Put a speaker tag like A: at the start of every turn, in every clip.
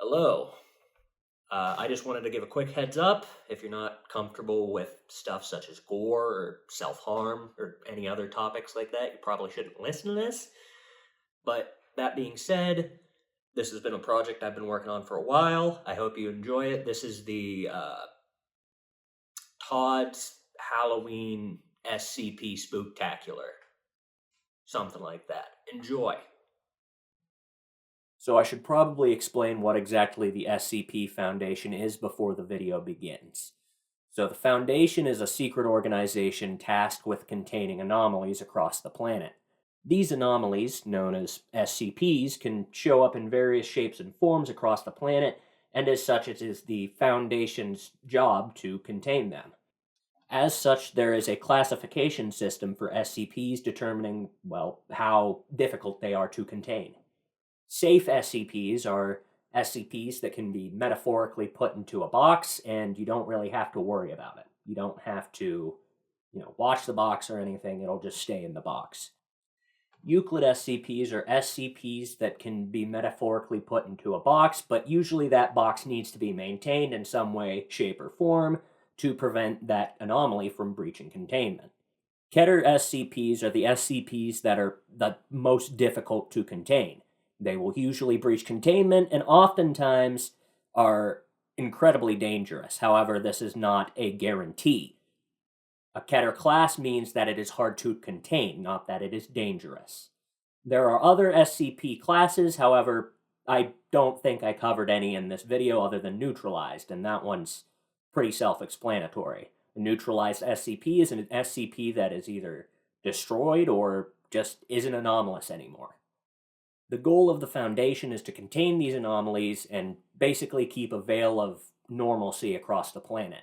A: Hello. I just wanted to give a quick heads up. If you're not comfortable with stuff such as gore or self-harm or any other topics like that, you probably shouldn't listen to this. But that being said, this has been a project I've been working on for a while. I hope you enjoy it. This is the Todd's Halloween SCP Spooktacular. Something like that. Enjoy. So I should probably explain what exactly the SCP Foundation is before the video begins. So the Foundation is a secret organization tasked with containing anomalies across the planet. These anomalies, known as SCPs, can show up in various shapes and forms across the planet, and as such it is the Foundation's job to contain them. As such, there is a classification system for SCPs determining, well, how difficult they are to contain. Safe SCPs are SCPs that can be metaphorically put into a box, and you don't really have to worry about it. You don't have to, watch the box or anything. It'll just stay in the box. Euclid SCPs are SCPs that can be metaphorically put into a box, but usually that box needs to be maintained in some way, shape, or form to prevent that anomaly from breaching containment. Keter SCPs are the SCPs that are the most difficult to contain. They will usually breach containment and oftentimes are incredibly dangerous. However, this is not a guarantee. A Keter class means that it is hard to contain, not that it is dangerous. There are other SCP classes, however, I don't think I covered any in this video other than neutralized, and that one's pretty self-explanatory. A neutralized SCP is an SCP that is either destroyed or just isn't anomalous anymore. The goal of the Foundation is to contain these anomalies and basically keep a veil of normalcy across the planet.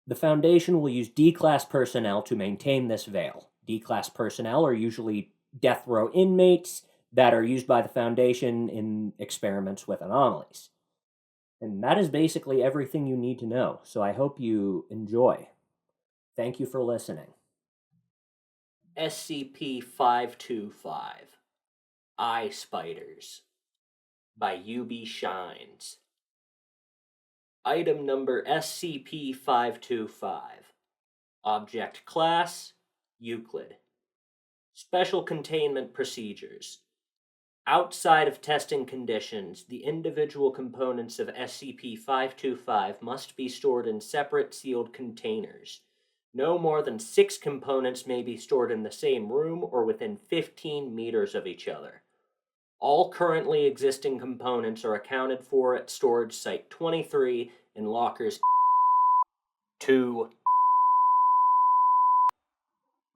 A: The Foundation will use D-Class personnel to maintain this veil. D-Class personnel are usually death row inmates that are used by the Foundation in experiments with anomalies. And that is basically everything you need to know, so I hope you enjoy. Thank you for listening. SCP-525 Eye Spiders by Yubi Shines. Item number SCP-525. Object Class Euclid. Special Containment Procedures. Outside of testing conditions, the individual components of SCP-525 must be stored in separate sealed containers. No more than 6 components may be stored in the same room or within 15 meters of each other. All currently existing components are accounted for at Storage Site 23 in lockers 2.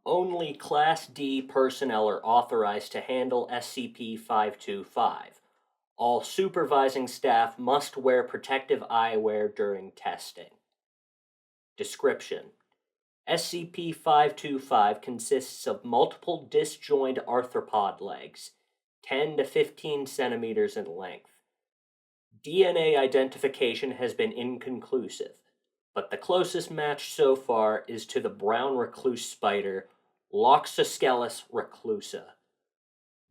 A: Only Class D personnel are authorized to handle SCP-525. All supervising staff must wear protective eyewear during testing. Description: SCP-525 consists of multiple disjoint arthropod legs, 10 to 15 centimeters in length. DNA identification has been inconclusive, but the closest match so far is to the brown recluse spider, Loxosceles reclusa.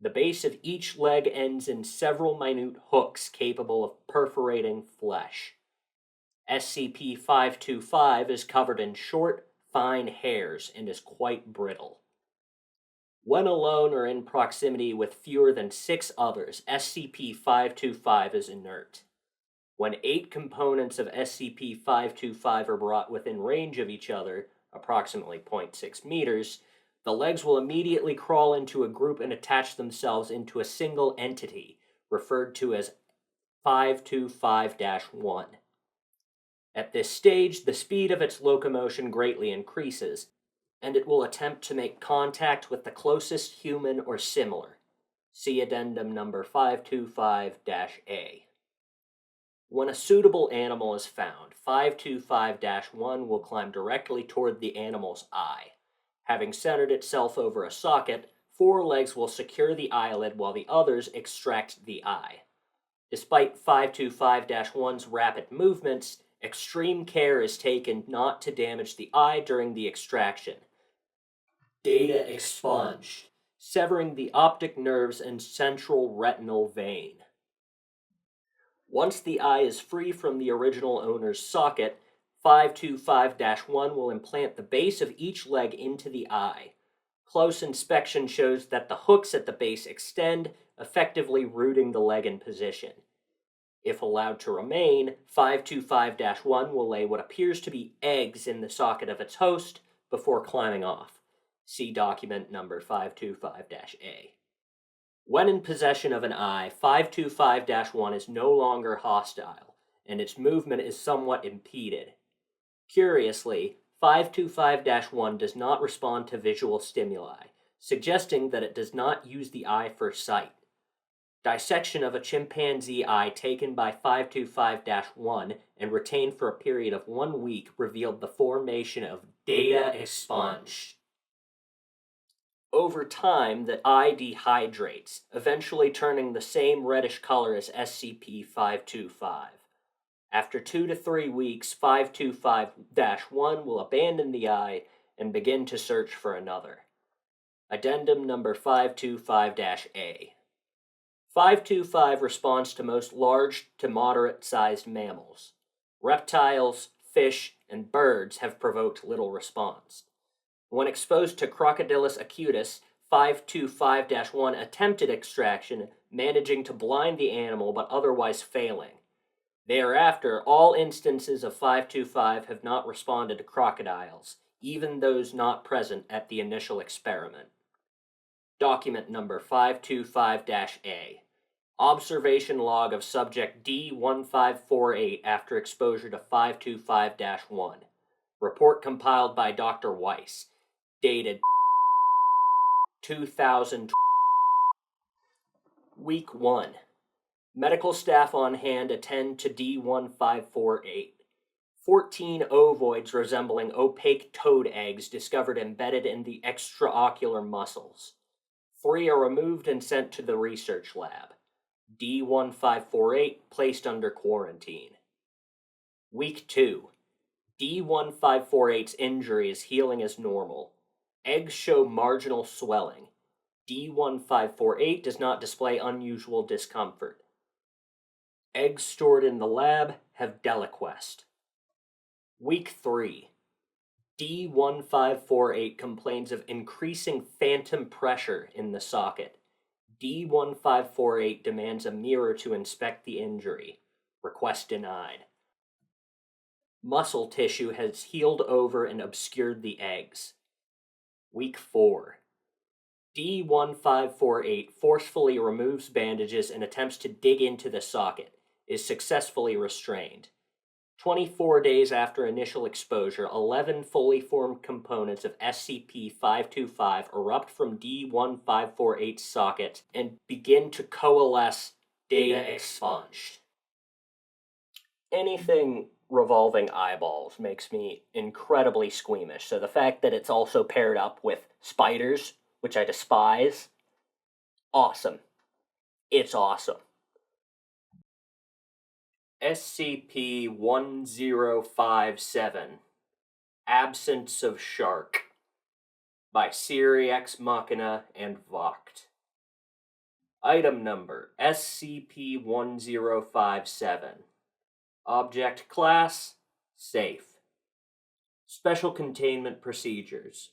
A: The base of each leg ends in several minute hooks capable of perforating flesh. SCP-525 is covered in short, fine hairs and is quite brittle. When alone or in proximity with fewer than 6 others, SCP-525 is inert. When 8 components of SCP-525 are brought within range of each other, approximately 0.6 meters, the legs will immediately crawl into a group and attach themselves into a single entity, referred to as 525-1. At this stage, the speed of its locomotion greatly increases, and it will attempt to make contact with the closest human or similar. See addendum number 525-A. When a suitable animal is found, 525-1 will climb directly toward the animal's eye. Having centered itself over a socket, 4 legs will secure the eyelid while the others extract the eye. Despite 525-1's rapid movements, extreme care is taken not to damage the eye during the extraction. Data expunged, severing the optic nerves and central retinal vein. Once the eye is free from the original owner's socket, 525-1 will implant the base of each leg into the eye. Close inspection shows that the hooks at the base extend, effectively rooting the leg in position. If allowed to remain, 525-1 will lay what appears to be eggs in the socket of its host before climbing off. See document number 525-A. When in possession of an eye, 525-1 is no longer hostile, and its movement is somewhat impeded. Curiously, 525-1 does not respond to visual stimuli, suggesting that it does not use the eye for sight. Dissection of a chimpanzee eye taken by 525-1 and retained for a period of 1 week revealed the formation of data expunged. Over time, the eye dehydrates, eventually turning the same reddish color as SCP-525. After 2 to 3 weeks, 525-1 will abandon the eye and begin to search for another. Addendum number 525-A. 525 responds to most large to moderate-sized mammals. Reptiles, fish, and birds have provoked little response. When exposed to Crocodylus acutus, 525-1 attempted extraction, managing to blind the animal but otherwise failing. Thereafter, all instances of 525 have not responded to crocodiles, even those not present at the initial experiment. Document number 525-A. Observation log of subject D1548 after exposure to 525-1. Report compiled by Dr. Weiss. Dated 2000. Week 1. Medical staff on hand attend to D1548. 14 ovoids resembling opaque toad eggs discovered embedded in the extraocular muscles. 3 are removed and sent to the research lab. D1548 placed under quarantine. Week 2. D1548's injury is healing as normal. Eggs show marginal swelling. D1548 does not display unusual discomfort. Eggs stored in the lab have deliquesced. Week 3. D1548 complains of increasing phantom pressure in the socket. D1548 demands a mirror to inspect the injury. Request denied. Muscle tissue has healed over and obscured the eggs. Week 4. D1548 forcefully removes bandages and attempts to dig into the socket, is successfully restrained. 24 days after initial exposure, 11 fully formed components of SCP-525 erupt from D1548's socket and begin to coalesce, data expunged. Anything revolving eyeballs makes me incredibly squeamish, so the fact that it's also paired up with spiders, which I despise, awesome. It's awesome. SCP-1057, Absence of Shark, by SiriExMachina and Voct. Item number, SCP-1057. Object class, safe. Special containment procedures.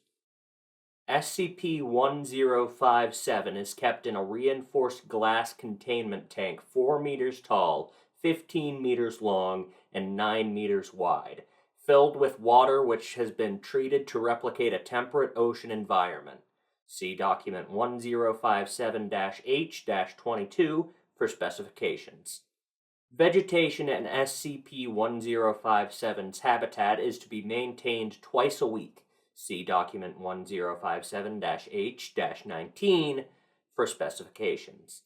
A: SCP-1057 is kept in a reinforced glass containment tank 4 meters tall, 15 meters long, and 9 meters wide, filled with water which has been treated to replicate a temperate ocean environment. See document 1057-H-22 for specifications. Vegetation in SCP-1057's habitat is to be maintained twice a week. See document 1057-H-19 for specifications.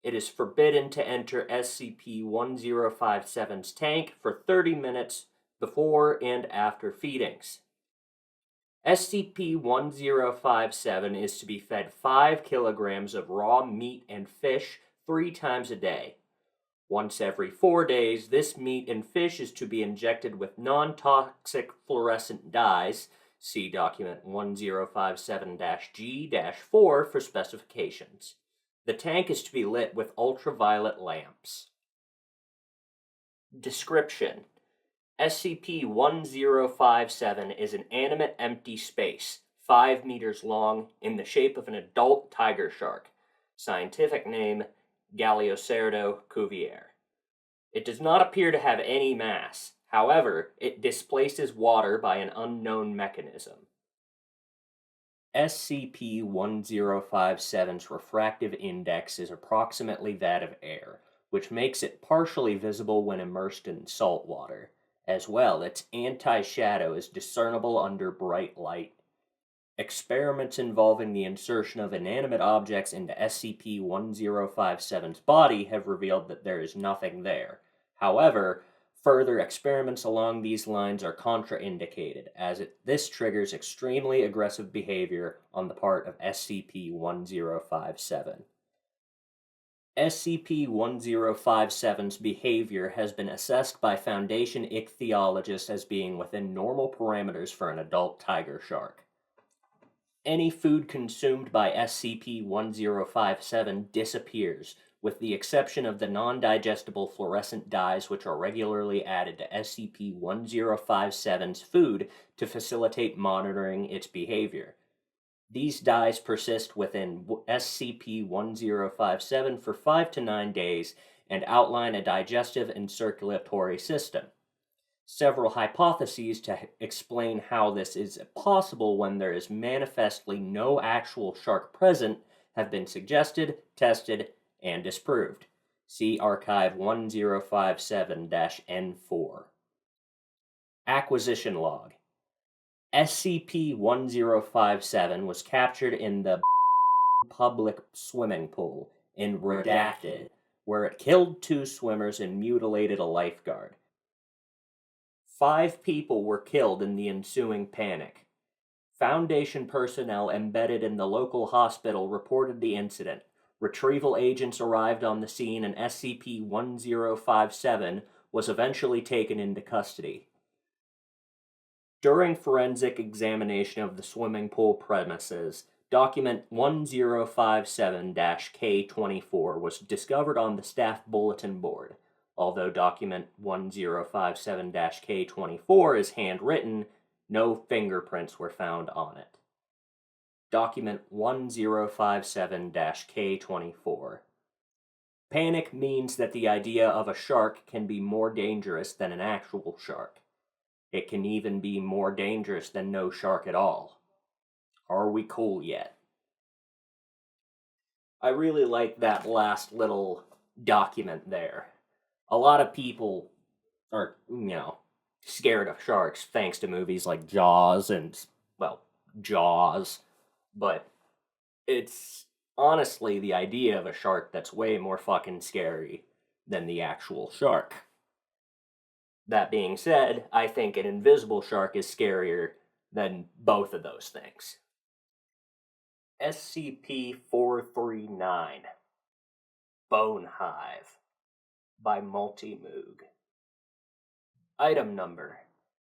A: It is forbidden to enter SCP-1057's tank for 30 minutes before and after feedings. SCP-1057 is to be fed 5 kilograms of raw meat and fish 3 times a day. Once every 4 days, this meat and fish is to be injected with non-toxic fluorescent dyes. See document 1057-G-4 for specifications. The tank is to be lit with ultraviolet lamps. Description: SCP-1057 is an animate empty space, 5 meters long, in the shape of an adult tiger shark. Scientific name, Galiocerdo cuvier. It does not appear to have any mass. However, it displaces water by an unknown mechanism. SCP-1057's refractive index is approximately that of air, which makes it partially visible when immersed in salt water. As well, its anti-shadow is discernible under bright light. Experiments involving the insertion of inanimate objects into SCP-1057's body have revealed that there is nothing there. However, further experiments along these lines are contraindicated, as this triggers extremely aggressive behavior on the part of SCP-1057. SCP-1057's behavior has been assessed by Foundation ichthyologists as being within normal parameters for an adult tiger shark. Any food consumed by SCP-1057 disappears, with the exception of the non-digestible fluorescent dyes which are regularly added to SCP-1057's food to facilitate monitoring its behavior. These dyes persist within SCP-1057 for 5 to 9 days and outline a digestive and circulatory system. Several hypotheses to explain how this is possible when there is manifestly no actual shark present have been suggested, tested, and disproved. See Archive 1057-N4. Acquisition Log. SCP-1057 was captured in the public swimming pool in Redacted, where it killed 2 swimmers and mutilated a lifeguard. 5 people were killed in the ensuing panic. Foundation personnel embedded in the local hospital reported the incident. Retrieval agents arrived on the scene and SCP-1057 was eventually taken into custody. During forensic examination of the swimming pool premises, Document 1057-K24 was discovered on the staff bulletin board. Although Document 1057-K24 is handwritten, no fingerprints were found on it. Document 1057-K24. Panic means that the idea of a shark can be more dangerous than an actual shark. It can even be more dangerous than no shark at all. Are we cool yet? I really like that last little document there. A lot of people are, scared of sharks thanks to movies like Jaws and, Jaws. But it's honestly the idea of a shark that's way more fucking scary than the actual shark. That being said, I think an invisible shark is scarier than both of those things. SCP-439 Bone Hive by Multimoog. Item number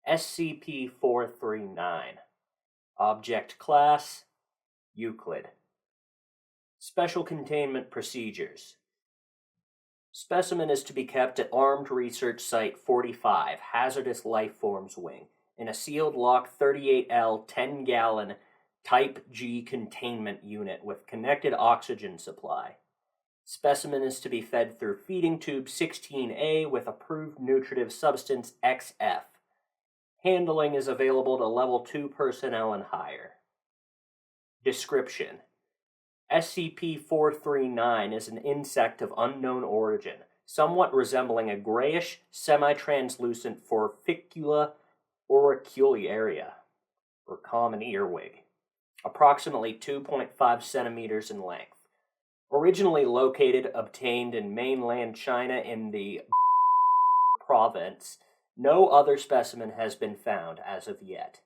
A: SCP-439. Object Class Euclid. Special Containment Procedures. Specimen is to be kept at Armed Research Site 45, Hazardous Lifeforms Wing, in a sealed lock 38L 10-gallon Type G containment unit with connected oxygen supply. Specimen is to be fed through feeding tube 16A with approved nutritive substance XF. Handling is available to Level 2 personnel and higher. Description: SCP-439 is an insect of unknown origin, somewhat resembling a grayish, semi-translucent Forficula auricularia, or common earwig, approximately 2.5 centimeters in length. Originally obtained in mainland China in the province, no other specimen has been found as of yet.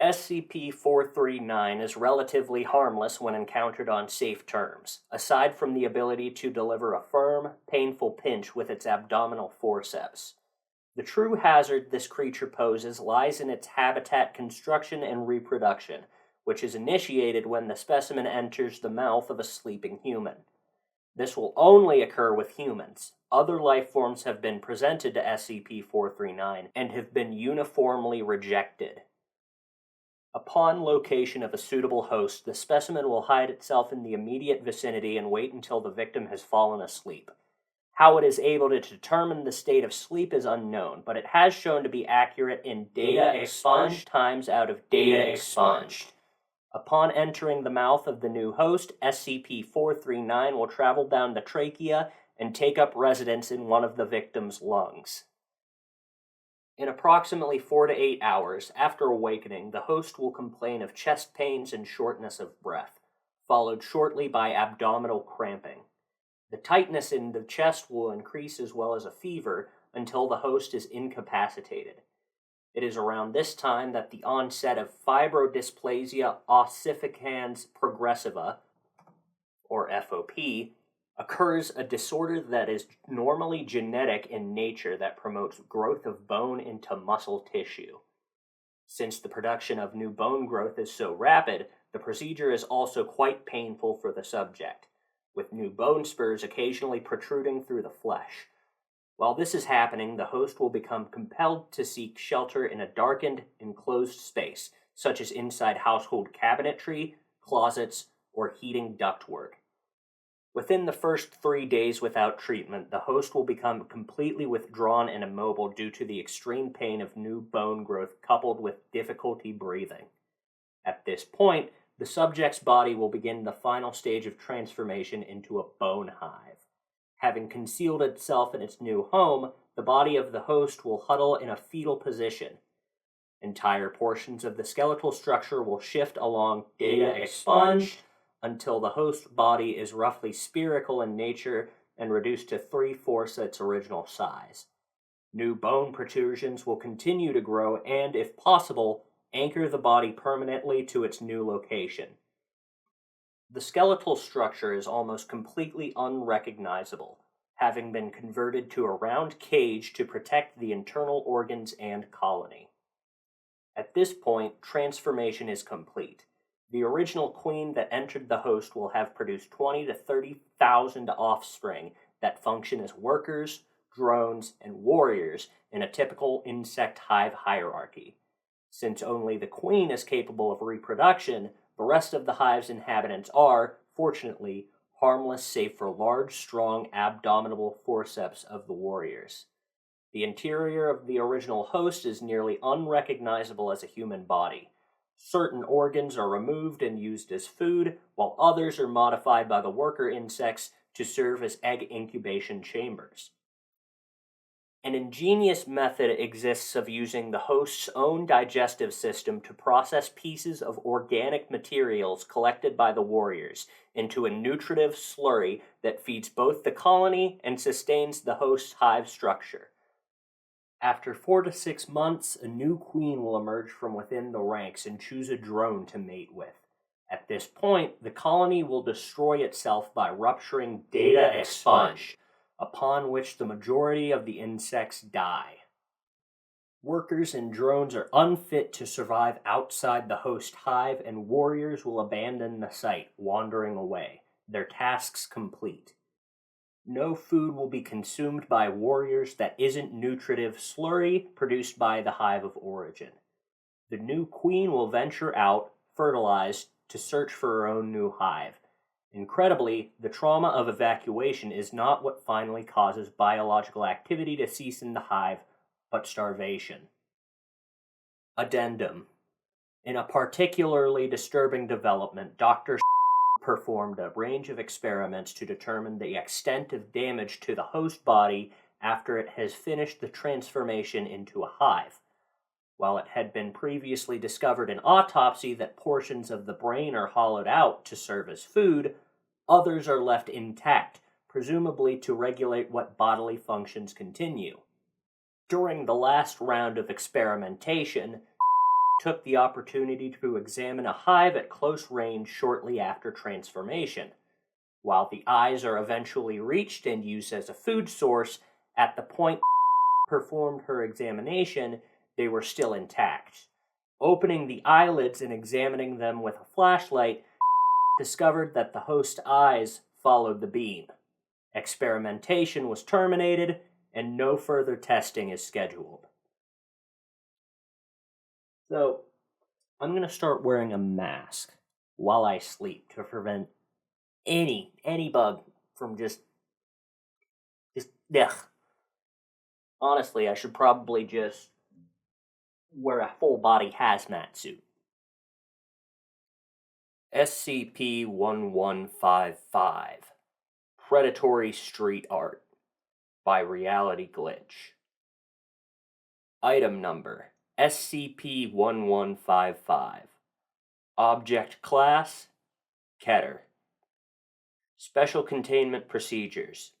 A: SCP-439 is relatively harmless when encountered on safe terms, aside from the ability to deliver a firm, painful pinch with its abdominal forceps. The true hazard this creature poses lies in its habitat construction and reproduction, which is initiated when the specimen enters the mouth of a sleeping human. This will only occur with humans. Other life forms have been presented to SCP-439 and have been uniformly rejected. Upon location of a suitable host, the specimen will hide itself in the immediate vicinity and wait until the victim has fallen asleep. How it is able to determine the state of sleep is unknown, but it has shown to be accurate in data expunged times out of data expunged. Upon entering the mouth of the new host, SCP-439 will travel down the trachea and take up residence in one of the victim's lungs. In approximately 4 to 8 hours after awakening, the host will complain of chest pains and shortness of breath, followed shortly by abdominal cramping. The tightness in the chest will increase as well as a fever until the host is incapacitated. It is around this time that the onset of fibrodysplasia ossificans progressiva, or FOP, occurs, a disorder that is normally genetic in nature that promotes growth of bone into muscle tissue. Since the production of new bone growth is so rapid, the procedure is also quite painful for the subject, with new bone spurs occasionally protruding through the flesh. While this is happening, the host will become compelled to seek shelter in a darkened, enclosed space, such as inside household cabinetry, closets, or heating ductwork. Within the first 3 days without treatment, the host will become completely withdrawn and immobile due to the extreme pain of new bone growth coupled with difficulty breathing. At this point, the subject's body will begin the final stage of transformation into a bone hive. Having concealed itself in its new home, the body of the host will huddle in a fetal position. Entire portions of the skeletal structure will shift along data expunged until the host body is roughly spherical in nature and reduced to 3/4 its original size. New bone protrusions will continue to grow and, if possible, anchor the body permanently to its new location. The skeletal structure is almost completely unrecognizable, having been converted to a round cage to protect the internal organs and colony. At this point, transformation is complete. The original queen that entered the host will have produced 20 to 30,000 offspring that function as workers, drones, and warriors in a typical insect hive hierarchy. Since only the queen is capable of reproduction, the rest of the hive's inhabitants are, fortunately, harmless save for large, strong, abdominal forceps of the warriors. The interior of the original host is nearly unrecognizable as a human body. Certain organs are removed and used as food, while others are modified by the worker insects to serve as egg incubation chambers. An ingenious method exists of using the host's own digestive system to process pieces of organic materials collected by the warriors into a nutritive slurry that feeds both the colony and sustains the host's hive structure. After 4 to 6 months, a new queen will emerge from within the ranks and choose a drone to mate with. At this point, the colony will destroy itself by rupturing data expunge, upon which the majority of the insects die. Workers and drones are unfit to survive outside the host hive, and warriors will abandon the site, wandering away, their tasks complete. No food will be consumed by warriors that isn't nutritive slurry produced by the hive of origin. The new queen will venture out, fertilized, to search for her own new hive. Incredibly, the trauma of evacuation is not what finally causes biological activity to cease in the hive, but starvation. Addendum. In a particularly disturbing development, Dr. performed a range of experiments to determine the extent of damage to the host body after it has finished the transformation into a hive. While it had been previously discovered in autopsy that portions of the brain are hollowed out to serve as food, others are left intact, presumably to regulate what bodily functions continue. During the last round of experimentation, took the opportunity to examine a hive at close range shortly after transformation. While the eyes are eventually reached and used as a food source, at the point performed her examination, they were still intact. Opening the eyelids and examining them with a flashlight, discovered that the host's eyes followed the beam. Experimentation was terminated, and no further testing is scheduled. So, I'm going to start wearing a mask while I sleep to prevent any bug from just ugh. Honestly, I should probably just wear a full body hazmat suit. SCP-1155 Predatory Street Art by realityglitch. Item number SCP-1155. Object Class Keter. Special Containment Procedures.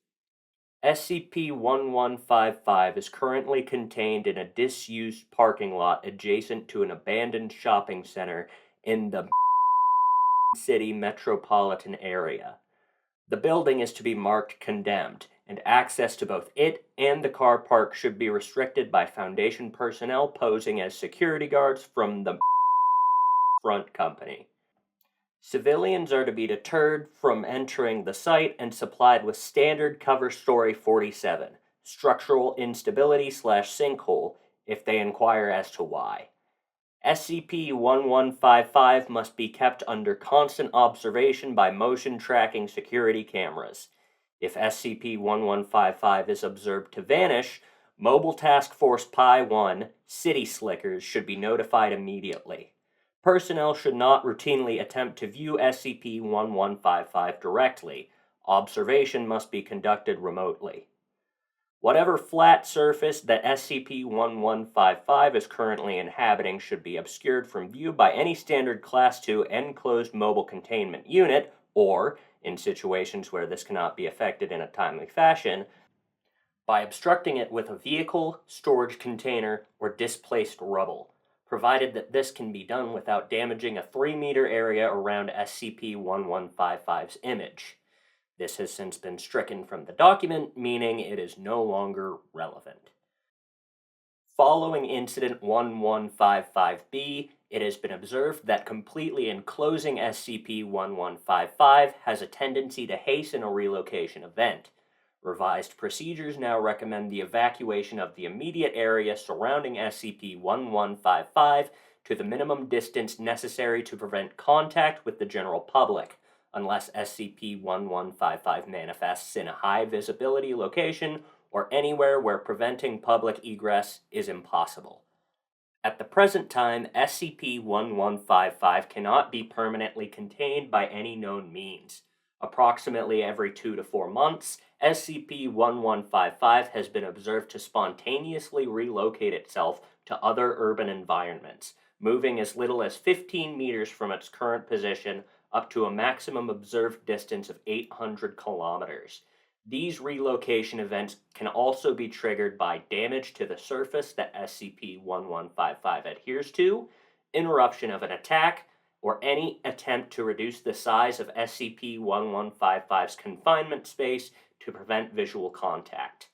A: SCP-1155 is currently contained in a disused parking lot adjacent to an abandoned shopping center in the city metropolitan area. The building is to be marked condemned, and access to both it and the car park should be restricted by Foundation personnel posing as security guards from the front company. Civilians are to be deterred from entering the site and supplied with standard cover story 47, structural instability/sinkhole, if they inquire as to why. SCP-1155 must be kept under constant observation by motion tracking security cameras. If SCP-1155 is observed to vanish, Mobile Task Force Pi-1, City Slickers, should be notified immediately. Personnel should not routinely attempt to view SCP-1155 directly. Observation must be conducted remotely. Whatever flat surface that SCP-1155 is currently inhabiting should be obscured from view by any standard Class II enclosed mobile containment unit, or, in situations where this cannot be effected in a timely fashion, by obstructing it with a vehicle, storage container, or displaced rubble, provided that this can be done without damaging a 3-meter area around SCP-1155's image. This has since been stricken from the document, meaning it is no longer relevant. Following Incident 1155-B, it has been observed that completely enclosing SCP-1155 has a tendency to hasten a relocation event. Revised procedures now recommend the evacuation of the immediate area surrounding SCP-1155 to the minimum distance necessary to prevent contact with the general public, unless SCP-1155 manifests in a high visibility location or anywhere where preventing public egress is impossible. At the present time, SCP-1155 cannot be permanently contained by any known means. Approximately every 2 to 4 months, SCP-1155 has been observed to spontaneously relocate itself to other urban environments, moving as little as 15 meters from its current position up to a maximum observed distance of 800 kilometers. These relocation events can also be triggered by damage to the surface that SCP-1155 adheres to, interruption of an attack, or any attempt to reduce the size of SCP-1155's confinement space to prevent visual contact.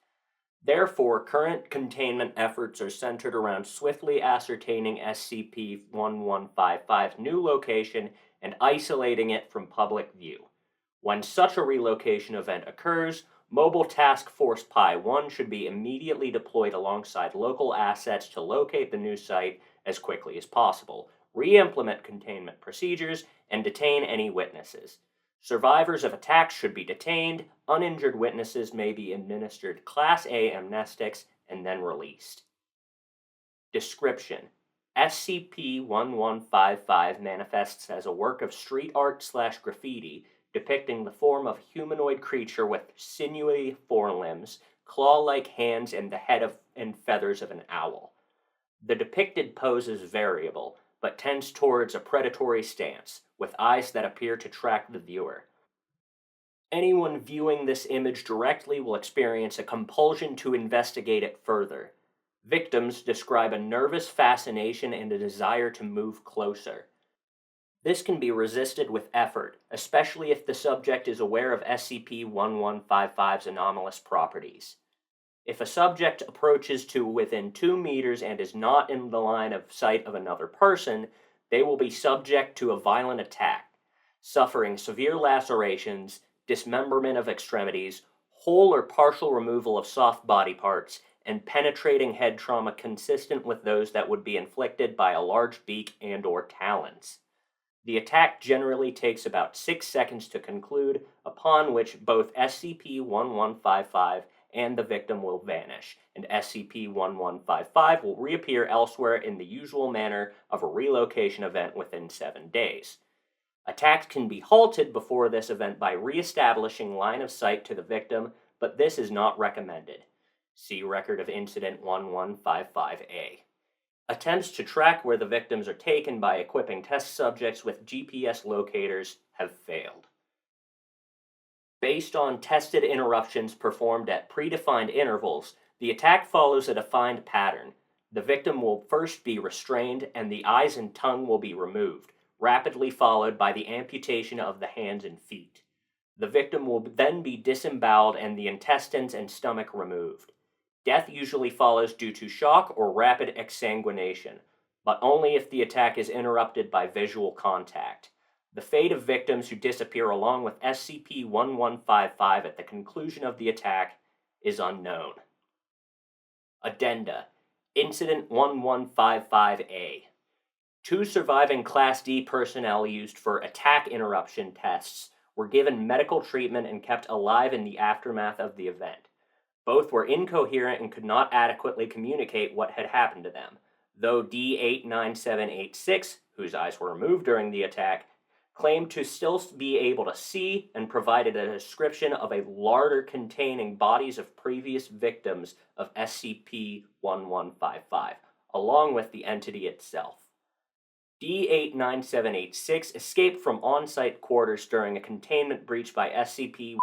A: Therefore, current containment efforts are centered around swiftly ascertaining SCP-1155's new location and isolating it from public view. When such a relocation event occurs, Mobile Task Force Pi-1 should be immediately deployed alongside local assets to locate the new site as quickly as possible, re-implement containment procedures, and detain any witnesses. Survivors of attacks should be detained, uninjured witnesses may be administered Class A amnestics, and then released. Description: SCP-1155 manifests as a work of street art/graffiti depicting the form of a humanoid creature with sinewy forelimbs, claw-like hands, and the head and feathers of an owl. The depicted pose is variable, but tends towards a predatory stance, with eyes that appear to track the viewer. Anyone viewing this image directly will experience a compulsion to investigate it further. Victims describe a nervous fascination and a desire to move closer. This can be resisted with effort, especially if the subject is aware of SCP-1155's anomalous properties. If a subject approaches to within 2 meters and is not in the line of sight of another person, they will be subject to a violent attack, suffering severe lacerations, dismemberment of extremities, whole or partial removal of soft body parts, and penetrating head trauma consistent with those that would be inflicted by a large beak and/or talons. The attack generally takes about 6 seconds to conclude, upon which both SCP-1155 and the victim will vanish, and SCP-1155 will reappear elsewhere in the usual manner of a relocation event within 7 days. Attacks can be halted before this event by re-establishing line of sight to the victim, but this is not recommended. See Record of Incident 1155-A. Attempts to track where the victims are taken by equipping test subjects with GPS locators have failed. Based on tested interruptions performed at predefined intervals, the attack follows a defined pattern. The victim will first be restrained and the eyes and tongue will be removed, rapidly followed by the amputation of the hands and feet. The victim will then be disemboweled and the intestines and stomach removed. Death usually follows due to shock or rapid exsanguination, but only if the attack is interrupted by visual contact. The fate of victims who disappear along with SCP-1155 at the conclusion of the attack is unknown. Addenda. Incident 1155-A. 2 surviving Class D personnel used for attack interruption tests were given medical treatment and kept alive in the aftermath of the event. Both were incoherent and could not adequately communicate what had happened to them, though D89786, whose eyes were removed during the attack, claimed to still be able to see and provided a description of a larder containing bodies of previous victims of SCP-1155, along with the entity itself. D89786 escaped from on-site quarters during a containment breach by SCP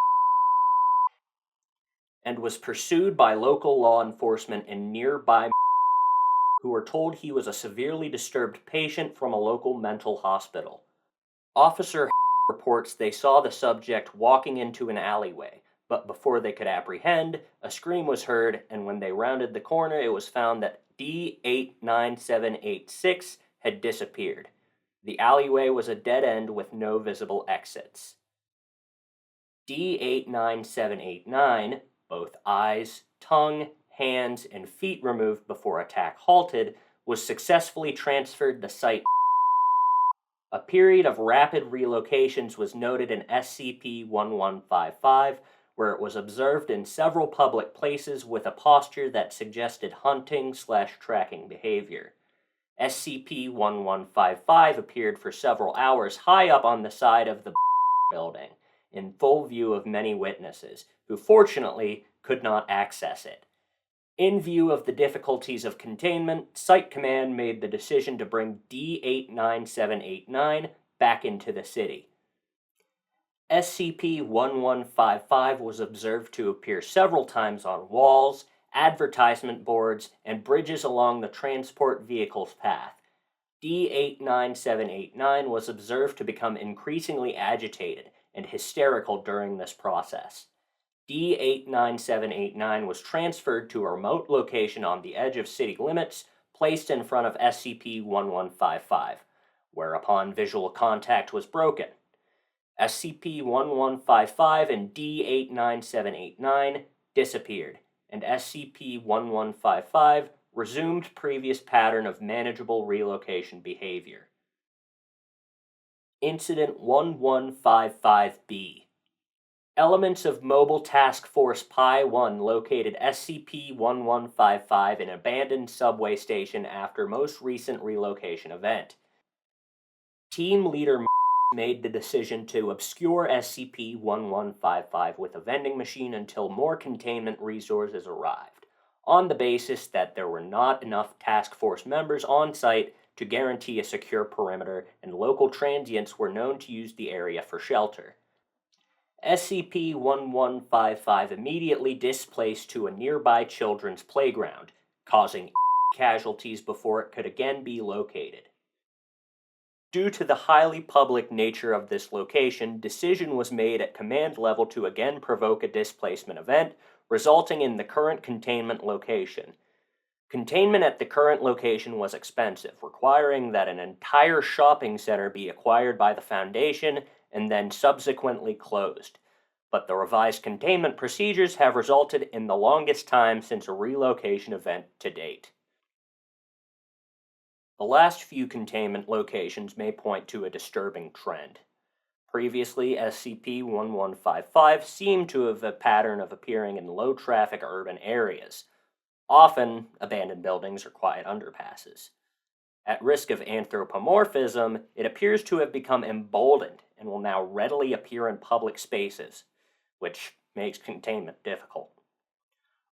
A: and was pursued by local law enforcement in nearby who were told he was a severely disturbed patient from a local mental hospital. Officer reports they saw the subject walking into an alleyway, but before they could apprehend, a scream was heard, and when they rounded the corner, it was found that D89786 had disappeared. The alleyway was a dead end with no visible exits. D89789, both eyes, tongue, hands, and feet removed before attack halted, was successfully transferred to Site. A period of rapid relocations was noted in SCP-1155, where it was observed in several public places with a posture that suggested hunting/tracking behavior. SCP-1155 appeared for several hours high up on the side of the building, in full view of many witnesses, who fortunately could not access it. In view of the difficulties of containment, Site Command made the decision to bring D89789 back into the city. SCP-1155 was observed to appear several times on walls, advertisement boards, and bridges along the transport vehicle's path. D89789 was observed to become increasingly agitated and hysterical during this process. D89789 was transferred to a remote location on the edge of city limits, placed in front of SCP-1155, whereupon visual contact was broken. SCP-1155 and D89789 disappeared, and SCP-1155 resumed previous pattern of manageable relocation behavior. Incident 1155-B. Elements of Mobile Task Force Pi-1 located SCP-1155 in an abandoned subway station after most recent relocation event. Team leader made the decision to obscure SCP-1155 with a vending machine until more containment resources arrived, on the basis that there were not enough task force members on site to guarantee a secure perimeter, and local transients were known to use the area for shelter. SCP-1155 immediately displaced to a nearby children's playground, causing casualties before it could again be located. Due to the highly public nature of this location, decision was made at command level to again provoke a displacement event, resulting in the current containment location. Containment at the current location was expensive, requiring that an entire shopping center be acquired by the Foundation and then subsequently closed. but the revised containment procedures have resulted in the longest time since a relocation event to date. The last few containment locations may point to a disturbing trend. Previously, SCP-1155 seemed to have a pattern of appearing in low-traffic urban areas, often abandoned buildings or quiet underpasses. At risk of anthropomorphism, it appears to have become emboldened and will now readily appear in public spaces, which makes containment difficult.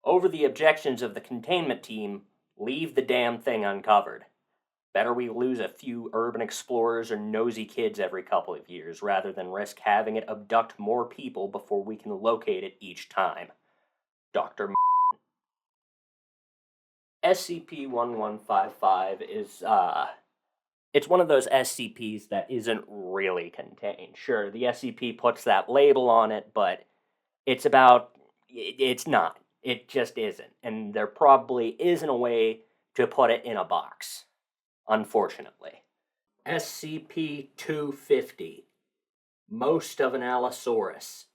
A: Over the objections of the containment team, leave the damn thing uncovered. Better we lose a few urban explorers or nosy kids every couple of years, rather than risk having it abduct more people before we can locate it each time. Dr. SCP-1155 is, it's one of those SCPs that isn't really contained. Sure, the SCP puts that label on it, but it's not. It just isn't. And there probably isn't a way to put it in a box, unfortunately. SCP-250, Most of an Allosaurus.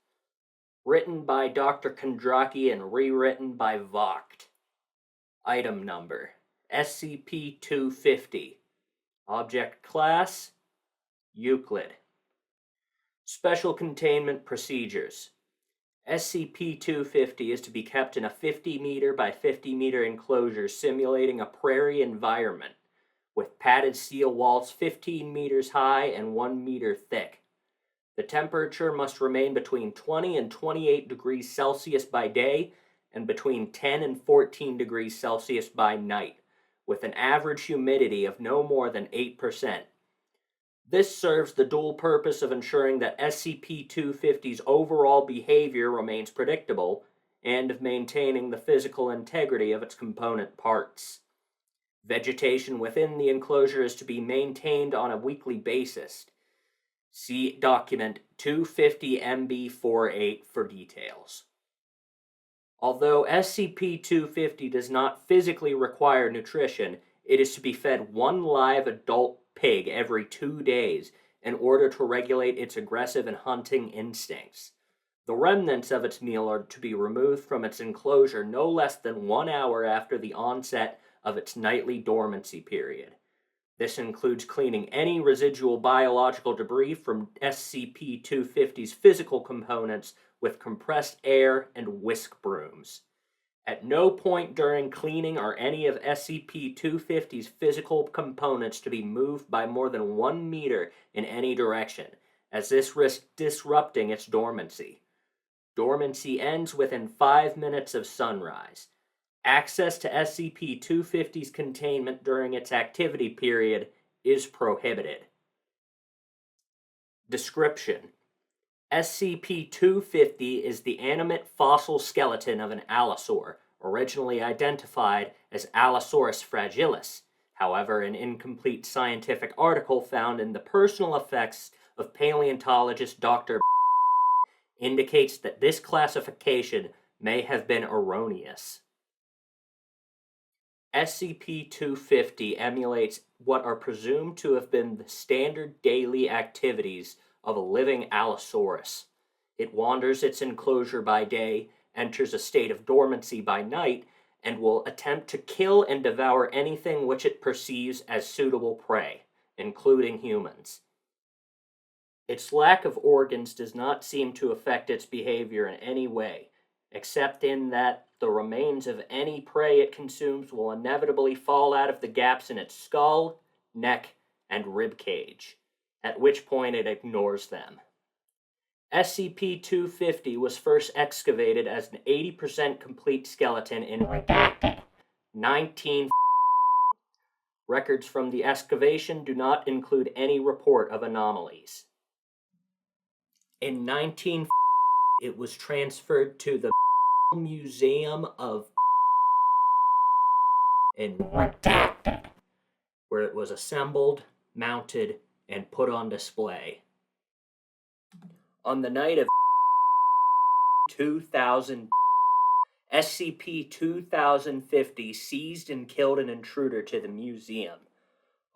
A: Written by Dr. Kondraki and rewritten by Voct. Item number, SCP-250. Object class, Euclid. Special containment procedures. SCP-250 is to be kept in a 50-meter by 50-meter enclosure simulating a prairie environment, with padded steel walls 15 meters high and 1 meter thick. The temperature must remain between 20 and 28 degrees Celsius by day, and between 10 and 14 degrees Celsius by night, with an average humidity of no more than 8%. This serves the dual purpose of ensuring that SCP-250's overall behavior remains predictable, and of maintaining the physical integrity of its component parts. Vegetation within the enclosure is to be maintained on a weekly basis. See document 250MB48 for details. Although SCP-250 does not physically require nutrition, it is to be fed one live adult pig every 2 days in order to regulate its aggressive and hunting instincts. The remnants of its meal are to be removed from its enclosure no less than 1 hour after the onset of its nightly dormancy period. This includes cleaning any residual biological debris from SCP-250's physical components with compressed air and whisk brooms. At no point during cleaning are any of SCP-250's physical components to be moved by more than 1 meter in any direction, as this risks disrupting its dormancy. Dormancy ends within 5 minutes of sunrise. Access to SCP-250's containment during its activity period is prohibited. Description: SCP-250 is the animate fossil skeleton of an allosaur, originally identified as Allosaurus fragilis. However, an incomplete scientific article found in the personal effects of paleontologist Dr. indicates that this classification may have been erroneous. SCP-250 emulates what are presumed to have been the standard daily activities of a living Allosaurus. It wanders its enclosure by day, enters a state of dormancy by night, and will attempt to kill and devour anything which it perceives as suitable prey, including humans. Its lack of organs does not seem to affect its behavior in any way, except in that the remains of any prey it consumes will inevitably fall out of the gaps in its skull, neck, and rib cage, at which point it ignores them. SCP-250 was first excavated as an 80% complete skeleton in 19. Records from the excavation do not include any report of anomalies. In 19, it was transferred to the Museum of in where it was assembled, mounted, and put on display. On the night of 2000, SCP-2050 seized and killed an intruder to the museum.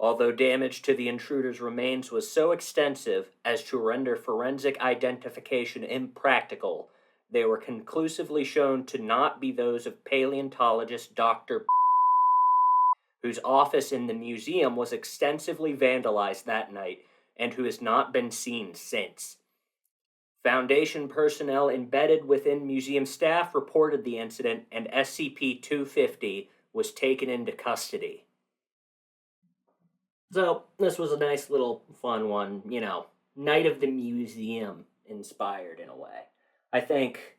A: Although damage to the intruder's remains was so extensive as to render forensic identification impractical, they were conclusively shown to not be those of paleontologist Dr. whose office in the museum was extensively vandalized that night and who has not been seen since. Foundation personnel embedded within museum staff reported the incident, and SCP-250 was taken into custody. So, this was a nice little fun one, Night of the Museum inspired in a way. I think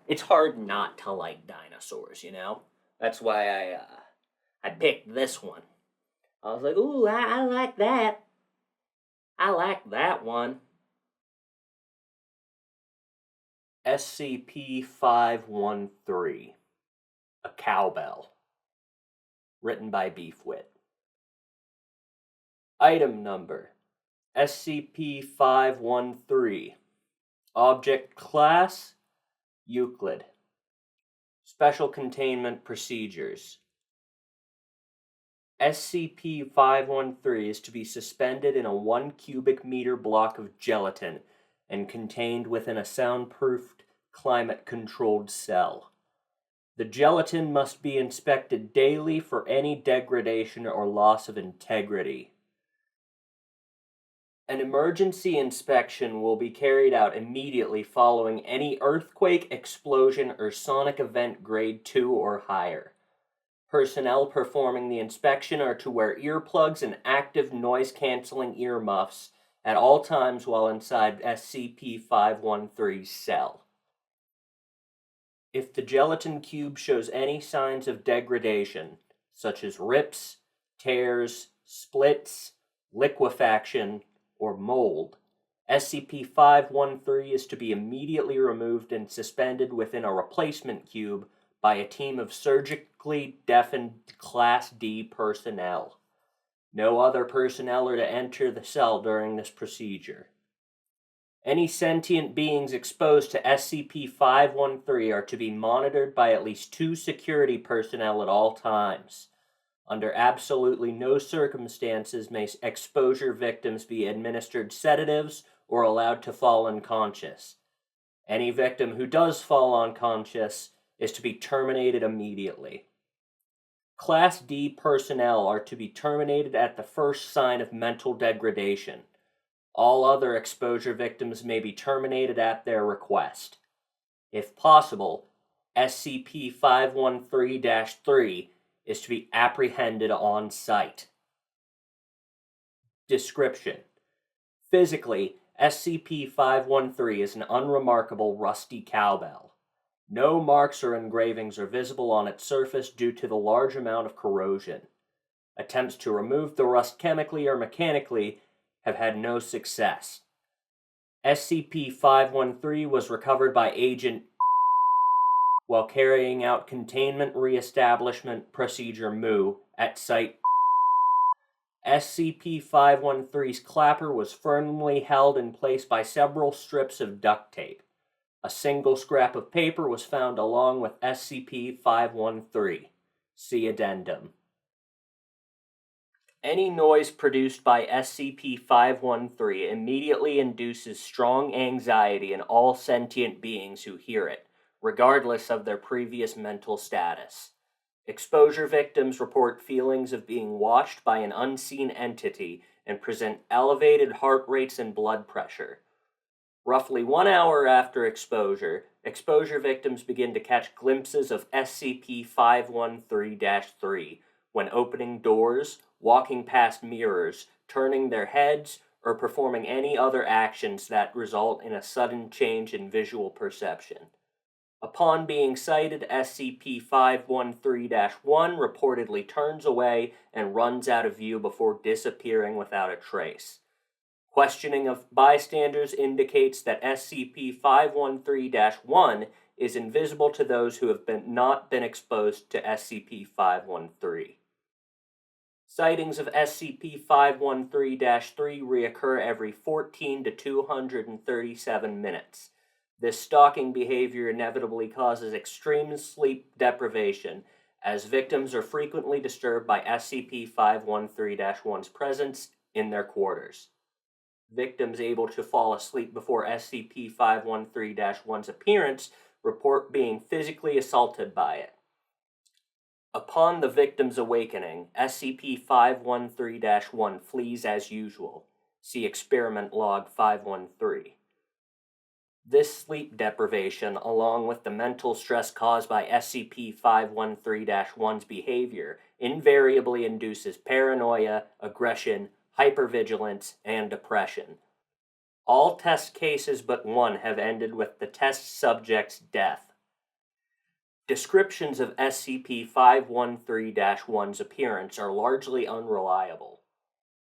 A: it's hard not to like dinosaurs, That's why I picked this one. I was like, ooh, I like that. I like that one. SCP-513, a cowbell. Written by beefwit. Item number, SCP-513. Object class, Euclid. Special containment procedures. SCP-513 is to be suspended in a 1 cubic meter block of gelatin and contained within a soundproofed, climate-controlled cell. The gelatin must be inspected daily for any degradation or loss of integrity. An emergency inspection will be carried out immediately following any earthquake, explosion, or sonic event grade 2 or higher. Personnel performing the inspection are to wear earplugs and active noise-canceling earmuffs at all times while inside SCP-513's cell. If the gelatin cube shows any signs of degradation, such as rips, tears, splits, liquefaction, or mold, SCP-513 is to be immediately removed and suspended within a replacement cube by a team of surgically deafened Class D personnel. No other personnel are to enter the cell during this procedure. Any sentient beings exposed to SCP-513 are to be monitored by at least 2 security personnel at all times. Under absolutely no circumstances may exposure victims be administered sedatives or allowed to fall unconscious. Any victim who does fall unconscious is to be terminated immediately. Class D personnel are to be terminated at the first sign of mental degradation. All other exposure victims may be terminated at their request. If possible, SCP-513-3 is to be apprehended on site. Description: physically, SCP-513 is an unremarkable rusty cowbell. No marks or engravings are visible on its surface due to the large amount of corrosion. Attempts to remove the rust chemically or mechanically have had no success. SCP-513 was recovered by Agent while carrying out Containment Reestablishment Procedure MU at Site. SCP-513's clapper was firmly held in place by several strips of duct tape. A single scrap of paper was found along with SCP-513. See addendum. Any noise produced by SCP-513 immediately induces strong anxiety in all sentient beings who hear it, regardless of their previous mental status. Exposure victims report feelings of being watched by an unseen entity and present elevated heart rates and blood pressure. Roughly 1 hour after exposure victims begin to catch glimpses of SCP-513-3 when opening doors, walking past mirrors, turning their heads, or performing any other actions that result in a sudden change in visual perception. Upon being sighted, SCP-513-1 reportedly turns away and runs out of view before disappearing without a trace. Questioning of bystanders indicates that SCP-513-1 is invisible to those who have not been exposed to SCP-513. Sightings of SCP-513-3 reoccur every 14 to 237 minutes. This stalking behavior inevitably causes extreme sleep deprivation, as victims are frequently disturbed by SCP-513-1's presence in their quarters. Victims able to fall asleep before SCP-513-1's appearance report being physically assaulted by it. Upon the victim's awakening, SCP-513-1 flees as usual. See Experiment Log 513. This sleep deprivation, along with the mental stress caused by SCP-513-1's behavior, invariably induces paranoia, aggression, hypervigilance, and depression. All test cases but one have ended with the test subject's death. Descriptions of SCP-513-1's appearance are largely unreliable.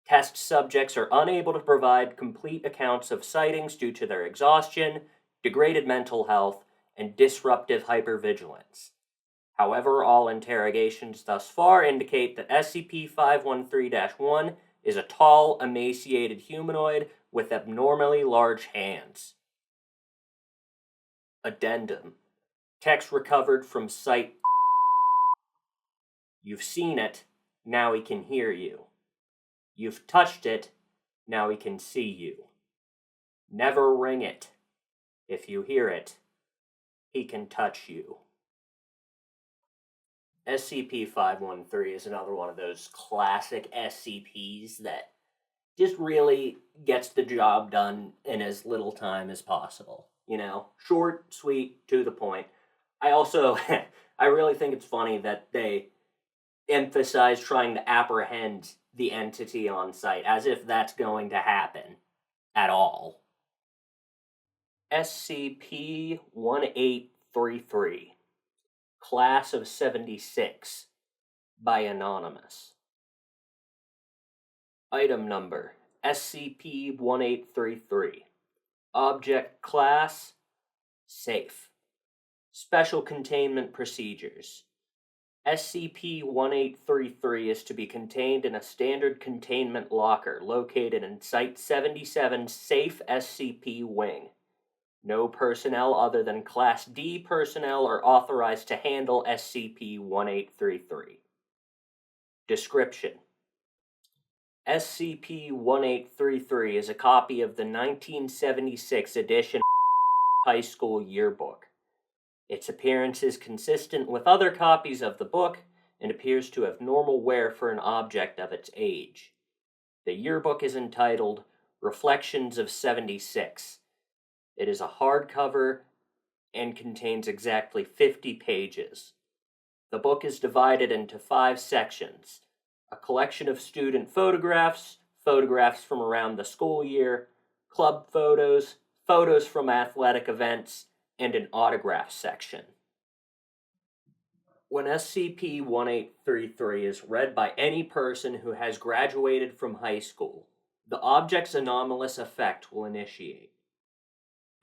A: Test subjects are unable to provide complete accounts of sightings due to their exhaustion, degraded mental health, and disruptive hypervigilance. However, all interrogations thus far indicate that SCP-513-1 is a tall, emaciated humanoid with abnormally large hands. Addendum. Text recovered from site. You've seen it, now he can hear you. You've touched it, now he can see you. Never ring it. If you hear it, he can touch you. SCP-513 is another one of those classic SCPs that just really gets the job done in as little time as possible. You know, short, sweet, to the point. I really think it's funny that they emphasize trying to apprehend the entity on site, as if that's going to happen at all. SCP-1833, Class of 76, by Anonymous. Item Number, SCP-1833. Object Class, Safe. Special Containment Procedures. SCP-1833 is to be contained in a standard containment locker located in Site-77 Safe SCP Wing. No personnel other than Class D personnel are authorized to handle SCP-1833. Description: SCP-1833 is a copy of the 1976 edition High School Yearbook. Its appearance is consistent with other copies of the book and appears to have normal wear for an object of its age. The yearbook is entitled Reflections of 76. It is a hardcover and contains exactly 50 pages. The book is divided into 5 sections: a collection of student photographs, photographs from around the school year, club photos, photos from athletic events, and an autograph section. When SCP-1833 is read by any person who has graduated from high school, the object's anomalous effect will initiate.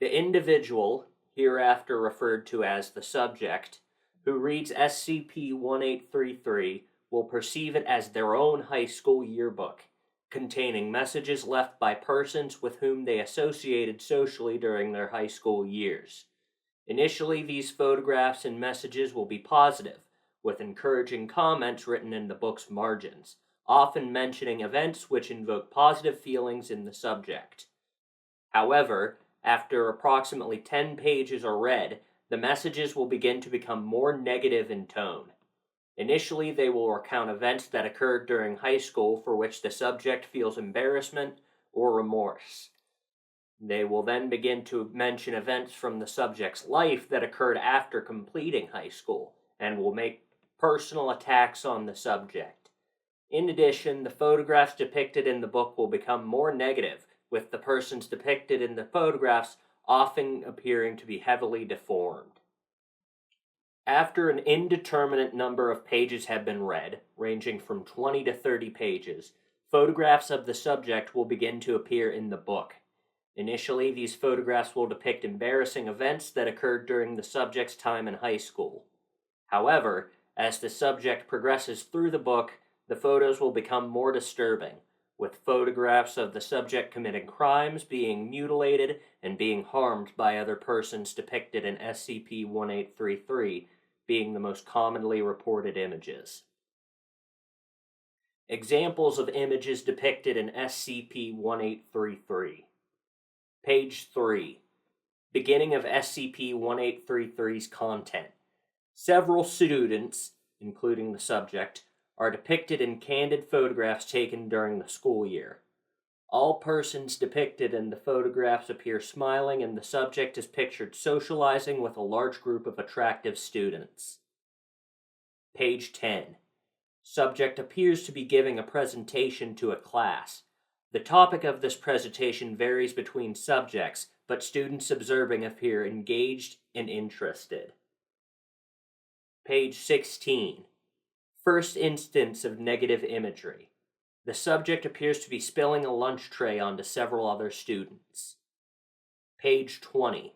A: The individual, hereafter referred to as the subject, who reads SCP-1833 will perceive it as their own high school yearbook, containing messages left by persons with whom they associated socially during their high school years. Initially, these photographs and messages will be positive, with encouraging comments written in the book's margins, often mentioning events which invoke positive feelings in the subject. However, after approximately 10 pages are read, the messages will begin to become more negative in tone. Initially, they will recount events that occurred during high school for which the subject feels embarrassment or remorse. They will then begin to mention events from the subject's life that occurred after completing high school, and will make personal attacks on the subject. In addition, the photographs depicted in the book will become more negative, with the persons depicted in the photographs often appearing to be heavily deformed. After an indeterminate number of pages have been read, ranging from 20 to 30 pages, photographs of the subject will begin to appear in the book. Initially, these photographs will depict embarrassing events that occurred during the subject's time in high school. However, as the subject progresses through the book, the photos will become more disturbing, with photographs of the subject committing crimes, being mutilated, and being harmed by other persons depicted in SCP-1833, being the most commonly reported images. Examples of images depicted in SCP-1833. Page 3. Beginning of SCP-1833's content. Several students, including the subject, are depicted in candid photographs taken during the school year. All persons depicted in the photographs appear smiling, and the subject is pictured socializing with a large group of attractive students. Page 10. Subject appears to be giving a presentation to a class. The topic of this presentation varies between subjects, but students observing appear engaged and interested. Page 16. First instance of negative imagery. The subject appears to be spilling a lunch tray onto several other students. Page 20.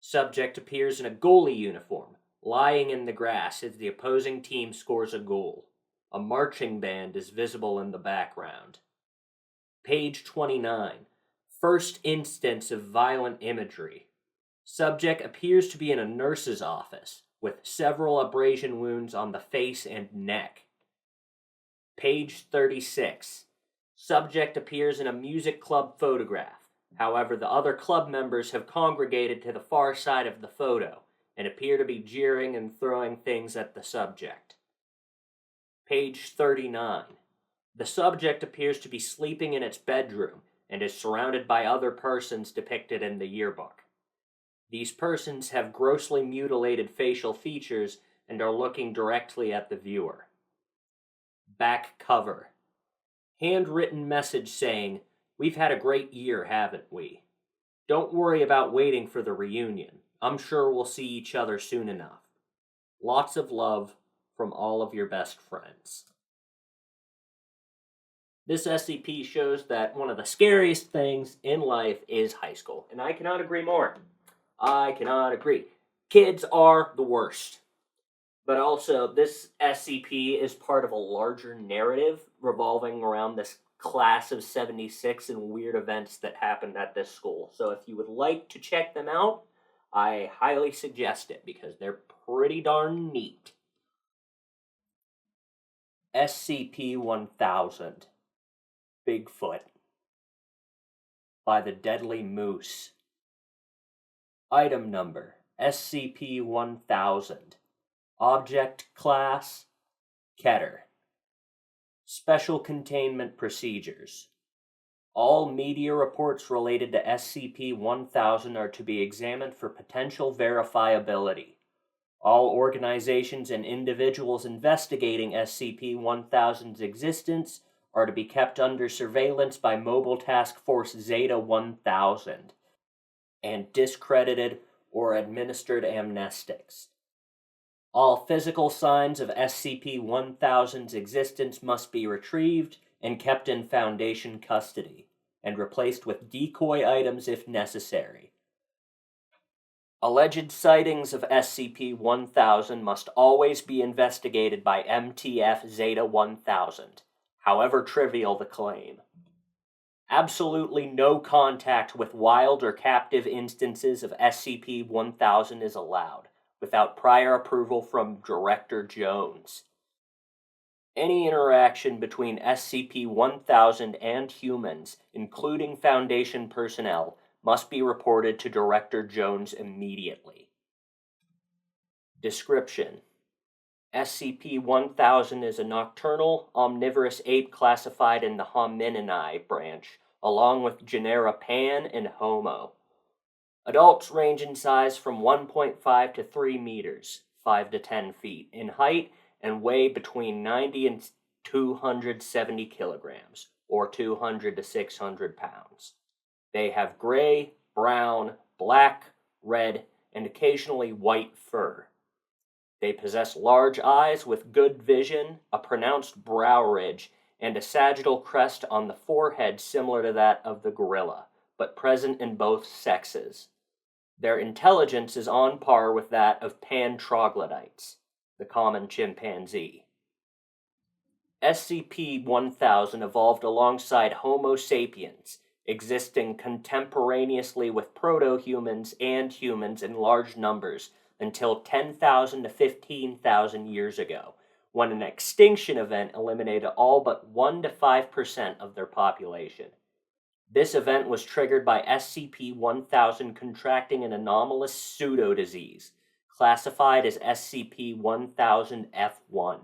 A: Subject appears in a goalie uniform, lying in the grass as the opposing team scores a goal. A marching band is visible in the background. Page 29. First instance of violent imagery. Subject appears to be in a nurse's office, with several abrasion wounds on the face and neck. Page 36. Subject appears in a music club photograph. However, the other club members have congregated to the far side of the photo and appear to be jeering and throwing things at the subject. Page 39. The subject appears to be sleeping in its bedroom and is surrounded by other persons depicted in the yearbook. These persons have grossly mutilated facial features and are looking directly at the viewer. Back cover. Handwritten message saying, "We've had a great year, haven't we? Don't worry about waiting for the reunion. I'm sure we'll see each other soon enough. Lots of love from all of your best friends." This SCP shows that one of the scariest things in life is high school, and I cannot agree more. I cannot agree. Kids are the worst. But also, this SCP is part of a larger narrative revolving around this class of 76 and weird events that happened at this school. So if you would like to check them out, I highly suggest it because they're pretty darn neat. SCP-1000 Bigfoot by TheDeadlyMoose. Item number SCP-1000. Object Class Keter. Special Containment Procedures. All media reports related to SCP-1000 are to be examined for potential verifiability. All organizations and individuals investigating SCP-1000's existence are to be kept under surveillance by Mobile Task Force Zeta-1000 and discredited or administered amnestics. All physical signs of SCP-1000's existence must be retrieved and kept in Foundation custody, and replaced with decoy items if necessary. Alleged sightings of SCP-1000 must always be investigated by MTF Zeta-1000, however trivial the claim. Absolutely no contact with wild or captive instances of SCP-1000 is allowed, without prior approval from Director Jones. Any interaction between SCP-1000 and humans, including Foundation personnel, must be reported to Director Jones immediately. Description: SCP-1000 is a nocturnal, omnivorous ape classified in the Homininae branch, along with genera Pan and Homo. Adults range in size from 1.5 to 3 meters, 5 to 10 feet, in height and weigh between 90 and 270 kilograms, or 200 to 600 pounds. They have gray, brown, black, red, and occasionally white fur. They possess large eyes with good vision, a pronounced brow ridge, and a sagittal crest on the forehead similar to that of the gorilla, but present in both sexes. Their intelligence is on par with that of pan troglodytes, the common chimpanzee. SCP-1000 evolved alongside Homo sapiens, existing contemporaneously with proto-humans and humans in large numbers until 10,000 to 15,000 years ago, when an extinction event eliminated all but 1 to 5% of their population. This event was triggered by SCP-1000 contracting an anomalous pseudo-disease, classified as SCP-1000-F1.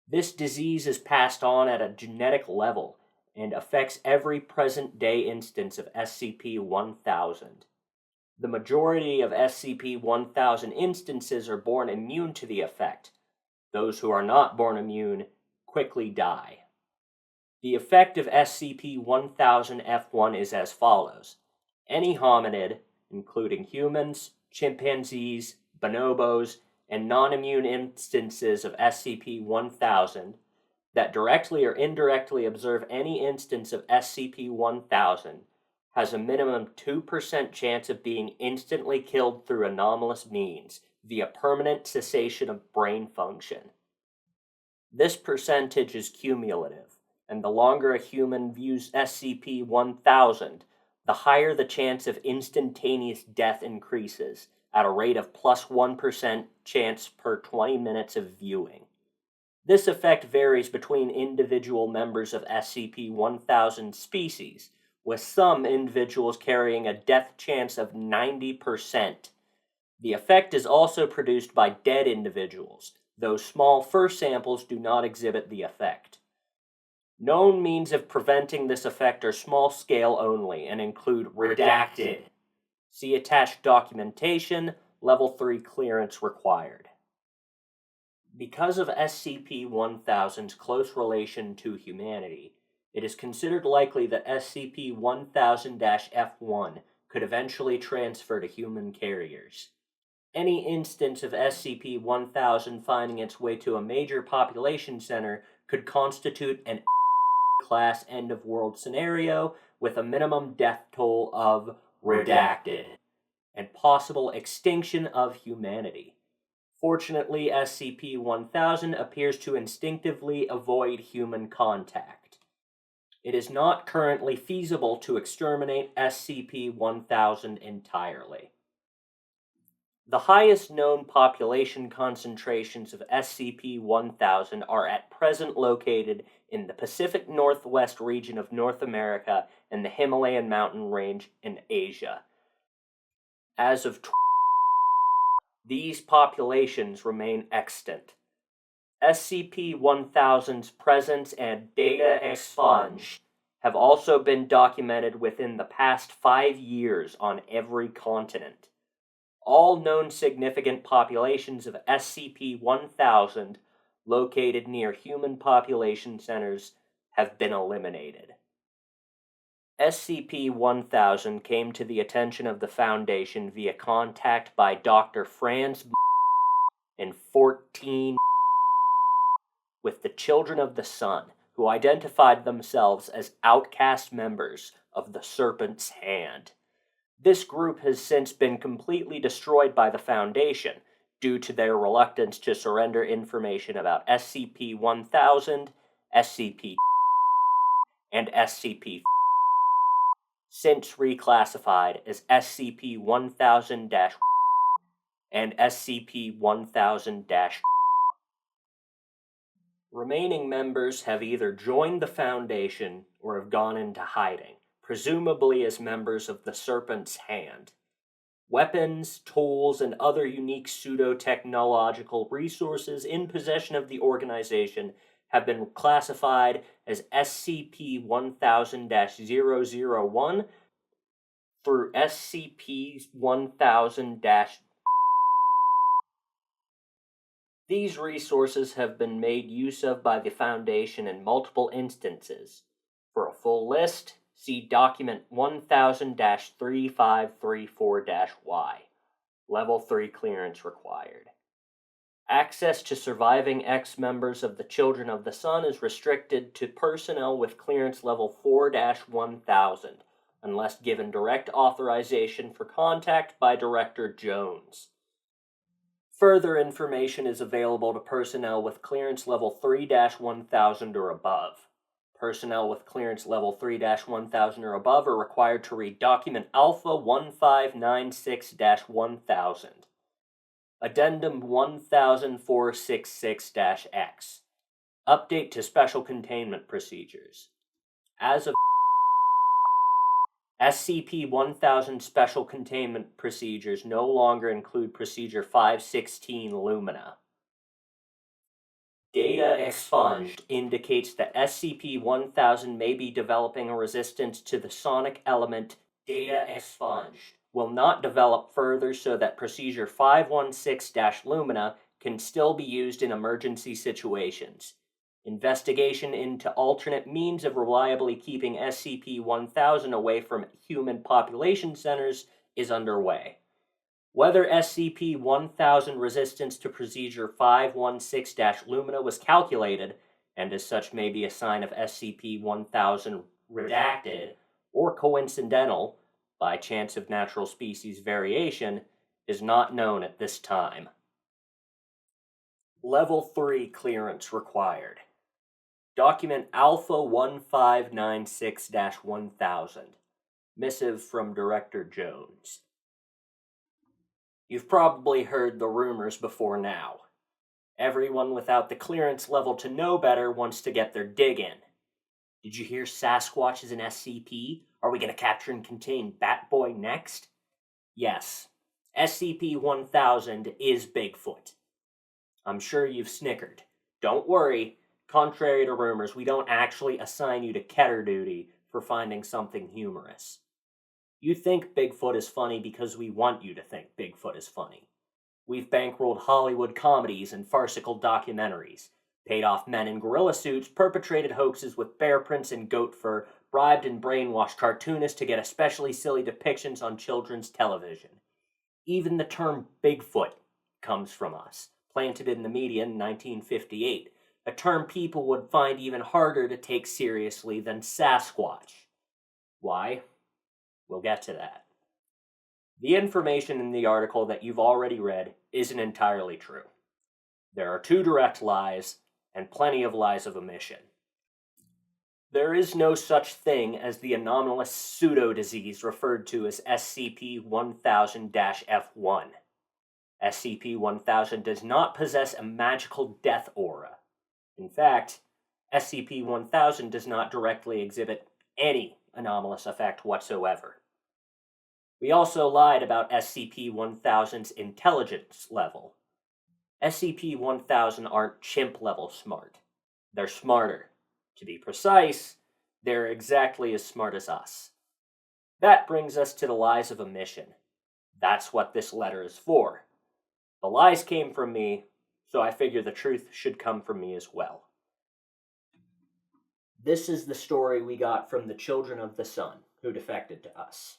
A: This disease is passed on at a genetic level and affects every present-day instance of SCP-1000. The majority of SCP-1000 instances are born immune to the effect. Those who are not born immune quickly die. The effect of SCP-1000-F1 is as follows. Any hominid, including humans, chimpanzees, bonobos, and non-immune instances of SCP-1000, that directly or indirectly observe any instance of SCP-1000 has a minimum 2% chance of being instantly killed through anomalous means via permanent cessation of brain function. This percentage is cumulative, and the longer a human views SCP-1000, the higher the chance of instantaneous death increases at a rate of plus 1% chance per 20 minutes of viewing. This effect varies between individual members of SCP-1000 species, with some individuals carrying a death chance of 90%. The effect is also produced by dead individuals, though small fur samples do not exhibit the effect. Known means of preventing this effect are small-scale only and include redacted. See attached documentation, Level 3 clearance required. Because of SCP-1000's close relation to humanity, it is considered likely that SCP-1000-F1 could eventually transfer to human carriers. Any instance of SCP-1000 finding its way to a major population center could constitute an class end-of-world scenario with a minimum death toll of redacted and possible extinction of humanity. Fortunately, SCP-1000 appears to instinctively avoid human contact. It is not currently feasible to exterminate SCP-1000 entirely. The highest known population concentrations of SCP-1000 are at present located in the Pacific Northwest region of North America and the Himalayan mountain range in Asia. As of these populations remain extant. SCP-1000's presence and data expunged have also been documented within the past 5 years on every continent. All known significant populations of SCP-1000 located near human population centers have been eliminated. SCP-1000 came to the attention of the Foundation via contact by Dr. Franz and 14 with the Children of the Sun, who identified themselves as outcast members of the Serpent's Hand. This group has since been completely destroyed by the Foundation due to their reluctance to surrender information about SCP-1000, SCP, and SCP, since reclassified as SCP-1000- and SCP-1000-. Remaining members have either joined the Foundation or have gone into hiding, presumably as members of the Serpent's Hand. Weapons, tools, and other unique pseudo-technological resources in possession of the organization have been classified as SCP-1000-001 through SCP-1000-. These resources have been made use of by the Foundation in multiple instances. For a full list, see Document 1000-3534-Y. Level 3 clearance required. Access to surviving ex-members of the Children of the Sun is restricted to personnel with clearance level 4-1000, unless given direct authorization for contact by Director Jones. Further information is available to personnel with clearance level 3-1000 or above. Personnel with clearance level 3-1000 or above are required to read Document Alpha 1596-1000. Addendum 10466-X. Update to Special Containment Procedures. As of SCP-1000 Special Containment Procedures no longer include Procedure 516 Lumina. Data expunged indicates that SCP-1000 may be developing a resistance to the sonic element data expunged. Will not develop further so that Procedure 516-Lumina can still be used in emergency situations. Investigation into alternate means of reliably keeping SCP-1000 away from human population centers is underway. Whether SCP-1000 resistance to Procedure 516-Lumina was calculated, and as such may be a sign of SCP-1000 redacted, or coincidental, by chance of natural species variation, is not known at this time. Level 3 clearance required. Document Alpha 1596-1000. Missive from Director Jones. You've probably heard the rumors before now. Everyone without the clearance level to know better wants to get their dig in. Did you hear Sasquatch is an SCP? Are we going to capture and contain Batboy next? Yes, SCP-1000 is Bigfoot. I'm sure you've snickered. Don't worry, contrary to rumors, we don't actually assign you to Keter duty for finding something humorous. You think Bigfoot is funny because we want you to think Bigfoot is funny. We've bankrolled Hollywood comedies and farcical documentaries, paid off men in gorilla suits, perpetrated hoaxes with bear prints and goat fur, bribed and brainwashed cartoonists to get especially silly depictions on children's television. Even the term Bigfoot comes from us, planted in the media in 1958, a term people would find even harder to take seriously than Sasquatch. Why? We'll get to that. The information in the article that you've already read isn't entirely true. There are 2 direct lies and plenty of lies of omission. There is no such thing as the anomalous pseudo-disease referred to as SCP-1000-F1. SCP-1000 does not possess a magical death aura. In fact, SCP-1000 does not directly exhibit any anomalous effect whatsoever. We also lied about SCP-1000's intelligence level. SCP-1000 aren't chimp-level smart. They're smarter. To be precise, they're exactly as smart as us. That brings us to the lies of omission. That's what this letter is for. The lies came from me, so I figure the truth should come from me as well. This is the story we got from the Children of the Sun, who defected to us.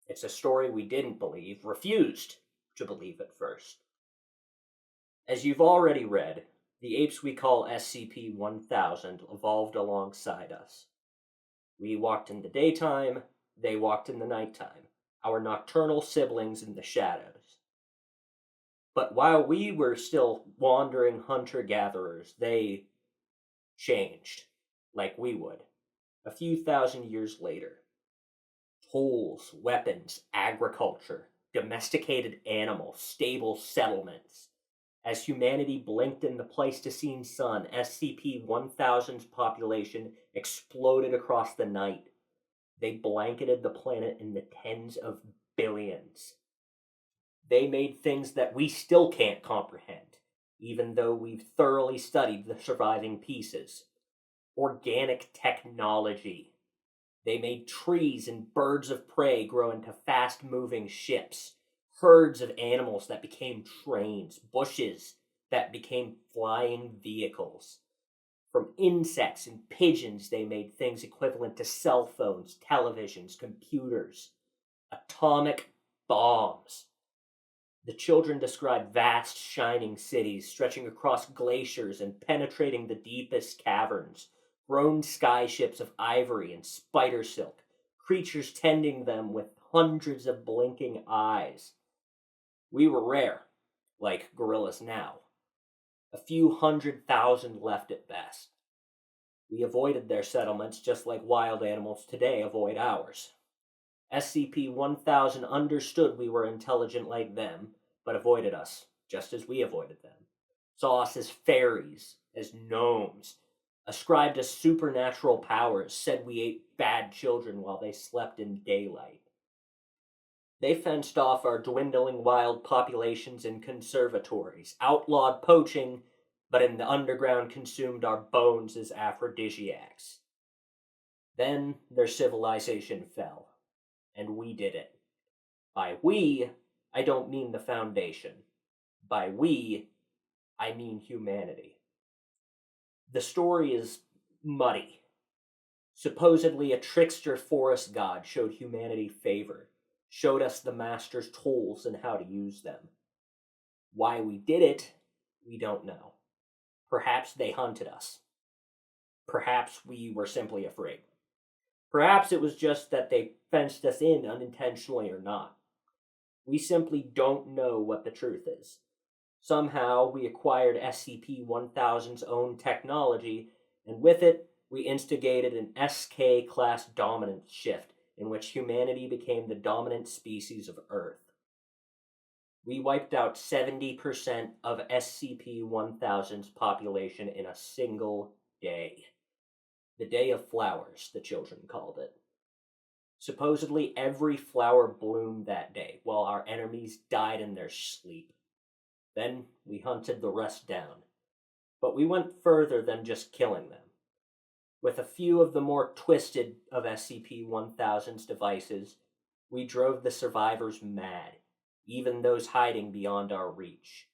A: It's a story we didn't believe, refused to believe at first. As you've already read, the apes we call SCP-1000 evolved alongside us. We walked in the daytime, they walked in the nighttime, our nocturnal siblings in the shadows. But while we were still wandering hunter-gatherers, they changed, like we would, a few thousand years later. Tools, weapons, agriculture, domesticated animals, stable settlements. As humanity blinked in the Pleistocene sun, SCP-1000's population exploded across the night. They blanketed the planet in the tens of billions. They made things that we still can't comprehend, even though we've thoroughly studied the surviving pieces. Organic technology. They made trees and birds of prey grow into fast-moving ships, herds of animals that became trains, bushes that became flying vehicles. From insects and pigeons, they made things equivalent to cell phones, televisions, computers, atomic bombs. The children described vast, shining cities stretching across glaciers and penetrating the deepest caverns, grown skyships of ivory and spider silk, creatures tending them with hundreds of blinking eyes. We were rare, like gorillas now. A few 100,000 left at best. We avoided their settlements just like wild animals today avoid ours. SCP-1000 understood we were intelligent like them, but avoided us, just as we avoided them. Saw us as fairies, as gnomes, ascribed us supernatural powers, said we ate bad children while they slept in daylight. They fenced off our dwindling wild populations in conservatories, outlawed poaching, but in the underground consumed our bones as aphrodisiacs. Then their civilization fell, and we did it. By we, I don't mean the Foundation. By we, I mean humanity. The story is muddy. Supposedly a trickster forest god showed humanity favor, showed us the master's tools and how to use them. Why we did it, we don't know. Perhaps they hunted us. Perhaps we were simply afraid. Perhaps it was just that they fenced us in unintentionally or not. We simply don't know what the truth is. Somehow we acquired SCP-1000's own technology, and with it, we instigated an SK-class dominance shift in which humanity became the dominant species of Earth. We wiped out 70% of SCP-1000's population in a single day. The Day of Flowers, the children called it. Supposedly every flower bloomed that day, while our enemies died in their sleep. Then we hunted the rest down. But we went further than just killing them. With a few of the more twisted of SCP-1000's devices, we drove the survivors mad, even those hiding beyond our reach.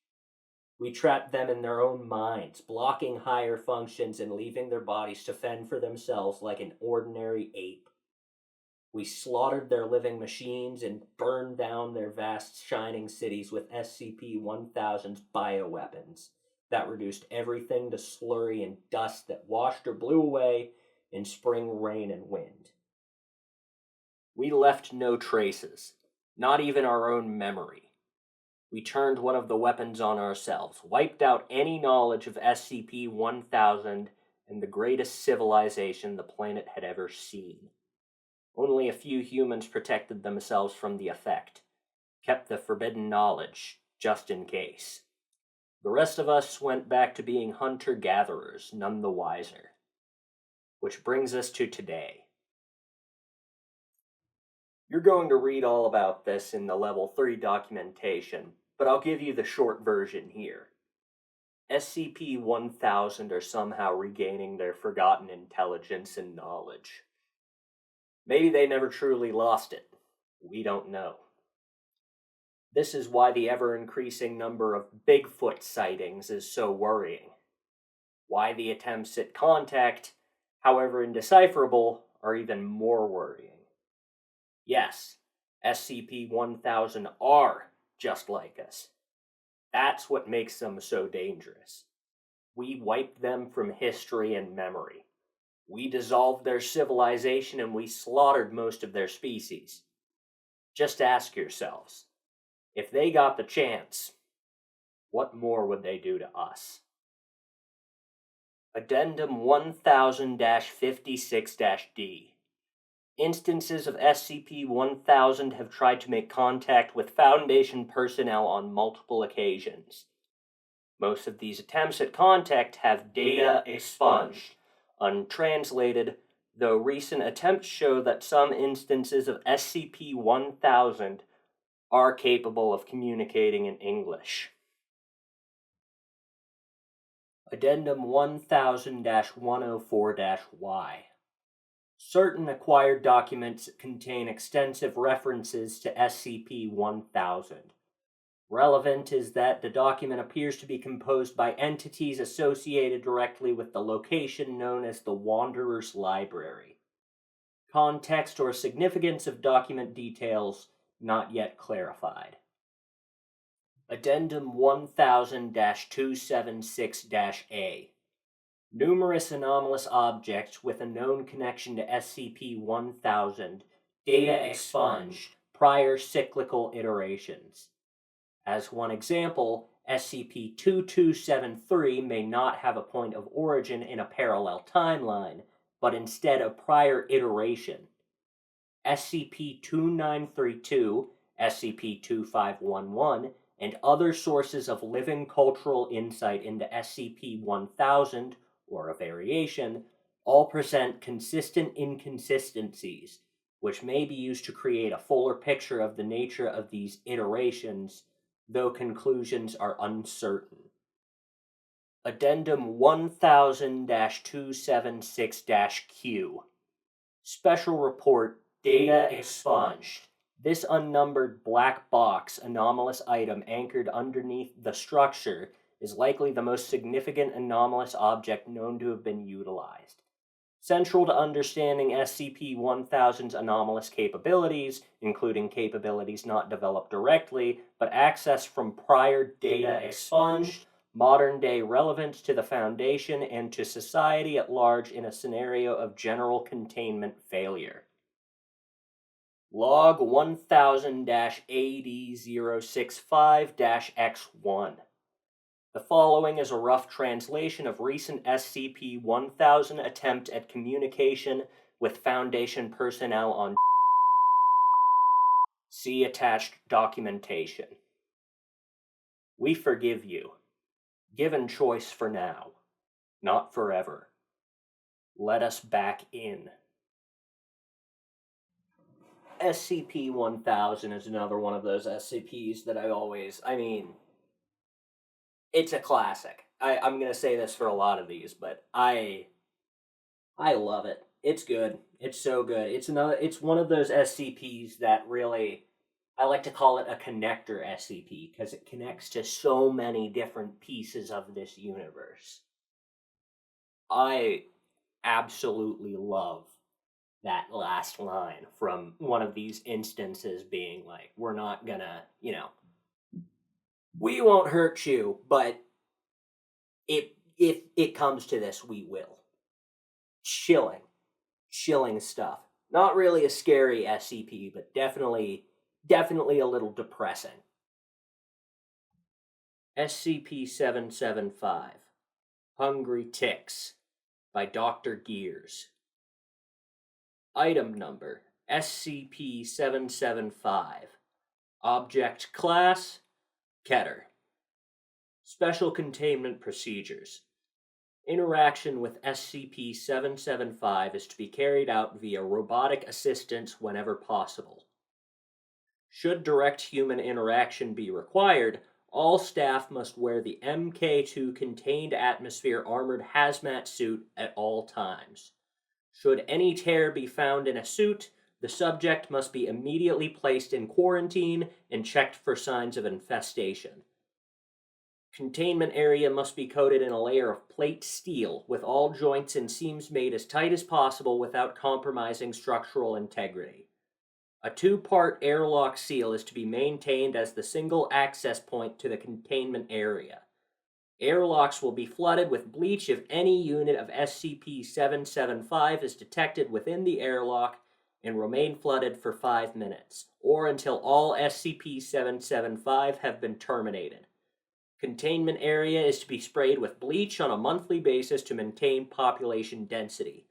A: We trapped them in their own minds, blocking higher functions and leaving their bodies to fend for themselves like an ordinary ape. We slaughtered their living machines and burned down their vast shining cities with SCP-1000's bioweapons that reduced everything to slurry and dust that washed or blew away in spring rain and wind. We left no traces, not even our own memory. We turned one of the weapons on ourselves, wiped out any knowledge of SCP-1000 and the greatest civilization the planet had ever seen. Only a few humans protected themselves from the effect, kept the forbidden knowledge, just in case. The rest of us went back to being hunter-gatherers, none the wiser. Which brings us to today. You're going to read all about this in the Level 3 documentation, but I'll give you the short version here. SCP-1000 are somehow regaining their forgotten intelligence and knowledge. Maybe they never truly lost it. We don't know. This is why the ever-increasing number of Bigfoot sightings is so worrying. Why the attempts at contact, however indecipherable, are even more worrying. Yes, SCP-1000 are just like us. That's what makes them so dangerous. We wiped them from history and memory. We dissolved their civilization and we slaughtered most of their species. Just ask yourselves, if they got the chance, what more would they do to us? Addendum 1000-56-D. Instances of SCP-1000 have tried to make contact with Foundation personnel on multiple occasions. Most of these attempts at contact have data expunged, untranslated, though recent attempts show that some instances of SCP-1000 are capable of communicating in English. Addendum 1000-104-Y. Certain acquired documents contain extensive references to SCP-1000. Relevant is that the document appears to be composed by entities associated directly with the location known as the Wanderer's Library. Context or significance of document details not yet clarified. Addendum 1000-276-A. Numerous anomalous objects with a known connection to SCP-1000, data expunged, prior cyclical iterations. As one example, SCP-2273 may not have a point of origin in a parallel timeline, but instead a prior iteration. SCP-2932, SCP-2511, and other sources of living cultural insight into SCP-1000, or a variation, all present consistent inconsistencies, which may be used to create a fuller picture of the nature of these iterations, though conclusions are uncertain. Addendum 1000-276-Q. Special Report Data Expunged. This unnumbered black box anomalous item anchored underneath the structure is likely the most significant anomalous object known to have been utilized. Central to understanding SCP-1000's anomalous capabilities, including capabilities not developed directly, but accessed from prior data expunged, modern-day relevance to the Foundation and to society at large in a scenario of general containment failure. Log 1000-AD065-X1. The following is a rough translation of recent SCP-1000 attempt at communication with Foundation personnel on. See attached documentation. We forgive you. Given choice for now, not forever. Let us back in. SCP-1000 is another one of those SCPs that it's a classic. I'm going to say this for a lot of these, but I love it. It's good. It's so good. It's one of those SCPs that really, I like to call it a connector SCP, because it connects to so many different pieces of this universe. I absolutely love that last line from one of these instances being like, we're not gonna, we won't hurt you, but if it comes to this, we will. Chilling stuff. Not really a scary SCP, but definitely a little depressing. SCP-775, Hungry Ticks, by Dr. Gears. Item number, SCP-775. Object Class, Keter. Special Containment Procedures. Interaction with SCP-775 is to be carried out via robotic assistance whenever possible. Should direct human interaction be required, all staff must wear the MK2 Contained Atmosphere Armored Hazmat Suit at all times. Should any tear be found in a suit, the subject must be immediately placed in quarantine and checked for signs of infestation. Containment area must be coated in a layer of plate steel, with all joints and seams made as tight as possible without compromising structural integrity. A 2-part airlock seal is to be maintained as the single access point to the containment area. Airlocks will be flooded with bleach if any unit of SCP-775 is detected within the airlock and remain flooded for 5 minutes, or until all SCP-775 have been terminated. Containment area is to be sprayed with bleach on a monthly basis to maintain population density.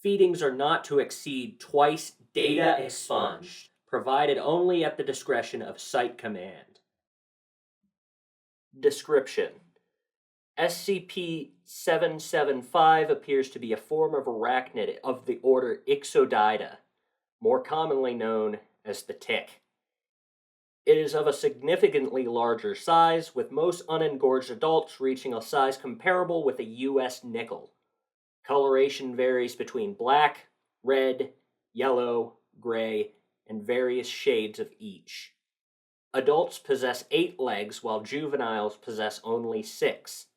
A: Feedings are not to exceed twice data expunged, provided only at the discretion of Site Command. Description: SCP-775 appears to be a form of arachnid of the order Ixodida, more commonly known as the tick. It is of a significantly larger size, with most unengorged adults reaching a size comparable with a U.S. nickel. Coloration varies between black, red, yellow, gray, and various shades of each. Adults possess 8 legs, while juveniles possess only 6.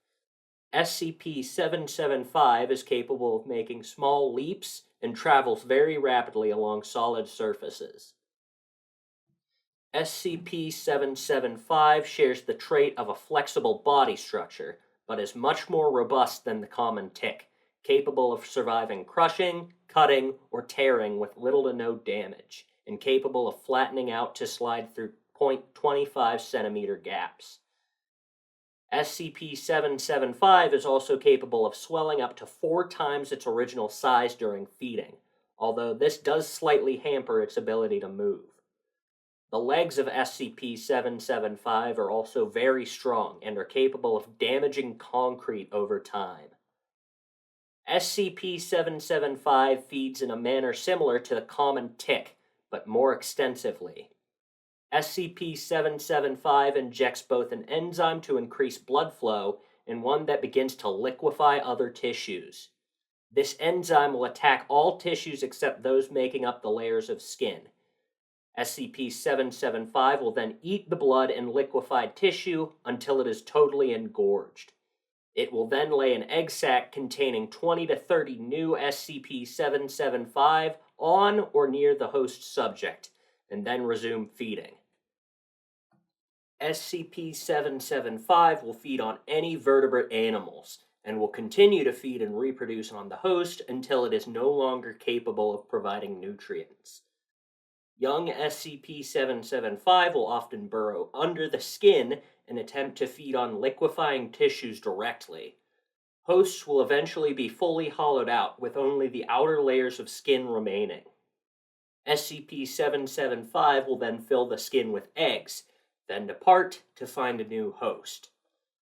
A: SCP-775 is capable of making small leaps and travels very rapidly along solid surfaces. SCP-775 shares the trait of a flexible body structure, but is much more robust than the common tick, capable of surviving crushing, cutting, or tearing with little to no damage, and capable of flattening out to slide through 0.25 centimeter gaps. SCP-775 is also capable of swelling up to 4 times its original size during feeding, although this does slightly hamper its ability to move. The legs of SCP-775 are also very strong and are capable of damaging concrete over time. SCP-775 feeds in a manner similar to the common tick, but more extensively. SCP-775 injects both an enzyme to increase blood flow and one that begins to liquefy other tissues. This enzyme will attack all tissues except those making up the layers of skin. SCP-775 will then eat the blood and liquefied tissue until it is totally engorged. It will then lay an egg sac containing 20 to 30 new SCP-775 on or near the host subject, and then resume feeding. SCP-775 will feed on any vertebrate animals, and will continue to feed and reproduce on the host until it is no longer capable of providing nutrients. Young SCP-775 will often burrow under the skin and attempt to feed on liquefying tissues directly. Hosts will eventually be fully hollowed out, with only the outer layers of skin remaining. SCP-775 will then fill the skin with eggs, then depart to find a new host.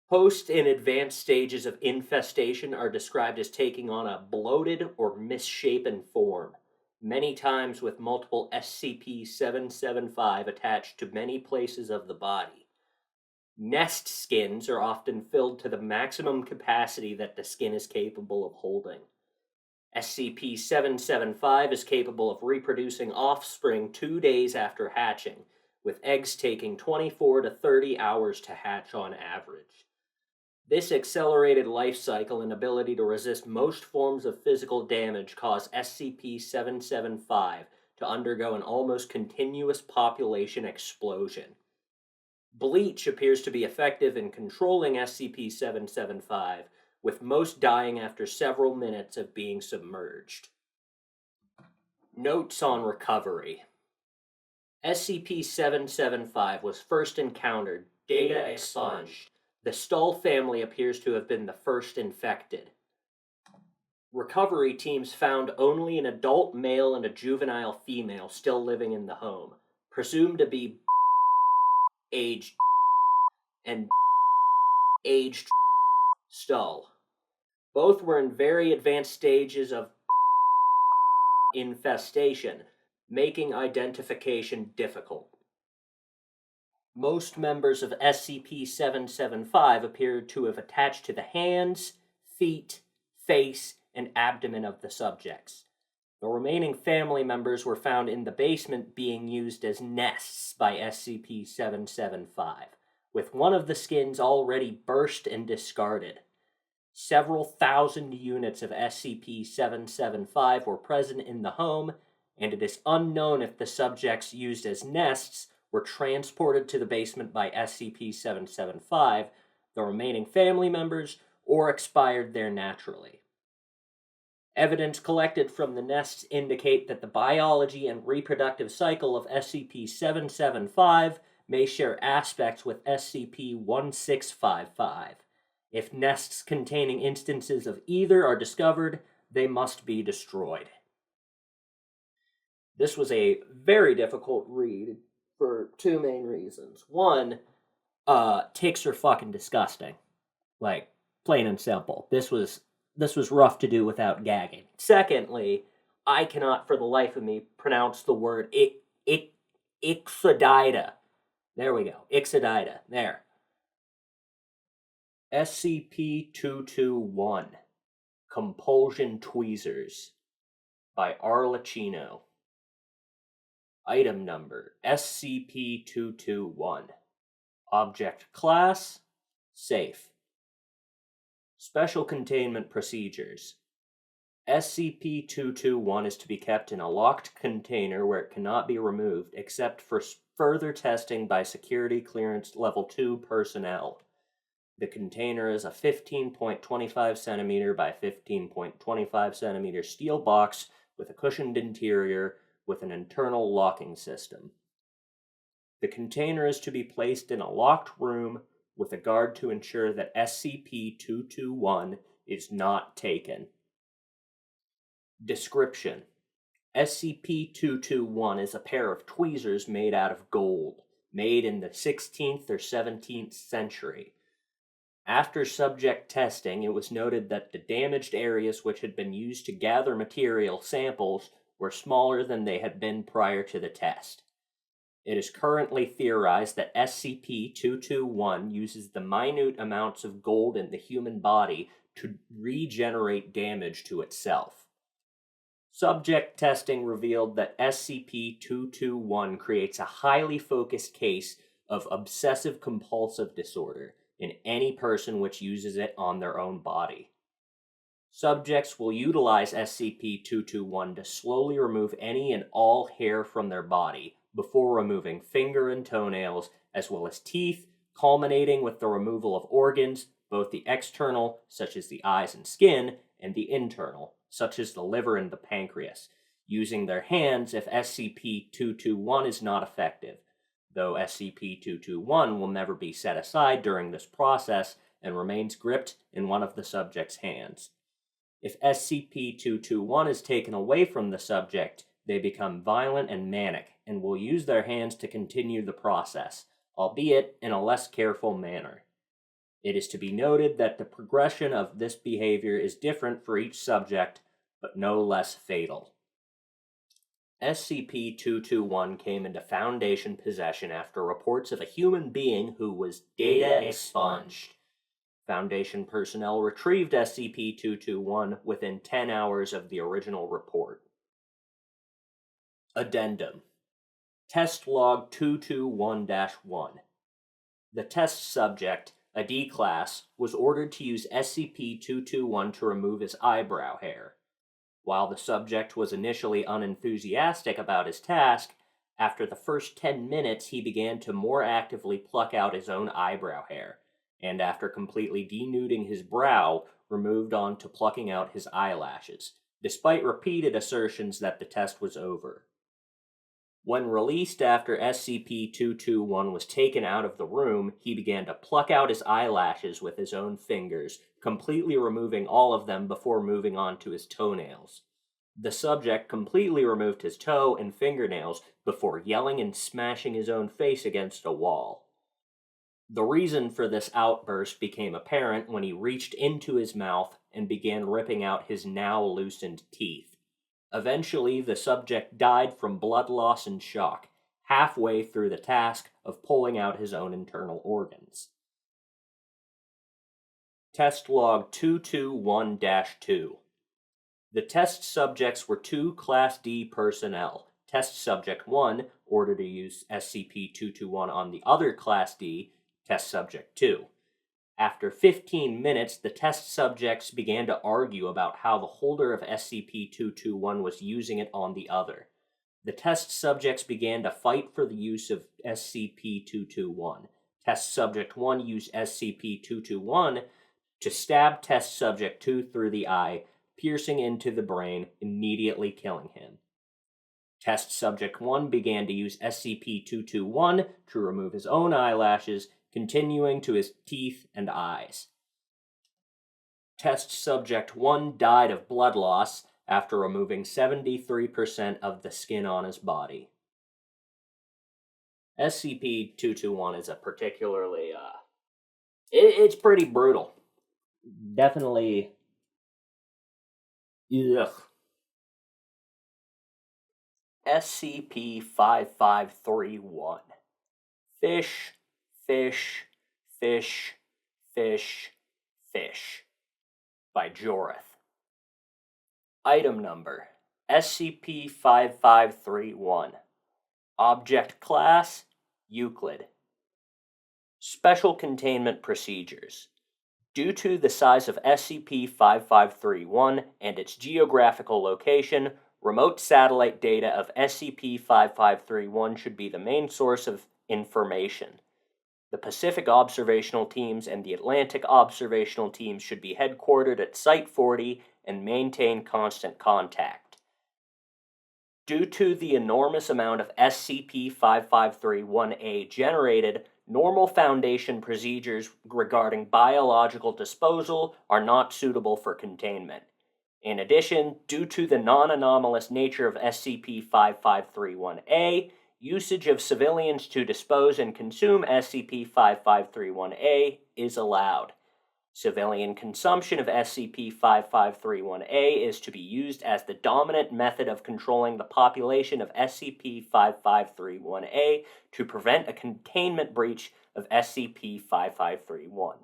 A: Hosts in advanced stages of infestation are described as taking on a bloated or misshapen form, many times with multiple SCP-775 attached to many places of the body. Nest skins are often filled to the maximum capacity that the skin is capable of holding. SCP-775 is capable of reproducing offspring 2 days after hatching, with eggs taking 24 to 30 hours to hatch on average. This accelerated life cycle and ability to resist most forms of physical damage cause SCP-775 to undergo an almost continuous population explosion. Bleach appears to be effective in controlling SCP-775, with most dying after several minutes of being submerged. Notes on recovery. SCP-775 was first encountered, data expunged. The Stull family appears to have been the first infected. Recovery teams found only an adult male and a juvenile female still living in the home, presumed to be aged and aged Stull. Both were in very advanced stages of infestation, making identification difficult. Most members of SCP-775 appeared to have attached to the hands, feet, face, and abdomen of the subjects. The remaining family members were found in the basement being used as nests by SCP-775, with one of the skins already burst and discarded. Several thousand units of SCP-775 were present in the home, and it is unknown if the subjects used as nests were transported to the basement by SCP-775, the remaining family members, or expired there naturally. Evidence collected from the nests indicate that the biology and reproductive cycle of SCP-775 may share aspects with SCP-1655. If nests containing instances of either are discovered, they must be destroyed. This was a very difficult read for two main reasons. One, ticks are fucking disgusting. Like, plain and simple. This was rough to do without gagging. Secondly, I cannot for the life of me pronounce the word Ixodida. There we go. Ixodida. There. SCP-221. Compulsion Tweezers by Arlecchino. Item number SCP-221. Object Class Safe. Special Containment Procedures. SCP-221 is to be kept in a locked container where it cannot be removed except for further testing by Security Clearance Level 2 personnel. The container is a 15.25 cm by 15.25 cm steel box with a cushioned interior with an internal locking system. The container is to be placed in a locked room with a guard to ensure that SCP-221 is not taken. Description: SCP-221 is a pair of tweezers made out of gold, made in the 16th or 17th century. After subject testing, it was noted that the damaged areas which had been used to gather material samples were smaller than they had been prior to the test. It is currently theorized that SCP-221 uses the minute amounts of gold in the human body to regenerate damage to itself. Subject testing revealed that SCP-221 creates a highly focused case of obsessive-compulsive disorder in any person which uses it on their own body. Subjects will utilize SCP-221 to slowly remove any and all hair from their body before removing finger and toenails, as well as teeth, culminating with the removal of organs, both the external, such as the eyes and skin, and the internal, such as the liver and the pancreas, using their hands if SCP-221 is not effective, though SCP-221 will never be set aside during this process and remains gripped in one of the subject's hands. If SCP-221 is taken away from the subject, they become violent and manic and will use their hands to continue the process, albeit in a less careful manner. It is to be noted that the progression of this behavior is different for each subject, but no less fatal. SCP-221 came into Foundation possession after reports of a human being who was data expunged. Foundation personnel retrieved SCP-221 within 10 hours of the original report. Addendum. Test Log 221-1. The test subject, a D-Class, was ordered to use SCP-221 to remove his eyebrow hair. While the subject was initially unenthusiastic about his task, after the first 10 minutes he began to more actively pluck out his own eyebrow hair, and after completely denuding his brow, removed on to plucking out his eyelashes, despite repeated assertions that the test was over. When released after SCP-221 was taken out of the room, he began to pluck out his eyelashes with his own fingers, completely removing all of them before moving on to his toenails. The subject completely removed his toe and fingernails before yelling and smashing his own face against a wall. The reason for this outburst became apparent when he reached into his mouth and began ripping out his now loosened teeth. Eventually, the subject died from blood loss and shock, halfway through the task of pulling out his own internal organs. Test Log 221-2. The test subjects were 2 Class D personnel. Test Subject 1, ordered to use SCP-221 on the other Class D, Test Subject 2. After 15 minutes, the test subjects began to argue about how the holder of SCP-221 was using it on the other. The test subjects began to fight for the use of SCP-221. Test Subject 1 used SCP-221 to stab Test Subject 2 through the eye, piercing into the brain, immediately killing him. Test Subject 1 began to use SCP-221 to remove his own eyelashes, continuing to his teeth and eyes. Test Subject 1 died of blood loss after removing 73% of the skin on his body. SCP-221 is a particularly, it's pretty brutal. Definitely, ugh. SCP-5531. Fish, fish, fish, fish, fish. By Joreth. Item Number: SCP-5531. Object Class: Euclid. Special Containment Procedures. Due to the size of SCP-5531 and its geographical location, remote satellite data of SCP-5531 should be the main source of information. The Pacific Observational Teams and the Atlantic Observational Teams should be headquartered at Site 40 and maintain constant contact. Due to the enormous amount of SCP-5531-A generated, normal Foundation procedures regarding biological disposal are not suitable for containment. In addition, due to the non-anomalous nature of SCP-5531-A, usage of civilians to dispose and consume SCP-5531-A is allowed. Civilian consumption of SCP-5531-A is to be used as the dominant method of controlling the population of SCP-5531-A to prevent a containment breach of SCP-5531.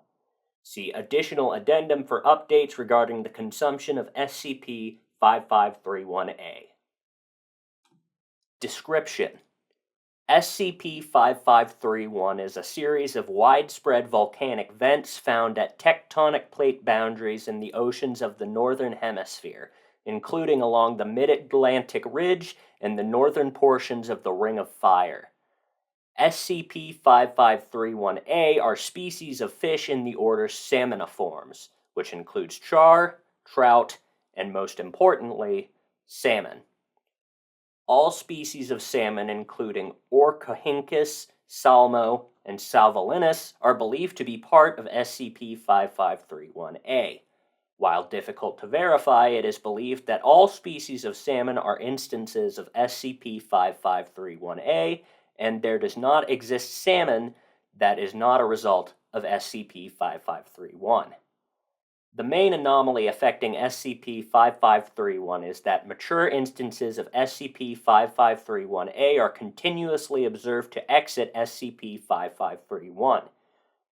A: See additional addendum for updates regarding the consumption of SCP-5531-A. Description: SCP-5531 is a series of widespread volcanic vents found at tectonic plate boundaries in the oceans of the Northern Hemisphere, including along the Mid-Atlantic Ridge and the northern portions of the Ring of Fire. SCP-5531-A are species of fish in the order Salmoniformes, which includes char, trout, and most importantly, salmon. All species of salmon, including Orcahynchus, Salmo, and Salvelinus, are believed to be part of SCP-5531-A. While difficult to verify, it is believed that all species of salmon are instances of SCP-5531-A, and there does not exist salmon that is not a result of SCP-5531. The main anomaly affecting SCP-5531 is that mature instances of SCP-5531-A are continuously observed to exit SCP-5531.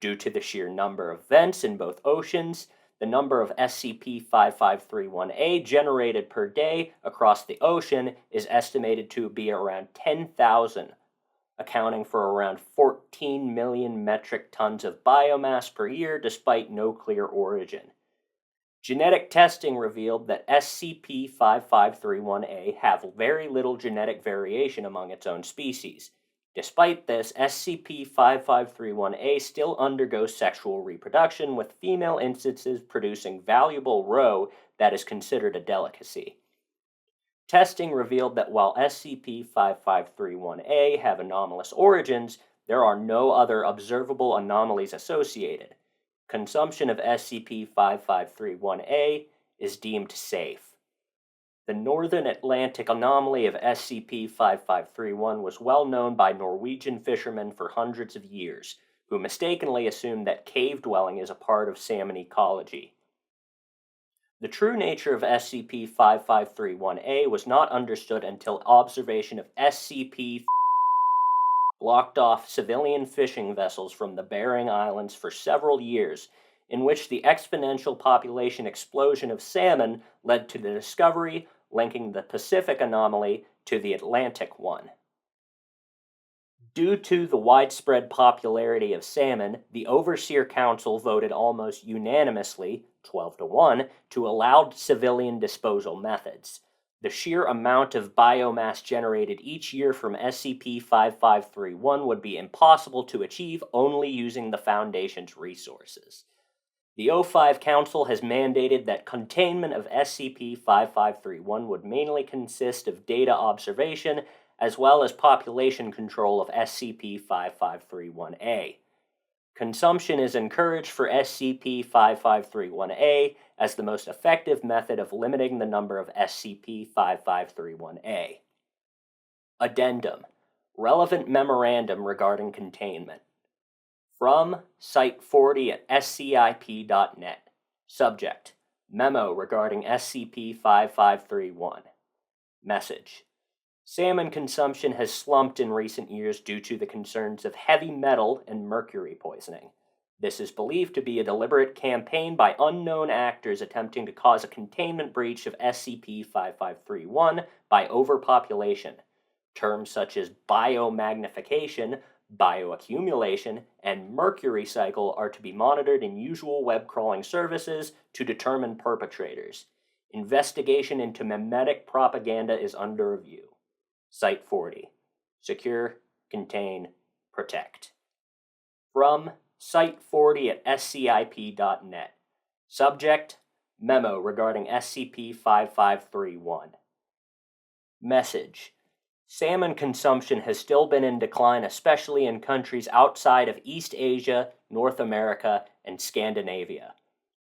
A: Due to the sheer number of vents in both oceans, the number of SCP-5531-A generated per day across the ocean is estimated to be around 10,000, accounting for around 14 million metric tons of biomass per year despite no clear origin. Genetic testing revealed that SCP-5531-A have very little genetic variation among its own species. Despite this, SCP-5531-A still undergoes sexual reproduction, with female instances producing valuable roe that is considered a delicacy. Testing revealed that while SCP-5531-A have anomalous origins, there are no other observable anomalies associated. Consumption of SCP-5531-A is deemed safe. The Northern Atlantic anomaly of SCP-5531 was well known by Norwegian fishermen for hundreds of years, who mistakenly assumed that cave dwelling is a part of salmon ecology. The true nature of SCP-5531-A was not understood until observation of SCP blocked off civilian fishing vessels from the Bering Islands for several years, in which the exponential population explosion of salmon led to the discovery linking the Pacific anomaly to the Atlantic one. Due to the widespread popularity of salmon, the Overseer Council voted almost unanimously, 12-1, to allow civilian disposal methods. The sheer amount of biomass generated each year from SCP-5531 would be impossible to achieve only using the Foundation's resources. The O5 Council has mandated that containment of SCP-5531 would mainly consist of data observation as well as population control of SCP-5531-A. Consumption is encouraged for SCP-5531-A as the most effective method of limiting the number of SCP-5531-A. Addendum: Relevant memorandum regarding containment. From Site 40 at scip.net. Subject: Memo regarding SCP-5531. Message: Salmon consumption has slumped in recent years due to the concerns of heavy metal and mercury poisoning. This is believed to be a deliberate campaign by unknown actors attempting to cause a containment breach of SCP-5531 by overpopulation. Terms such as biomagnification, bioaccumulation, and mercury cycle are to be monitored in usual web crawling services to determine perpetrators. Investigation into memetic propaganda is under review. Site 40. Secure, contain, protect. From Site 40 at scip.net. Subject: Memo regarding SCP-5531. Message: Salmon consumption has still been in decline, especially in countries outside of East Asia, North America, and Scandinavia.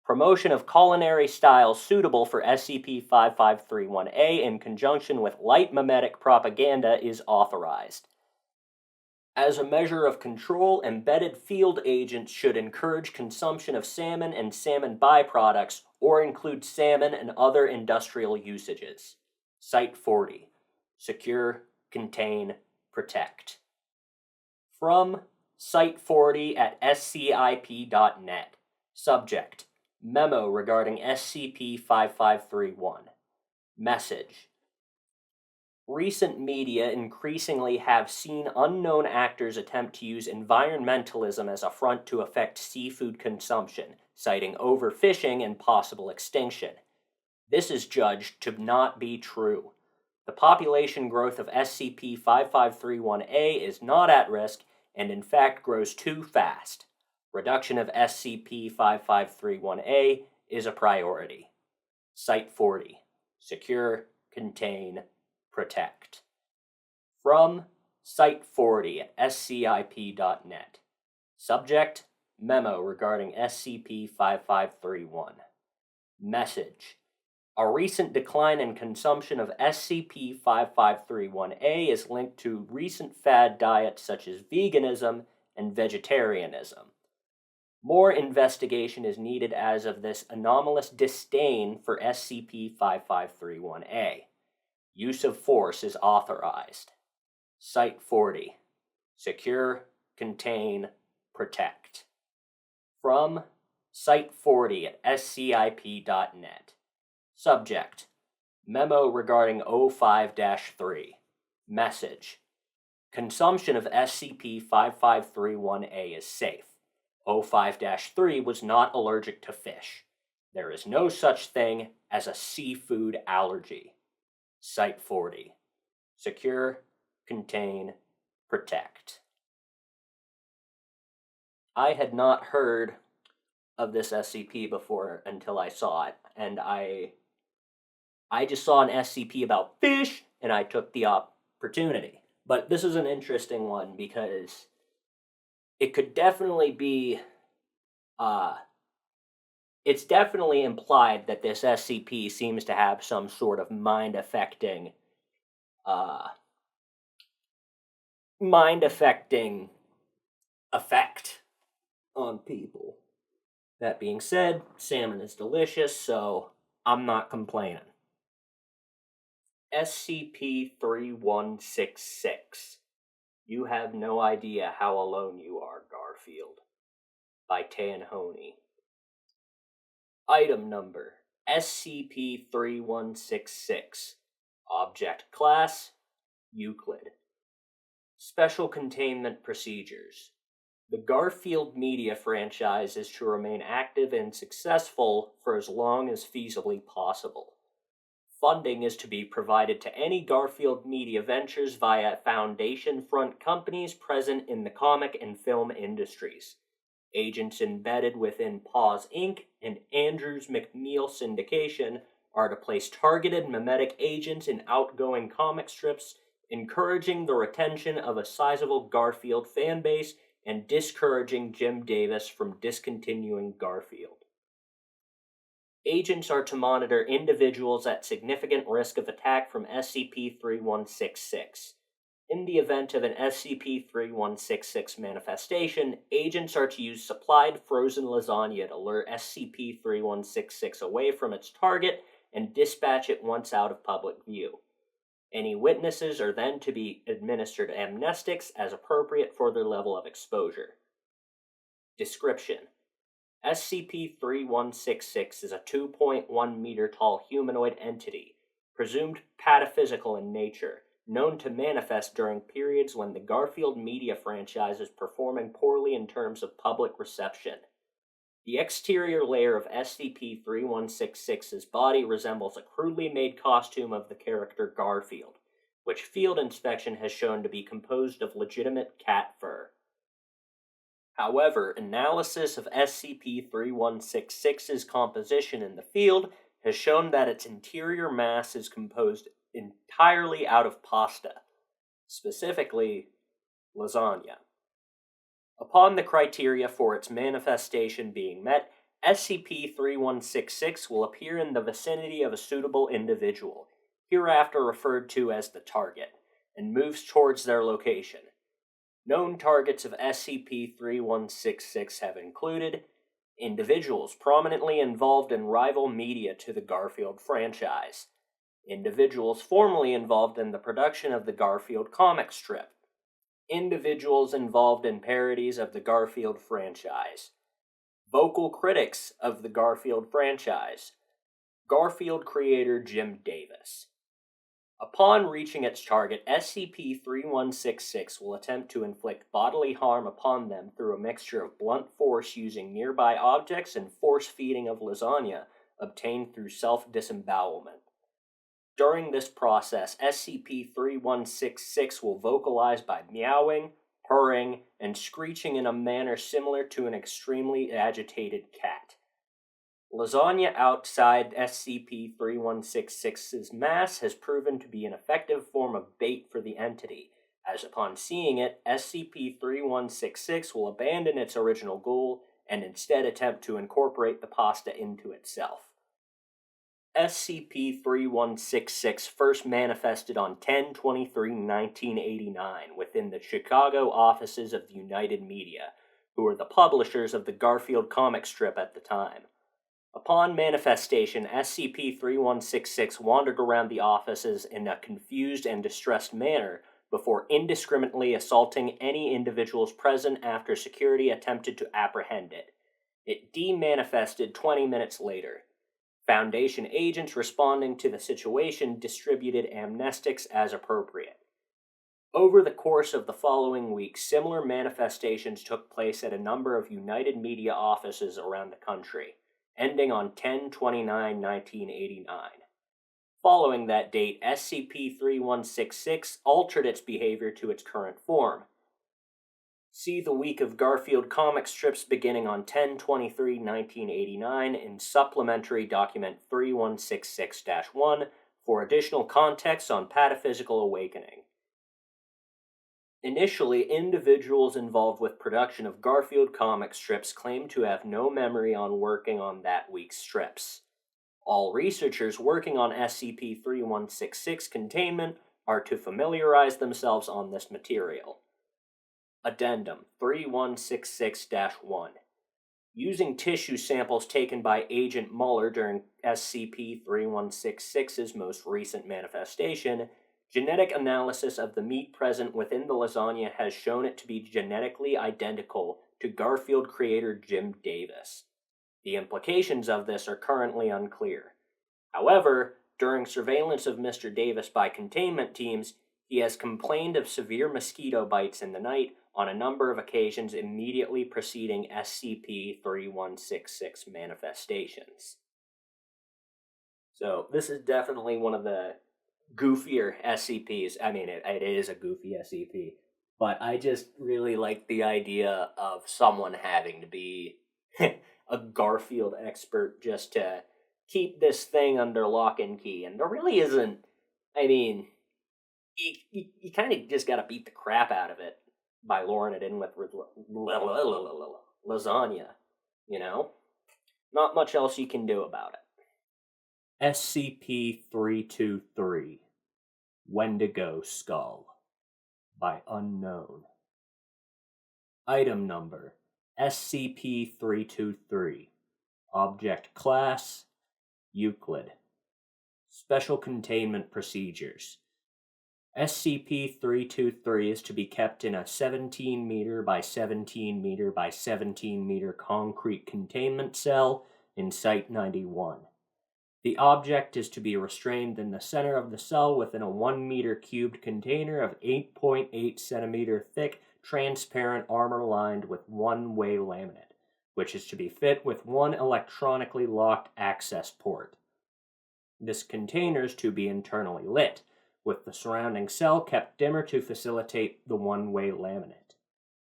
A: Promotion of culinary styles suitable for SCP-5531-A in conjunction with light mimetic propaganda is authorized. As a measure of control, embedded field agents should encourage consumption of salmon and salmon byproducts or include salmon and other industrial usages. Site 40. Secure, contain, protect. From Site 40 at scip.net. Subject: Memo regarding SCP-5531. Message: Recent media increasingly have seen unknown actors attempt to use environmentalism as a front to affect seafood consumption, citing overfishing and possible extinction. This is judged to not be true. The population growth of SCP-5531-A is not at risk and in fact grows too fast. Reduction of SCP-5531-A is a priority. Site 40. Secure, contain, protect. From Site 40 at scip.net. Subject: Memo regarding SCP-5531. Message: A recent decline in consumption of SCP-5531-A is linked to recent fad diets such as veganism and vegetarianism. More investigation is needed as of this anomalous disdain for SCP-5531-A. Use of force is authorized. Site 40. Secure, contain, protect. From Site 40 at scip.net. Subject: Memo regarding O5-3. Message: Consumption of SCP-5531-A is safe. O5-3 was not allergic to fish. There is no such thing as a seafood allergy. Site 40. Secure, contain, protect. I had not heard of this SCP before until I saw it, and I just saw an SCP about fish, and I took the opportunity. But this is an interesting one because it could definitely be, it's definitely implied that this SCP seems to have some sort of mind-affecting effect on people. That being said, salmon is delicious, so I'm not complaining. SCP-3166. You have no idea how alone you are, Garfield. By Tanhony. Item number: SCP-3166. Object Class: Euclid. Special Containment Procedures. The Garfield media franchise is to remain active and successful for as long as feasibly possible. Funding is to be provided to any Garfield media ventures via Foundation-front companies present in the comic and film industries. Agents embedded within Paws Inc. and Andrews McNeil syndication are to place targeted mimetic agents in outgoing comic strips, encouraging the retention of a sizable Garfield fanbase and discouraging Jim Davis from discontinuing Garfield. Agents are to monitor individuals at significant risk of attack from SCP-3166. In the event of an SCP-3166 manifestation, agents are to use supplied frozen lasagna to lure SCP-3166 away from its target and dispatch it once out of public view. Any witnesses are then to be administered amnestics as appropriate for their level of exposure. Description: SCP-3166 is a 2.1 meter tall humanoid entity, presumed pataphysical in nature, known to manifest during periods when the Garfield media franchise is performing poorly in terms of public reception. The exterior layer of SCP-3166's body resembles a crudely made costume of the character Garfield, which field inspection has shown to be composed of legitimate cat fur. However, analysis of SCP-3166's composition in the field has shown that its interior mass is composed entirely out of pasta, specifically lasagna. Upon the criteria for its manifestation being met, SCP-3166 will appear in the vicinity of a suitable individual, hereafter referred to as the target, and moves towards their location. Known targets of SCP-3166 have included individuals prominently involved in rival media to the Garfield franchise, individuals formerly involved in the production of the Garfield comic strip, individuals involved in parodies of the Garfield franchise, vocal critics of the Garfield franchise, Garfield creator Jim Davis. Upon reaching its target, SCP-3166 will attempt to inflict bodily harm upon them through a mixture of blunt force using nearby objects and force feeding of lasagna obtained through self-disembowelment. During this process, SCP-3166 will vocalize by meowing, purring, and screeching in a manner similar to an extremely agitated cat. Lasagna outside SCP-3166's mass has proven to be an effective form of bait for the entity, as upon seeing it, SCP-3166 will abandon its original goal and instead attempt to incorporate the pasta into itself. SCP-3166 first manifested on 10/23/1989 within the Chicago offices of the United Media, who were the publishers of the Garfield comic strip at the time. Upon manifestation, SCP-3166 wandered around the offices in a confused and distressed manner before indiscriminately assaulting any individuals present after security attempted to apprehend it. It demanifested 20 minutes later. Foundation agents responding to the situation distributed amnestics as appropriate. Over the course of the following week, similar manifestations took place at a number of United Media offices around the country, ending on 10/29/1989. Following that date, SCP-3166 altered its behavior to its current form. See the week of Garfield comic strips beginning on 10/23/1989 in Supplementary Document 3166-1 for additional context on pataphysical awakening. Initially, individuals involved with production of Garfield comic strips claimed to have no memory on working on that week's strips. All researchers working on SCP-3166 containment are to familiarize themselves on this material. Addendum 3166-1. Using tissue samples taken by Agent Muller during SCP-3166's most recent manifestation, genetic analysis of the meat present within the lasagna has shown it to be genetically identical to Garfield creator Jim Davis. The implications of this are currently unclear. However, during surveillance of Mr. Davis by containment teams, he has complained of severe mosquito bites in the night on a number of occasions immediately preceding SCP-3166 manifestations. So, this is definitely one of the goofier SCPs. I mean, it is a goofy SCP, but I just really like the idea of someone having to be a Garfield expert just to keep this thing under lock and key. And there really isn't, I mean, you kind of just gotta beat the crap out of it by luring it in with lasagna, you know? Not much else you can do about it. SCP-323 Wendigo Skull by Unknown. Item Number SCP-323. Object Class Euclid. Special Containment Procedures. SCP-323 is to be kept in a 17 meter by 17 meter by 17 meter concrete containment cell in Site-91. The object is to be restrained in the center of the cell within a 1 meter cubed container of 8.8 centimeter thick, transparent armor lined with one-way laminate, which is to be fit with one electronically locked access port. This container is to be internally lit, with the surrounding cell kept dimmer to facilitate the one-way laminate.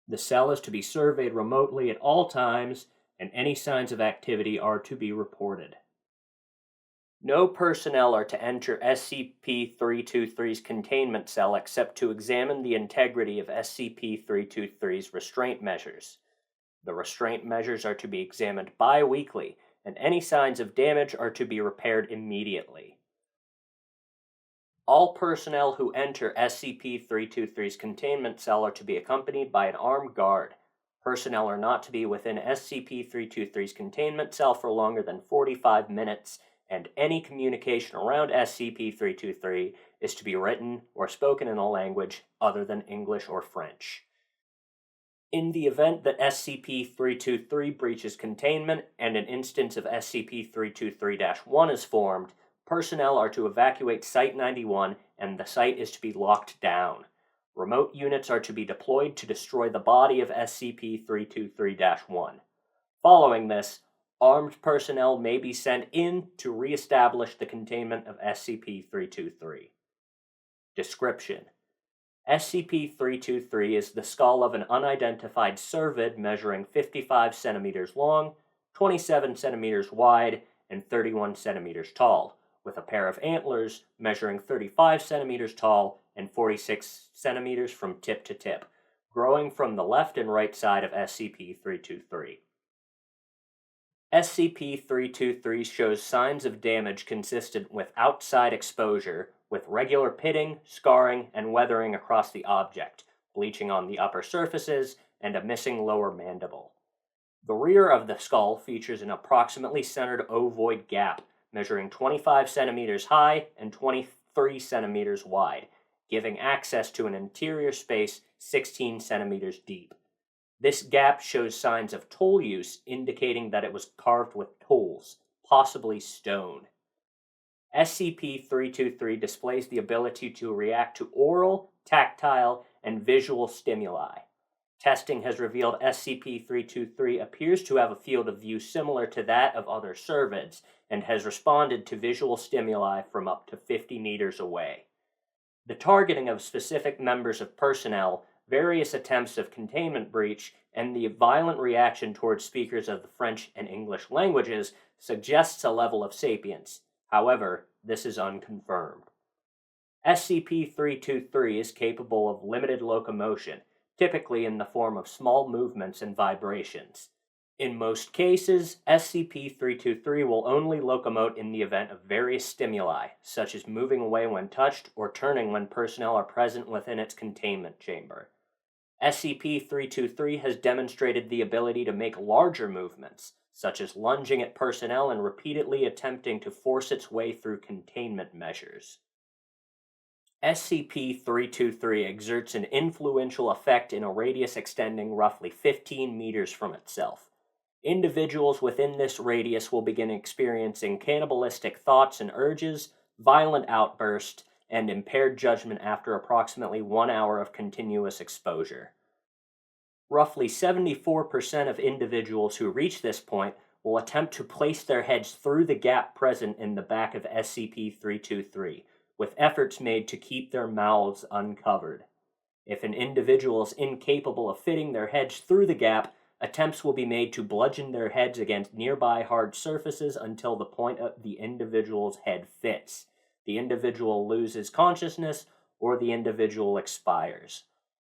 A: The cell is to be surveyed remotely at all times, and any signs of activity are to be reported. No personnel are to enter SCP-323's containment cell except to examine the integrity of SCP-323's restraint measures. The restraint measures are to be examined bi-weekly, and any signs of damage are to be repaired immediately. All personnel who enter SCP-323's containment cell are to be accompanied by an armed guard. Personnel are not to be within SCP-323's containment cell for longer than 45 minutes, and any communication around SCP-323 is to be written or spoken in a language other than English or French. In the event that SCP-323 breaches containment and an instance of SCP-323-1 is formed, personnel are to evacuate Site-91 and the site is to be locked down. Remote units are to be deployed to destroy the body of SCP-323-1. Following this, armed personnel may be sent in to re-establish the containment of SCP-323. Description: SCP-323 is the skull of an unidentified cervid measuring 55 centimeters long, 27 centimeters wide, and 31 centimeters tall, with a pair of antlers measuring 35 centimeters tall and 46 centimeters from tip to tip, growing from the left and right side of SCP-323. SCP-323 shows signs of damage consistent with outside exposure, with regular pitting, scarring, and weathering across the object, bleaching on the upper surfaces, and a missing lower mandible. The rear of the skull features an approximately centered ovoid gap, measuring 25 centimeters high and 23 centimeters wide, giving access to an interior space 16 centimeters deep. This gap shows signs of tool use, indicating that it was carved with tools, possibly stone. SCP-323 displays the ability to react to oral, tactile, and visual stimuli. Testing has revealed SCP-323 appears to have a field of view similar to that of other cervids, and has responded to visual stimuli from up to 50 meters away. The targeting of specific members of personnel, various attempts of containment breach, and the violent reaction towards speakers of the French and English languages suggests a level of sapience. However, this is unconfirmed. SCP-323 is capable of limited locomotion, typically in the form of small movements and vibrations. In most cases, SCP-323 will only locomote in the event of various stimuli, such as moving away when touched or turning when personnel are present within its containment chamber. SCP-323 has demonstrated the ability to make larger movements, such as lunging at personnel and repeatedly attempting to force its way through containment measures. SCP-323 exerts an influential effect in a radius extending roughly 15 meters from itself. Individuals within this radius will begin experiencing cannibalistic thoughts and urges, violent outbursts, and impaired judgment after approximately 1 hour of continuous exposure. Roughly 74% of individuals who reach this point will attempt to place their heads through the gap present in the back of SCP-323, with efforts made to keep their mouths uncovered. If an individual is incapable of fitting their heads through the gap, attempts will be made to bludgeon their heads against nearby hard surfaces until the point of the individual's head fits. The individual loses consciousness, or the individual expires.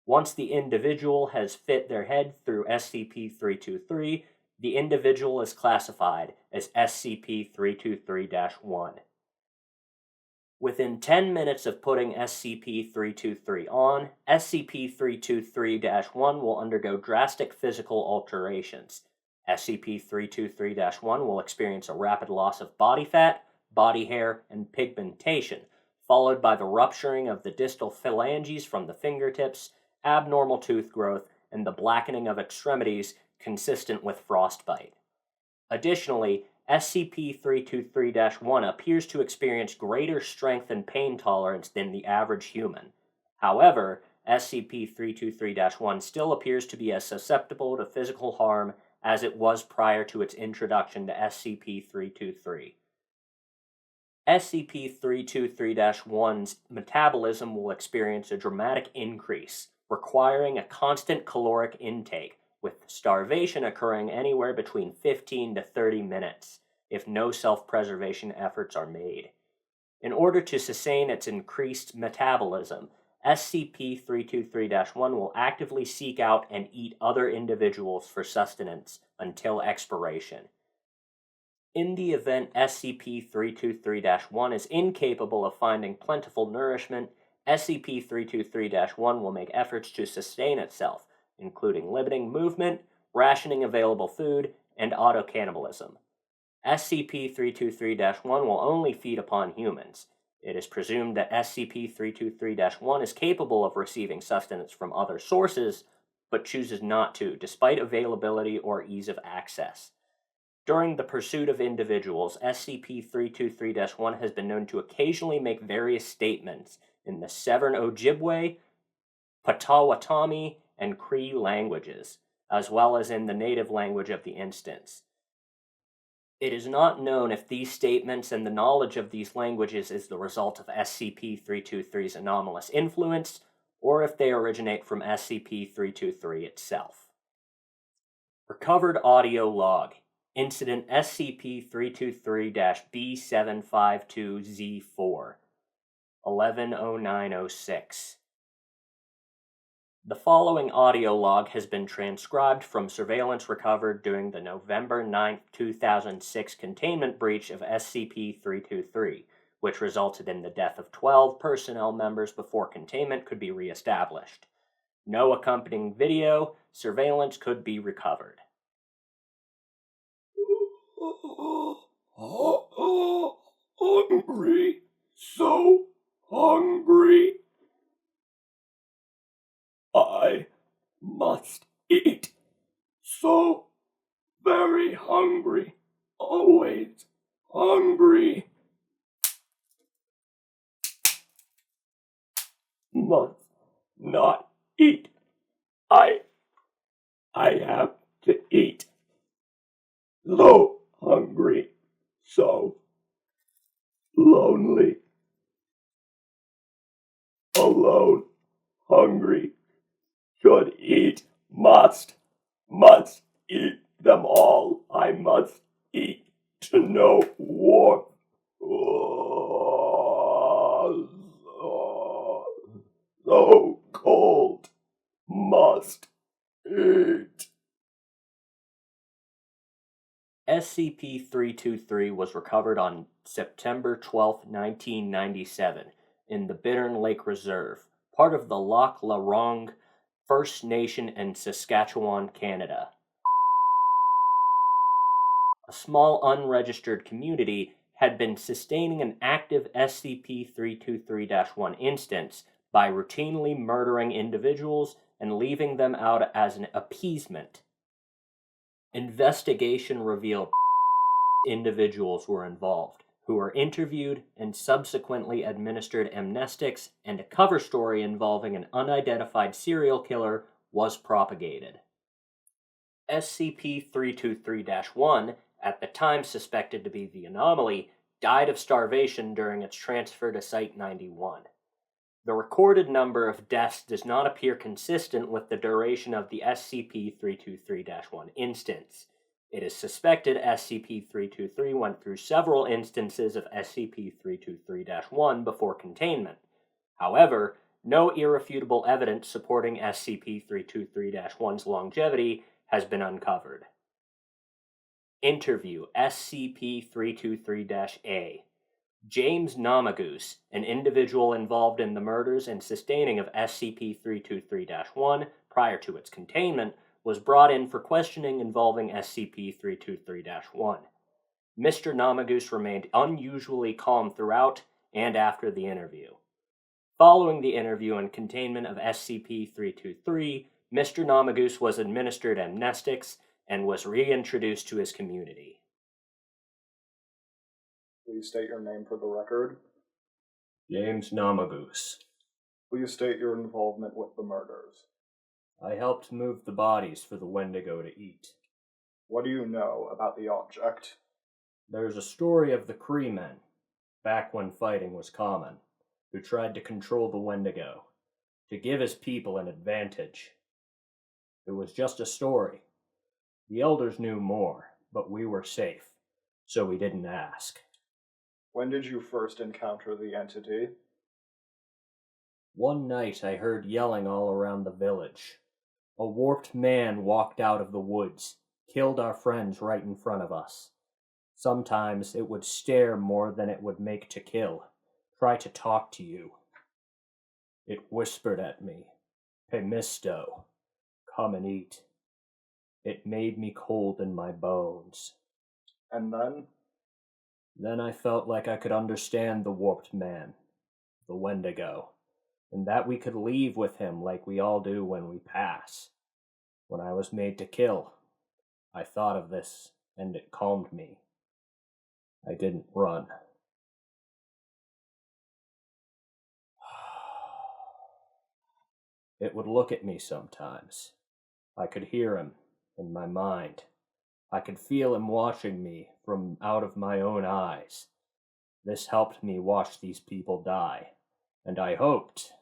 A: Once the individual has fit their head through SCP-323, the individual is classified as SCP-323-1. Within 10 minutes of putting SCP-323 on, SCP-323-1 will undergo drastic physical alterations. SCP-323-1 will experience a rapid loss of body fat, body hair, and pigmentation, followed by the rupturing of the distal phalanges from the fingertips, abnormal tooth growth, and the blackening of extremities consistent with frostbite. Additionally, SCP-323-1 appears to experience greater strength and pain tolerance than the average human. However, SCP-323-1 still appears to be as susceptible to physical harm as it was prior to its introduction to SCP-323. SCP-323-1's metabolism will experience a dramatic increase, requiring a constant caloric intake, with starvation occurring anywhere between 15 to 30 minutes, if no self-preservation efforts are made. In order to sustain its increased metabolism, SCP-323-1 will actively seek out and eat other individuals for sustenance until expiration. In the event SCP-323-1 is incapable of finding plentiful nourishment, SCP-323-1 will make efforts to sustain itself, including limiting movement, rationing available food, and auto-cannibalism. SCP-323-1 will only feed upon humans. It is presumed that SCP-323-1 is capable of receiving sustenance from other sources, but chooses not to, despite availability or ease of access. During the pursuit of individuals, SCP-323-1 has been known to occasionally make various statements in the Severn Ojibwe, Potawatomi, and Cree languages, as well as in the native language of the instance. It is not known if these statements and the knowledge of these languages is the result of SCP-323's anomalous influence, or if they originate from SCP-323 itself. Recovered audio log. Incident SCP-323-B752Z4, 110906. The following audio log has been transcribed from surveillance recovered during the November 9, 2006 containment breach of SCP-323, which resulted in the death of 12 personnel members before containment could be reestablished. No accompanying video, surveillance could be recovered.
B: Hungry, so hungry. I must eat. So very hungry, always hungry. Must not eat. I have to eat. So hungry, so lonely. Alone, hungry. Should eat, must eat them all. I must eat to no warmth. So cold, must eat.
A: SCP-323 was recovered on September 12, 1997, in the Bittern Lake Reserve, part of the Lac La Ronge First Nation in Saskatchewan, Canada. A small unregistered community had been sustaining an active SCP-323-1 instance by routinely murdering individuals and leaving them out as an appeasement. Investigation revealed individuals were involved, who were interviewed and subsequently administered amnestics, and a cover story involving an unidentified serial killer was propagated. SCP-323-1, at the time suspected to be the anomaly, died of starvation during its transfer to Site-91. The recorded number of deaths does not appear consistent with the duration of the SCP-323-1 instance. It is suspected SCP-323 went through several instances of SCP-323-1 before containment. However, no irrefutable evidence supporting SCP-323-1's longevity has been uncovered. Interview SCP-323-A. James Namagoose, an individual involved in the murders and sustaining of SCP-323-1 prior to its containment, was brought in for questioning involving SCP-323-1. Mr. Namagoose remained unusually calm throughout and after the interview. Following the interview and containment of SCP-323, Mr. Namagoose was administered amnestics and was reintroduced to his community.
C: Please state your name for the record.
A: James Namagoose.
C: Please state your involvement with the murders.
A: I helped move the bodies for the Wendigo to eat.
C: What do you know about the object?
A: There's a story of the Cree men, back when fighting was common, who tried to control the Wendigo, to give his people an advantage. It was just a story. The elders knew more, but we were safe, so we didn't ask.
C: When did you first encounter the entity?
A: One night I heard yelling all around the village. A warped man walked out of the woods, killed our friends right in front of us. Sometimes it would stare more than it would make to kill, try to talk to you. It whispered at me, "Pemisto, come and eat." It made me cold in my bones.
C: And then?
A: Then I felt like I could understand the warped man, the Wendigo, and that we could leave with him like we all do when we pass. When I was made to kill, I thought of this, and it calmed me. I didn't run. It would look at me sometimes. I could hear him in my mind. I could feel him watching me from out of my own eyes. This helped me watch these people die, and I hoped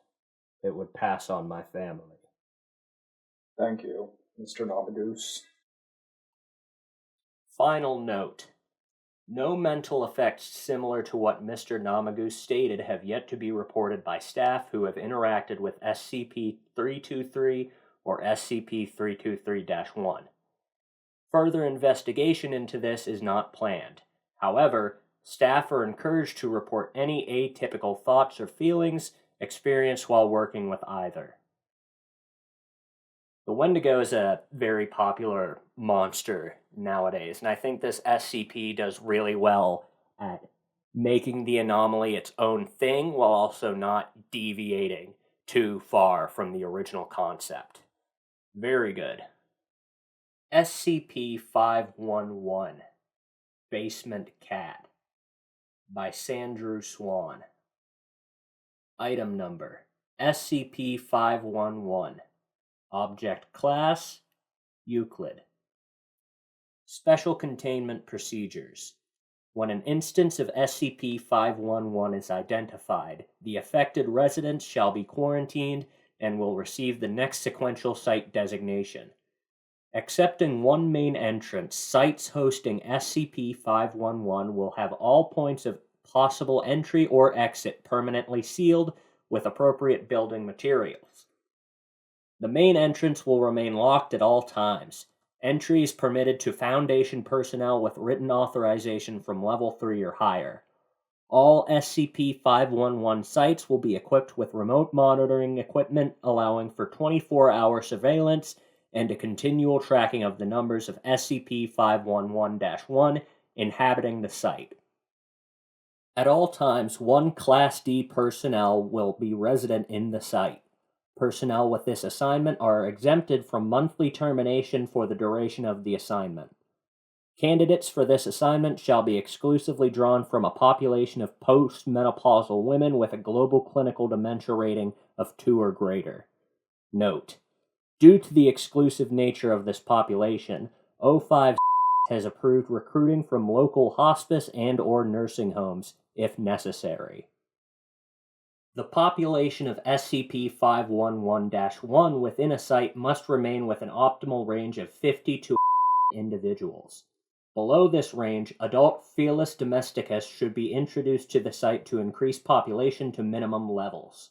A: it would pass on my family.
C: Thank you, Mr. Namagoose.
A: Final note. No mental effects similar to what Mr. Namagoose stated have yet to be reported by staff who have interacted with SCP-323 or SCP-323-1. Further investigation into this is not planned. However, staff are encouraged to report any atypical thoughts or feelings experienced while working with either. The Wendigo is a very popular monster nowadays, and I think this SCP does really well at making the anomaly its own thing while also not deviating too far from the original concept. Very good. SCP-511, Basement Cat, by sandrewswann. Item number, SCP-511. Object Class, Euclid. Special Containment Procedures. When an instance of SCP-511 is identified, the affected residents shall be quarantined and will receive the next sequential site designation. Excepting one main entrance, sites hosting SCP-511 will have all points of possible entry or exit permanently sealed with appropriate building materials. The main entrance will remain locked at all times. Entry is permitted to Foundation personnel with written authorization from Level 3 or higher. All SCP-511 sites will be equipped with remote monitoring equipment allowing for 24-hour surveillance and a continual tracking of the numbers of SCP-511-1 inhabiting the site. At all times, one Class D personnel will be resident in the site. Personnel with this assignment are exempted from monthly termination for the duration of the assignment. Candidates for this assignment shall be exclusively drawn from a population of post-menopausal women with a global clinical dementia rating of 2 or greater. Note: due to the exclusive nature of this population, O5 has approved recruiting from local hospice and/or nursing homes, if necessary. The population of SCP-511-1 within a site must remain with an optimal range of 50 to individuals. Below this range, adult Felis domesticus should be introduced to the site to increase population to minimum levels.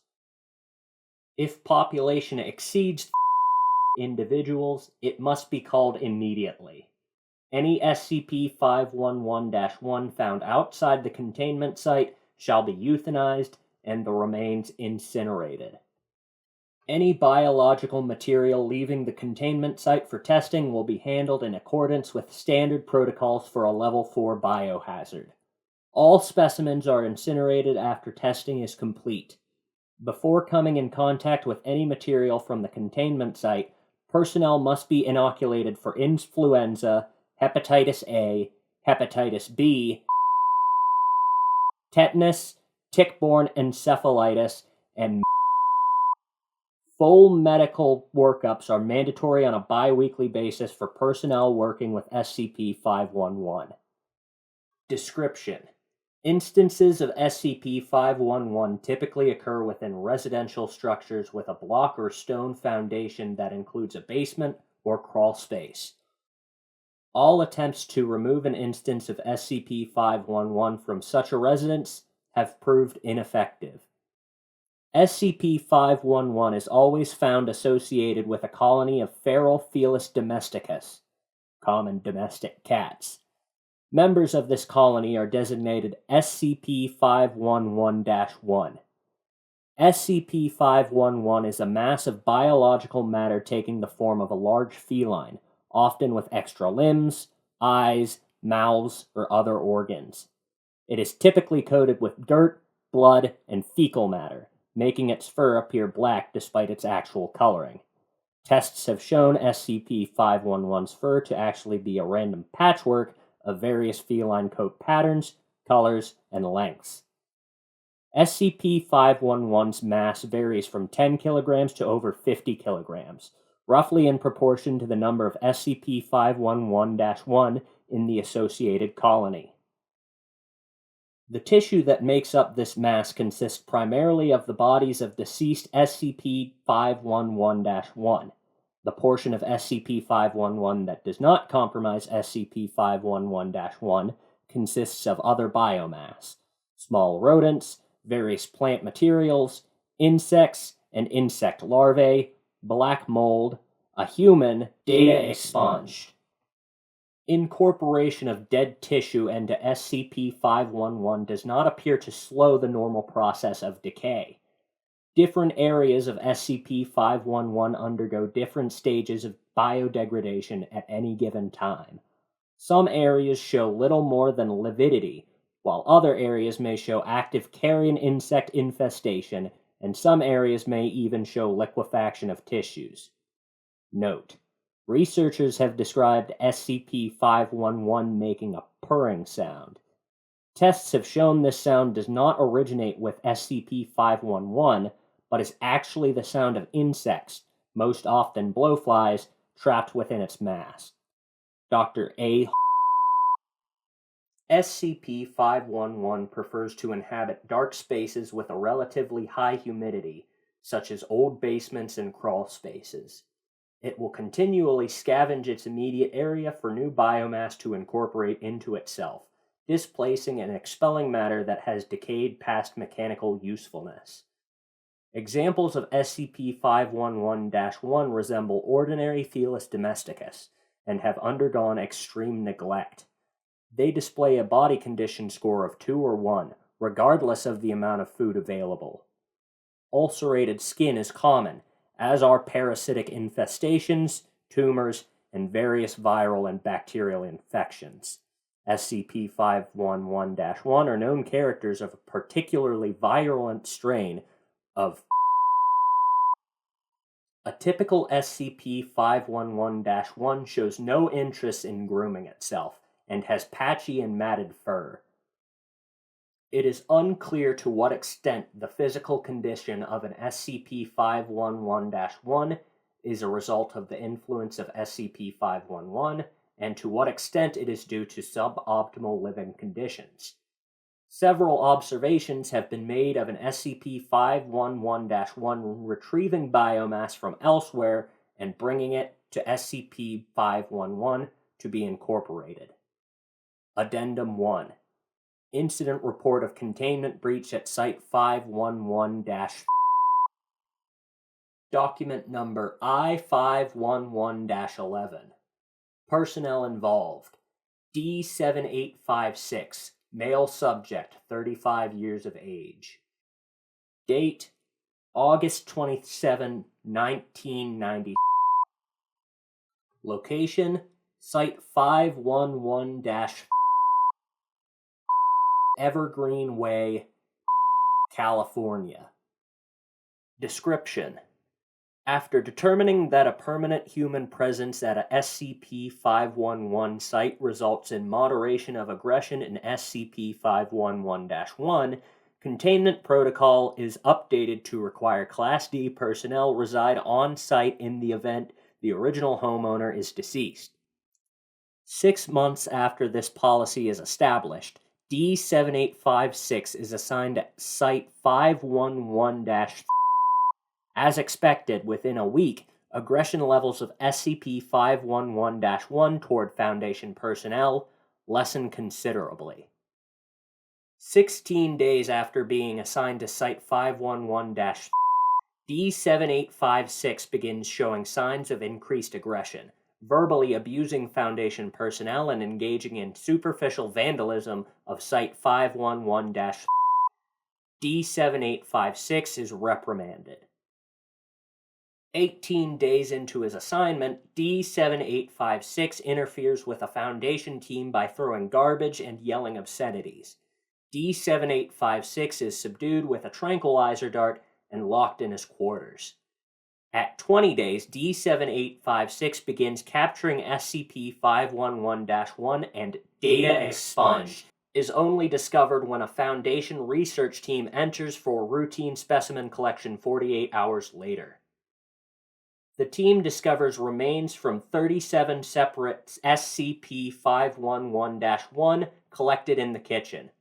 A: If population exceeds individuals, it must be called immediately. Any SCP-511-1 found outside the containment site shall be euthanized and the remains incinerated. Any biological material leaving the containment site for testing will be handled in accordance with standard protocols for a Level 4 biohazard. All specimens are incinerated after testing is complete. Before coming in contact with any material from the containment site, personnel must be inoculated for influenza, hepatitis A, hepatitis B, tetanus, tick-borne encephalitis, and full medical workups are mandatory on a bi-weekly basis for personnel working with SCP-511. Description: instances of SCP-511 typically occur within residential structures with a block or stone foundation that includes a basement or crawl space. All attempts to remove an instance of SCP-511 from such a residence have proved ineffective. SCP-511 is always found associated with a colony of feral Felis domesticus, common domestic cats. Members of this colony are designated SCP-511-1. SCP-511 is a mass of biological matter taking the form of a large feline, often with extra limbs, eyes, mouths, or other organs. It is typically coated with dirt, blood, and fecal matter, making its fur appear black despite its actual coloring. Tests have shown SCP-511's fur to actually be a random patchwork of various feline coat patterns, colors, and lengths. SCP-511's mass varies from 10 kilograms to over 50 kilograms, roughly in proportion to the number of SCP-511-1 in the associated colony. The tissue that makes up this mass consists primarily of the bodies of deceased SCP-511-1. The portion of SCP-511 that does not compromise SCP-511-1 consists of other biomass, small rodents, various plant materials, insects and insect larvae, black mold, a human data expunged. Incorporation of dead tissue into SCP-511 does not appear to slow the normal process of decay. Different areas of SCP-511 undergo different stages of biodegradation at any given time. Some areas show little more than lividity, while other areas may show active carrion insect infestation, and some areas may even show liquefaction of tissues. Note: researchers have described SCP-511 making a purring sound. Tests have shown this sound does not originate with SCP-511, but is actually the sound of insects, most often blowflies, trapped within its mass. Dr. A. SCP-511 prefers to inhabit dark spaces with a relatively high humidity, such as old basements and crawl spaces. It will continually scavenge its immediate area for new biomass to incorporate into itself, displacing and expelling matter that has decayed past mechanical usefulness. Examples of SCP-511-1 resemble ordinary Felis domesticus and have undergone extreme neglect. They display a body condition score of 2 or 1, regardless of the amount of food available. Ulcerated skin is common, as are parasitic infestations, tumors, and various viral and bacterial infections. SCP-511-1 are known characters of a particularly virulent strain of A typical SCP-511-1 shows no interest in grooming itself, and has patchy and matted fur. It is unclear to what extent the physical condition of an SCP-511-1 is a result of the influence of SCP-511, and to what extent it is due to suboptimal living conditions. Several observations have been made of an SCP-511-1 retrieving biomass from elsewhere and bringing it to SCP-511 to be incorporated. Addendum 1. Incident report of containment breach at Site 511-. Document number I-511-11. Personnel involved. D7856. Male subject, 35 years of age. Date, August 27, 1990. Location, Site 511-. Evergreen Way, California. Description: after determining that a permanent human presence at a SCP-511 site results in moderation of aggression in SCP-511-1, containment protocol is updated to require Class D personnel reside on site in the event the original homeowner is deceased. 6 months after this policy is established, D7856 is assigned to Site 511-. As expected, within a week, aggression levels of SCP-511-1 toward Foundation personnel lessen considerably. 16 days after being assigned to Site 511-, D7856 begins showing signs of increased aggression, verbally abusing Foundation personnel and engaging in superficial vandalism of Site 511-. D7856 is reprimanded. 18 days into his assignment, D7856 interferes with a Foundation team by throwing garbage and yelling obscenities. D7856 is subdued with a tranquilizer dart and locked in his quarters. At 20 days, D7856 begins capturing SCP-511-1 and data expunged. Is only discovered when a Foundation research team enters for routine specimen collection 48 hours later. The team discovers remains from 37 separate SCP-511-1 collected in the kitchen.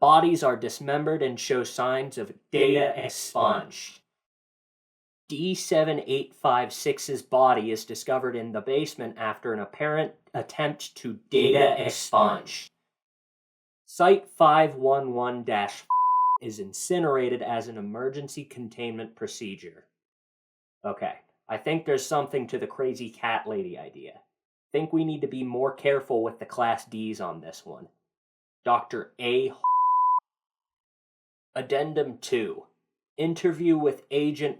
A: Bodies are dismembered and show signs of data expunged. D7856's body is discovered in the basement after an apparent attempt to data expunge. Site 511-, is incinerated as an emergency containment procedure. Okay, I think there's something to the crazy cat lady idea. Think we need to be more careful with the Class Ds on this one. Dr. A. Addendum 2. Interview with Agent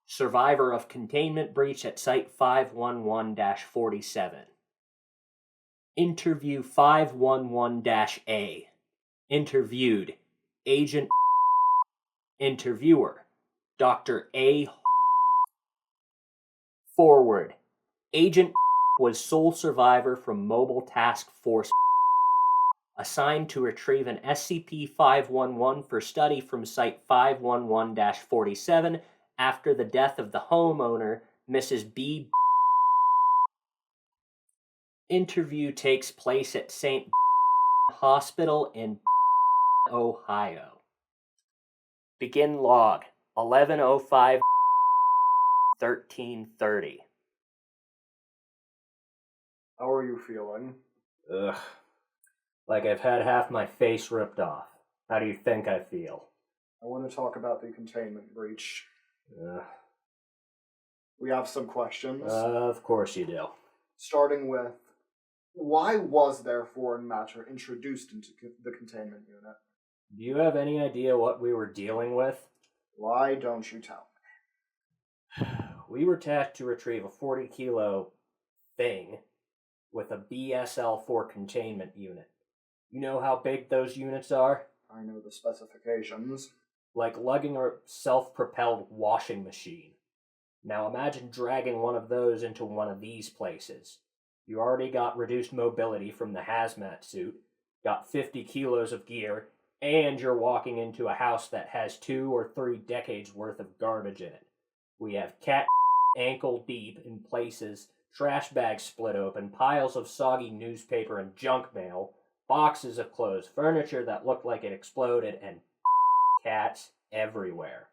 A: survivor of containment breach at Site 511-47. Interview 511-A. Interviewed Agent Interviewer Dr. A. Forward. Agent was sole survivor from Mobile Task Force assigned to retrieve an SCP-511 for study from Site 511-47 after the death of the homeowner, Mrs. B. Interview takes place at St. Hospital in Ohio. Begin log 11:05 13:30.
C: How are you feeling?
A: Ugh. Like I've had half my face ripped off. How do you think I feel?
C: I want to talk about the containment breach.
A: Ugh.
C: We have some questions.
A: Of course you do.
C: Starting with, why was there foreign matter introduced into the containment unit?
A: Do you have any idea what we were dealing with?
C: Why don't you tell me?
A: We were tasked to retrieve a 40-kilo thing with a BSL-4 containment unit. You know how big those units are?
C: I know the specifications.
A: Like lugging a self-propelled washing machine. Now imagine dragging one of those into one of these places. You already got reduced mobility from the hazmat suit, got 50 kilos of gear, and you're walking into a house that has 2 or 3 decades worth of garbage in it. We have cat ankle deep in places, trash bags split open, piles of soggy newspaper and junk mail, boxes of clothes, furniture that looked like it exploded, and cats everywhere.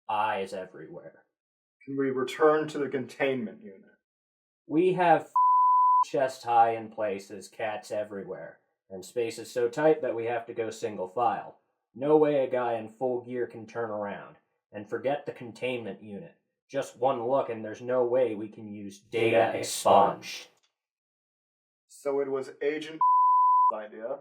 A: Eyes everywhere.
C: Can we return to the containment unit?
A: We have chest high in places, cats everywhere, and spaces so tight that we have to go single file. No way a guy in full gear can turn around. And forget the containment unit. Just one look and there's no way we can use data expunge.
C: So it was Agent idea?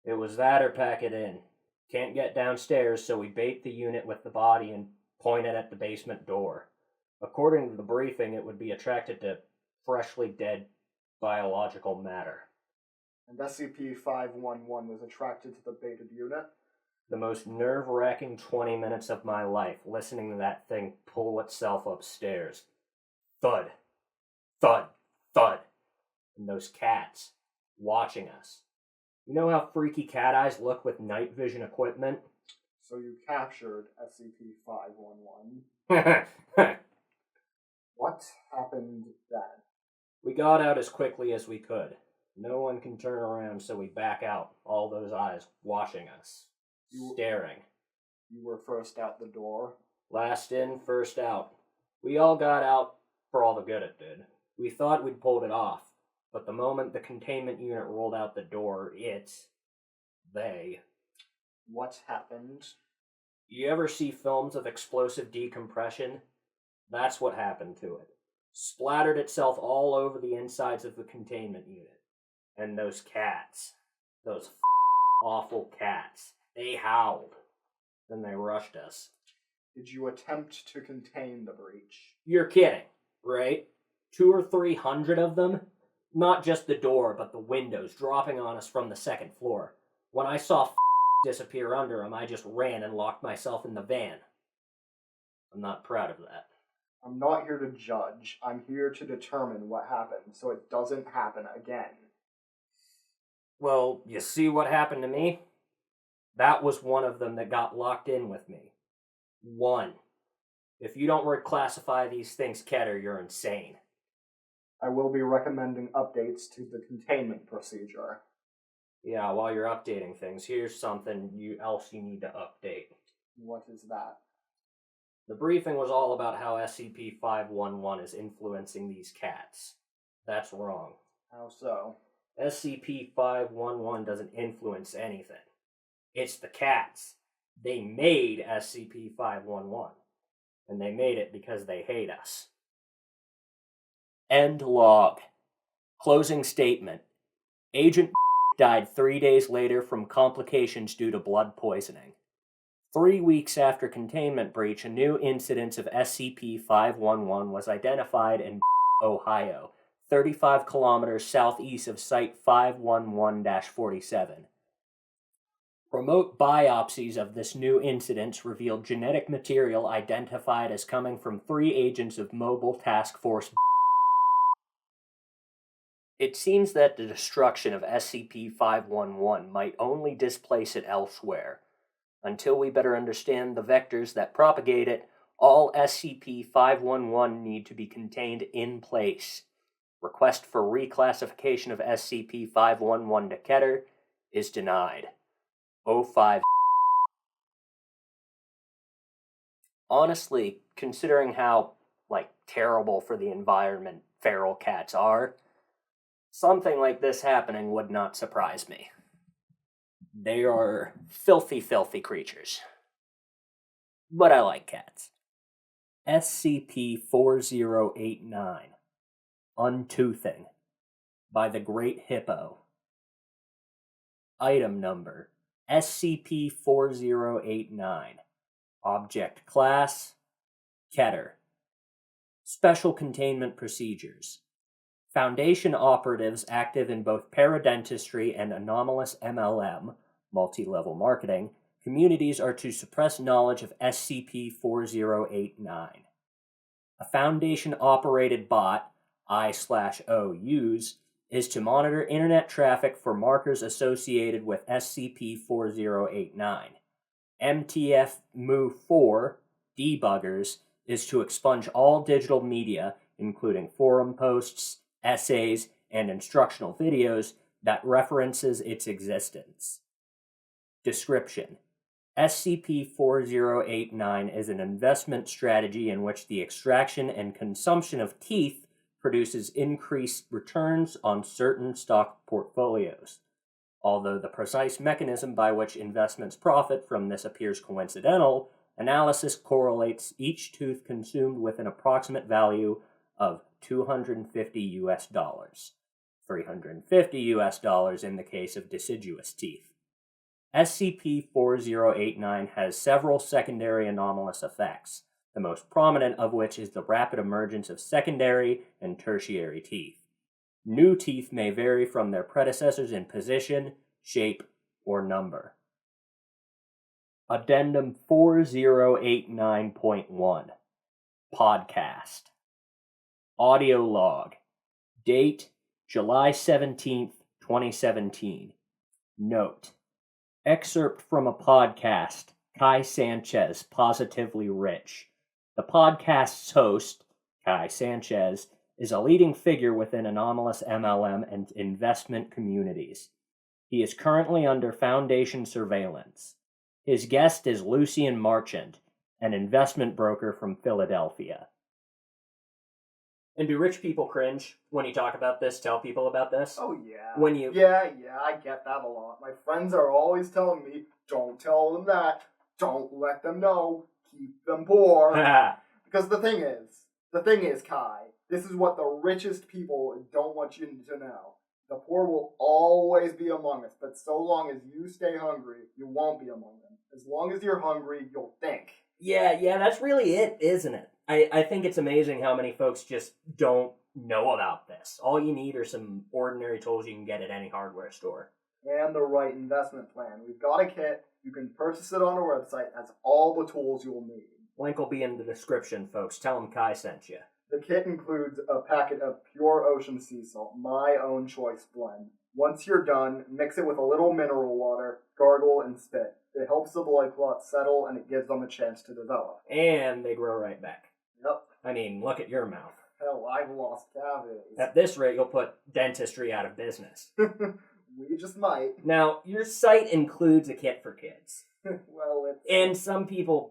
A: It was that or pack it in. Can't get downstairs, so we bait the unit with the body and point it at the basement door. According to the briefing, it would be attracted to freshly dead biological matter.
C: And SCP-511 was attracted to the baited unit?
A: The most nerve-wracking 20 minutes of my life, listening to that thing pull itself upstairs. Thud. Thud. Thud. And those cats, watching us. You know how freaky cat eyes look with night vision equipment?
C: So you captured SCP-511. What happened then?
A: We got out as quickly as we could. No one can turn around, so we back out, all those eyes watching us. Staring.
C: You were first out the door?
A: Last in, first out. We all got out for all the good it did. We thought we'd pulled it off, but the moment the containment unit rolled out the door, they
C: What happened?
A: You ever see films of explosive decompression? That's what happened to it. Splattered itself all over the insides of the containment unit. And those cats. Those awful cats. They howled. Then they rushed us.
C: Did you attempt to contain the breach?
A: You're kidding, right? 200 or 300 of them? Not just the door, but the windows dropping on us from the second floor. When I saw disappear under them, I just ran and locked myself in the van. I'm not proud of that.
C: I'm not here to judge. I'm here to determine what happened so it doesn't happen again.
A: Well, you see what happened to me? That was one of them that got locked in with me. One. If you don't reclassify these things Keter, you're insane.
C: I will be recommending updates to the containment procedure.
A: Yeah, while you're updating things, here's something else you need to update.
C: What is that?
A: The briefing was all about how SCP-511 is influencing these cats. That's wrong.
C: How so?
A: SCP-511 doesn't influence anything. It's the cats. They made SCP-511. And they made it because they hate us. End log. Closing statement. Agent died 3 days later from complications due to blood poisoning. 3 weeks after containment breach, a new incidence of SCP-511 was identified in Ohio, 35 kilometers southeast of Site 511-47. Remote biopsies of this new incidence revealed genetic material identified as coming from 3 agents of Mobile Task Force. It seems that the destruction of SCP-511 might only displace it elsewhere. Until we better understand the vectors that propagate it, all SCP-511 need to be contained in place. Request for reclassification of SCP-511 to Keter is denied. 05. Honestly, considering how, terrible for the environment feral cats are, something like this happening would not surprise me. They are filthy, filthy creatures. But I like cats. SCP-4089. Untoothing. By the Great Hippo. Item number. SCP-4089. Object Class. Keter. Special Containment Procedures. Foundation operatives active in both paradentistry and anomalous MLM, multi-level marketing, communities are to suppress knowledge of SCP-4089. A Foundation-operated bot, I/O is to monitor internet traffic for markers associated with SCP-4089. MTF-MU4, debuggers, is to expunge all digital media, including forum posts, essays, and instructional videos that references its existence. Description: SCP-4089 is an investment strategy in which the extraction and consumption of teeth produces increased returns on certain stock portfolios. Although the precise mechanism by which investments profit from this appears coincidental, analysis correlates each tooth consumed with an approximate value of $250 US, $350 US in the case of deciduous teeth. SCP-4089 has several secondary anomalous effects, the most prominent of which is the rapid emergence of secondary and tertiary teeth. New teeth may vary from their predecessors in position, shape, or number. Addendum 4089.1 Podcast. Audio log. Date, July 17th, 2017. Note: excerpt from a podcast, Kai Sanchez, Positively Rich. The podcast's host, Kai Sanchez, is a leading figure within anomalous MLM and investment communities. He is currently under Foundation surveillance. His guest is Lucian Marchant, an investment broker from Philadelphia. And do rich people cringe when you talk about this, tell people about this?
C: Oh, yeah.
A: When you...
C: Yeah, I get that a lot. My friends are always telling me, don't tell them that. Don't let them know. Keep them poor. Because the thing is, Kai, this is what the richest people don't want you to know. The poor will always be among us, but so long as you stay hungry, you won't be among them. As long as you're hungry, you'll think.
A: Yeah, that's really it, isn't it? I think it's amazing how many folks just don't know about this. All you need are some ordinary tools you can get at any hardware store.
C: And the right investment plan. We've got a kit. You can purchase it on our website. That's all the tools you'll need.
A: Link will be in the description, folks. Tell them Kai sent you.
C: The kit includes a packet of pure ocean sea salt, my own choice blend. Once you're done, mix it with a little mineral water, gargle, and spit. It helps the blood clots settle, and it gives them a chance to develop.
A: And they grow right back.
C: Yep.
A: I mean, look at your mouth.
C: Hell, I've lost cavities.
A: At this rate, you'll put dentistry out of business.
C: We just might.
A: Now, your site includes a kit for kids.
C: Well, it's...
A: And some people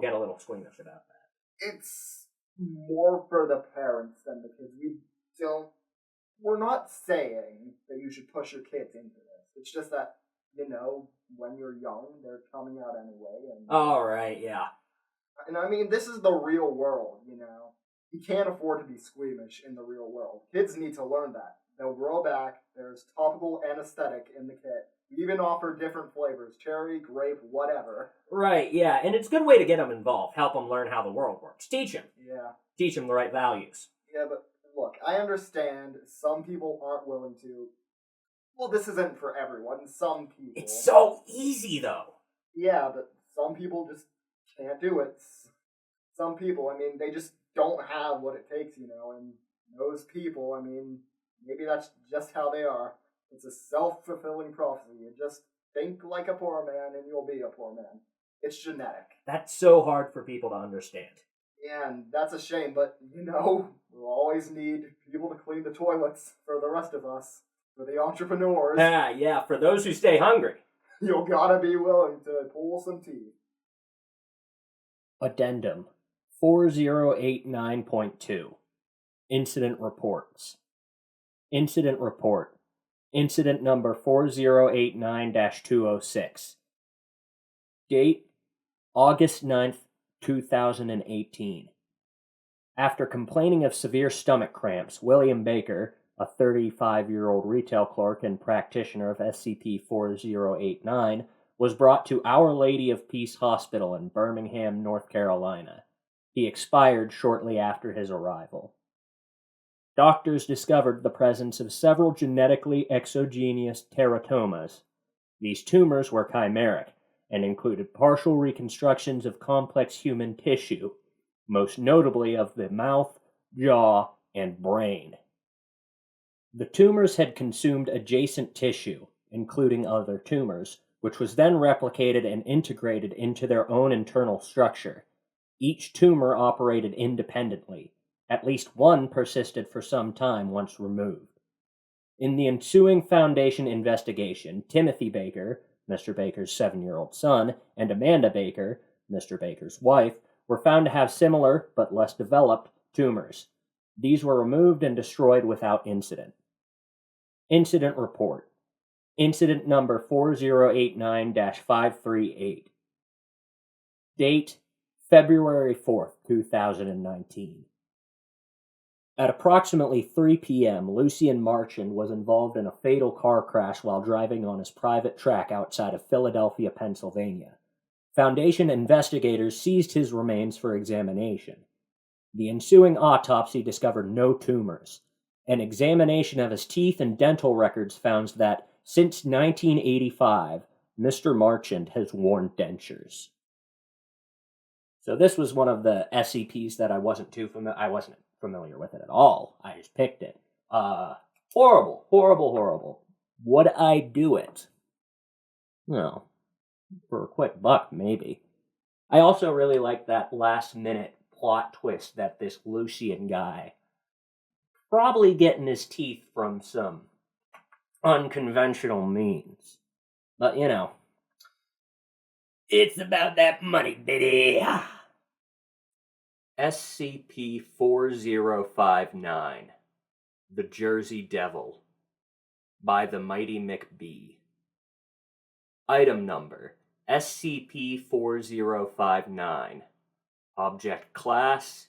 A: get a little squeamish about that.
C: It's more for the parents than the kids. We're not saying that you should push your kids into this. It's just that, when you're young, they're coming out anyway. And
A: all right, yeah.
C: And I mean, this is the real world, You can't afford to be squeamish in the real world. Kids need to learn that. They'll grow back. There's topical anesthetic in the kit. We even offer different flavors. Cherry, grape, whatever.
A: Right, yeah. And it's a good way to get them involved. Help them learn how the world works. Teach them.
C: Yeah.
A: Teach them the right values.
C: Yeah, but look, I understand some people aren't willing to. Well, this isn't for everyone. Some people.
A: It's so easy, though.
C: Yeah, but some people just can't do it. Some people, they just don't have what it takes, and those people, maybe that's just how they are. It's a self-fulfilling prophecy. You just think like a poor man and you'll be a poor man. It's genetic.
A: That's so hard for people to understand.
C: Yeah, and that's a shame, but, we'll always need people to clean the toilets for the rest of us. For the entrepreneurs.
A: Yeah, for those who stay hungry.
C: You gotta be willing to pull some teeth.
A: Addendum 4089.2 Incident Reports. Incident Report. Incident number 4089-206. Date August 9th, 2018. After complaining of severe stomach cramps, William Baker, a 35-year-old retail clerk and practitioner of SCP-4089, was brought to Our Lady of Peace Hospital in Birmingham, North Carolina. He expired shortly after his arrival. Doctors discovered the presence of several genetically exogenous teratomas. These tumors were chimeric and included partial reconstructions of complex human tissue, most notably of the mouth, jaw, and brain. The tumors had consumed adjacent tissue, including other tumors, which was then replicated and integrated into their own internal structure. Each tumor operated independently. At least one persisted for some time once removed. In the ensuing Foundation investigation, Timothy Baker, Mr. Baker's 7-year-old son, and Amanda Baker, Mr. Baker's wife, were found to have similar, but less developed, tumors. These were removed and destroyed without incident. Incident Report. Incident number 4089-538. Date February 4th, 2019. At approximately 3 p.m., Lucian Marchand was involved in a fatal car crash while driving on his private track outside of Philadelphia, Pennsylvania. Foundation investigators seized his remains for examination. The ensuing autopsy discovered no tumors. An examination of his teeth and dental records found that, since 1985, Mr. Marchand has worn dentures. So this was one of the SCPs that I wasn't familiar with it at all. I just picked it. Horrible. Would I do it? Well, for a quick buck, maybe. I also really like that last-minute plot twist that this Lucian guy probably getting his teeth from some unconventional means. But, it's about that money, baby. SCP-4059, The Jersey Devil, by TheMightyMcB. Item number, SCP-4059. Object Class,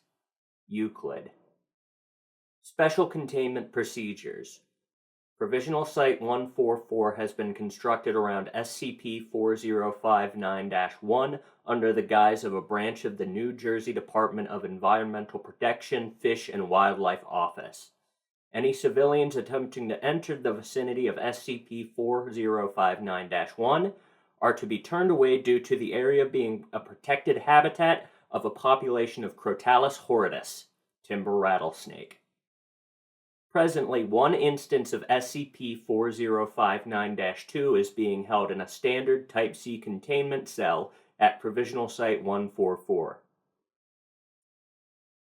A: Euclid. Special Containment Procedures. Provisional Site 144 has been constructed around SCP-4059-1 under the guise of a branch of the New Jersey Department of Environmental Protection, Fish and Wildlife Office. Any civilians attempting to enter the vicinity of SCP-4059-1 are to be turned away due to the area being a protected habitat of a population of Crotalus horridus, timber rattlesnake. Presently, one instance of SCP-4059-2 is being held in a standard Type C containment cell at Provisional Site 144.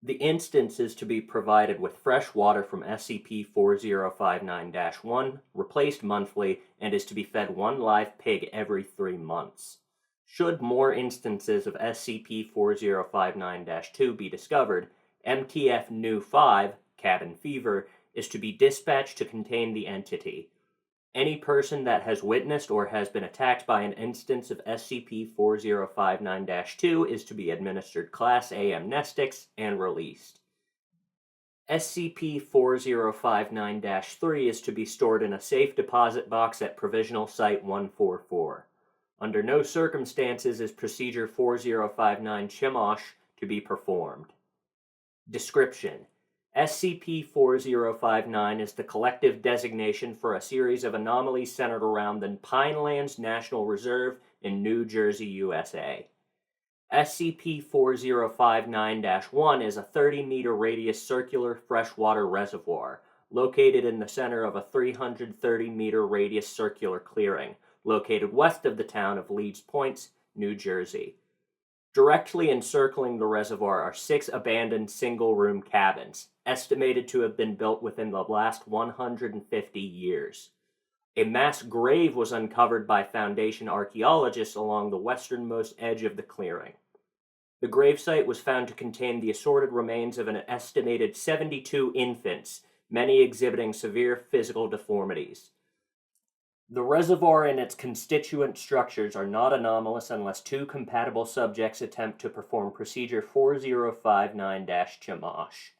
A: The instance is to be provided with fresh water from SCP-4059-1, replaced monthly, and is to be fed one live pig every 3 months. Should more instances of SCP-4059-2 be discovered, MTF-Nu-5, cabin fever, is to be dispatched to contain the entity. Any person that has witnessed or has been attacked by an instance of SCP-4059-2 is to be administered Class A amnestics and released. SCP-4059-3 is to be stored in a safe deposit box at Provisional Site 144. Under no circumstances is Procedure 4059 Chemosh to be performed. Description: SCP-4059 is the collective designation for a series of anomalies centered around the Pinelands National Reserve in New Jersey, USA. SCP-4059-1 is a 30-meter radius circular freshwater reservoir located in the center of a 330-meter radius circular clearing located west of the town of Leeds Point, New Jersey. Directly encircling the reservoir are 6 abandoned single-room cabins, estimated to have been built within the last 150 years. A mass grave was uncovered by Foundation archaeologists along the westernmost edge of the clearing. The gravesite was found to contain the assorted remains of an estimated 72 infants, many exhibiting severe physical deformities. The reservoir and its constituent structures are not anomalous unless 2 compatible subjects attempt to perform Procedure 4059-Chemosh.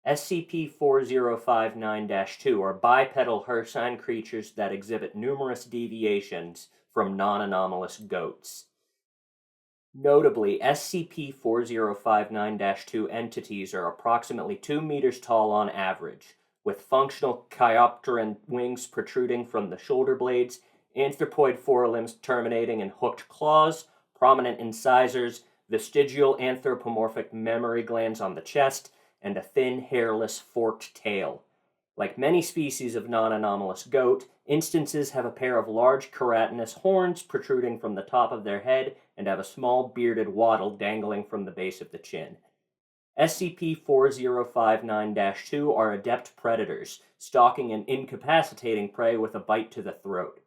A: SCP-4059-2 are bipedal Hirschine creatures that exhibit numerous deviations from non-anomalous goats. Notably, SCP-4059-2 entities are approximately 2 meters tall on average, with functional chiropteran wings protruding from the shoulder blades, anthropoid forelimbs terminating in hooked claws, prominent incisors, vestigial anthropomorphic mammary glands on the chest, and a thin, hairless, forked tail. Like many species of non-anomalous goat, instances have a pair of large keratinous horns protruding from the top of their head and have a small bearded wattle dangling from the base of the chin. SCP-4059-2 are adept predators, stalking and incapacitating prey with a bite to the throat.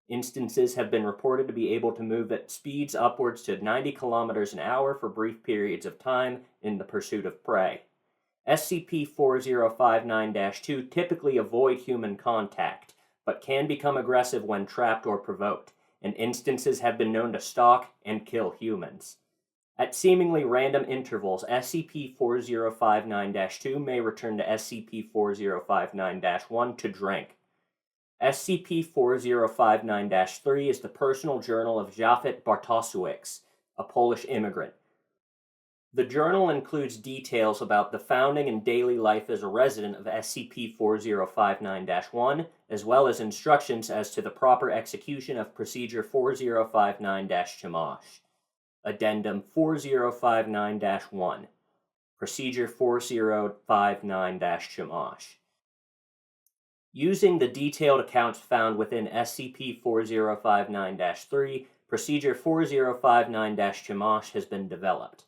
A: Instances have been reported to be able to move at speeds upwards to 90 kilometers an hour for brief periods of time in the pursuit of prey. SCP-4059-2 typically avoid human contact, but can become aggressive when trapped or provoked, and instances have been known to stalk and kill humans. At seemingly random intervals, SCP-4059-2 may return to SCP-4059-1 to drink. SCP-4059-3 is the personal journal of Japhet Bartosiewicz, a Polish immigrant. The journal includes details about the founding and daily life as a resident of SCP-4059-1, as well as instructions as to the proper execution of Procedure 4059-Chemosh. Addendum 4059-1. Procedure 4059-Chemosh. Using the detailed accounts found within SCP-4059-3, Procedure 4059-Chemosh has been developed.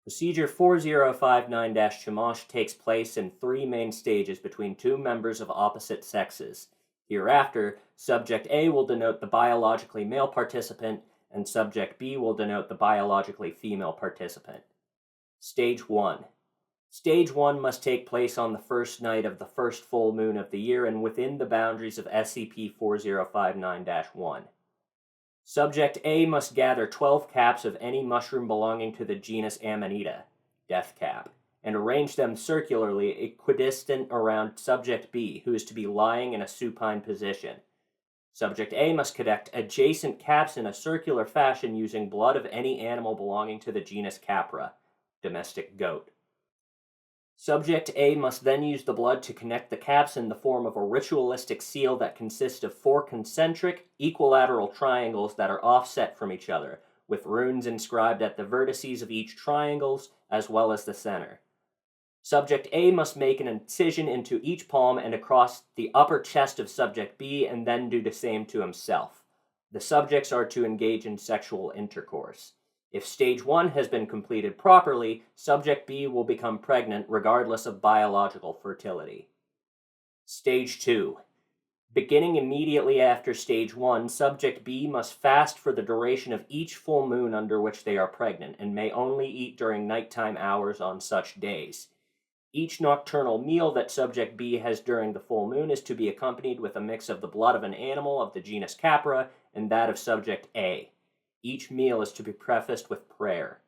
A: Procedure 4059-Chemosh takes place in 3 main stages between 2 members of opposite sexes. Hereafter, Subject A will denote the biologically male participant, and Subject B will denote the biologically female participant. Stage 1. Stage 1 must take place on the first night of the first full moon of the year and within the boundaries of SCP-4059-1. Subject A must gather 12 caps of any mushroom belonging to the genus Amanita, Death Cap, and arrange them circularly equidistant around Subject B, who is to be lying in a supine position. Subject A must collect adjacent caps in a circular fashion using blood of any animal belonging to the genus Capra, domestic goat. Subject A must then use the blood to connect the caps in the form of a ritualistic seal that consists of 4 concentric, equilateral triangles that are offset from each other, with runes inscribed at the vertices of each triangles as well as the center. Subject A must make an incision into each palm and across the upper chest of Subject B and then do the same to himself. The subjects are to engage in sexual intercourse. If Stage 1 has been completed properly, Subject B will become pregnant regardless of biological fertility. Stage 2. Beginning immediately after Stage 1, Subject B must fast for the duration of each full moon under which they are pregnant and may only eat during nighttime hours on such days. Each nocturnal meal that Subject B has during the full moon is to be accompanied with a mix of the blood of an animal of the genus Capra and that of Subject A. Each meal is to be prefaced with prayer.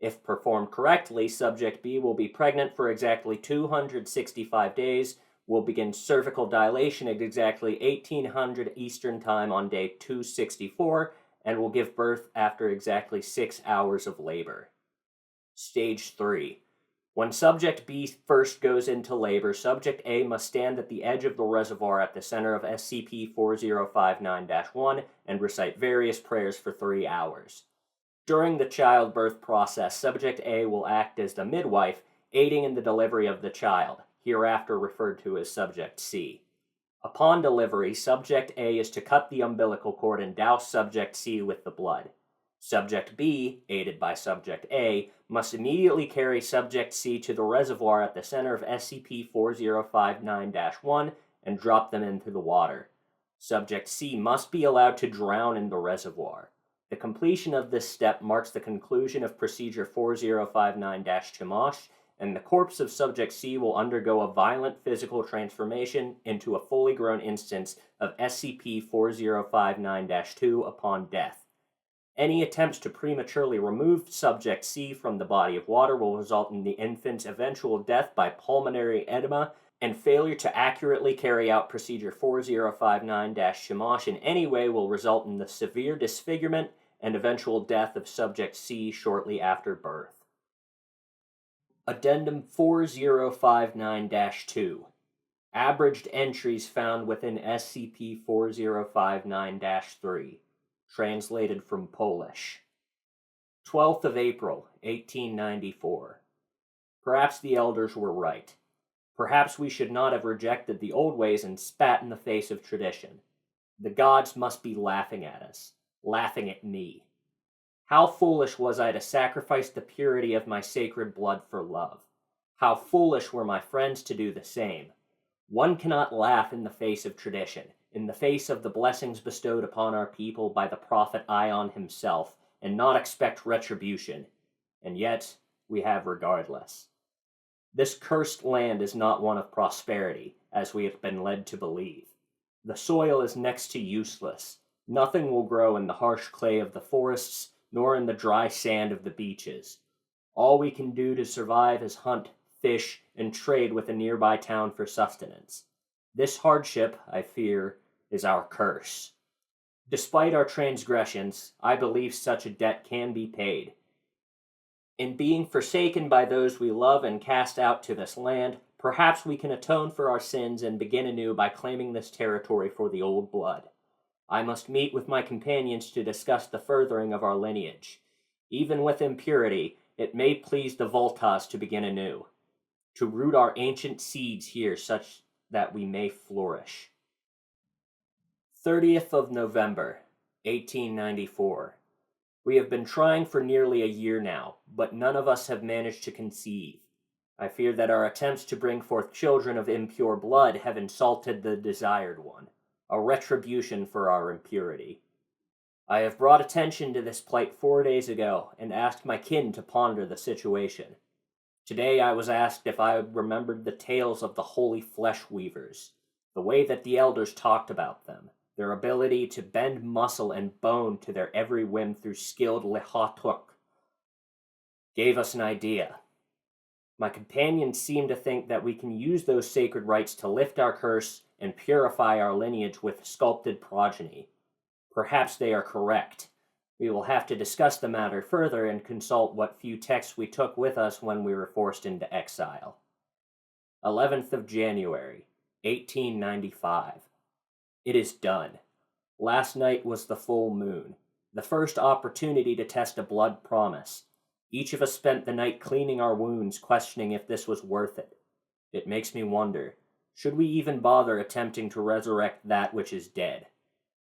A: If performed correctly, Subject B will be pregnant for exactly 265 days, will begin cervical dilation at exactly 1800 Eastern Time on day 264, and will give birth after exactly 6 hours of labor. Stage 3. When Subject B first goes into labor, Subject A must stand at the edge of the reservoir at the center of SCP-4059-1 and recite various prayers for 3 hours. During the childbirth process, Subject A will act as the midwife, aiding in the delivery of the child, hereafter referred to as Subject C. Upon delivery, Subject A is to cut the umbilical cord and douse Subject C with the blood. Subject B, aided by Subject A, must immediately carry Subject C to the reservoir at the center of SCP-4059-1 and drop them into the water. Subject C must be allowed to drown in the reservoir. The completion of this step marks the conclusion of Procedure 4059-Chamash, and the corpse of Subject C will undergo a violent physical transformation into a fully grown instance of SCP-4059-2 upon death. Any attempts to prematurely remove Subject C from the body of water will result in the infant's eventual death by pulmonary edema, and failure to accurately carry out Procedure 4059-Chamash in any way will result in the severe disfigurement and eventual death of Subject C shortly after birth. Addendum 4059-2. Abridged entries found within SCP-4059-3. Translated from Polish. 12th of April, 1894. Perhaps the elders were right. Perhaps we should not have rejected the old ways and spat in the face of tradition. The gods must be laughing at us, laughing at me. How foolish was I to sacrifice the purity of my sacred blood for love. How foolish were my friends to do the same. One cannot laugh in the face of tradition, in the face of the blessings bestowed upon our people by the prophet Ion himself, and not expect retribution. And yet, we have regardless. This cursed land is not one of prosperity, as we have been led to believe. The soil is next to useless. Nothing will grow in the harsh clay of the forests, nor in the dry sand of the beaches. All we can do to survive is hunt, fish, and trade with a nearby town for sustenance. This hardship, I fear, is our curse. Despite our transgressions, I believe such a debt can be paid. In being forsaken by those we love and cast out to this land, perhaps we can atone for our sins and begin anew by claiming this territory for the old blood. I must meet with my companions to discuss the furthering of our lineage. Even with impurity, it may please the Voltas to begin anew, to root our ancient seeds here such that we may flourish. 30th of November, 1894. We have been trying for nearly a year now, but none of us have managed to conceive. I fear that our attempts to bring forth children of impure blood have insulted the desired one, a retribution for our impurity. I have brought attention to this plight 4 days ago, and asked my kin to ponder the situation. Today I was asked if I remembered the tales of the holy flesh weavers, the way that the elders talked about them, their ability to bend muscle and bone to their every whim through skilled lehatuk. Gave us an idea. My companions seem to think that we can use those sacred rites to lift our curse and purify our lineage with sculpted progeny. Perhaps they are correct. We will have to discuss the matter further and consult what few texts we took with us when we were forced into exile. 11th of January, 1895. It is done. Last night was the full moon, the first opportunity to test a blood promise. Each of us spent the night cleaning our wounds, questioning if this was worth it. It makes me wonder, should we even bother attempting to resurrect that which is dead?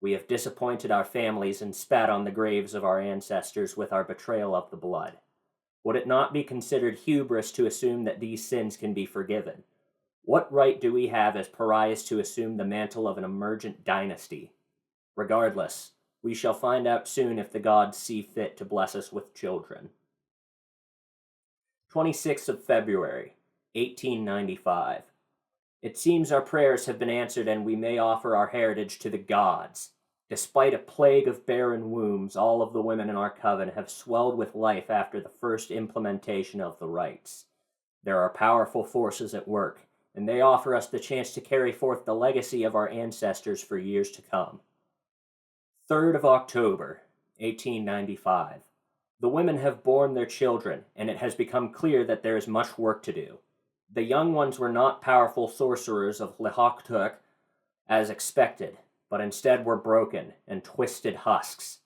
A: We have disappointed our families and spat on the graves of our ancestors with our betrayal of the blood. Would it not be considered hubris to assume that these sins can be forgiven? What right do we have as pariahs to assume the mantle of an emergent dynasty? Regardless, we shall find out soon if the gods see fit to bless us with children. 26th of February, 1895. It seems our prayers have been answered and we may offer our heritage to the gods. Despite a plague of barren wombs, all of the women in our coven have swelled with life after the first implementation of the rites. There are powerful forces at work, and they offer us the chance to carry forth the legacy of our ancestors for years to come. 3rd of October, 1895. The women have borne their children, and it has become clear that there is much work to do. The young ones were not powerful sorcerers of Lehaktuk as expected, but instead were broken and twisted husks.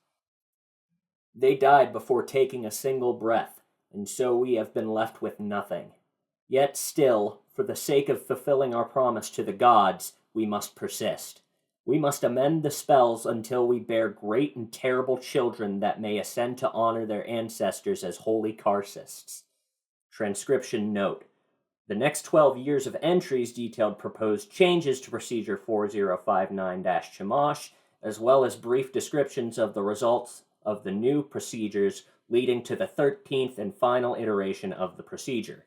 A: They died before taking a single breath, and so we have been left with nothing. Yet still, for the sake of fulfilling our promise to the gods, we must persist. We must amend the spells until we bear great and terrible children that may ascend to honor their ancestors as holy Karsists. Transcription note. The next 12 years of entries detailed proposed changes to Procedure 4059-Chamash, as well as brief descriptions of the results of the new procedures leading to the 13th and final iteration of the procedure.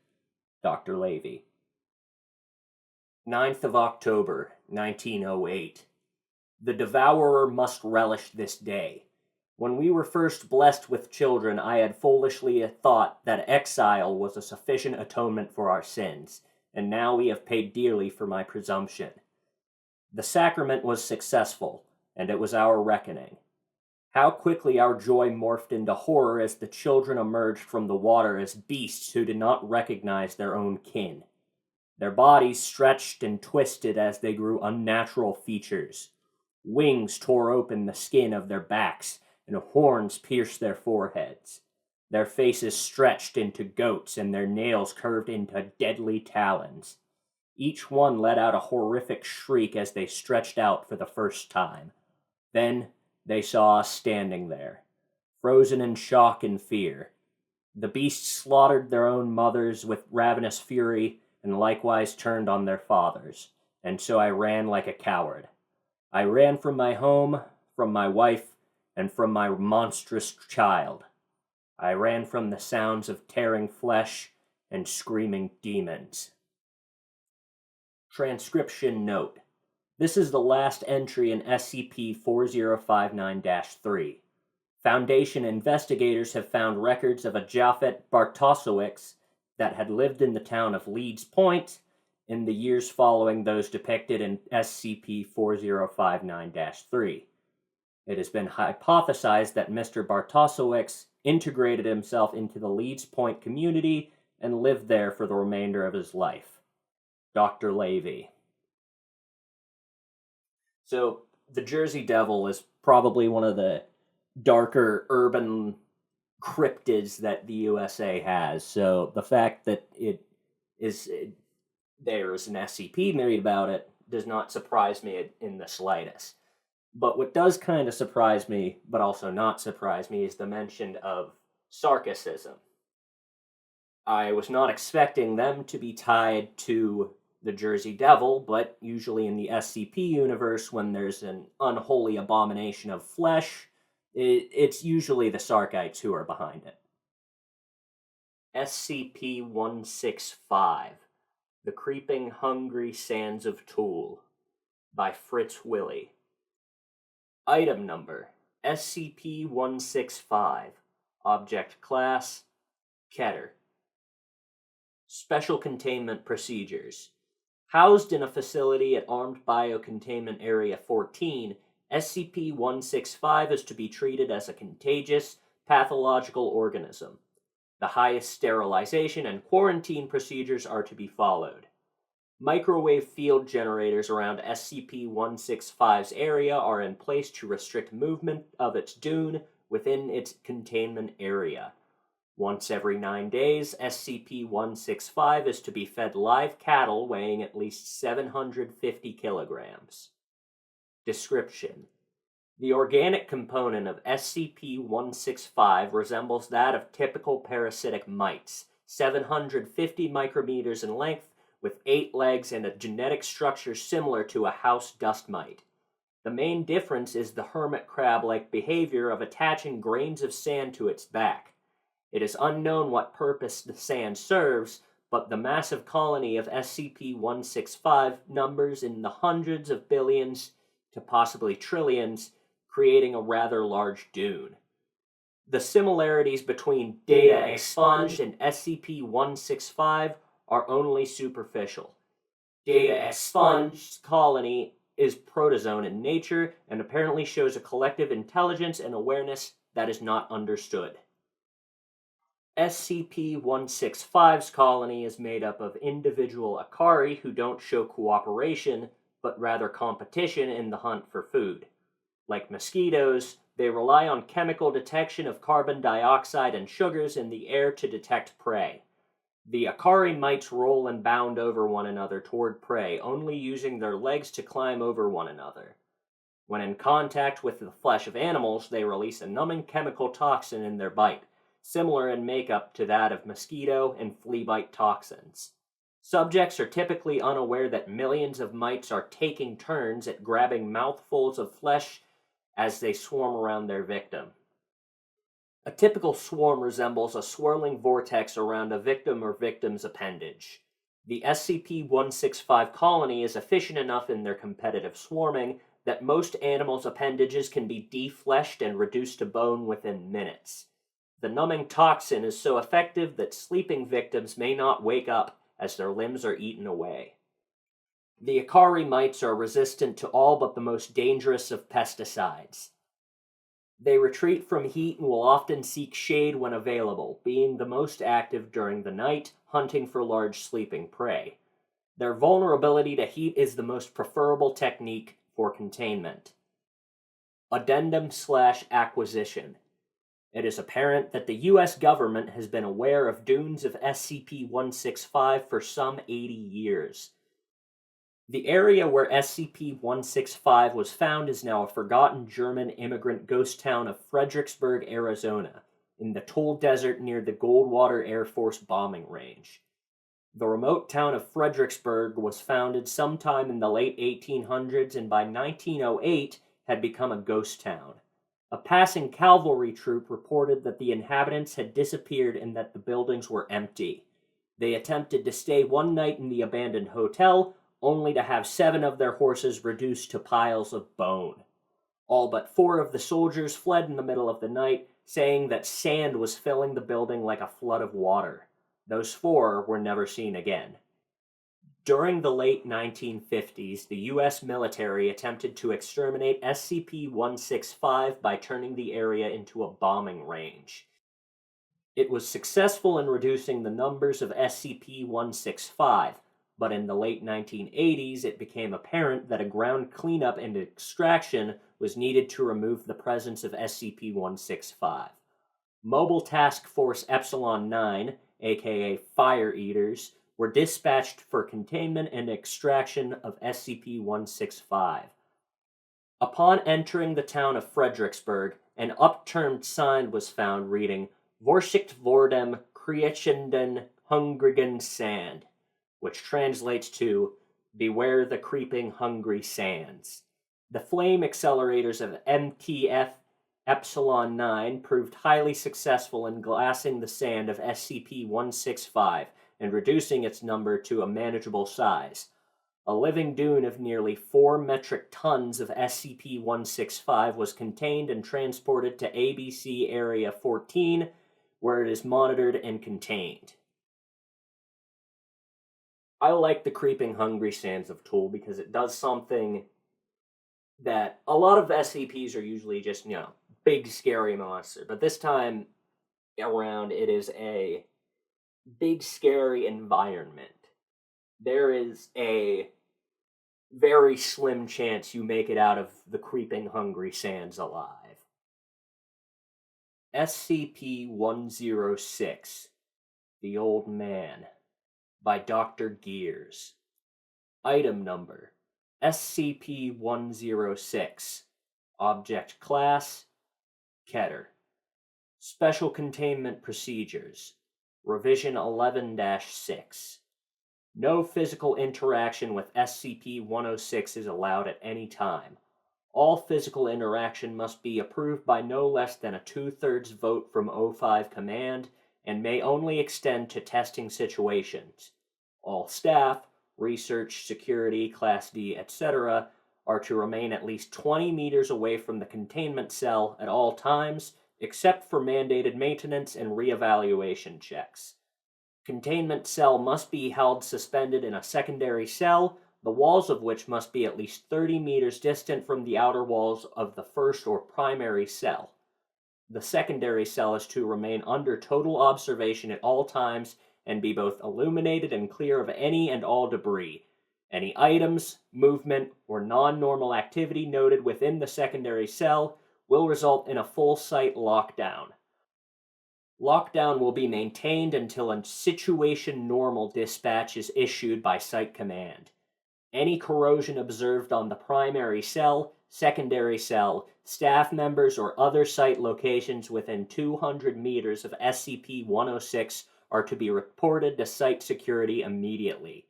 A: Dr. Levy. 9th of October, 1908. The devourer must relish this day. When we were first blessed with children, I had foolishly thought that exile was a sufficient atonement for our sins, and now we have paid dearly for my presumption. The sacrament was successful, and it was our reckoning. How quickly our joy morphed into horror as the children emerged from the water as beasts who did not recognize their own kin. Their bodies stretched and twisted as they grew unnatural features. Wings tore open the skin of their backs, and horns pierced their foreheads. Their faces stretched into goats, and their nails curved into deadly talons. Each one let out a horrific shriek as they stretched out for the first time. Then they saw us standing there, frozen in shock and fear. The beasts slaughtered their own mothers with ravenous fury, and likewise turned on their fathers, and so I ran like a coward. I ran from my home, from my wife, and from my monstrous child. I ran from the sounds of tearing flesh and screaming demons. Transcription note. This is the last entry in SCP-4059-3. Foundation investigators have found records of a Japhet Bartosowicz that had lived in the town of Leeds Point in the years following those depicted in SCP-4059-3. It has been hypothesized that Mr. Bartosowicz integrated himself into the Leeds Point community and lived there for the remainder of his life. Dr. Levy. So, the Jersey Devil is probably one of the darker urban cryptids that the USA has. So, the fact that there's an SCP made about it does not surprise me in the slightest. But what does kind of surprise me, but also not surprise me, is the mention of sarcasm. I was not expecting them to be tied to the Jersey Devil, but usually in the SCP universe, when there's an unholy abomination of flesh, It's usually the Sarkites who are behind it. SCP-165, The Creeping Hungry Sands of Tool, by FritzWillie. Item number, SCP-165. Object Class, Keter. Special Containment Procedures. Housed in a facility at Armed Biocontainment Area 14, SCP-165 is to be treated as a contagious, pathological organism. The highest sterilization and quarantine procedures are to be followed. Microwave field generators around SCP-165's area are in place to restrict movement of its dune within its containment area. Once every 9 days, SCP-165 is to be fed live cattle weighing at least 750 kilograms. Description: the organic component of SCP-165 resembles that of typical parasitic mites, 750 micrometers in length, with 8 legs and a genetic structure similar to a house dust mite. The main difference is the hermit crab-like behavior of attaching grains of sand to its back. It is unknown what purpose the sand serves, but the massive colony of SCP-165 numbers in the hundreds of billions to possibly trillions, creating a rather large dune. The similarities between data expunged and SCP-165 are only superficial. Data expunged colony is protozoan in nature and apparently shows a collective intelligence and awareness that is not understood. SCP-165's colony is made up of individual Akari who don't show cooperation, but rather competition in the hunt for food. Like mosquitoes, they rely on chemical detection of carbon dioxide and sugars in the air to detect prey. The Akari mites roll and bound over one another toward prey, only using their legs to climb over one another. When in contact with the flesh of animals, they release a numbing chemical toxin in their bite, similar in makeup to that of mosquito and flea bite toxins. Subjects are typically unaware that millions of mites are taking turns at grabbing mouthfuls of flesh as they swarm around their victim. A typical swarm resembles a swirling vortex around a victim or victim's appendage. The SCP-165 colony is efficient enough in their competitive swarming that most animals' appendages can be defleshed and reduced to bone within minutes. The numbing toxin is so effective that sleeping victims may not wake up as their limbs are eaten away. The Akari mites are resistant to all but the most dangerous of pesticides. They retreat from heat and will often seek shade when available, being the most active during the night, hunting for large sleeping prey. Their vulnerability to heat is the most preferable technique for containment. Addendum/acquisition. It is apparent that the U.S. government has been aware of dunes of SCP-165 for some 80 years. The area where SCP-165 was found is now a forgotten German immigrant ghost town of Fredericksburg, Arizona, in the Tool Desert near the Goldwater Air Force bombing range. The remote town of Fredericksburg was founded sometime in the late 1800s and by 1908 had become a ghost town. A passing cavalry troop reported that the inhabitants had disappeared and that the buildings were empty. They attempted to stay one night in the abandoned hotel, only to have 7 of their horses reduced to piles of bone. All but 4 of the soldiers fled in the middle of the night, saying that sand was filling the building like a flood of water. Those 4 were never seen again. During the late 1950s, the U.S. military attempted to exterminate SCP-165 by turning the area into a bombing range. It was successful in reducing the numbers of SCP-165, but in the late 1980s it became apparent that a ground cleanup and extraction was needed to remove the presence of SCP-165. Mobile Task Force Epsilon 9, aka Fire Eaters, were dispatched for containment and extraction of SCP-165. Upon entering the town of Fredericksburg, an upturned sign was found reading, Vorsicht vor dem kriechenden, hungrigen Sand, which translates to, Beware the creeping hungry sands. The flame accelerators of MTF Epsilon-9 proved highly successful in glassing the sand of SCP-165 and reducing its number to a manageable size. A living dune of nearly 4 metric tons of SCP-165 was contained and transported to ABC Area 14, where it is monitored and contained. I like the Creeping Hungry Sands of Tool because it does something that a lot of SCPs are usually just, big scary monster, but this time around it is a big scary environment. There is a very slim chance you make it out of the Creeping Hungry Sands alive. SCP-106, The Old Man, by Dr. Gears. Item number, SCP-106. Object Class, Keter. Special Containment Procedures. Revision 11-6. No physical interaction with SCP-106 is allowed at any time. All physical interaction must be approved by no less than a 2/3 vote from O5 Command and may only extend to testing situations. All staff, research, security, Class D, etc., are to remain at least 20 meters away from the containment cell at all times, except for mandated maintenance and reevaluation checks. Containment cell must be held suspended in a secondary cell, the walls of which must be at least 30 meters distant from the outer walls of the first or primary cell. The secondary cell is to remain under total observation at all times and be both illuminated and clear of any and all debris. Any items, movement, or non-normal activity noted within the secondary cell will result in a full site lockdown. Lockdown will be maintained until a situation normal dispatch is issued by Site Command. Any corrosion observed on the primary cell, secondary cell, staff members, or other site locations within 200 meters of SCP-106 are to be reported to site security immediately.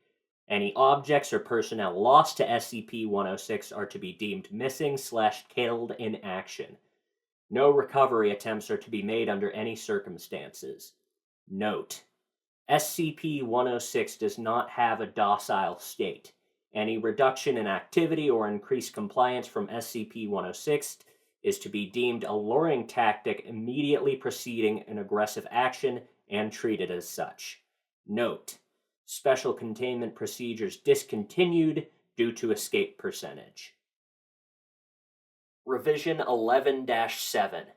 A: Any objects or personnel lost to SCP-106 are to be deemed missing/killed in action. No recovery attempts are to be made under any circumstances. Note: SCP-106 does not have a docile state. Any reduction in activity or increased compliance from SCP-106 is to be deemed a luring tactic immediately preceding an aggressive action and treated as such. Note: Special Containment Procedures discontinued due to escape percentage. Revision 11-7.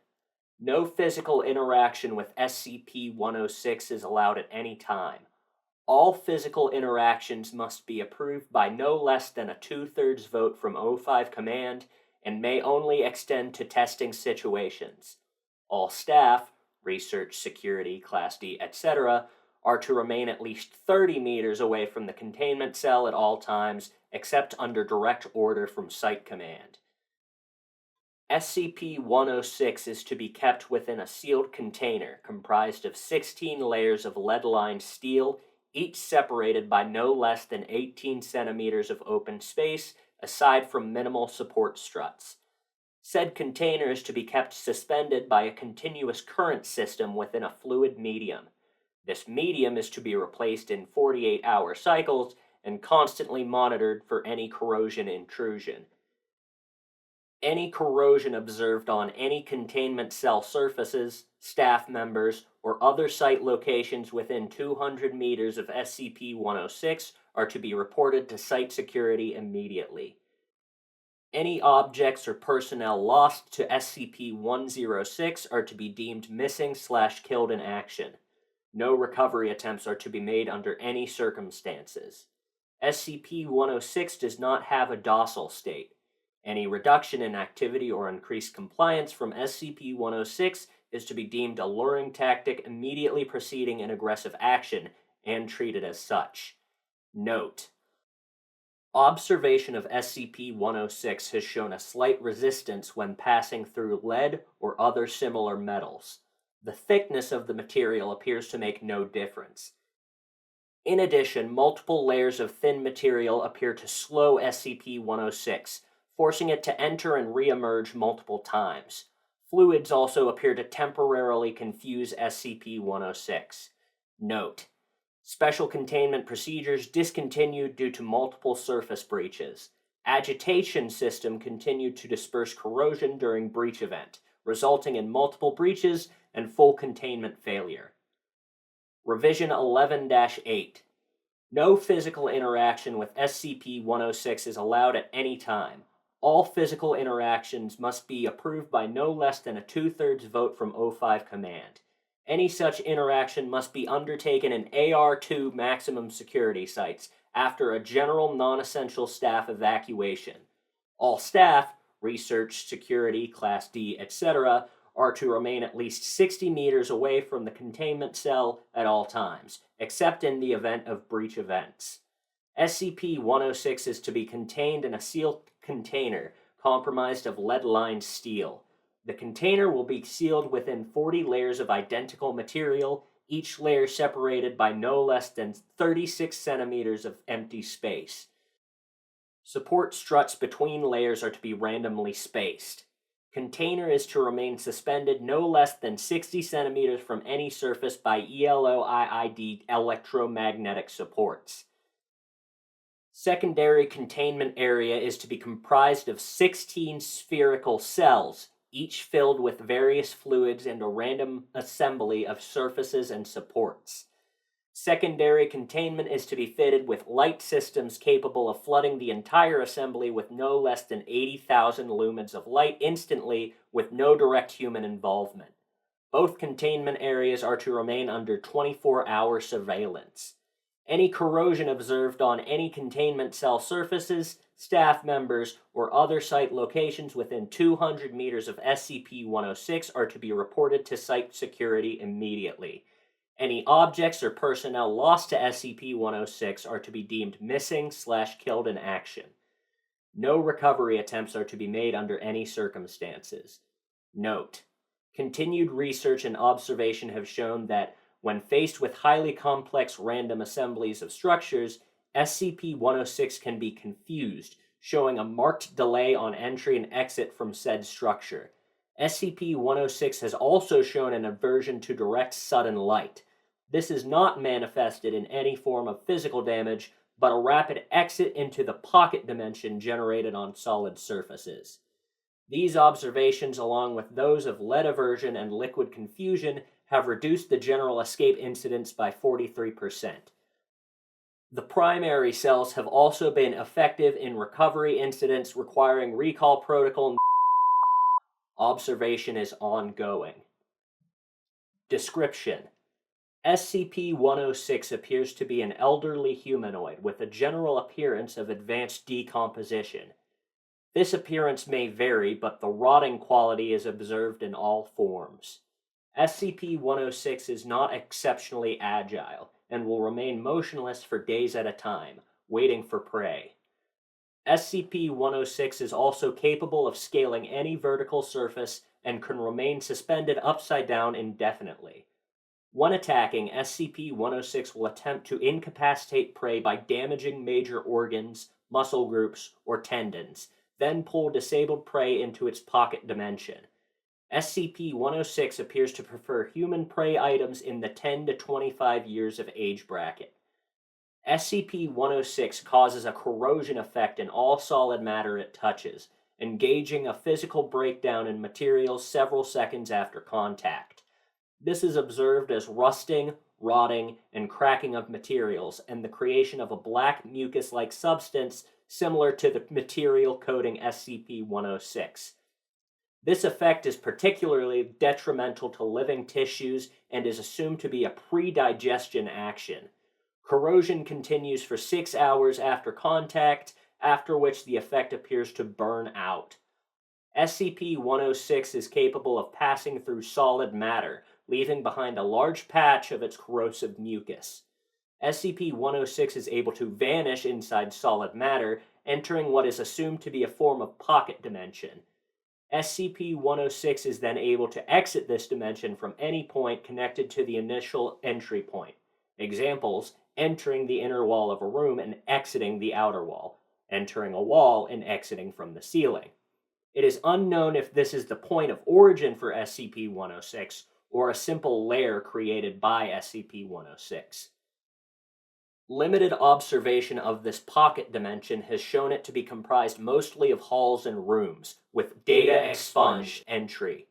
A: No physical interaction with SCP-106 is allowed at any time. All physical interactions must be approved by no less than a 2/3 vote from O5 Command and may only extend to testing situations. All staff, research, security, Class D, etc., are to remain at least 30 meters away from the containment cell at all times, except under direct order from Site Command. SCP-106 is to be kept within a sealed container comprised of 16 layers of lead-lined steel, each separated by no less than 18 centimeters of open space, aside from minimal support struts. Said container is to be kept suspended by a continuous current system within a fluid medium. This medium is to be replaced in 48-hour cycles and constantly monitored for any corrosion intrusion. Any corrosion observed on any containment cell surfaces, staff members, or other site locations within 200 meters of SCP-106 are to be reported to site security immediately. Any objects or personnel lost to SCP-106 are to be deemed missing/killed in action. No recovery attempts are to be made under any circumstances. SCP-106 does not have a docile state. Any reduction in activity or increased compliance from SCP-106 is to be deemed a luring tactic immediately preceding an aggressive action and treated as such. Note: observation of SCP-106 has shown a slight resistance when passing through lead or other similar metals. The thickness of the material appears to make no difference. In addition, multiple layers of thin material appear to slow SCP-106, forcing it to enter and re-emerge multiple times. Fluids also appear to temporarily confuse SCP-106. Note: special containment procedures discontinued due to multiple surface breaches. Agitation system continued to disperse corrosion during breach event, resulting in multiple breaches and full containment failure. Revision 11-8. No physical interaction with SCP-106 is allowed at any time. All physical interactions must be approved by no less than a 2/3 vote from O5 Command. Any such interaction must be undertaken in AR-2 maximum security sites after a general non-essential staff evacuation. All staff, research, security, Class D, etc., are to remain at least 60 meters away from the containment cell at all times, except in the event of breach events. SCP-106 is to be contained in a sealed container comprised of lead-lined steel. The container will be sealed within 40 layers of identical material, each layer separated by no less than 36 centimeters of empty space. Support struts between layers are to be randomly spaced. Container is to remain suspended no less than 60 centimeters from any surface by ELO-IID electromagnetic supports. Secondary containment area is to be comprised of 16 spherical cells, each filled with various fluids and a random assembly of surfaces and supports. Secondary containment is to be fitted with light systems capable of flooding the entire assembly with no less than 80,000 lumens of light instantly with no direct human involvement. Both containment areas are to remain under 24-hour surveillance. Any corrosion observed on any containment cell surfaces, staff members, or other site locations within 200 meters of SCP-106 are to be reported to site security immediately. Any objects or personnel lost to SCP-106 are to be deemed missing/killed in action. No recovery attempts are to be made under any circumstances. Note: continued research and observation have shown that when faced with highly complex random assemblies of structures, SCP-106 can be confused, showing a marked delay on entry and exit from said structure. SCP-106 has also shown an aversion to direct sudden light. This is not manifested in any form of physical damage, but a rapid exit into the pocket dimension generated on solid surfaces. These observations, along with those of lead aversion and liquid confusion, have reduced the general escape incidence by 43%. The primary cells have also been effective in recovery incidents requiring recall protocol. Observation is ongoing. Description: SCP-106 appears to be an elderly humanoid with a general appearance of advanced decomposition. This appearance may vary, but the rotting quality is observed in all forms. SCP-106 is not exceptionally agile and will remain motionless for days at a time, waiting for prey. SCP-106 is also capable of scaling any vertical surface and can remain suspended upside down indefinitely. When attacking, SCP-106 will attempt to incapacitate prey by damaging major organs, muscle groups, or tendons, then pull disabled prey into its pocket dimension. SCP-106 appears to prefer human prey items in the 10 to 25 years of age bracket. SCP-106 causes a corrosion effect in all solid matter it touches, engaging a physical breakdown in materials several seconds after contact. This is observed as rusting, rotting, and cracking of materials, and the creation of a black mucus-like substance similar to the material coating SCP-106. This effect is particularly detrimental to living tissues and is assumed to be a pre-digestion action. Corrosion continues for 6 hours after contact, after which the effect appears to burn out. SCP-106 is capable of passing through solid matter, leaving behind a large patch of its corrosive mucus. SCP-106 is able to vanish inside solid matter, entering what is assumed to be a form of pocket dimension. SCP-106 is then able to exit this dimension from any point connected to the initial entry point. Examples: entering the inner wall of a room and exiting the outer wall, entering a wall and exiting from the ceiling. It is unknown if this is the point of origin for SCP-106 or a simple lair created by SCP-106. Limited observation of this pocket dimension has shown it to be comprised mostly of halls and rooms, with data expunged entry.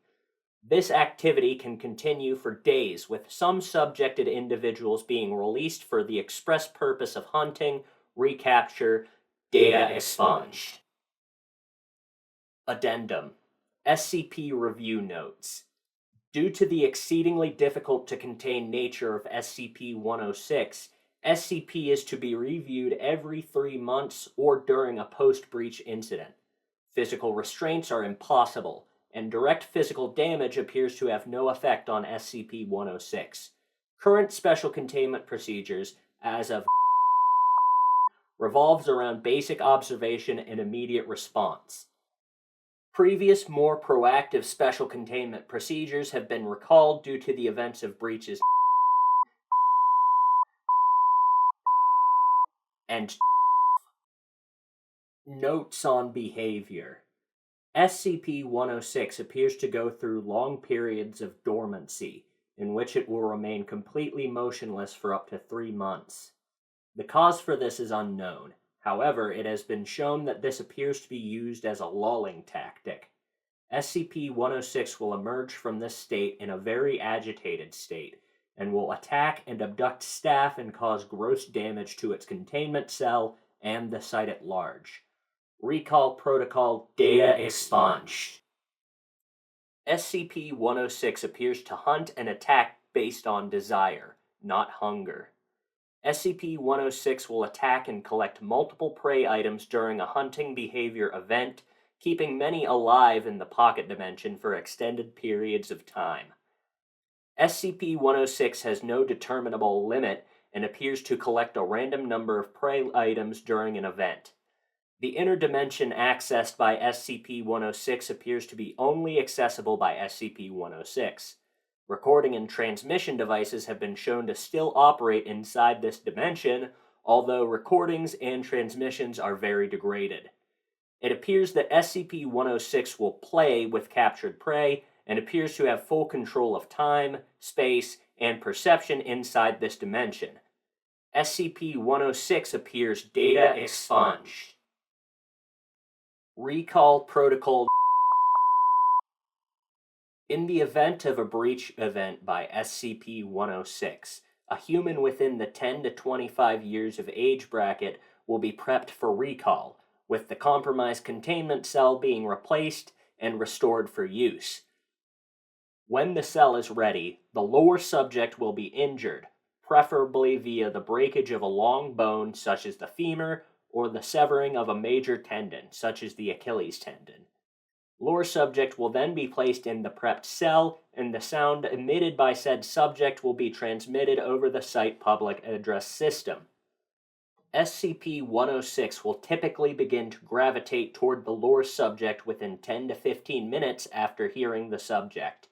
A: This activity can continue for days, with some subjected individuals being released for the express purpose of hunting, recapture, data expunged. Addendum. SCP Review Notes. Due to the exceedingly difficult to contain nature of SCP-106, SCP is to be reviewed every 3 months or during a post-breach incident. Physical restraints are impossible, and direct physical damage appears to have no effect on SCP-106. Current special containment procedures, as of revolves around basic observation and immediate response. Previous, more proactive special containment procedures have been recalled due to the events of breaches and notes on behavior. SCP-106 appears to go through long periods of dormancy, in which it will remain completely motionless for up to 3 months. The cause for this is unknown. However, it has been shown that this appears to be used as a lulling tactic. SCP-106 will emerge from this state in a very agitated state, and will attack and abduct staff and cause gross damage to its containment cell and the site at large. Recall Protocol Data Expunged. SCP-106 appears to hunt and attack based on desire, not hunger. SCP-106 will attack and collect multiple prey items during a hunting behavior event, keeping many alive in the pocket dimension for extended periods of time. SCP-106 has no determinable limit and appears to collect a random number of prey items during an event. The inner dimension accessed by SCP-106 appears to be only accessible by SCP-106. Recording and transmission devices have been shown to still operate inside this dimension, although recordings and transmissions are very degraded. It appears that SCP-106 will play with captured prey and appears to have full control of time, space, and perception inside this dimension. SCP-106 appears data expunged. Recall Protocol. In the event of a breach event by SCP-106, a human within the 10 to 25 years of age bracket will be prepped for recall, with the compromised containment cell being replaced and restored for use. When the cell is ready, the lower subject will be injured, preferably via the breakage of a long bone such as the femur or the severing of a major tendon such as the Achilles tendon. Lower subject will then be placed in the prepped cell, and the sound emitted by said subject will be transmitted over the site public address system. SCP-106 will typically begin to gravitate toward the lower subject within 10 to 15 minutes after hearing the subject.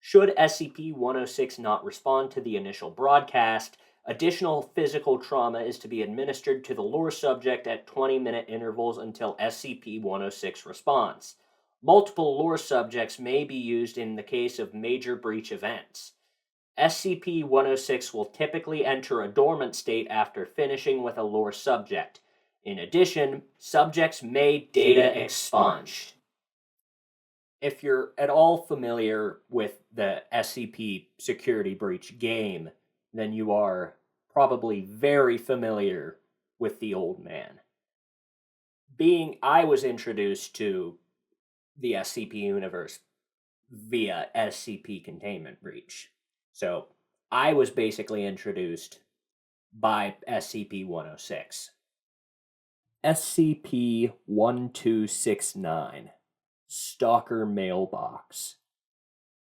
A: Should SCP-106 not respond to the initial broadcast, additional physical trauma is to be administered to the lower subject at 20-minute intervals until SCP-106 responds. Multiple lore subjects may be used in the case of major breach events. SCP-106 will typically enter a dormant state after finishing with a lore subject. In addition, subjects may data expunge. If you're at all familiar with the SCP Security Breach game, then you are probably very familiar with the Old Man. I was introduced to the SCP universe via SCP Containment Breach. So, I was basically introduced by SCP-106. SCP-1269, Stalker Mailbox,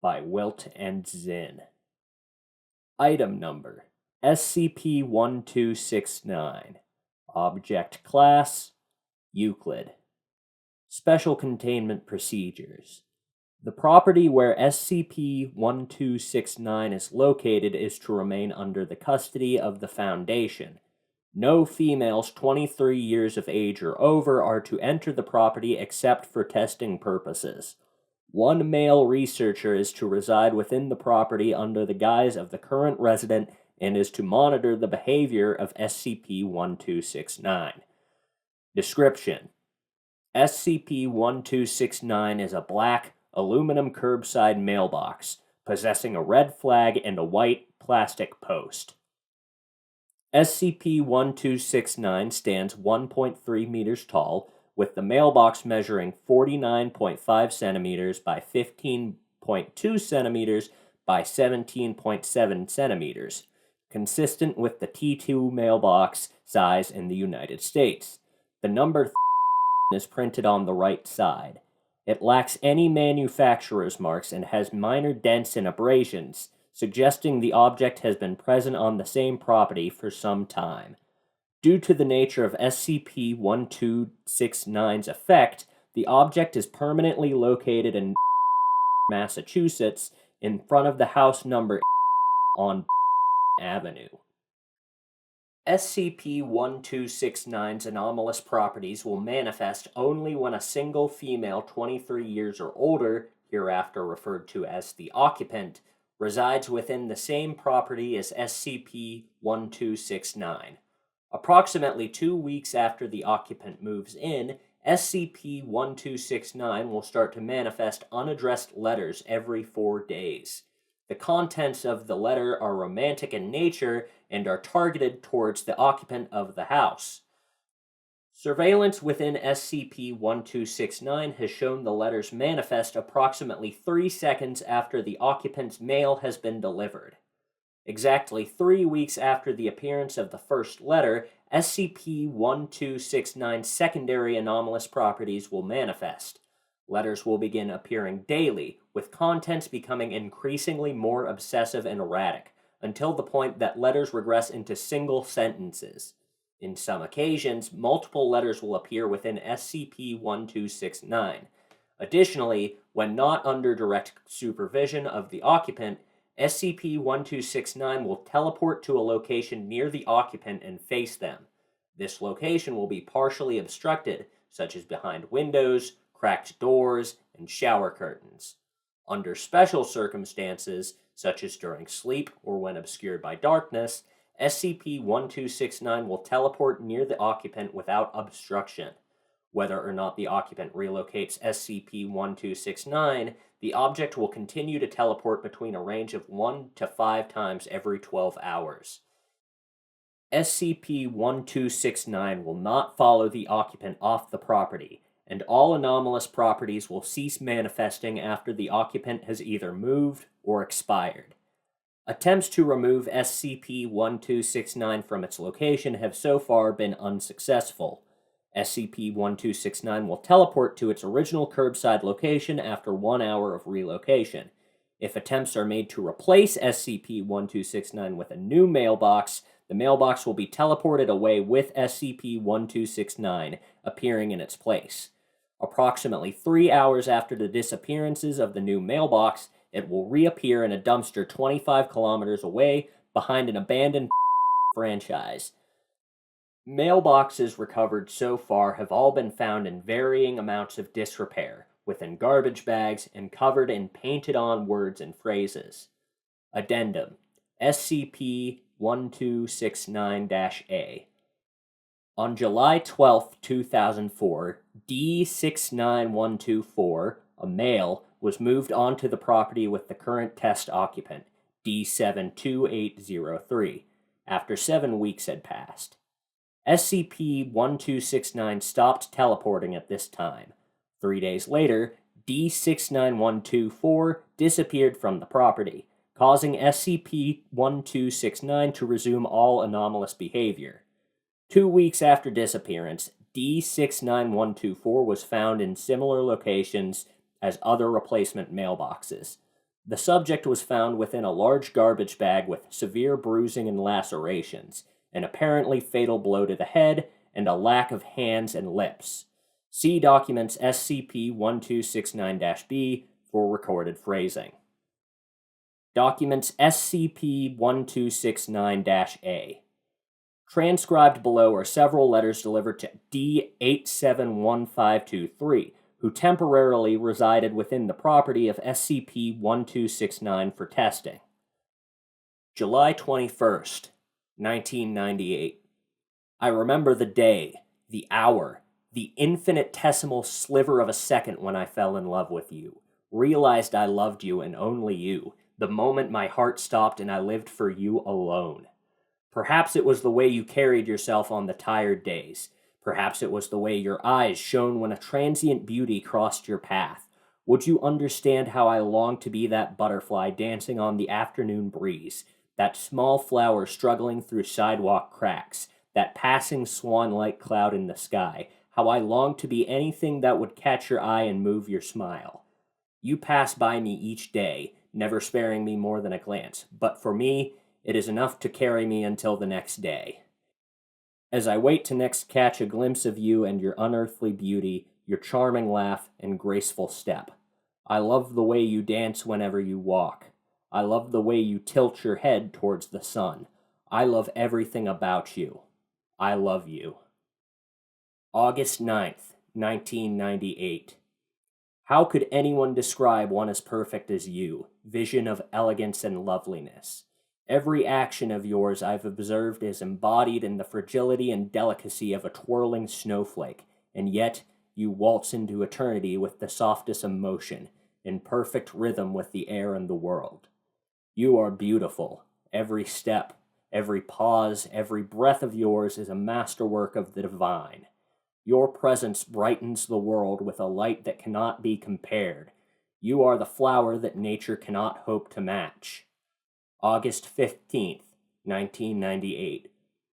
A: by Wilt and Zinn. Item Number, SCP-1269. Object Class, Euclid. Special Containment Procedures. The property where SCP-1269 is located is to remain under the custody of the Foundation. No females 23 years of age or over are to enter the property except for testing purposes. One male researcher is to reside within the property under the guise of the current resident and is to monitor the behavior of SCP-1269. Description: SCP-1269 is a black, aluminum curbside mailbox, possessing a red flag and a white plastic post. SCP-1269 stands 1.3 meters tall, with the mailbox measuring 49.5 centimeters by 15.2 centimeters by 17.7 centimeters, consistent with the T2 mailbox size in the United States. The number is printed on the right side. It lacks any manufacturer's marks and has minor dents and abrasions, suggesting the object has been present on the same property for some time. Due to the nature of SCP-1269's effect, the object is permanently located in Massachusetts in front of the house number on Avenue. SCP-1269's anomalous properties will manifest only when a single female 23 years or older, hereafter referred to as the occupant, resides within the same property as SCP-1269. Approximately 2 weeks after the occupant moves in, SCP-1269 will start to manifest unaddressed letters every 4 days. The contents of the letter are romantic in nature and are targeted towards the occupant of the house. Surveillance within SCP-1269 has shown the letters manifest approximately 3 seconds after the occupant's mail has been delivered. Exactly 3 weeks after the appearance of the first letter, SCP-1269's secondary anomalous properties will manifest. Letters will begin appearing daily, with contents becoming increasingly more obsessive and erratic, until the point that letters regress into single sentences. In some occasions, multiple letters will appear within SCP-1269. Additionally, when not under direct supervision of the occupant, SCP-1269 will teleport to a location near the occupant and face them. This location will be partially obstructed, such as behind windows, cracked doors, and shower curtains. Under special circumstances, such as during sleep or when obscured by darkness, SCP-1269 will teleport near the occupant without obstruction. Whether or not the occupant relocates SCP-1269, the object will continue to teleport between a range of 1 to 5 times every 12 hours. SCP-1269 will not follow the occupant off the property, and all anomalous properties will cease manifesting after the occupant has either moved or expired. Attempts to remove SCP-1269 from its location have so far been unsuccessful. SCP-1269 will teleport to its original curbside location after 1 hour of relocation. If attempts are made to replace SCP-1269 with a new mailbox, the mailbox will be teleported away with SCP-1269 appearing in its place. Approximately 3 hours after the disappearances of the new mailbox, it will reappear in a dumpster 25 kilometers away behind an abandoned franchise. Mailboxes recovered so far have all been found in varying amounts of disrepair, within garbage bags and covered in painted-on words and phrases. Addendum: SCP-1269-A. On July 12, 2004, D69124, a male, was moved onto the property with the current test occupant, D72803, after 7 weeks had passed. SCP-1269 stopped teleporting at this time. 3 days later, D69124 disappeared from the property, causing SCP-1269 to resume all anomalous behavior. 2 weeks after disappearance, D69124 was found in similar locations as other replacement mailboxes. The subject was found within a large garbage bag with severe bruising and lacerations, an apparently fatal blow to the head, and a lack of hands and lips. See documents SCP-1269-B for recorded phrasing. Documents SCP-1269-A. Transcribed below are several letters delivered to D871523, who temporarily resided within the property of SCP-1269 for testing. July 21st, 1998. I remember the day, the hour, the infinitesimal sliver of a second when I fell in love with you, realized I loved you and only you, the moment my heart stopped and I lived for you alone. Perhaps it was the way you carried yourself on the tired days. Perhaps it was the way your eyes shone when a transient beauty crossed your path. Would you understand how I longed to be that butterfly dancing on the afternoon breeze, that small flower struggling through sidewalk cracks, that passing swan-like cloud in the sky, how I longed to be anything that would catch your eye and move your smile. You pass by me each day, never sparing me more than a glance, but for me, it is enough to carry me until the next day. As I wait to next catch a glimpse of you and your unearthly beauty, your charming laugh and graceful step. I love the way you dance whenever you walk. I love the way you tilt your head towards the sun. I love everything about you. I love you. August 9th, 1998. How could anyone describe one as perfect as you? Vision of elegance and loveliness. Every action of yours I've observed is embodied in the fragility and delicacy of a twirling snowflake, and yet you waltz into eternity with the softest emotion, in perfect rhythm with the air and the world. You are beautiful. Every step, every pause, every breath of yours is a masterwork of the divine. Your presence brightens the world with a light that cannot be compared. You are the flower that nature cannot hope to match. August 15th, 1998.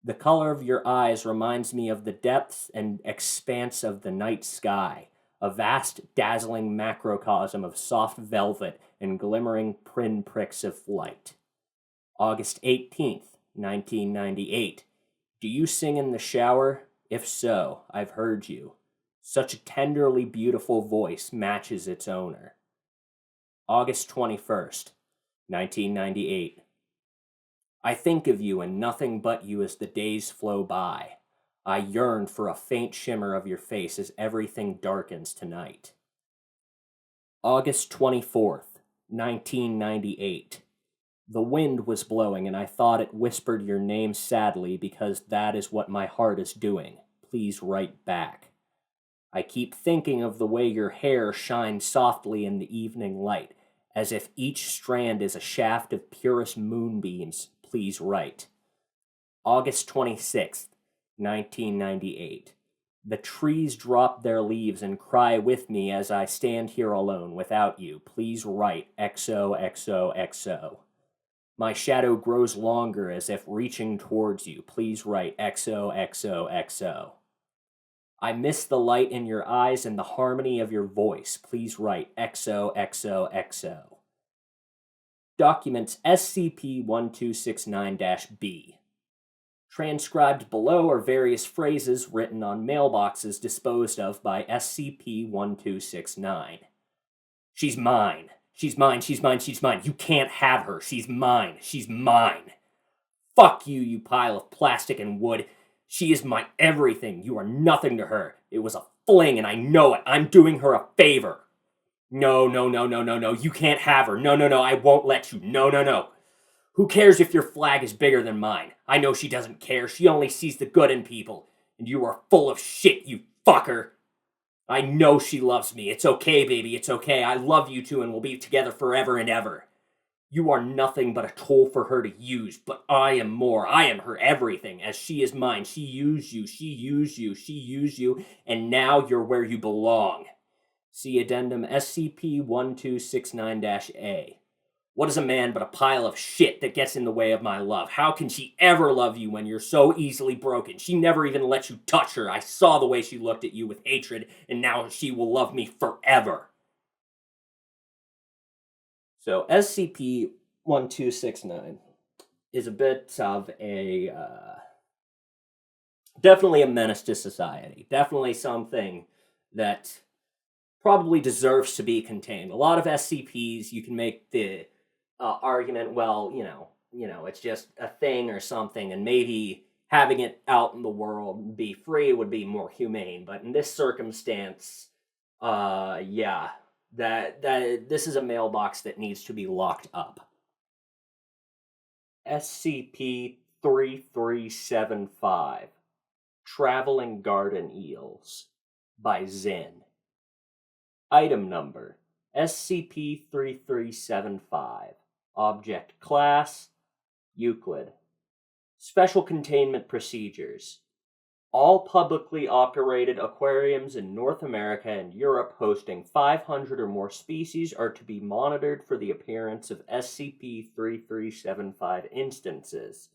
A: The color of your eyes reminds me of the depths and expanse of the night sky, a vast, dazzling macrocosm of soft velvet and glimmering pinpricks of light. August 18th, 1998. Do you sing in the shower? If so, I've heard you. Such a tenderly beautiful voice matches its owner. August 21st, 1998. I think of you and nothing but you as the days flow by. I yearn for a faint shimmer of your face as everything darkens tonight. August 24th, 1998. The wind was blowing and I thought it whispered your name sadly because that is what my heart is doing. Please write back. I keep thinking of the way your hair shines softly in the evening light, as if each strand is a shaft of purest moonbeams. Please write. August 26th, 1998. The trees drop their leaves and cry with me as I stand here alone without you. Please write XOXOXO. My shadow grows longer as if reaching towards you. Please write XOXOXO. I miss the light in your eyes and the harmony of your voice. Please write XOXOXO. Documents SCP-1269-B. Transcribed below are various phrases written on mailboxes disposed of by SCP-1269. She's mine. She's mine, she's mine, she's mine. You can't have her. She's mine. She's mine. Fuck you, you pile of plastic and wood. She is my everything. You are nothing to her. It was a fling and I know it. I'm doing her a favor. No. You can't have her. No. I won't let you. No. Who cares if your flag is bigger than mine? I know she doesn't care. She only sees the good in people. And you are full of shit, you fucker. I know she loves me. It's okay, baby. It's okay. I love you too and we'll be together forever and ever. You are nothing but a tool for her to use, but I am more. I am her everything, as she is mine. She used you, and now you're where you belong. See Addendum SCP-1269-A. What is a man but a pile of shit that gets in the way of my love? How can she ever love you when you're so easily broken? She never even lets you touch her. I saw the way she looked at you with hatred, and now she will love me forever. So SCP-1269 is a bit of a, definitely a menace to society. Definitely something that probably deserves to be contained. A lot of SCPs, you can make the argument, well, you know, it's just a thing or something, and maybe having it out in the world and be free would be more humane. But in this circumstance, yeah, that this is a mailbox that needs to be locked up. SCP-3375, Traveling Garden Eels, by Zen. Item number, SCP-3375. Object Class, Euclid. Special Containment Procedures. All publicly operated aquariums in North America and Europe hosting 500 or more species are to be monitored for the appearance of SCP-3375 instances.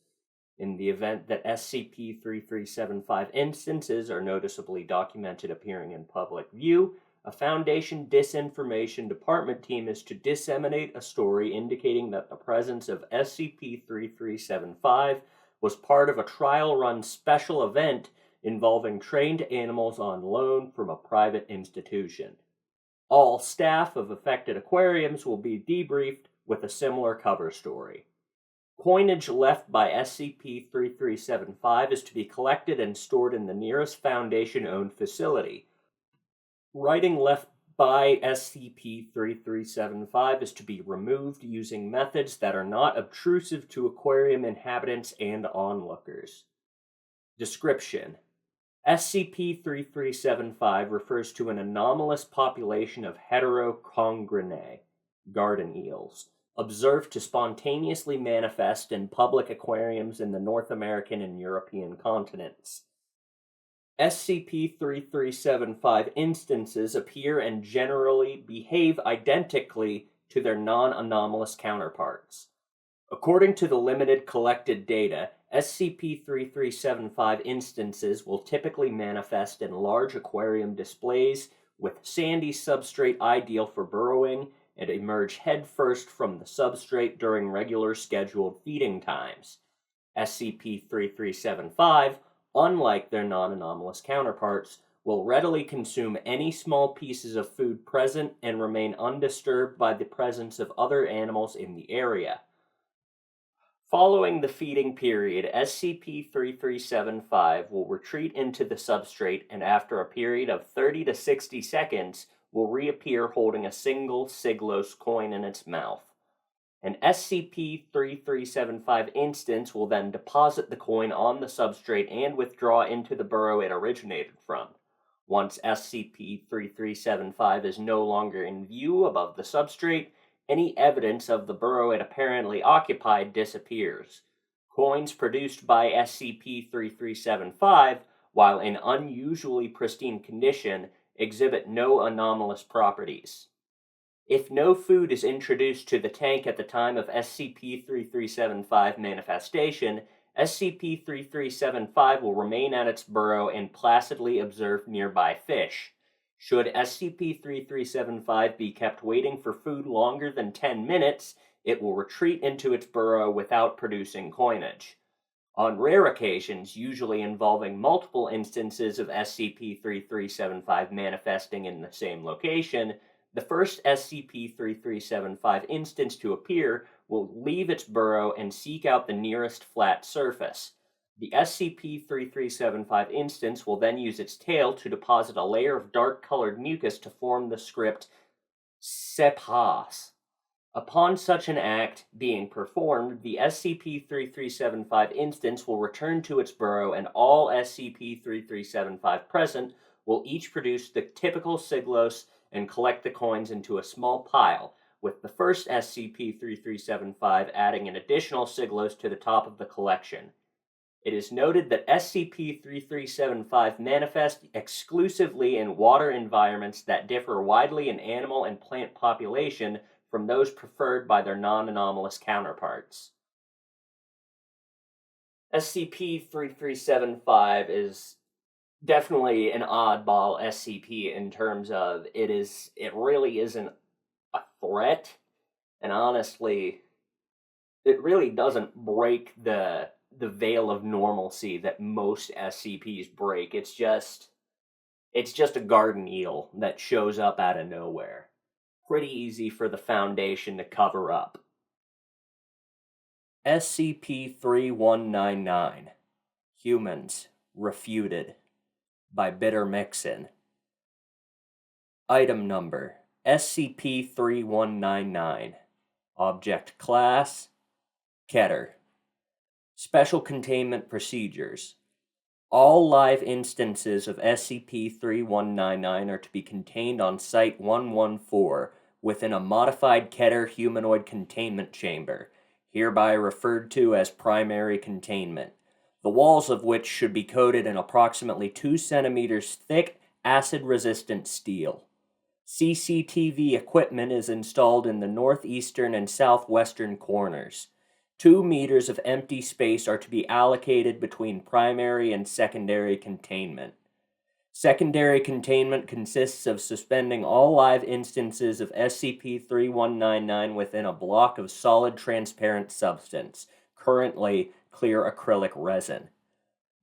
A: In the event that SCP-3375 instances are noticeably documented appearing in public view, a Foundation Disinformation Department team is to disseminate a story indicating that the presence of SCP-3375 was part of a trial-run special event involving trained animals on loan from a private institution. All staff of affected aquariums will be debriefed with a similar cover story. Coinage left by SCP-3375 is to be collected and stored in the nearest Foundation-owned facility. Writing left by SCP-3375 is to be removed using methods that are not obtrusive to aquarium inhabitants and onlookers. Description: SCP-3375 refers to an anomalous population of heterochondrinae, garden eels, observed to spontaneously manifest in public aquariums in the North American and European continents. SCP-3375 instances appear and generally behave identically to their non-anomalous counterparts. According to the limited collected data, SCP-3375 instances will typically manifest in large aquarium displays with sandy substrate ideal for burrowing and emerge headfirst from the substrate during regular scheduled feeding times. SCP-3375, unlike their non-anomalous counterparts, will readily consume any small pieces of food present and remain undisturbed by the presence of other animals in the area. Following the feeding period, SCP-3375 will retreat into the substrate and after a period of 30 to 60 seconds will reappear holding a single Siglos coin in its mouth. An SCP-3375 instance will then deposit the coin on the substrate and withdraw into the burrow it originated from. Once SCP-3375 is no longer in view above the substrate, any evidence of the burrow it apparently occupied disappears. Coins produced by SCP-3375, while in unusually pristine condition, exhibit no anomalous properties. If no food is introduced to the tank at the time of SCP-3375 manifestation, SCP-3375 will remain at its burrow and placidly observe nearby fish. Should SCP-3375 be kept waiting for food longer than 10 minutes, it will retreat into its burrow without producing coinage. On rare occasions, usually involving multiple instances of SCP-3375 manifesting in the same location, the first SCP-3375 instance to appear will leave its burrow and seek out the nearest flat surface. The SCP-3375 instance will then use its tail to deposit a layer of dark-colored mucus to form the script SEPHAS. Upon such an act being performed, the SCP-3375 instance will return to its burrow and all SCP-3375 present will each produce the typical Siglos and collect the coins into a small pile, with the first SCP-3375 adding an additional Siglos to the top of the collection. It is noted that SCP-3375 manifests exclusively in water environments that differ widely in animal and plant population from those preferred by their non-anomalous counterparts. SCP-3375 is definitely an oddball SCP in terms of it really isn't a threat, and honestly, it really doesn't break the veil of normalcy that most SCPs break. It's just a garden eel that shows up out of nowhere. Pretty easy for the Foundation to cover up. SCP-3199, Humans refuted by bittermixin. Item number SCP-3199. Object Class Keter. Special Containment Procedures. All live instances of SCP-3199 are to be contained on Site-114 within a modified Keter humanoid containment chamber, hereby referred to as primary containment, the walls of which should be coated in approximately 2 centimeters thick, acid-resistant steel. CCTV equipment is installed in the northeastern and southwestern corners. 2 meters of empty space are to be allocated between primary and secondary containment. Secondary containment consists of suspending all live instances of SCP-3199 within a block of solid transparent substance, currently clear acrylic resin.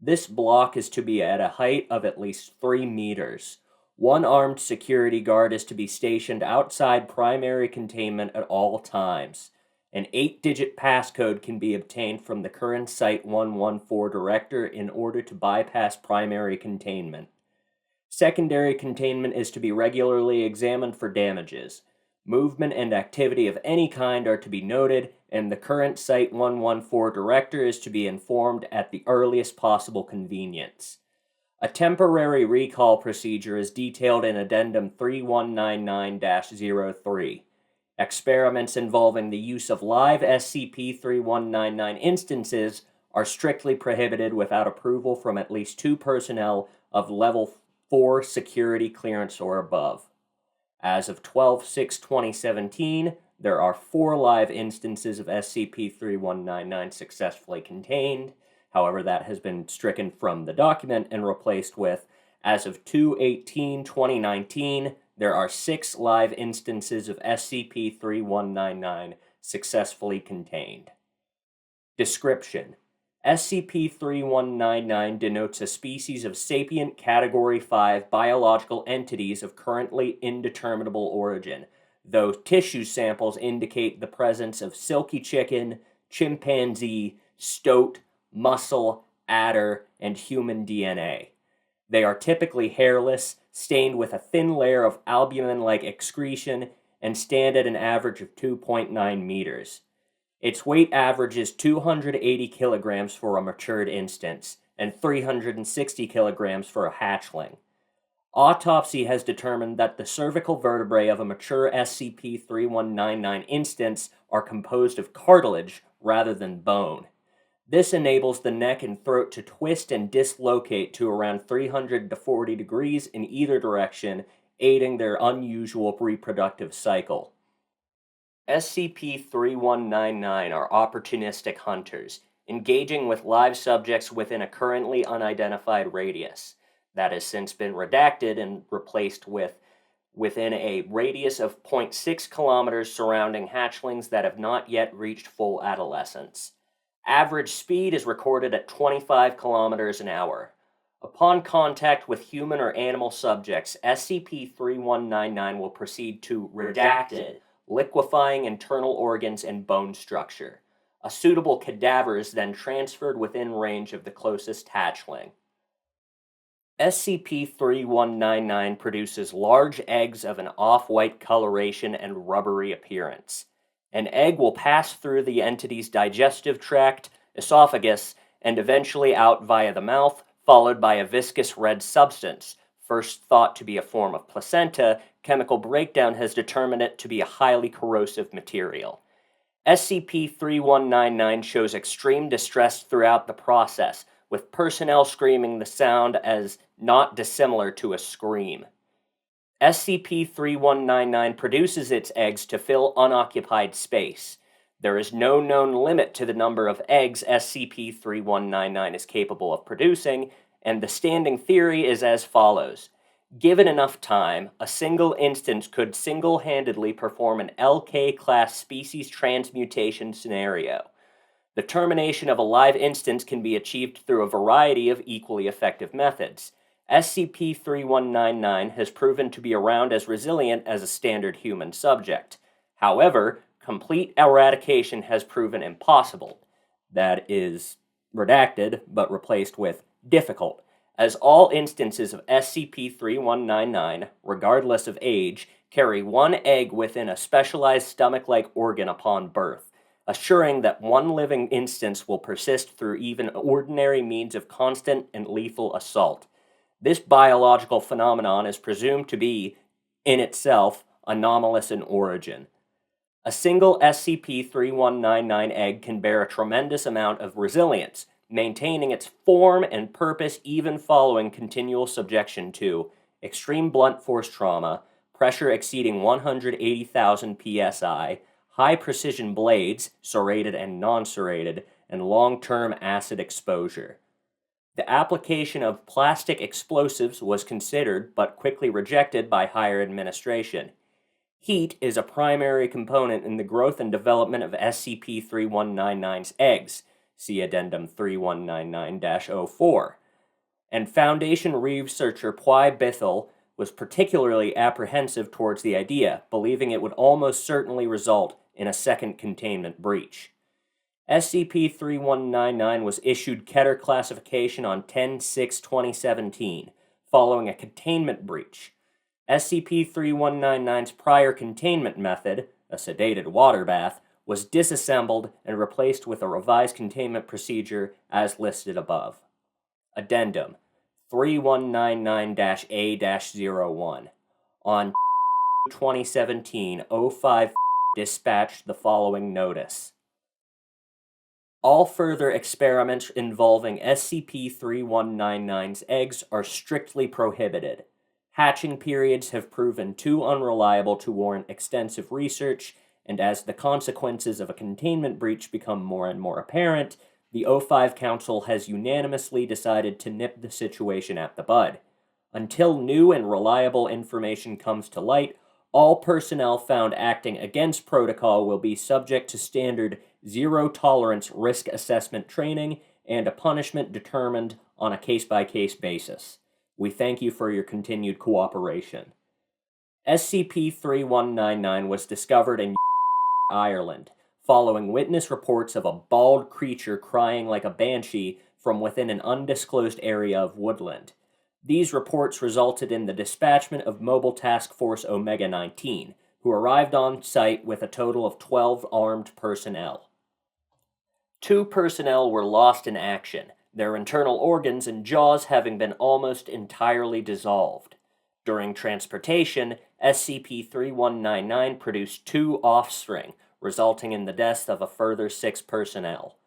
A: This block is to be at a height of at least 3 meters. 1 armed security guard is to be stationed outside primary containment at all times. An 8-digit passcode can be obtained from the current Site-114 director in order to bypass primary containment. Secondary containment is to be regularly examined for damages. Movement and activity of any kind are to be noted, and the current Site-114 director is to be informed at the earliest possible convenience. A temporary recall procedure is detailed in Addendum 3199-03. Experiments involving the use of live SCP-3199 instances are strictly prohibited without approval from at least 2 personnel of Level 4 security clearance or above. As of 12/6/2017, there are 4 live instances of SCP-3199 successfully contained. However, that has been stricken from the document and replaced with, as of 2/18/2019, there are 6 live instances of SCP-3199 successfully contained. Description: SCP-3199 denotes a species of sapient Category 5 biological entities of currently indeterminable origin, though tissue samples indicate the presence of silky chicken, chimpanzee, stoat, mussel, adder, and human DNA. They are typically hairless, stained with a thin layer of albumin-like excretion, and stand at an average of 2.9 meters. Its weight averages 280 kilograms for a matured instance, and 360 kilograms for a hatchling. Autopsy has determined that the cervical vertebrae of a mature SCP-3199 instance are composed of cartilage rather than bone. This enables the neck and throat to twist and dislocate to around 300 to 40 degrees in either direction, aiding their unusual reproductive cycle. SCP-3199 are opportunistic hunters, engaging with live subjects within a currently unidentified radius. That has since been redacted and replaced with within a radius of 0.6 kilometers surrounding hatchlings that have not yet reached full adolescence. Average speed is recorded at 25 kilometers an hour. Upon contact with human or animal subjects, SCP-3199 will proceed to redacted, liquefying internal organs and bone structure. A suitable cadaver is then transferred within range of the closest hatchling. SCP-3199 produces large eggs of an off-white coloration and rubbery appearance. An egg will pass through the entity's digestive tract, esophagus, and eventually out via the mouth, followed by a viscous red substance. First thought to be a form of placenta, chemical breakdown has determined it to be a highly corrosive material. SCP-3199 shows extreme distress throughout the process, with personnel screaming the sound as not dissimilar to a scream. SCP-3199 produces its eggs to fill unoccupied space. There is no known limit to the number of eggs SCP-3199 is capable of producing, and the standing theory is as follows. Given enough time, a single instance could single-handedly perform an LK-class species transmutation scenario. The termination of a live instance can be achieved through a variety of equally effective methods. SCP-3199 has proven to be around as resilient as a standard human subject. However, complete eradication has proven impossible. That is redacted, but replaced with difficult, as all instances of SCP-3199, regardless of age, carry one egg within a specialized stomach-like organ upon birth, assuring that one living instance will persist through even ordinary means of constant and lethal assault. This biological phenomenon is presumed to be, in itself, anomalous in origin. A single SCP-3199 egg can bear a tremendous amount of resilience, maintaining its form and purpose even following continual subjection to extreme blunt force trauma, pressure exceeding 180,000 psi, high-precision blades, serrated and non-serrated, and long-term acid exposure. The application of plastic explosives was considered but quickly rejected by higher administration. Heat is a primary component in the growth and development of SCP-3199's eggs, see Addendum 3199-04, and Foundation researcher Pwy Bithell was particularly apprehensive towards the idea, believing it would almost certainly result in a second containment breach. SCP-3199 was issued Keter classification on 10/6/2017, following a containment breach. SCP-3199's prior containment method, a sedated water bath, was disassembled and replaced with a revised containment procedure as listed above. Addendum 3199-A-01. On 2017-05 dispatched the following notice. All further experiments involving SCP-3199's eggs are strictly prohibited. Hatching periods have proven too unreliable to warrant extensive research, and as the consequences of a containment breach become more and more apparent, the O5 Council has unanimously decided to nip the situation at the bud. Until new and reliable information comes to light, all personnel found acting against protocol will be subject to standard zero-tolerance risk assessment training and a punishment determined on a case-by-case basis. We thank you for your continued cooperation. SCP-3199 was discovered in Ireland, following witness reports of a bald creature crying like a banshee from within an undisclosed area of woodland. These reports resulted in the dispatchment of Mobile Task Force Omega-19, who arrived on site with a total of 12 armed personnel. 2 personnel were lost in action, their internal organs and jaws having been almost entirely dissolved. During transportation, SCP-3199 produced 2 offspring, resulting in the deaths of a further 6 personnel.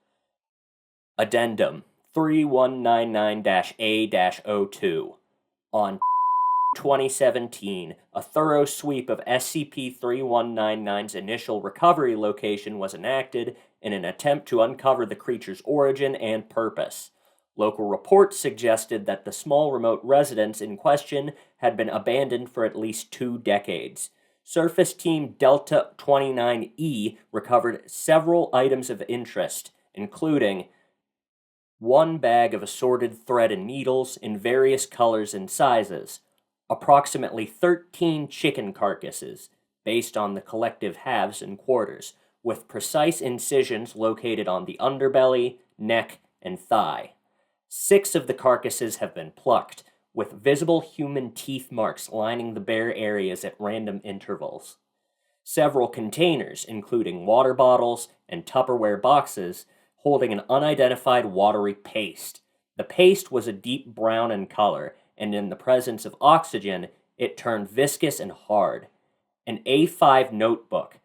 A: Addendum 3199-A-02. On 2017, a thorough sweep of SCP-3199's initial recovery location was enacted in an attempt to uncover the creature's origin and purpose. Local reports suggested that the small remote residence in question had been abandoned for at least 2 decades. Surface Team Delta 29E recovered several items of interest, including 1 bag of assorted thread and needles in various colors and sizes, approximately 13 chicken carcasses, based on the collective halves and quarters, with precise incisions located on the underbelly, neck, and thigh. 6 of the carcasses have been plucked, with visible human teeth marks lining the bare areas at random intervals. Several containers, including water bottles and Tupperware boxes, holding an unidentified watery paste. The paste was a deep brown in color, and in the presence of oxygen, it turned viscous and hard. An A5 notebook,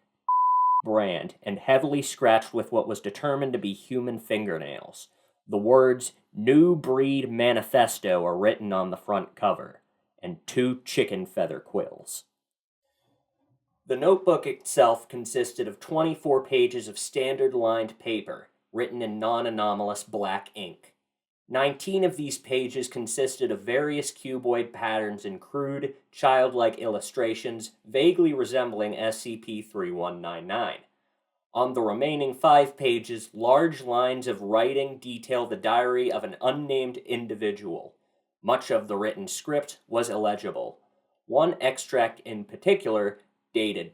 A: brand, and heavily scratched with what was determined to be human fingernails. The words, "New Breed Manifesto" are written on the front cover, and 2 chicken feather quills. The notebook itself consisted of 24 pages of standard lined paper, written in non-anomalous black ink. 19 of these pages consisted of various cuboid patterns and crude, childlike illustrations vaguely resembling SCP-3199. On the remaining 5 pages, large lines of writing detail the diary of an unnamed individual. Much of the written script was illegible. One extract in particular, dated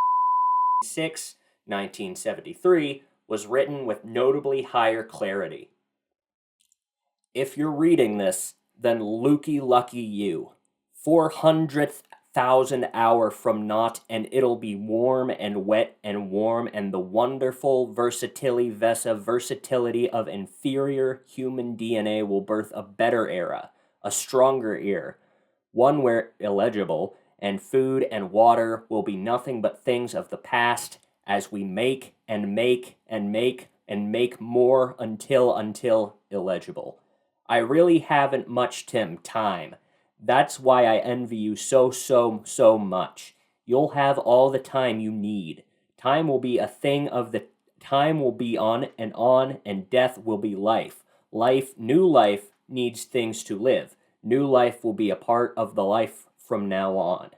A: 6/1973, was written with notably higher clarity. If you're reading this, then looky lucky you. 400,000 hour from not, and it'll be warm and wet and warm, and the wonderful versatility of inferior human DNA will birth a better era, a stronger era, one where illegible, and food and water will be nothing but things of the past, as we make and make and make and make more until illegible. I really haven't much time. That's why I envy you so much. You'll have all the time you need. Time will be a thing of the time will be on, and death will be life. New life needs things to live. New life will be a part of the life from now on.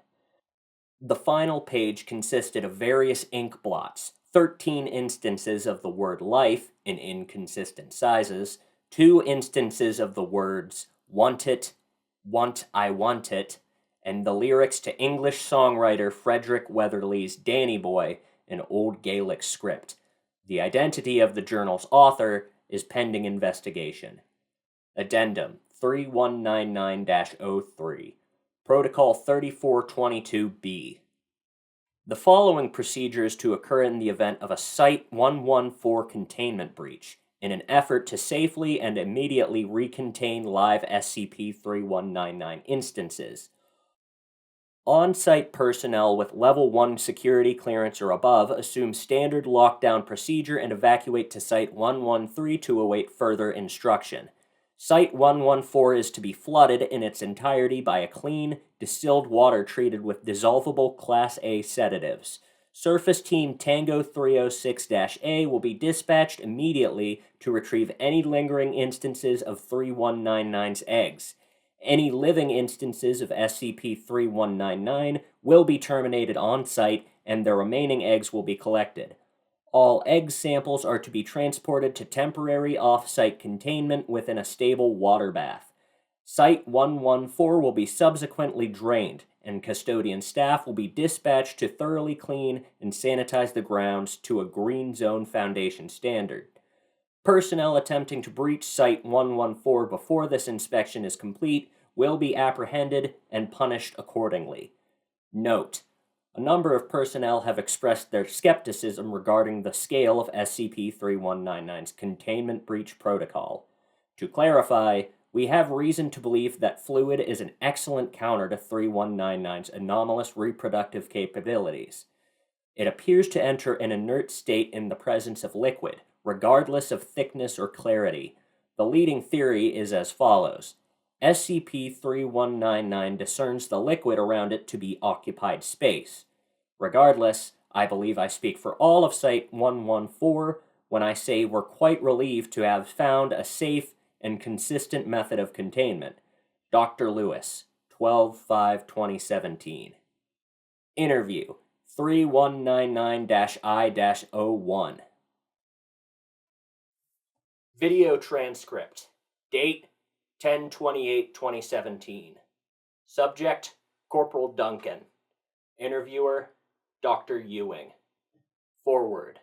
A: The final page consisted of various ink blots, 13 instances of the word life in inconsistent sizes, 2 instances of the words want it, I want it, and the lyrics to English songwriter Frederick Weatherly's Danny Boy in Old Gaelic script. The identity of the journal's author is pending investigation. Addendum 3199-03. Protocol 3422B. The following procedure is to occur in the event of a Site 114 containment breach, in an effort to safely and immediately recontain live SCP-3199 instances. On-site personnel with Level 1 security clearance or above assume standard lockdown procedure and evacuate to Site 113 to await further instruction. Site 114 is to be flooded in its entirety by a clean, distilled water treated with dissolvable Class A sedatives. Surface Team Tango 306-A will be dispatched immediately to retrieve any lingering instances of 3199's eggs. Any living instances of SCP-3199 will be terminated on-site, and their remaining eggs will be collected. All egg samples are to be transported to temporary off-site containment within a stable water bath. Site 114 will be subsequently drained, and custodian staff will be dispatched to thoroughly clean and sanitize the grounds to a Green Zone Foundation standard. Personnel attempting to breach Site 114 before this inspection is complete will be apprehended and punished accordingly. Note: a number of personnel have expressed their skepticism regarding the scale of SCP-3199's containment breach protocol. To clarify, we have reason to believe that fluid is an excellent counter to 3199's anomalous reproductive capabilities. It appears to enter an inert state in the presence of liquid, regardless of thickness or clarity. The leading theory is as follows. SCP-3199 discerns the liquid around it to be occupied space. Regardless, I believe I speak for all of Site 114 when I say we're quite relieved to have found a safe and consistent method of containment. Dr. Lewis, 12/5/2017. Interview 3199-I-01. Video transcript. Date 10/28/2017. Subject Corporal Duncan. Interviewer Dr. Ewing. Forward.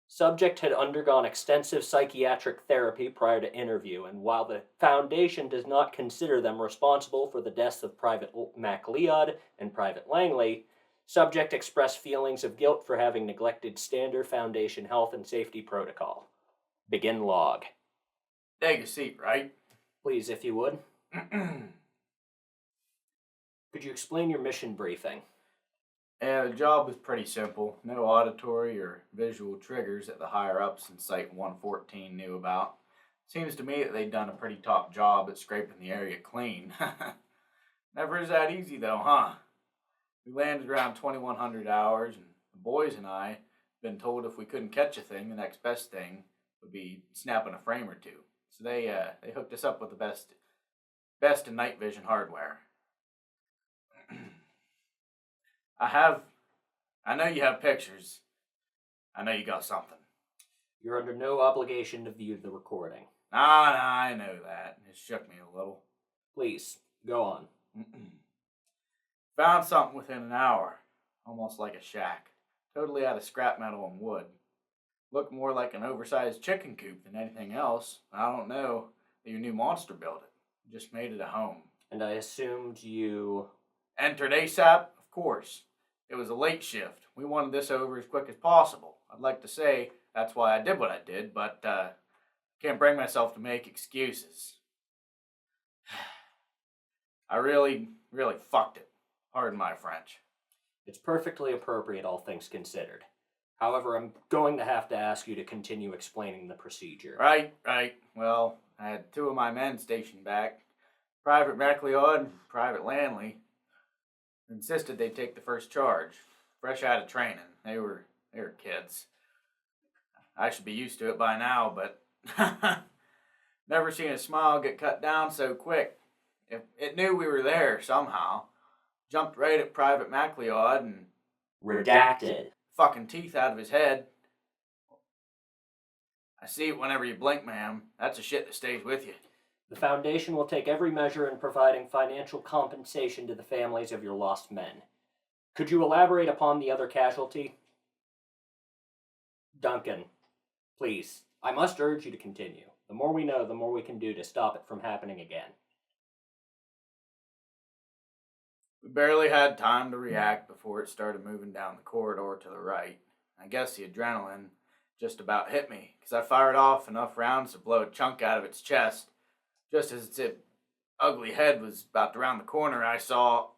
A: Subject had undergone extensive psychiatric therapy prior to interview, and while the Foundation does not consider them responsible for the deaths of Private MacLeod and Private Langley, subject expressed feelings of guilt for having neglected standard Foundation health and safety protocol. Begin log.
D: Take a seat, right?
A: Please, if you would. Could you explain your mission briefing?
D: Yeah, the job was pretty simple. No auditory or visual triggers that the higher-ups in Site 114 knew about. Seems to me that they'd done a pretty top job at scraping the area clean. Never is that easy, though, huh? We landed around 2100 hours, and the boys and I been told if we couldn't catch a thing, the next best thing would be snapping a frame or two. So they hooked us up with the best in night vision hardware. I know you have pictures. I know you got something.
A: You're under no obligation to view the recording.
D: Nah, I know that. It shook me a little.
A: Please, go on.
D: Found something within an hour. Almost like a shack. Totally out of scrap metal and wood. Looked more like an oversized chicken coop than anything else. I don't know. your new monster built it. Just made it a home.
A: And I assumed you...
D: Entered ASAP? Of course. It was a late shift. We wanted this over as quick as possible. I'd like to say that's why I did what I did, but can't bring myself to make excuses. I really fucked it. Pardon my French.
A: It's perfectly appropriate, all things considered. However, I'm going to have to ask you to continue explaining the procedure.
D: Right. Well, I had 2 of my men stationed back. Private MacLeod and Private Lanley insisted they take the first charge. Fresh out of training. They were kids. I should be used to it by now, but never seen a smile get cut down so quick. It knew we were there somehow. Jumped right at Private MacLeod and...
A: Redacted.
D: Fucking teeth out of his head. I see it whenever you blink, ma'am. That's a shit that stays with you.
A: The Foundation will take every measure in providing financial compensation to the families of your lost men. Could you elaborate upon the other casualty? Duncan, please. I must urge you to continue. The more we know, the more we can do to stop it from happening again.
D: We barely had time to react before it started moving down the corridor to the right. I guess the adrenaline just about hit me, because I fired off enough rounds to blow a chunk out of its chest. Just as its ugly head was about to round the corner, I saw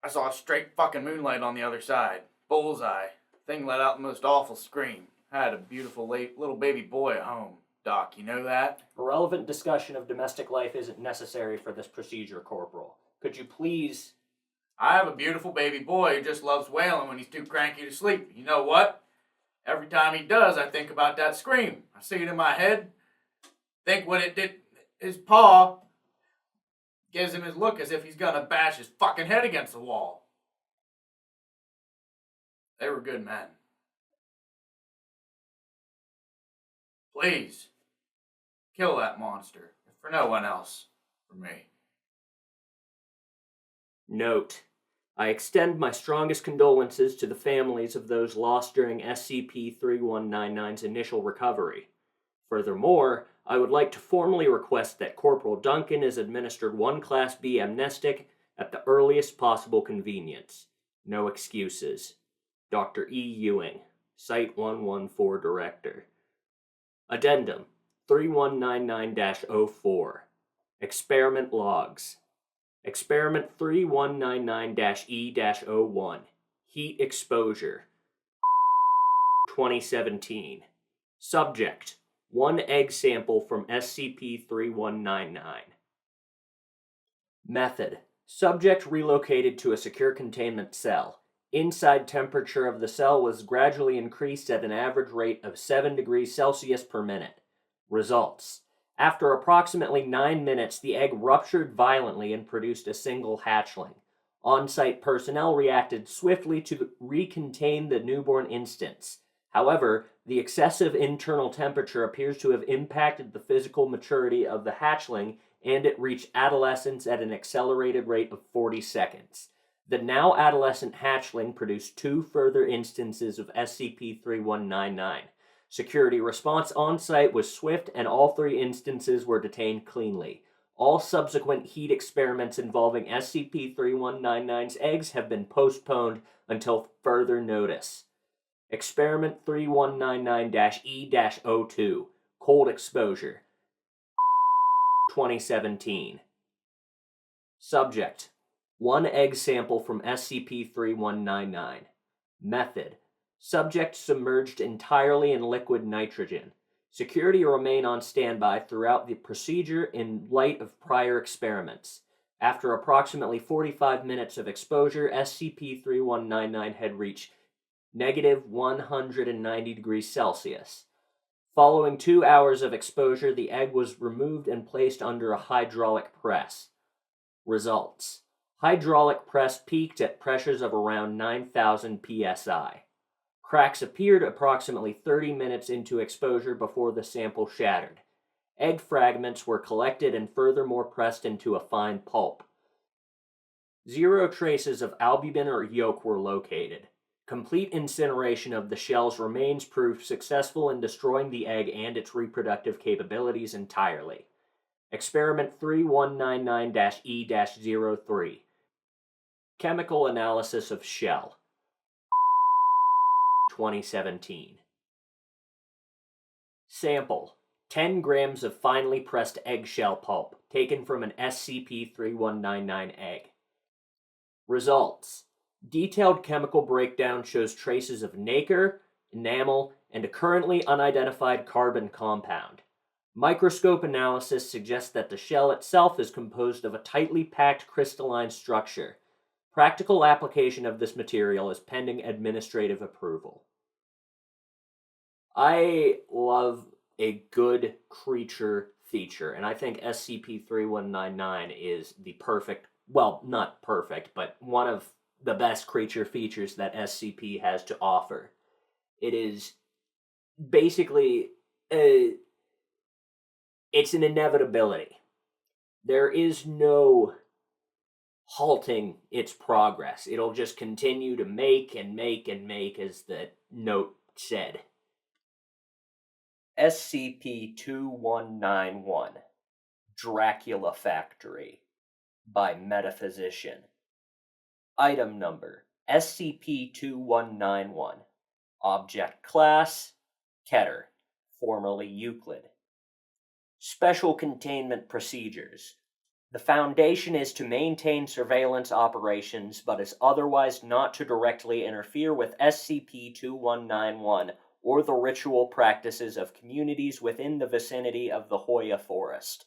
D: a straight fucking moonlight on the other side. Bullseye. Thing let out the most awful scream. I had a beautiful little baby boy at home. Doc, you know that?
A: A relevant discussion of domestic life isn't necessary for this procedure, Corporal. Could you please...
D: I have a beautiful baby boy who just loves wailing when he's too cranky to sleep. You know what? Every time he does, I think about that scream. I see it in my head. Think what it did. His paw gives him his look as if he's gonna bash his fucking head against the wall. They were good men. Please, kill that monster. If for no one else, for me.
A: Note: I extend my strongest condolences to the families of those lost during SCP-3199's initial recovery. Furthermore, I would like to formally request that Corporal Duncan is administered 1 Class B amnestic at the earliest possible convenience. No excuses. Dr. E. Ewing, Site 114 Director. Addendum 3199-04. Experiment Logs. Experiment 3199-E-01. Heat Exposure. 2017. Subject: 1 egg sample from SCP-3199. Method: subject relocated to a secure containment cell. Inside temperature of the cell was gradually increased at an average rate of 7 degrees Celsius per minute. Results: after approximately 9 minutes, the egg ruptured violently and produced a single hatchling. On-site personnel reacted swiftly to recontain the newborn instance. However, the excessive internal temperature appears to have impacted the physical maturity of the hatchling, and it reached adolescence at an accelerated rate of 40 seconds. The now adolescent hatchling produced 2 further instances of SCP-3199. Security response on-site was swift, and all 3 instances were detained cleanly. All subsequent heat experiments involving SCP-3199's eggs have been postponed until further notice. Experiment 3199-E-02. Cold Exposure. 2017. Subject: 1 egg sample from SCP-3199. Method: subject submerged entirely in liquid nitrogen. Security remain on standby throughout the procedure in light of prior experiments. After approximately 45 minutes of exposure, SCP-3199 had reached -190 degrees Celsius. Following 2 hours of exposure, the egg was removed and placed under a hydraulic press. Results: hydraulic press peaked at pressures of around 9,000 psi. Cracks appeared approximately 30 minutes into exposure before the sample shattered. Egg fragments were collected and furthermore pressed into a fine pulp. 0 traces of albumin or yolk were located. Complete incineration of the shell's remains proved successful in destroying the egg and its reproductive capabilities entirely. Experiment 3199-E-03. Chemical analysis of shell. 2017. Sample: 10 grams of finely pressed eggshell pulp, taken from an SCP-3199 egg. Results: detailed chemical breakdown shows traces of nacre, enamel, and a currently unidentified carbon compound. Microscope analysis suggests that the shell itself is composed of a tightly packed crystalline structure. Practical application of this material is pending administrative approval. I love a good creature feature, and I think SCP-3199 is the perfect, well, not perfect, but one of the best creature features that SCP has to offer. It is basically, it's an inevitability. There is no halting its progress. It'll just continue to make and make and make, as the note said. SCP-2191, Dracula Factory, by Metaphysician. Item number, SCP-2191. Object Class, Keter, formerly Euclid. Special Containment Procedures. The Foundation is to maintain surveillance operations, but is otherwise not to directly interfere with SCP-2191 or the ritual practices of communities within the vicinity of the Hoya Forest.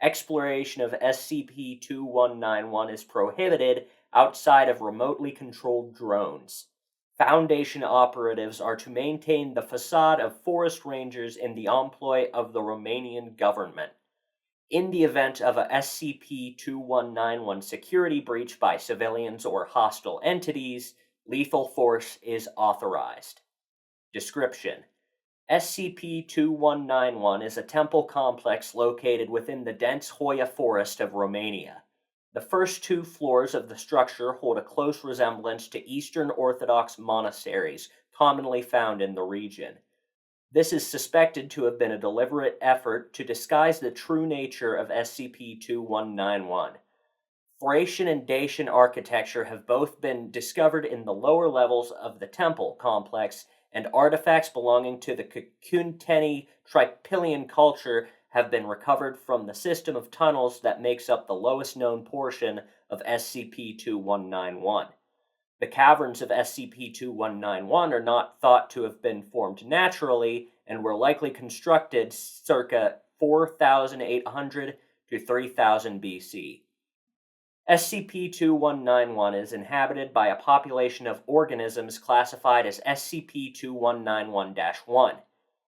A: Exploration of SCP-2191 is prohibited outside of remotely controlled drones. Foundation operatives are to maintain the facade of forest rangers in the employ of the Romanian government. In the event of a SCP-2191 security breach by civilians or hostile entities, lethal force is authorized. Description: SCP-2191 is a temple complex located within the dense Hoya forest of Romania. The first 2 floors of the structure hold a close resemblance to Eastern Orthodox monasteries commonly found in the region. This is suspected to have been a deliberate effort to disguise the true nature of SCP-2191. Thracian and Dacian architecture have both been discovered in the lower levels of the temple complex, and artifacts belonging to the Kunteni Tripilian culture have been recovered from the system of tunnels that makes up the lowest known portion of SCP-2191. The caverns of SCP-2191 are not thought to have been formed naturally, and were likely constructed circa 4,800 to 3,000 BC. SCP-2191 is inhabited by a population of organisms classified as SCP-2191-1.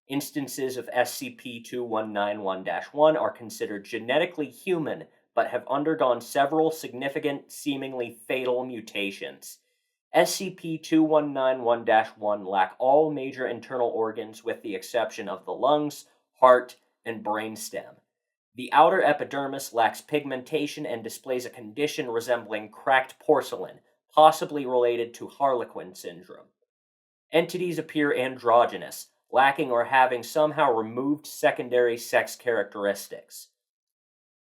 A: Instances of SCP-2191-1 are considered genetically human, but have undergone several significant, seemingly fatal mutations. SCP-2191-1 lack all major internal organs with the exception of the lungs, heart, and brainstem. The outer epidermis lacks pigmentation and displays a condition resembling cracked porcelain, possibly related to Harlequin syndrome. Entities appear androgynous, lacking or having somehow removed secondary sex characteristics.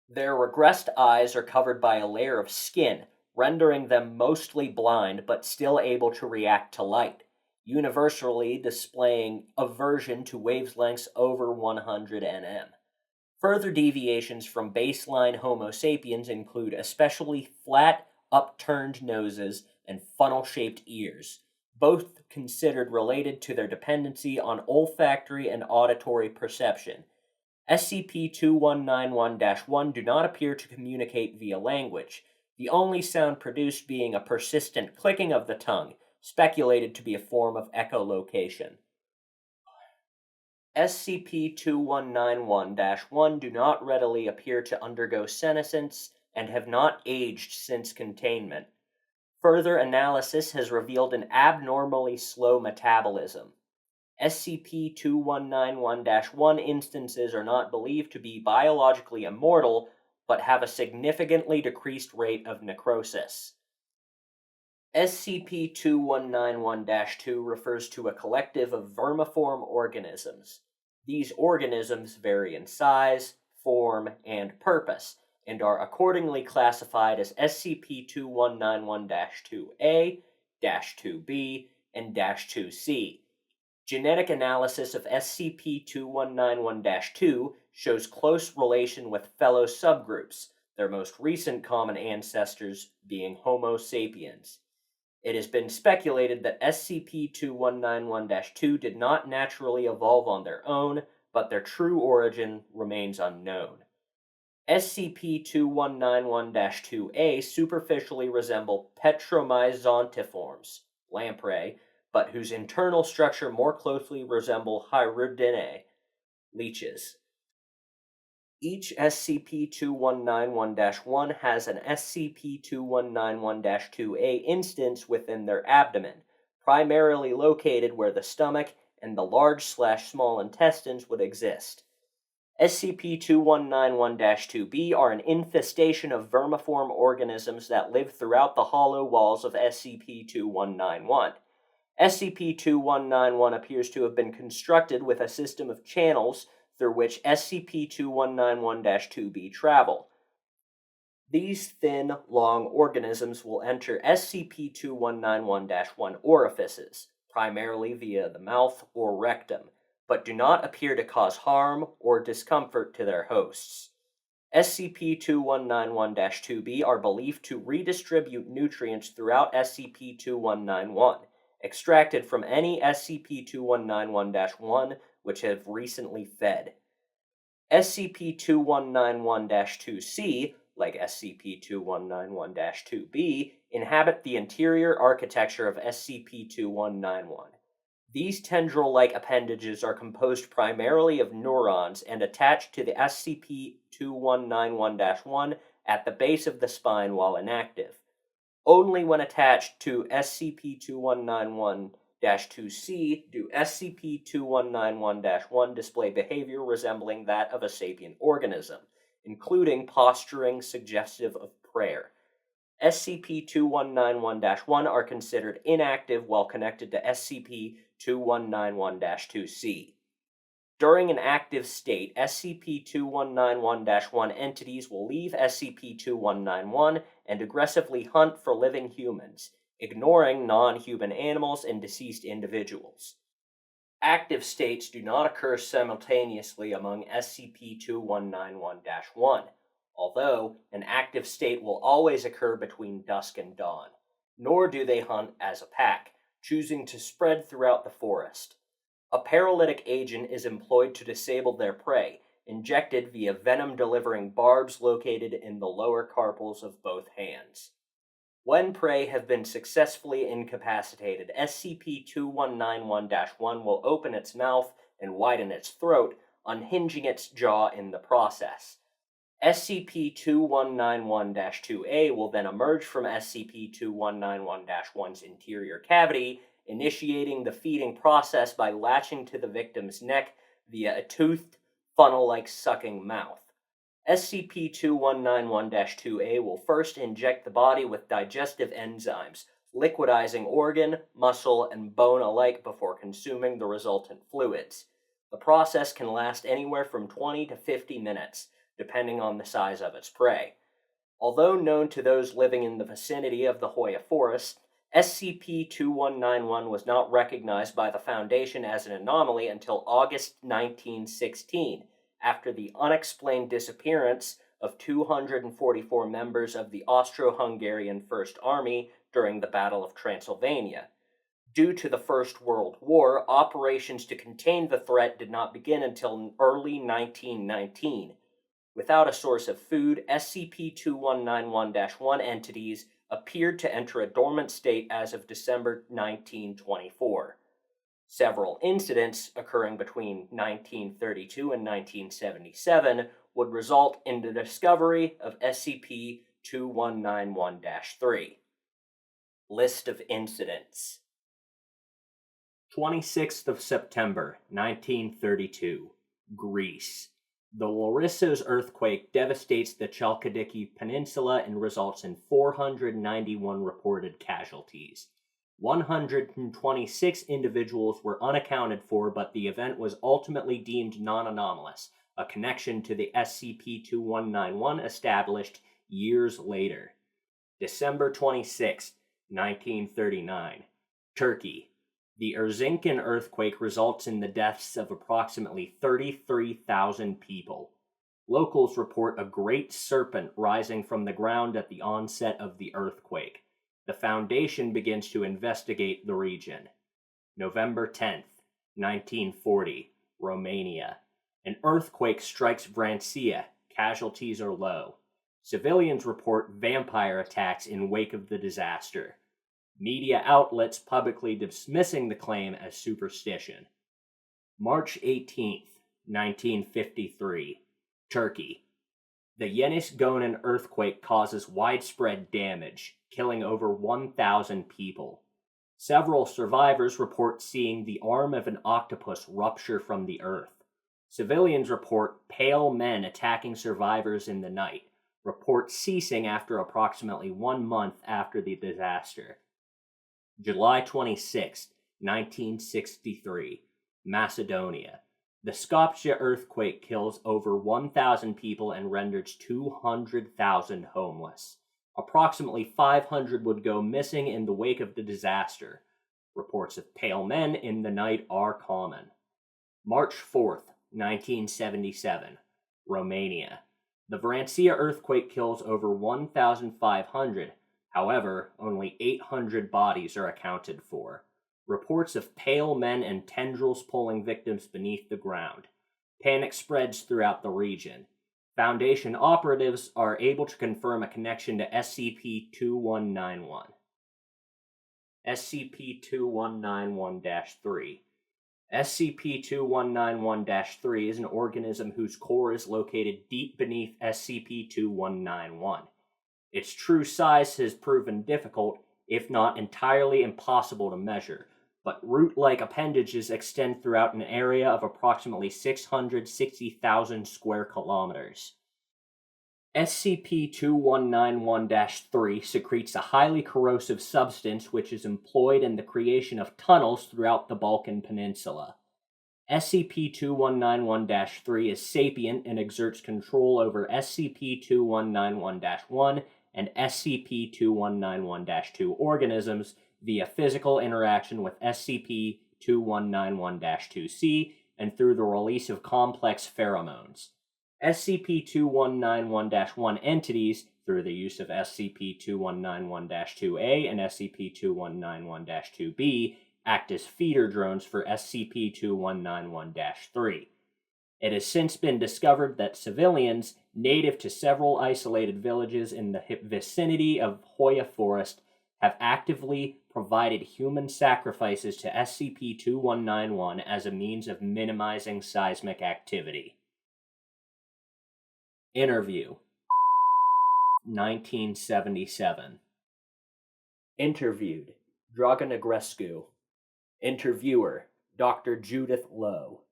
A: Their regressed eyes are covered by a layer of skin, rendering them mostly blind but still able to react to light, universally displaying aversion to wavelengths over 100 nm. Further deviations from baseline Homo sapiens include especially flat, upturned noses and funnel-shaped ears, both considered related to their dependency on olfactory and auditory perception. SCP-2191-1 do not appear to communicate via language, the only sound produced being a persistent clicking of the tongue, speculated to be a form of echolocation. SCP-2191-1 do not readily appear to undergo senescence and have not aged since containment. Further analysis has revealed an abnormally slow metabolism. SCP-2191-1 instances are not believed to be biologically immortal, but have a significantly decreased rate of necrosis. SCP-2191-2 refers to a collective of vermiform organisms. These organisms vary in size, form, and purpose, and are accordingly classified as SCP-2191-2A, -2B, and -2C. Genetic analysis of SCP-2191-2 shows close relation with fellow subgroups, their most recent common ancestors being Homo sapiens. It has been speculated that SCP-2191-2 did not naturally evolve on their own, but their true origin remains unknown. SCP-2191-2A superficially resemble petromyzontiforms, lamprey, but whose internal structure more closely resemble hyrudinae, leeches. Each SCP-2191-1 has an SCP-2191-2A instance within their abdomen, primarily located where the stomach and the large/small intestines would exist. SCP-2191-2B are an infestation of vermiform organisms that live throughout the hollow walls of SCP-2191. SCP-2191 appears to have been constructed with a system of channels through which SCP-2191-2B travel. These thin, long organisms will enter SCP-2191-1 orifices, primarily via the mouth or rectum, but do not appear to cause harm or discomfort to their hosts. SCP-2191-2B are believed to redistribute nutrients throughout SCP-2191, extracted from any SCP-2191-1 which have recently fed. SCP-2191-2C, like SCP-2191-2B, inhabit the interior architecture of SCP-2191. These tendril-like appendages are composed primarily of neurons and attached to the SCP-2191-1 at the base of the spine while inactive. Only when attached to SCP-2191-2C do SCP-2191-1 display behavior resembling that of a sapient organism, including posturing suggestive of prayer. SCP-2191-1 are considered inactive while connected to SCP-2191-2C. During an active state, SCP-2191-1 entities will leave SCP-2191 and aggressively hunt for living humans, ignoring non-human animals and deceased individuals. Active states do not occur simultaneously among SCP-2191-1, although an active state will always occur between dusk and dawn, nor do they hunt as a pack, choosing to spread throughout the forest. A paralytic agent is employed to disable their prey, injected via venom-delivering barbs located in the lower carpals of both hands. When prey have been successfully incapacitated, SCP-2191-1 will open its mouth and widen its throat, unhinging its jaw in the process. SCP-2191-2A will then emerge from SCP-2191-1's interior cavity, initiating the feeding process by latching to the victim's neck via a toothed, funnel-like sucking mouth. SCP-2191-2A will first inject the body with digestive enzymes, liquidizing organ, muscle, and bone alike before consuming the resultant fluids. The process can last anywhere from 20 to 50 minutes, depending on the size of its prey. Although known to those living in the vicinity of the Hoya Forest, SCP-2191 was not recognized by the Foundation as an anomaly until August 1916, after the unexplained disappearance of 244 members of the Austro-Hungarian First Army during the Battle of Transylvania. Due to the First World War, operations to contain the threat did not begin until early 1919. Without a source of food, SCP-2191-1 entities appeared to enter a dormant state as of December 1924. Several incidents occurring between 1932 and 1977 would result in the discovery of SCP-2191-3. List of incidents. 26th of September, 1932, Greece. The Larissos earthquake devastates the Chalkidiki Peninsula and results in 491 reported casualties. 126 individuals were unaccounted for, but the event was ultimately deemed non-anomalous, a connection to the SCP-2191 established years later. December 26, 1939. Turkey. The Erzincan earthquake results in the deaths of approximately 33,000 people. Locals report a great serpent rising from the ground at the onset of the earthquake. The Foundation begins to investigate the region. November 10th, 1940, Romania. An earthquake strikes Vrancia. Casualties are low. Civilians report vampire attacks in wake of the disaster. Media outlets publicly dismissing the claim as superstition. March 18th, 1953, Turkey. The Yenisgonen earthquake causes widespread damage, killing over 1,000 people. Several survivors report seeing the arm of an octopus rupture from the earth. Civilians report pale men attacking survivors in the night, reports ceasing after approximately 1 month after the disaster. July 26, 1963, Macedonia. The Skopje earthquake kills over 1,000 people and renders 200,000 homeless. Approximately 500 would go missing in the wake of the disaster. Reports of pale men in the night are common. March 4th, 1977, Romania. The Vrancia earthquake kills over 1,500. However, only 800 bodies are accounted for. Reports of pale men and tendrils pulling victims beneath the ground. Panic spreads throughout the region. Foundation operatives are able to confirm a connection to SCP-2191. SCP-2191-3. SCP-2191-3 is an organism whose core is located deep beneath SCP-2191. Its true size has proven difficult, if not entirely impossible to measure, but root-like appendages extend throughout an area of approximately 660,000 square kilometers. SCP-2191-3 secretes a highly corrosive substance which is employed in the creation of tunnels throughout the Balkan Peninsula. SCP-2191-3 is sapient and exerts control over SCP-2191-1 and SCP-2191-2 organisms via physical interaction with SCP-2191-2C and through the release of complex pheromones. SCP-2191-1 entities, through the use of SCP-2191-2A and SCP-2191-2B, act as feeder drones for SCP-2191-3. It has since been discovered that civilians, native to several isolated villages in the vicinity of Hoya Forest, have actively provided human sacrifices to SCP-2191 as a means of minimizing seismic activity. Interview 1977. Interviewed, Draga Negrescu. Interviewer, Dr. Judith Lowe.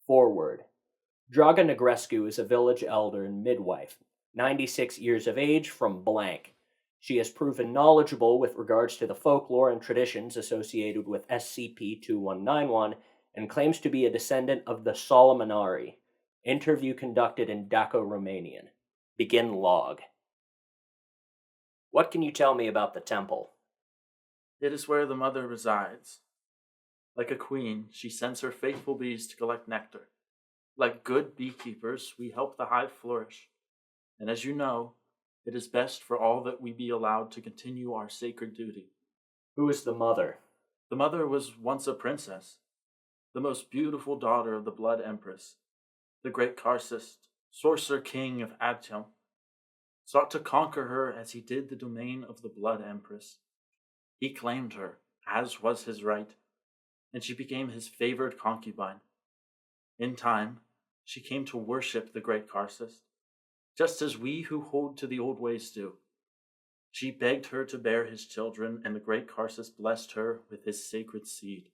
A: Forward. Draga Negrescu is a village elder and midwife, 96 years of age, from blank. She has proven knowledgeable with regards to the folklore and traditions associated with SCP-2191 and claims to be a descendant of the Solomonari. Interview conducted in Daco-Romanian. Begin log. What can you tell me about the temple?
E: It is where the mother resides. Like a queen, she sends her faithful bees to collect nectar. Like good beekeepers, we help the hive flourish. And as you know, it is best for all that we be allowed to continue our sacred duty.
A: Who is the mother?
E: The mother was once a princess, the most beautiful daughter of the Blood Empress. The great Karcist, sorcerer king of Adtium, sought to conquer her as he did the domain of the Blood Empress. He claimed her, as was his right, and she became his favored concubine. In time, she came to worship the great Karcist, just as we who hold to the old ways do. She begged her to bear his children, and the great Karcist blessed her with his sacred seed.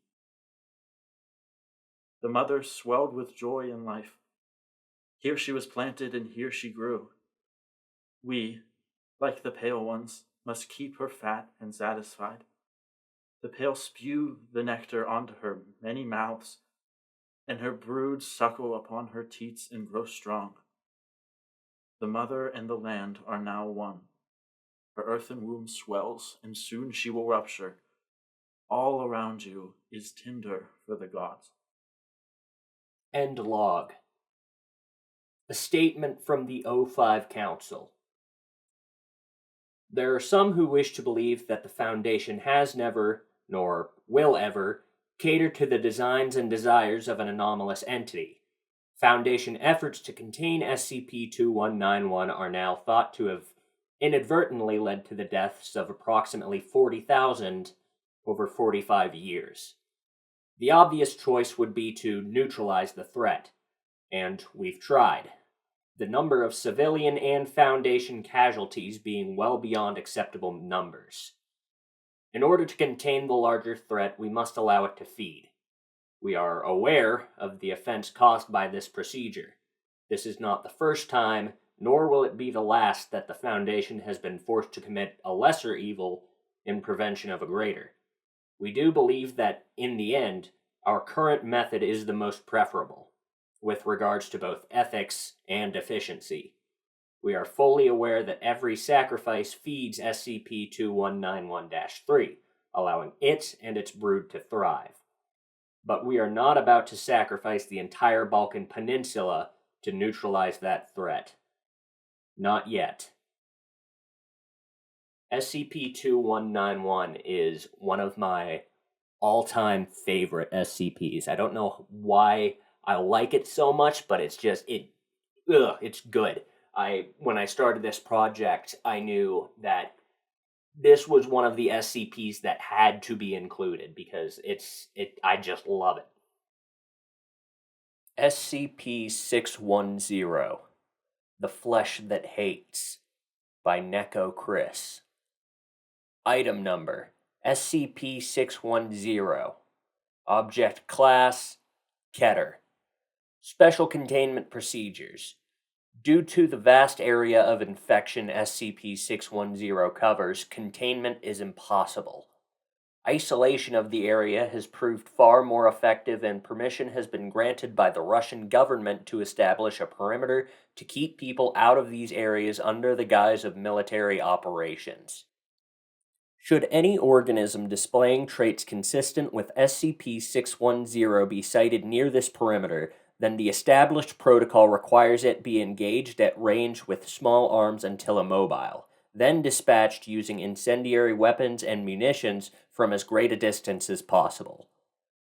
E: The mother swelled with joy and life. Here she was planted, and here she grew. We, like the pale ones, must keep her fat and satisfied. The pale spew the nectar onto her many mouths, and her brood suckle upon her teats and grow strong. The mother and the land are now one. Her earthen womb swells, and soon she will rupture. All around you is tinder for the gods.
A: End log. A statement from the O5 Council. There are some who wish to believe that the Foundation has never, nor will ever, cater to the designs and desires of an anomalous entity. Foundation efforts to contain SCP-2191 are now thought to have inadvertently led to the deaths of approximately 40,000 over 45 years. The obvious choice would be to neutralize the threat, and we've tried. The number of civilian and Foundation casualties being well beyond acceptable numbers. In order to contain the larger threat, we must allow it to feed. We are aware of the offense caused by this procedure. This is not the first time, nor will it be the last, that the Foundation has been forced to commit a lesser evil in prevention of a greater. We do believe that, in the end, our current method is the most preferable, with regards to both ethics and efficiency. We are fully aware that every sacrifice feeds SCP-2191-3, allowing it and its brood to thrive. But we are not about to sacrifice the entire Balkan Peninsula to neutralize that threat. Not yet. SCP-2191 is one of my all-time favorite SCPs. I don't know why I like it so much, but it's just, it's good. When I started this project, I knew that this was one of the SCPs that had to be included because I just love it. SCP-610, The Flesh That Hates, by NekoChris. Item number, SCP-610. Object Class, Keter. Special Containment Procedures. Due to the vast area of infection SCP-610 covers, containment is impossible. Isolation of the area has proved far more effective, and permission has been granted by the Russian government to establish a perimeter to keep people out of these areas under the guise of military operations. Should any organism displaying traits consistent with SCP-610 be sighted near this perimeter, then the established protocol requires it be engaged at range with small arms until immobile, then dispatched using incendiary weapons and munitions from as great a distance as possible.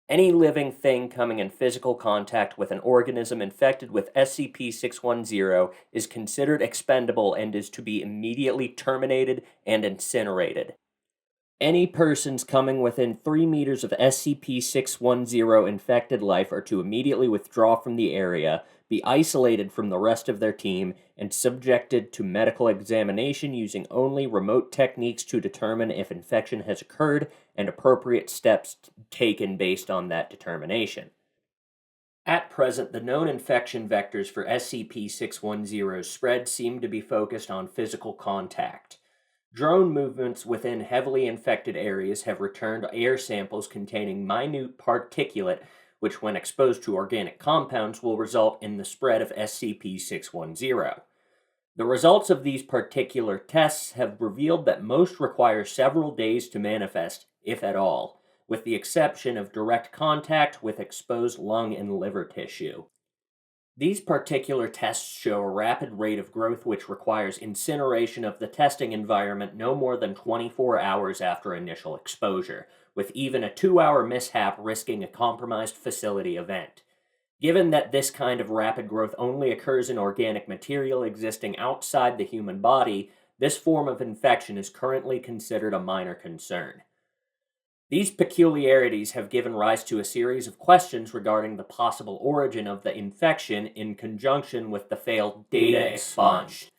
A: Any living thing coming in physical contact with an organism infected with SCP-610 is considered expendable and is to be immediately terminated and incinerated. Any persons coming within 3 meters of SCP-610 infected life are to immediately withdraw from the area, be isolated from the rest of their team, and subjected to medical examination using only remote techniques to determine if infection has occurred and appropriate steps taken based on that determination. At present, the known infection vectors for SCP-610's spread seem to be focused on physical contact. Drone movements within heavily infected areas have returned air samples containing minute particulate, which when exposed to organic compounds will result in the spread of SCP-610. The results of these particular tests have revealed that most require several days to manifest, if at all, with the exception of direct contact with exposed lung and liver tissue. These particular tests show a rapid rate of growth which requires incineration of the testing environment no more than 24 hours after initial exposure, with even a 2-hour mishap risking a compromised facility event. Given that this kind of rapid growth only occurs in organic material existing outside the human body, this form of infection is currently considered a minor concern. These peculiarities have given rise to a series of questions regarding the possible origin of the infection in conjunction with the failed data expunged.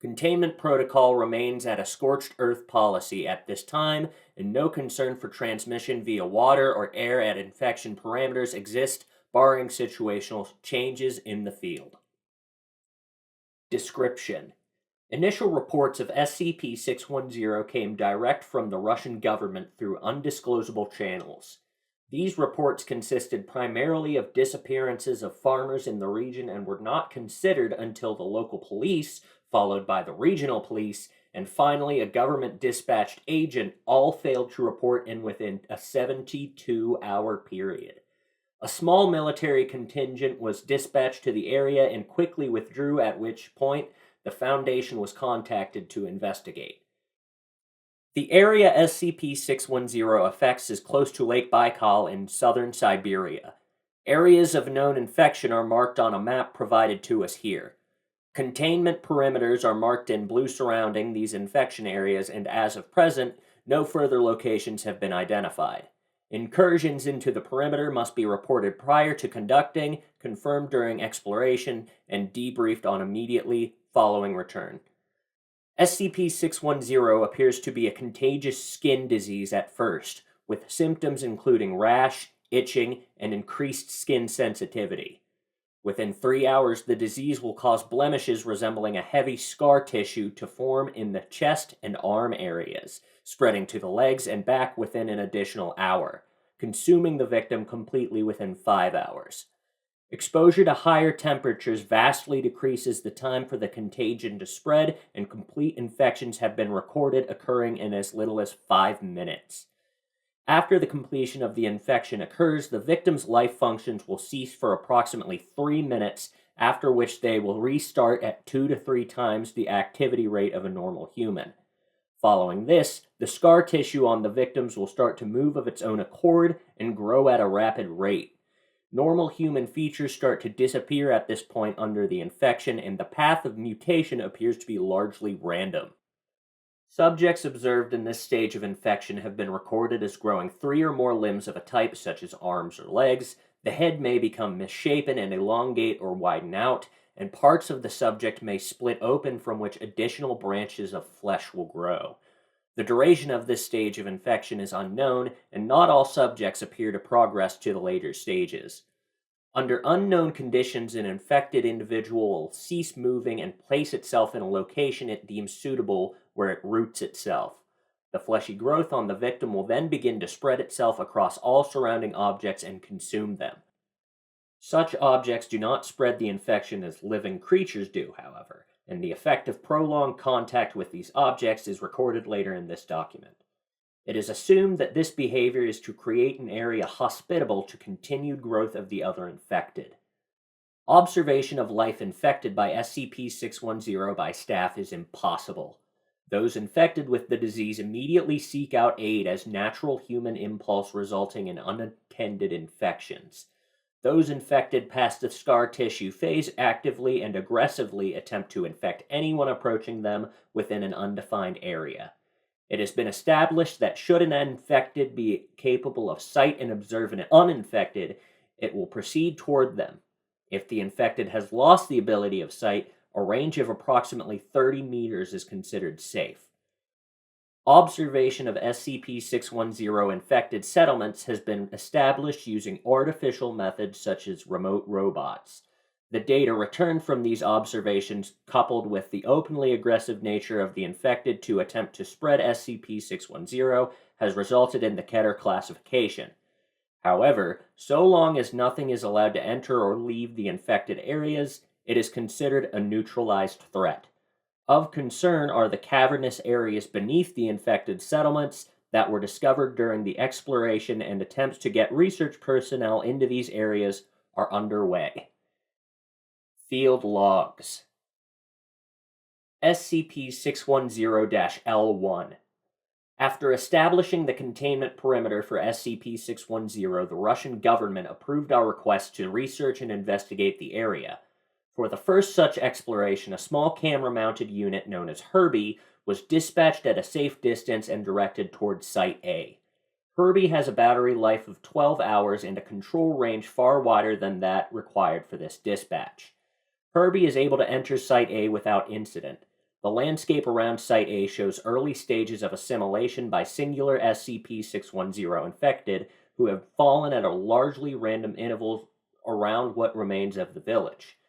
A: Containment protocol remains at a scorched earth policy at this time, and no concern for transmission via water or air at infection parameters exist, barring situational changes in the field. Description: initial reports of SCP-610 came direct from the Russian government through undisclosable channels. These reports consisted primarily of disappearances of farmers in the region and were not considered until the local police, followed by the regional police, and finally a government dispatched agent all failed to report in within a 72-hour period. A small military contingent was dispatched to the area and quickly withdrew, at which point the Foundation was contacted to investigate. The area SCP-610 affects is close to Lake Baikal in southern Siberia. Areas of known infection are marked on a map provided to us here. Containment perimeters are marked in blue surrounding these infection areas, and as of present, no further locations have been identified. Incursions into the perimeter must be reported prior to conducting, confirmed during exploration, and debriefed on immediately following return. SCP-610 appears to be a contagious skin disease at first, with symptoms including rash, itching, and increased skin sensitivity. Within 3 hours, the disease will cause blemishes resembling a heavy scar tissue to form in the chest and arm areas, spreading to the legs and back within an additional hour, consuming the victim completely within 5 hours. Exposure to higher temperatures vastly decreases the time for the contagion to spread, and complete infections have been recorded occurring in as little as 5 minutes. After the completion of the infection occurs, the victim's life functions will cease for approximately 3 minutes, after which they will restart at 2 to 3 times the activity rate of a normal human. Following this, the scar tissue on the victims will start to move of its own accord and grow at a rapid rate. Normal human features start to disappear at this point under the infection, and the path of mutation appears to be largely random. Subjects observed in this stage of infection have been recorded as growing 3 or more limbs of a type, such as arms or legs. The head may become misshapen and elongate or widen out, and parts of the subject may split open from which additional branches of flesh will grow. The duration of this stage of infection is unknown, and not all subjects appear to progress to the later stages. Under unknown conditions, an infected individual will cease moving and place itself in a location it deems suitable where it roots itself. The fleshy growth on the victim will then begin to spread itself across all surrounding objects and consume them. Such objects do not spread the infection as living creatures do, however, and the effect of prolonged contact with these objects is recorded later in this document. It is assumed that this behavior is to create an area hospitable to continued growth of the other infected. Observation of life infected by SCP-610 by staff is impossible. Those infected with the disease immediately seek out aid as natural human impulse, resulting in unattended infections. Those infected past the scar tissue phase actively and aggressively attempt to infect anyone approaching them within an undefined area. It has been established that should an infected be capable of sight and observe an uninfected, it will proceed toward them. If the infected has lost the ability of sight, a range of approximately 30 meters is considered safe. Observation of SCP-610 infected settlements has been established using artificial methods such as remote robots. The data returned from these observations, coupled with the openly aggressive nature of the infected to attempt to spread SCP-610, has resulted in the Keter classification. However, so long as nothing is allowed to enter or leave the infected areas, it is considered a neutralized threat. Of concern are the cavernous areas beneath the infected settlements that were discovered during the exploration, and attempts to get research personnel into these areas are underway. Field Logs. SCP-610-L1. After establishing the containment perimeter for SCP-610, the Russian government approved our request to research and investigate the area. For the first such exploration, a small camera-mounted unit known as Herbie was dispatched at a safe distance and directed towards Site A. Herbie has a battery life of 12 hours and a control range far wider than that required for this dispatch. Herbie is able to enter Site A without incident. The landscape around Site A shows early stages of assimilation by singular SCP-610 infected who have fallen at a largely random intervals around what remains of the village.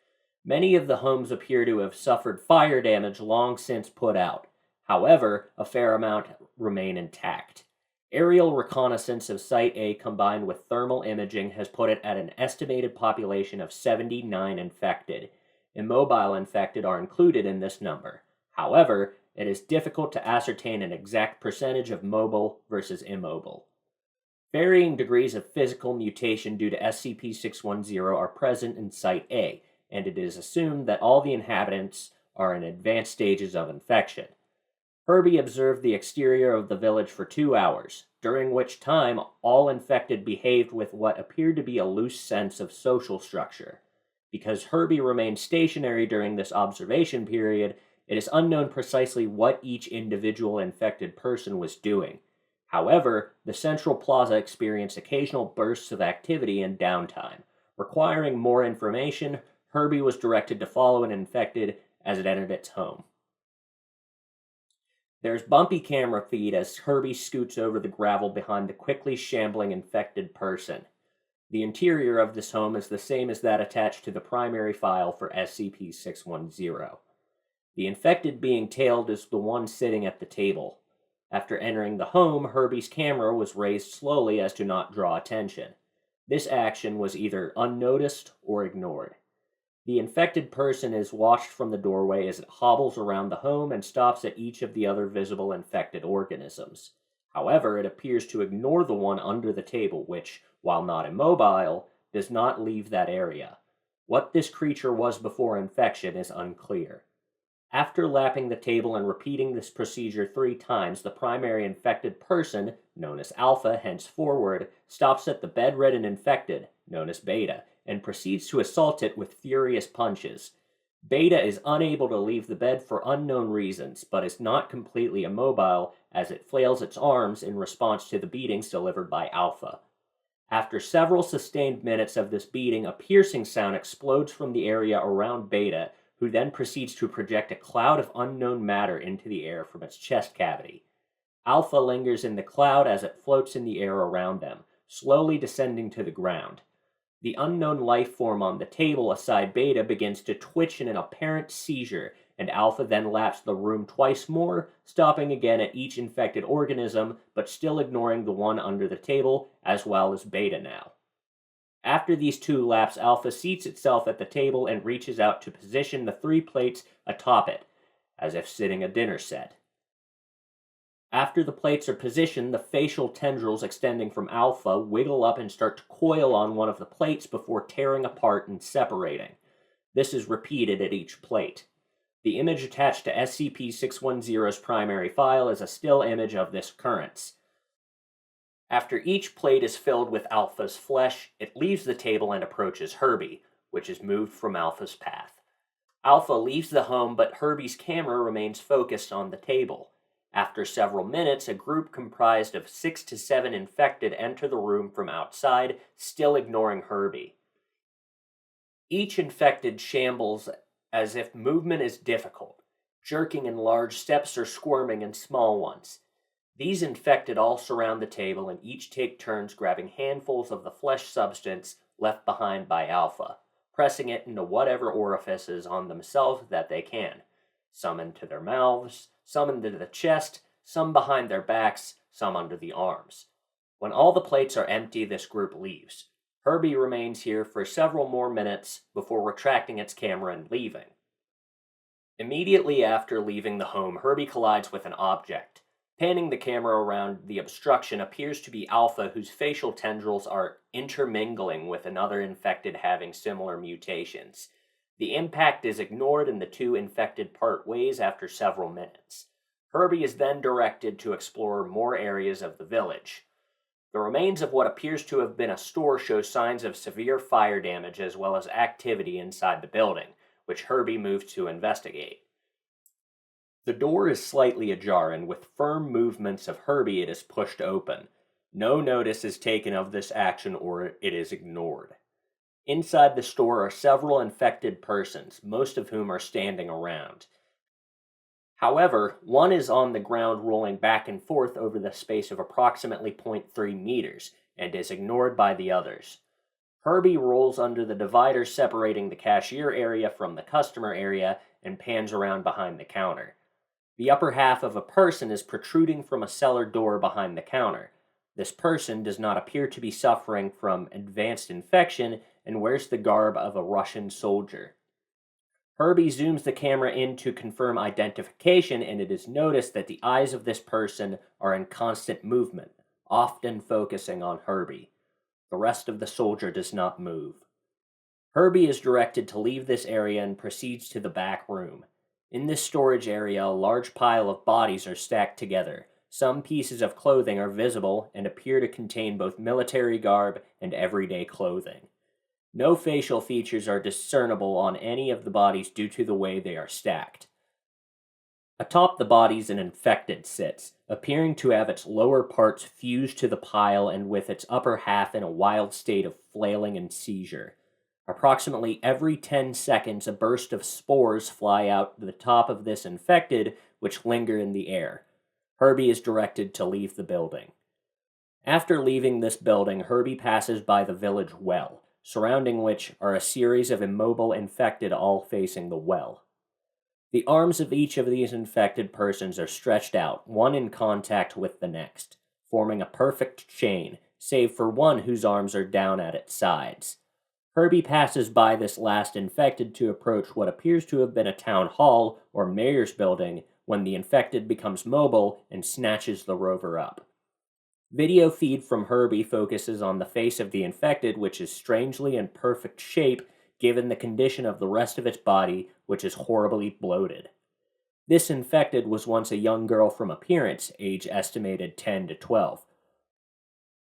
A: Many of the homes appear to have suffered fire damage long since put out. However, a fair amount remain intact. Aerial reconnaissance of Site A combined with thermal imaging has put it at an estimated population of 79 infected. Immobile infected are included in this number. However, it is difficult to ascertain an exact percentage of mobile versus immobile. Varying degrees of physical mutation due to SCP-610 are present in Site A, and it is assumed that all the inhabitants are in advanced stages of infection. Herbie observed the exterior of the village for 2 hours, during which time all infected behaved with what appeared to be a loose sense of social structure. Because Herbie remained stationary during this observation period, it is unknown precisely what each individual infected person was doing. However, the Central Plaza experienced occasional bursts of activity and downtime. Requiring more information, Herbie was directed to follow an infected as it entered its home. There's bumpy camera feed as Herbie scoots over the gravel behind the quickly shambling infected person. The interior of this home is the same as that attached to the primary file for SCP-610. The infected being tailed is the one sitting at the table. After entering the home, Herbie's camera was raised slowly as to not draw attention. This action was either unnoticed or ignored. The infected person is watched from the doorway as it hobbles around the home and stops at each of the other visible infected organisms. However, it appears to ignore the one under the table, which, while not immobile, does not leave that area. What this creature was before infection is unclear. After lapping the table and repeating this procedure 3 times, the primary infected person, known as Alpha henceforward, stops at the bedridden infected, known as Beta, and proceeds to assault it with furious punches. Beta is unable to leave the bed for unknown reasons, but is not completely immobile as it flails its arms in response to the beatings delivered by Alpha. After several sustained minutes of this beating, a piercing sound explodes from the area around Beta, who then proceeds to project a cloud of unknown matter into the air from its chest cavity. Alpha lingers in the cloud as it floats in the air around them, slowly descending to the ground. The unknown life form on the table aside Beta begins to twitch in an apparent seizure, and Alpha then laps the room twice more, stopping again at each infected organism, but still ignoring the one under the table, as well as Beta now. After these 2 laps, Alpha seats itself at the table and reaches out to position the 3 plates atop it, as if sitting a dinner set. After the plates are positioned, the facial tendrils extending from Alpha wiggle up and start to coil on one of the plates before tearing apart and separating. This is repeated at each plate. The image attached to SCP-610's primary file is a still image of this occurrence. After each plate is filled with Alpha's flesh, it leaves the table and approaches Herbie, which is moved from Alpha's path. Alpha leaves the home, but Herbie's camera remains focused on the table. After several minutes, a group comprised of 6 to 7 infected enter the room from outside, still ignoring Herbie. Each infected shambles as if movement is difficult, jerking in large steps or squirming in small ones. These infected all surround the table and each take turns grabbing handfuls of the flesh substance left behind by Alpha, pressing it into whatever orifices on themselves that they can. Some into their mouths, some into the chest, some behind their backs, some under the arms. When all the plates are empty, this group leaves. Herbie remains here for several more minutes before retracting its camera and leaving. Immediately after leaving the home, Herbie collides with an object. Panning the camera around the obstruction appears to be Alpha, whose facial tendrils are intermingling with another infected having similar mutations. The impact is ignored and the 2 infected part ways after several minutes. Herbie is then directed to explore more areas of the village. The remains of what appears to have been a store show signs of severe fire damage as well as activity inside the building, which Herbie moved to investigate. The door is slightly ajar, and with firm movements of Herbie it is pushed open. No notice is taken of this action or it is ignored. Inside the store are several infected persons, most of whom are standing around. However, one is on the ground rolling back and forth over the space of approximately 0.3 meters, and is ignored by the others. Herbie rolls under the divider separating the cashier area from the customer area and pans around behind the counter. The upper half of a person is protruding from a cellar door behind the counter. This person does not appear to be suffering from advanced infection and wears the garb of a Russian soldier. Herbie zooms the camera in to confirm identification, and it is noticed that the eyes of this person are in constant movement, often focusing on Herbie. The rest of the soldier does not move. Herbie is directed to leave this area and proceeds to the back room. In this storage area, a large pile of bodies are stacked together. Some pieces of clothing are visible and appear to contain both military garb and everyday clothing. No facial features are discernible on any of the bodies due to the way they are stacked. Atop the bodies, an infected sits, appearing to have its lower parts fused to the pile and with its upper half in a wild state of flailing and seizure. Approximately every 10 seconds, a burst of spores fly out the top of this infected, which linger in the air. Herbie is directed to leave the building. After leaving this building, Herbie passes by the village well, surrounding which are a series of immobile infected all facing the well. The arms of each of these infected persons are stretched out, one in contact with the next, forming a perfect chain, save for one whose arms are down at its sides. Herbie passes by this last infected to approach what appears to have been a town hall or mayor's building when the infected becomes mobile and snatches the rover up. Video feed from Herbie focuses on the face of the infected, which is strangely in perfect shape given the condition of the rest of its body, which is horribly bloated. This infected was once a young girl from appearance, age estimated 10 to 12.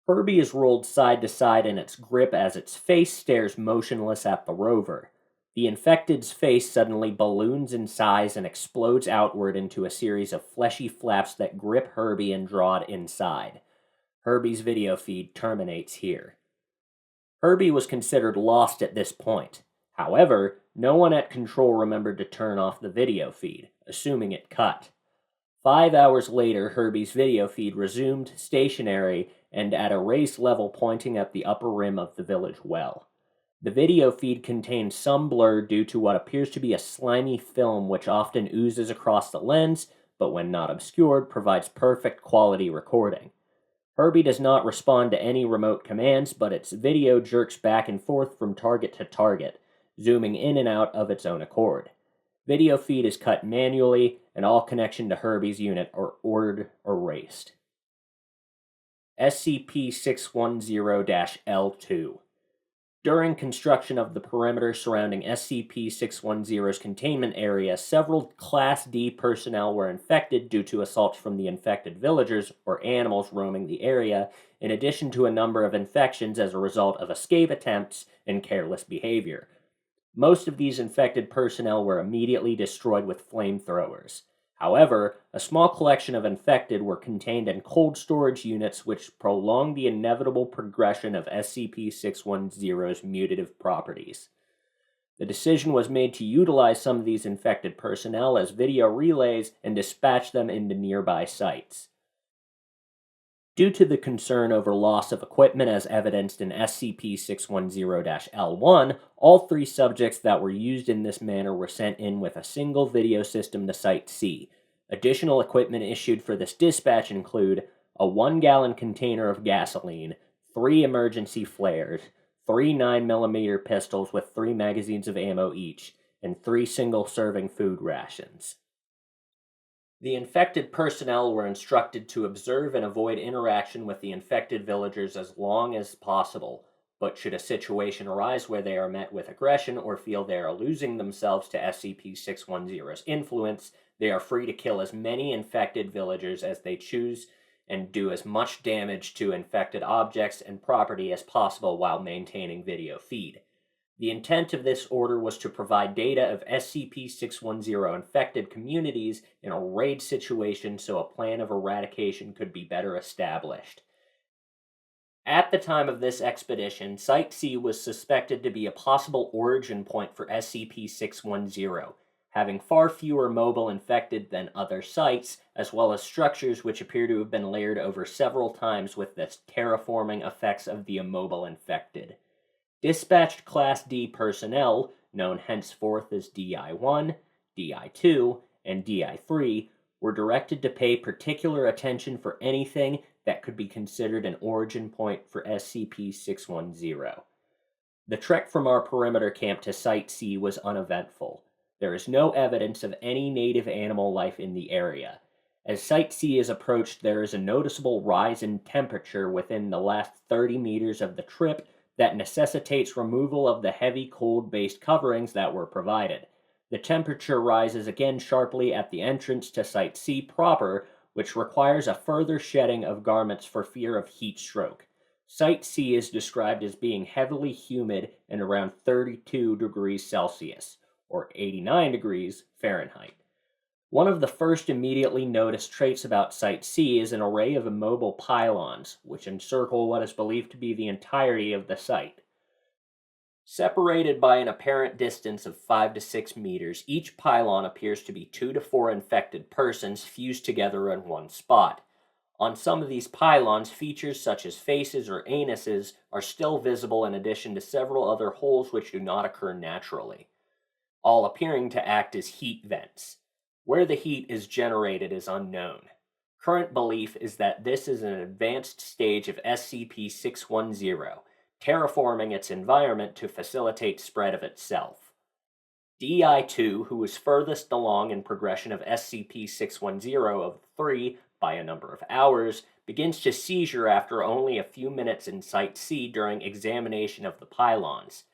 A: Herbie is rolled side to side in its grip as its face stares motionless at the rover. The infected's face suddenly balloons in size and explodes outward into a series of fleshy flaps that grip Herbie and draw it inside. Herbie's video feed terminates here. Herbie was considered lost at this point. However, no one at control remembered to turn off the video feed, assuming it cut. 5 hours later, Herbie's video feed resumed stationary and at a raised level pointing at the upper rim of the village well. The video feed contains some blur due to what appears to be a slimy film which often oozes across the lens, but when not obscured, provides perfect quality recording. Herbie does not respond to any remote commands, but its video jerks back and forth from target to target, zooming in and out of its own accord. Video feed is cut manually, and all connection to Herbie's unit are ordered erased. SCP-610-L2. During construction of the perimeter surrounding SCP-610's containment area, several Class D personnel were infected due to assaults from the infected villagers or animals roaming the area, in addition to a number of infections as a result of escape attempts and careless behavior. Most of these infected personnel were immediately destroyed with flamethrowers. However, a small collection of infected were contained in cold storage units which prolonged the inevitable progression of SCP-610's mutative properties. The decision was made to utilize some of these infected personnel as video relays and dispatch them into nearby sites. Due to the concern over loss of equipment as evidenced in SCP-610-L1, all 3 subjects that were used in this manner were sent in with a single video system to Site C. Additional equipment issued for this dispatch include a 1-gallon container of gasoline, 3 emergency flares, 3 9mm pistols with 3 magazines of ammo each, and 3 single-serving food rations. The infected personnel were instructed to observe and avoid interaction with the infected villagers as long as possible, but should a situation arise where they are met with aggression or feel they are losing themselves to SCP-610's influence, they are free to kill as many infected villagers as they choose and do as much damage to infected objects and property as possible while maintaining video feed. The intent of this order was to provide data of SCP-610 infected communities in a raid situation so a plan of eradication could be better established. At the time of this expedition, Site C was suspected to be a possible origin point for SCP-610, having far fewer mobile infected than other sites, as well as structures which appear to have been layered over several times with the terraforming effects of the immobile infected. Dispatched Class D personnel, known henceforth as DI-1, DI-2, and DI-3, were directed to pay particular attention for anything that could be considered an origin point for SCP-610. The trek from our perimeter camp to Site C was uneventful. There is no evidence of any native animal life in the area. As Site C is approached, there is a noticeable rise in temperature within the last 30 meters of the trip that necessitates removal of the heavy cold-based coverings that were provided. The temperature rises again sharply at the entrance to Site C proper, which requires a further shedding of garments for fear of heat stroke. Site C is described as being heavily humid and around 32 degrees Celsius, or 89 degrees Fahrenheit. One of the first immediately noticed traits about Site C is an array of immobile pylons, which encircle what is believed to be the entirety of the site. Separated by an apparent distance of 5 to 6 meters, each pylon appears to be 2 to 4 infected persons fused together in one spot. On some of these pylons, features such as faces or anuses are still visible in addition to several other holes which do not occur naturally, all appearing to act as heat vents. Where the heat is generated is unknown. Current belief is that this is an advanced stage of SCP-610, terraforming its environment to facilitate spread of itself. DI-2, who was furthest along in progression of SCP-610 of the three by a number of hours, begins to seizure after only a few minutes in Site C during examination of the pylons.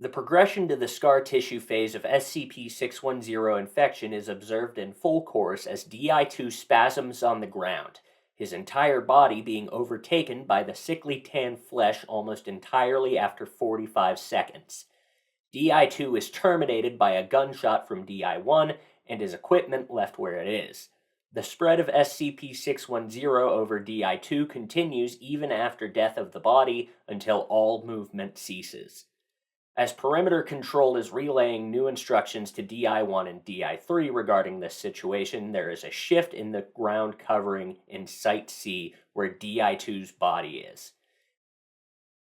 A: The progression to the scar tissue phase of SCP-610 infection is observed in full course as DI-2 spasms on the ground, his entire body being overtaken by the sickly tan flesh almost entirely after 45 seconds. DI-2 is terminated by a gunshot from DI-1 and his equipment left where it is. The spread of SCP-610 over DI-2 continues even after death of the body until all movement ceases. As Perimeter Control is relaying new instructions to DI-1 and DI-3 regarding this situation, there is a shift in the ground covering in Site C where DI-2's body is.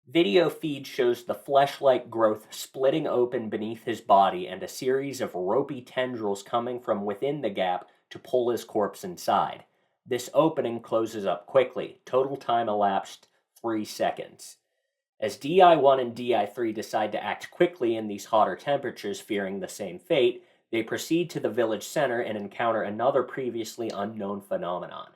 A: Video feed shows the flesh-like growth splitting open beneath his body and a series of ropey tendrils coming from within the gap to pull his corpse inside. This opening closes up quickly. Total time elapsed 3 seconds. As DI-1 and DI-3 decide to act quickly in these hotter temperatures, fearing the same fate, they proceed to the village center and encounter another previously unknown phenomenon.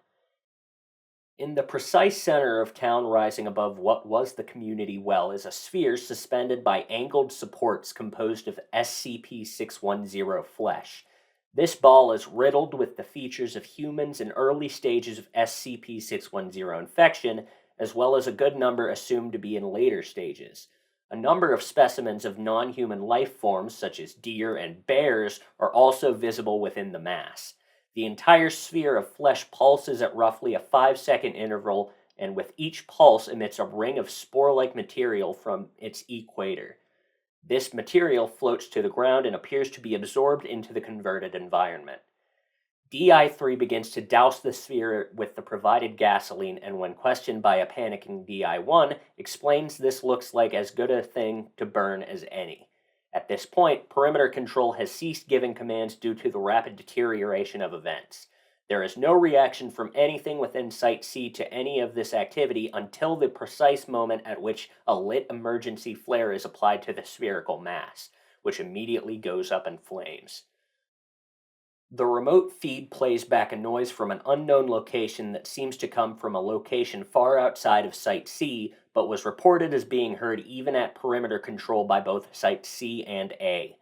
A: In the precise center of town, rising above what was the community well, is a sphere suspended by angled supports composed of SCP-610 flesh. This ball is riddled with the features of humans in early stages of SCP-610 infection, as well as a good number assumed to be in later stages. A number of specimens of non-human life forms, such as deer and bears, are also visible within the mass. The entire sphere of flesh pulses at roughly a 5-second interval, and with each pulse emits a ring of spore-like material from its equator. This material floats to the ground and appears to be absorbed into the converted environment. DI-3 begins to douse the sphere with the provided gasoline, and when questioned by a panicking DI-1, explains this looks like as good a thing to burn as any. At this point, Perimeter Control has ceased giving commands due to the rapid deterioration of events. There is no reaction from anything within Site C to any of this activity until the precise moment at which a lit emergency flare is applied to the spherical mass, which immediately goes up in flames. The remote feed plays back a noise from an unknown location that seems to come from a location far outside of Site C, but was reported as being heard even at Perimeter Control by both Site C and A.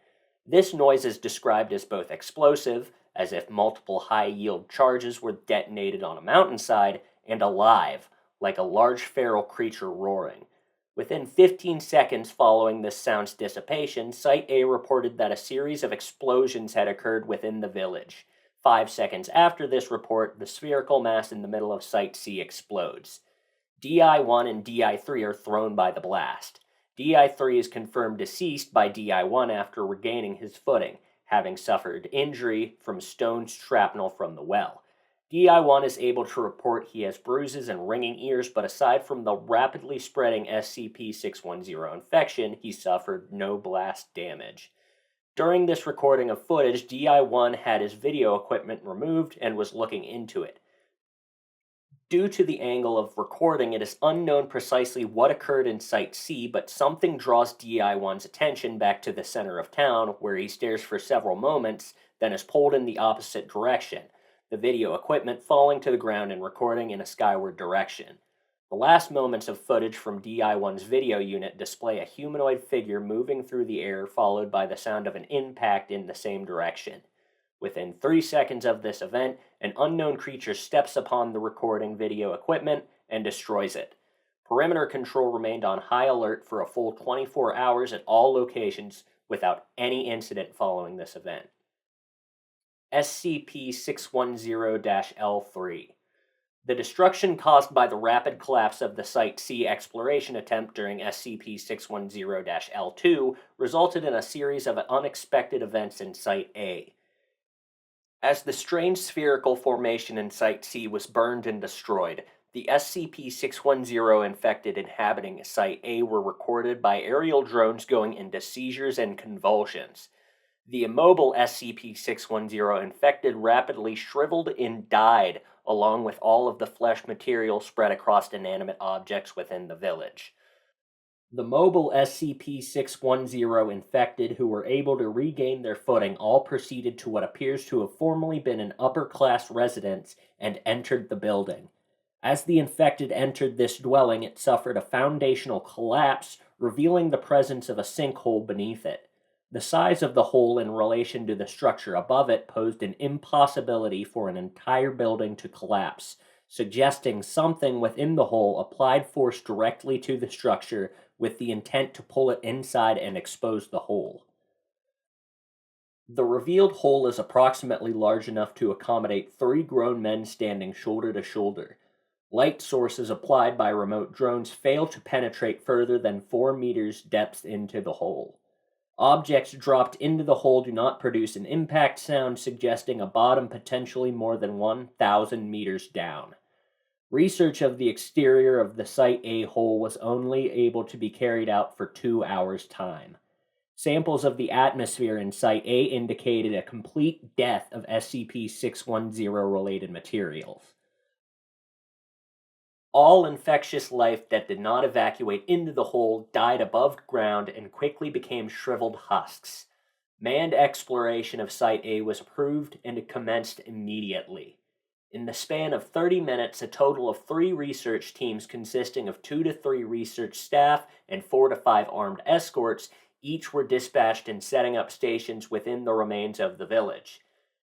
A: This noise is described as both explosive, as if multiple high-yield charges were detonated on a mountainside, and alive, like a large feral creature roaring. Within 15 seconds following this sound's dissipation, Site A reported that a series of explosions had occurred within the village. 5 seconds after this report, the spherical mass in the middle of Site C explodes. DI-1 and DI-3 are thrown by the blast. DI-3 is confirmed deceased by DI-1 after regaining his footing, having suffered injury from stone shrapnel from the well. DI-1 is able to report he has bruises and ringing ears, but aside from the rapidly spreading SCP-610 infection, he suffered no blast damage. During this recording of footage, DI-1 had his video equipment removed and was looking into it. Due to the angle of recording, it is unknown precisely what occurred in Site C, but something draws DI-1's attention back to the center of town, where he stares for several moments, then is pulled in the opposite direction, the video equipment falling to the ground and recording in a skyward direction. The last moments of footage from DI-1's video unit display a humanoid figure moving through the air, followed by the sound of an impact in the same direction. Within 3 seconds of this event, an unknown creature steps upon the recording video equipment and destroys it. Perimeter control remained on high alert for a full 24 hours at all locations without any incident following this event. SCP-610-L3. The destruction caused by the rapid collapse of the Site C exploration attempt during SCP-610-L2 resulted in a series of unexpected events in Site A. As the strange spherical formation in Site C was burned and destroyed, the SCP-610 infected inhabiting Site A were recorded by aerial drones going into seizures and convulsions. The immobile SCP-610 infected rapidly shriveled and died, along with all of the flesh material spread across inanimate objects within the village. The mobile SCP-610 infected who were able to regain their footing all proceeded to what appears to have formerly been an upper-class residence and entered the building. As the infected entered this dwelling, it suffered a foundational collapse, revealing the presence of a sinkhole beneath it. The size of the hole in relation to the structure above it posed an impossibility for an entire building to collapse, suggesting something within the hole applied force directly to the structure with the intent to pull it inside and expose the hole. The revealed hole is approximately large enough to accommodate 3 grown men standing shoulder to shoulder. Light sources applied by remote drones fail to penetrate further than 4 meters depth into the hole. Objects dropped into the hole do not produce an impact sound, suggesting a bottom potentially more than 1,000 meters down. Research of the exterior of the Site A hole was only able to be carried out for 2 hours' time. Samples of the atmosphere in Site A indicated a complete death of SCP-610-related materials. All infectious life that did not evacuate into the hole died above ground and quickly became shriveled husks. Manned exploration of Site A was approved and it commenced immediately. In the span of 30 minutes, a total of 3 research teams consisting of 2 to 3 research staff and 4 to 5 armed escorts each were dispatched in setting up stations within the remains of the village.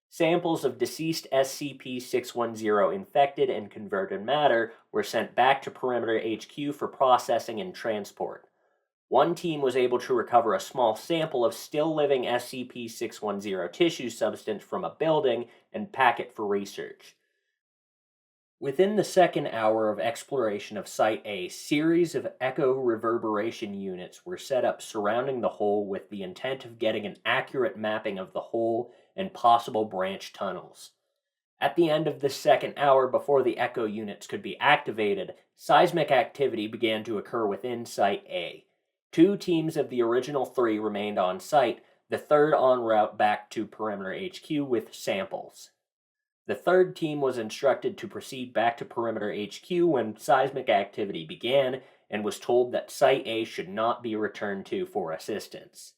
A: Samples of deceased SCP-610 infected and converted matter were sent back to Perimeter HQ for processing and transport. One team was able to recover a small sample of still-living SCP-610 tissue substance from a building and pack it for research. Within the second hour of exploration of Site A, series of echo reverberation units were set up surrounding the hole with the intent of getting an accurate mapping of the hole and possible branch tunnels. At the end of the second hour, before the echo units could be activated, seismic activity began to occur within Site A. 2 teams of the original 3 remained on site, the third en route back to Perimeter HQ with samples. The third team was instructed to proceed back to Perimeter HQ when seismic activity began and was told that Site A should not be returned to for assistance.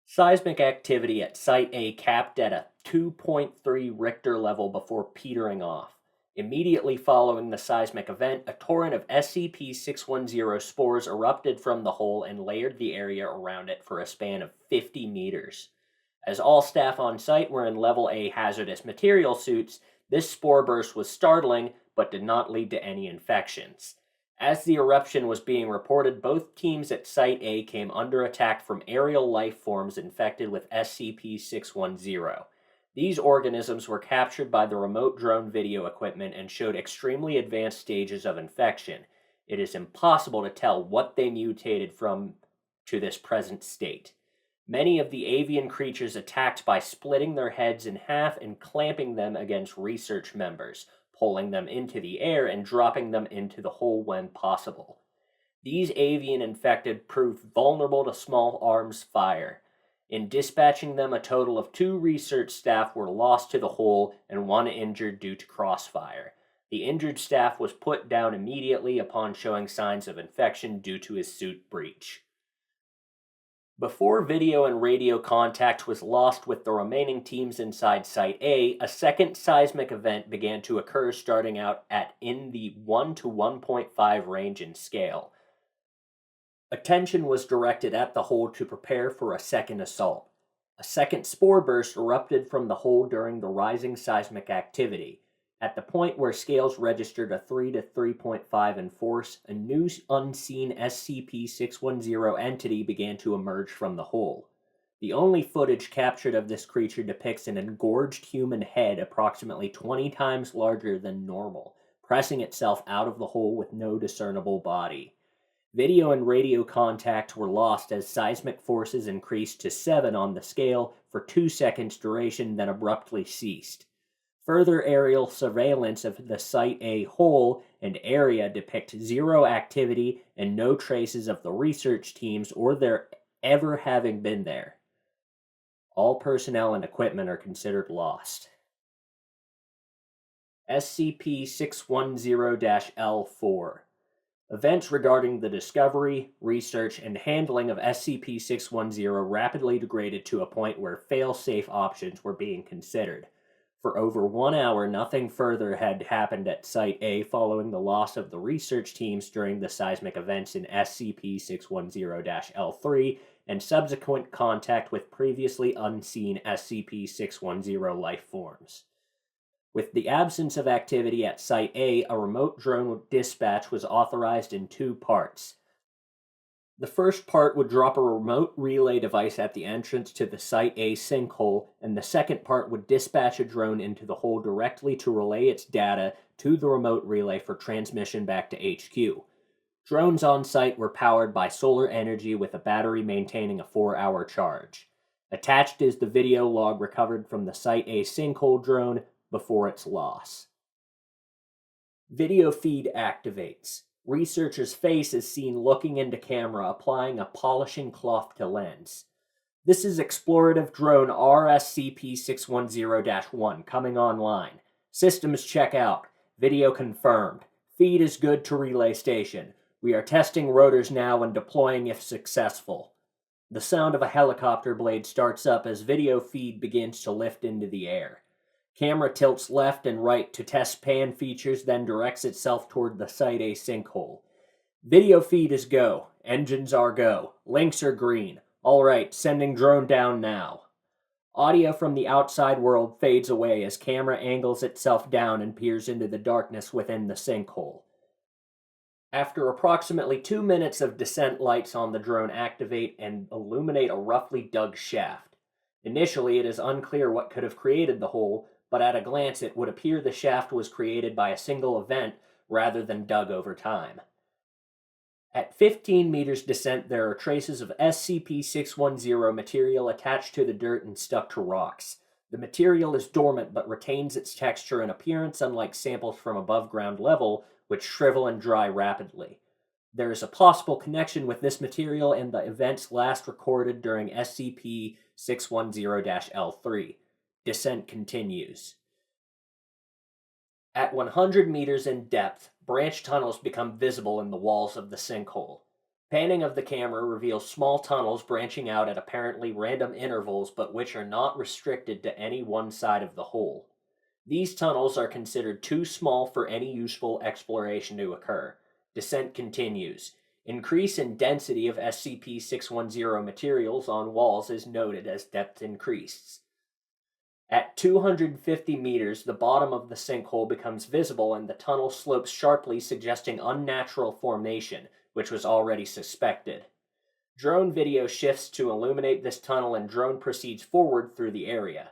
A: Seismic activity at Site A capped at a 2.3 Richter level before petering off. Immediately following the seismic event, a torrent of SCP-610 spores erupted from the hole and layered the area around it for a span of 50 meters. As all staff on site were in Level A hazardous material suits, this spore burst was startling, but did not lead to any infections. As the eruption was being reported, both teams at Site A came under attack from aerial life forms infected with SCP-610. These organisms were captured by the remote drone video equipment and showed extremely advanced stages of infection. It is impossible to tell what they mutated from to this present state. Many of the avian creatures attacked by splitting their heads in half and clamping them against research members, pulling them into the air and dropping them into the hole when possible. These avian infected proved vulnerable to small arms fire. In dispatching them, a total of 2 research staff were lost to the hole and 1 injured due to crossfire. The injured staff was put down immediately upon showing signs of infection due to his suit breach. Before video and radio contact was lost with the remaining teams inside Site A, a second seismic event began to occur starting out in the 1 to 1.5 range in scale. Attention was directed at the hole to prepare for a second assault. A second spore burst erupted from the hole during the rising seismic activity. At the point where scales registered a 3 to 3.5 in force, a new unseen SCP-610 entity began to emerge from the hole. The only footage captured of this creature depicts an engorged human head approximately 20 times larger than normal, pressing itself out of the hole with no discernible body. Video and radio contact were lost as seismic forces increased to 7 on the scale for 2 seconds duration, then abruptly ceased. Further aerial surveillance of the Site A hole and area depict 0 activity and no traces of the research teams or their ever having been there. All personnel and equipment are considered lost. SCP-610-L4. Events regarding the discovery, research, and handling of SCP-610 rapidly degraded to a point where fail-safe options were being considered. For over 1 hour, nothing further had happened at Site A following the loss of the research teams during the seismic events in SCP-610-L3 and subsequent contact with previously unseen SCP-610 life forms. With the absence of activity at Site A, a remote drone dispatch was authorized in 2 parts. The first part would drop a remote relay device at the entrance to the Site A sinkhole, and the second part would dispatch a drone into the hole directly to relay its data to the remote relay for transmission back to HQ. Drones on site were powered by solar energy with a battery maintaining a 4-hour charge. Attached is the video log recovered from the Site A sinkhole drone before its loss. Video feed activates. Researcher's face is seen looking into camera, applying a polishing cloth to lens. This is explorative drone RSCP-610-1 coming online. Systems check out. Video confirmed. Feed is good to relay station. We are testing rotors now and deploying if successful. The sound of a helicopter blade starts up as video feed begins to lift into the air. Camera tilts left and right to test pan features, then directs itself toward the Site A sinkhole. Video feed is go. Engines are go. Links are green. All right, sending drone down now. Audio from the outside world fades away as camera angles itself down and peers into the darkness within the sinkhole. After approximately 2 minutes of descent, lights on the drone activate and illuminate a roughly dug shaft. Initially, it is unclear what could have created the hole, but at a glance it would appear the shaft was created by a single event rather than dug over time. At 15 meters descent, there are traces of SCP-610 material attached to the dirt and stuck to rocks. The material is dormant but retains its texture and appearance, unlike samples from above ground level, which shrivel and dry rapidly. There is a possible connection with this material and the events last recorded during SCP-610-L3. Descent continues. At 100 meters in depth, branch tunnels become visible in the walls of the sinkhole. Panning of the camera reveals small tunnels branching out at apparently random intervals, but which are not restricted to any one side of the hole. These tunnels are considered too small for any useful exploration to occur. Descent continues. Increase in density of SCP-610 materials on walls is noted as depth increases. At 250 meters, the bottom of the sinkhole becomes visible and the tunnel slopes sharply, suggesting unnatural formation, which was already suspected. Drone video shifts to illuminate this tunnel and drone proceeds forward through the area.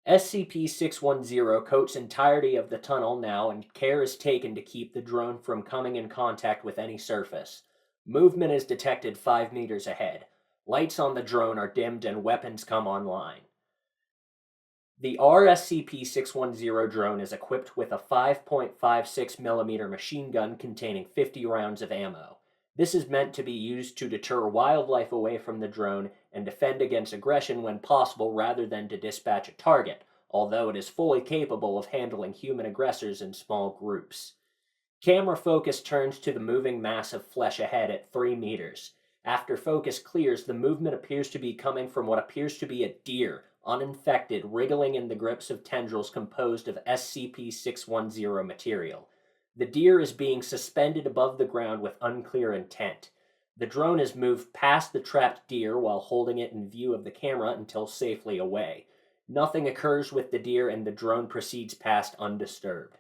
A: SCP-610 coats entirety of the tunnel now, and care is taken to keep the drone from coming in contact with any surface. Movement is detected 5 meters ahead. Lights on the drone are dimmed and weapons come online. The SCP-610 drone is equipped with a 5.56mm machine gun containing 50 rounds of ammo. This is meant to be used to deter wildlife away from the drone and defend against aggression when possible rather than to dispatch a target, although it is fully capable of handling human aggressors in small groups. Camera focus turns to the moving mass of flesh ahead at 3 meters. After focus clears, the movement appears to be coming from what appears to be a deer, uninfected, wriggling in the grips of tendrils composed of SCP-610 material. The deer is being suspended above the ground with unclear intent. The drone is moved past the trapped deer while holding it in view of the camera until safely away. Nothing occurs with the deer and the drone proceeds past undisturbed.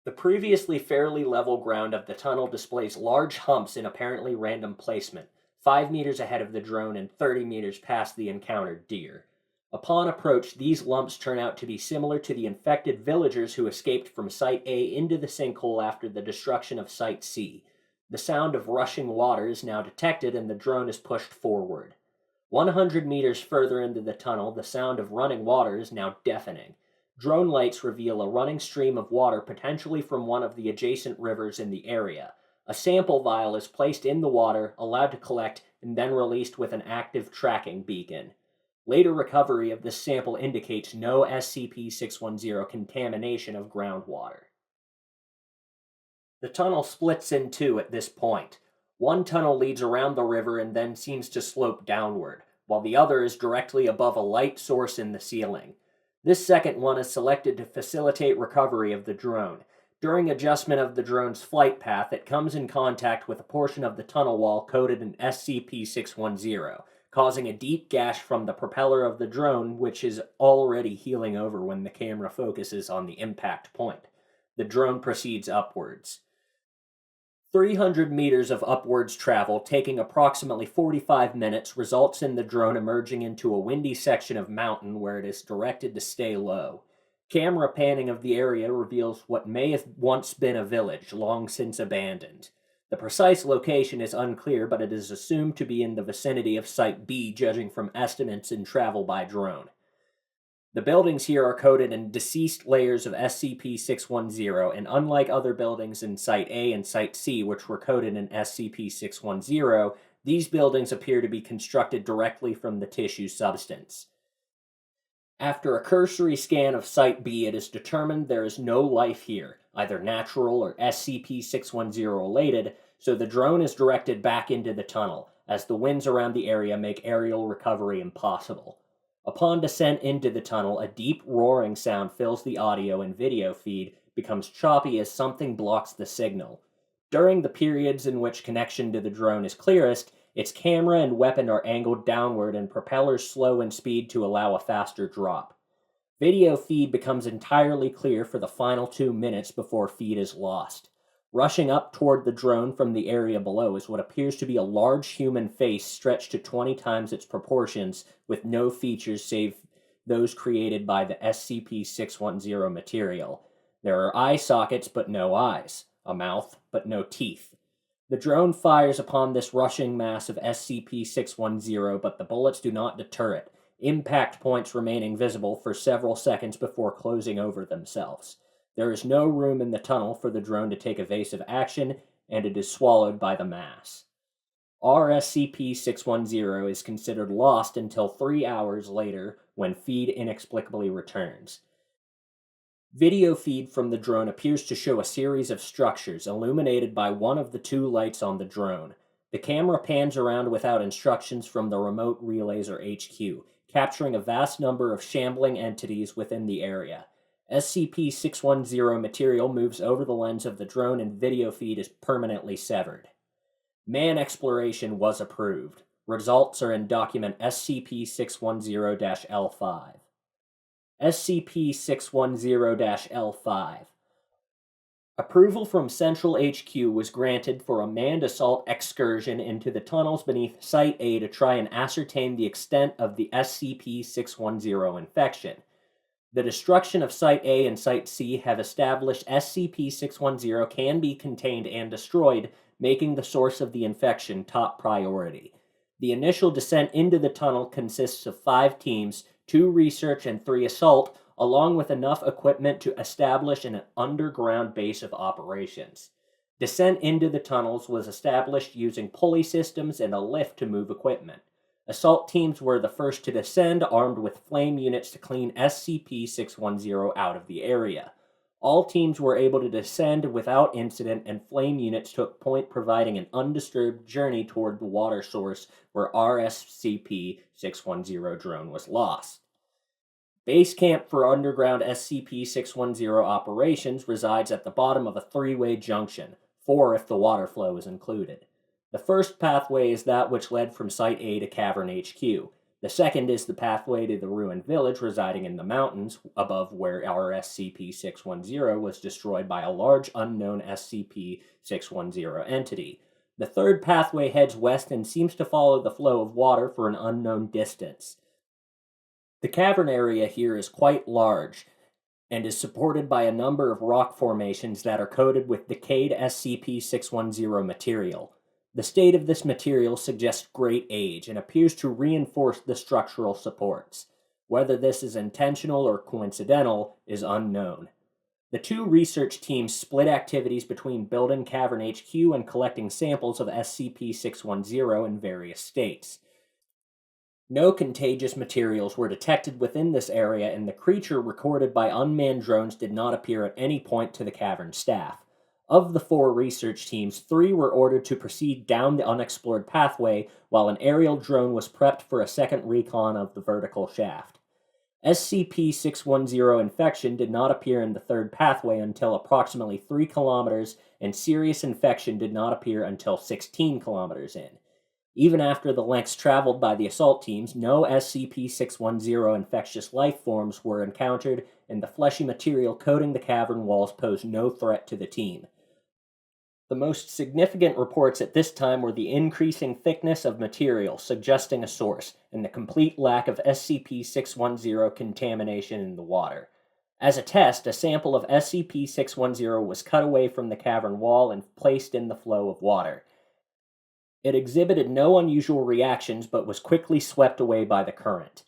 A: The previously fairly level ground of the tunnel displays large humps in apparently random placement, 5 meters ahead of the drone and 30 meters past the encountered deer. Upon approach, these lumps turn out to be similar to the infected villagers who escaped from Site A into the sinkhole after the destruction of Site C. The sound of rushing water is now detected and the drone is pushed forward. 100 meters further into the tunnel, the sound of running water is now deafening. Drone lights reveal a running stream of water potentially from one of the adjacent rivers in the area. A sample vial is placed in the water, allowed to collect, and then released with an active tracking beacon. Later recovery of this sample indicates no SCP-610 contamination of groundwater. The tunnel splits in two at this point. One tunnel leads around the river and then seems to slope downward, while the other is directly above a light source in the ceiling. This second one is selected to facilitate recovery of the drone. During adjustment of the drone's flight path, it comes in contact with a portion of the tunnel wall coded in SCP-610, causing a deep gash from the propeller of the drone, which is already healing over when the camera focuses on the impact point. The drone proceeds upwards. 300 meters of upwards travel, taking approximately 45 minutes, results in the drone emerging into a windy section of mountain where it is directed to stay low. Camera panning of the area reveals what may have once been a village, long since abandoned. The precise location is unclear, but it is assumed to be in the vicinity of Site B, judging from estimates in travel by drone. The buildings here are coded in deceased layers of SCP-610, and unlike other buildings in Site A and Site C, which were coded in SCP-610, these buildings appear to be constructed directly from the tissue substance. After a cursory scan of Site B, it is determined there is no life here, either natural or SCP-610 related, so the drone is directed back into the tunnel, as the winds around the area make aerial recovery impossible. Upon descent into the tunnel, a deep roaring sound fills the audio and video feed, becomes choppy as something blocks the signal. During the periods in which connection to the drone is clearest, its camera and weapon are angled downward and propellers slow in speed to allow a faster drop. Video feed becomes entirely clear for the final 2 minutes before feed is lost. Rushing up toward the drone from the area below is what appears to be a large human face stretched to 20 times its proportions, with no features save those created by the SCP-610 material. There are eye sockets but no eyes, a mouth but no teeth. The drone fires upon this rushing mass of SCP-610, but the bullets do not deter it, impact points remaining visible for several seconds before closing over themselves. There is no room in the tunnel for the drone to take evasive action, and it is swallowed by the mass. SCP-610 is considered lost until 3 hours later, when feed inexplicably returns. Video feed from the drone appears to show a series of structures illuminated by one of the 2 lights on the drone. The camera pans around without instructions from the remote relays or HQ, capturing a vast number of shambling entities within the area. SCP-610 material moves over the lens of the drone and video feed is permanently severed. Man exploration was approved. Results are in document SCP-610-L5. SCP-610-L5. Approval from Central HQ was granted for a manned assault excursion into the tunnels beneath Site A to try and ascertain the extent of the SCP-610 infection. The destruction of Site A and Site C have established SCP-610 can be contained and destroyed, making the source of the infection top priority. The initial descent into the tunnel consists of 5 teams, 2 research and 3 assault, along with enough equipment to establish an underground base of operations. Descent into the tunnels was established using pulley systems and a lift to move equipment. Assault teams were the first to descend, armed with flame units to clean SCP-610 out of the area. All teams were able to descend without incident, and flame units took point, providing an undisturbed journey toward the water source where our SCP-610 drone was lost. Base camp for underground SCP-610 operations resides at the bottom of a 3-way junction, 4 if the water flow is included. The first pathway is that which led from Site A to Cavern HQ. The second is the pathway to the ruined village residing in the mountains above where our SCP-610 was destroyed by a large unknown SCP-610 entity. The third pathway heads west and seems to follow the flow of water for an unknown distance. The cavern area here is quite large and is supported by a number of rock formations that are coated with decayed SCP-610 material. The state of this material suggests great age and appears to reinforce the structural supports. Whether this is intentional or coincidental is unknown. The 2 research teams split activities between building Cavern HQ and collecting samples of SCP-610 in various states. No contagious materials were detected within this area, and the creature recorded by unmanned drones did not appear at any point to the cavern staff. Of the 4 research teams, 3 were ordered to proceed down the unexplored pathway, while an aerial drone was prepped for a second recon of the vertical shaft. SCP-610 infection did not appear in the third pathway until approximately 3 kilometers, and serious infection did not appear until 16 kilometers in. Even after the lengths traveled by the assault teams, no SCP-610 infectious life forms were encountered, and the fleshy material coating the cavern walls posed no threat to the team. The most significant reports at this time were the increasing thickness of material, suggesting a source, and the complete lack of SCP-610 contamination in the water. As a test, a sample of SCP-610 was cut away from the cavern wall and placed in the flow of water. It exhibited no unusual reactions, but was quickly swept away by the current.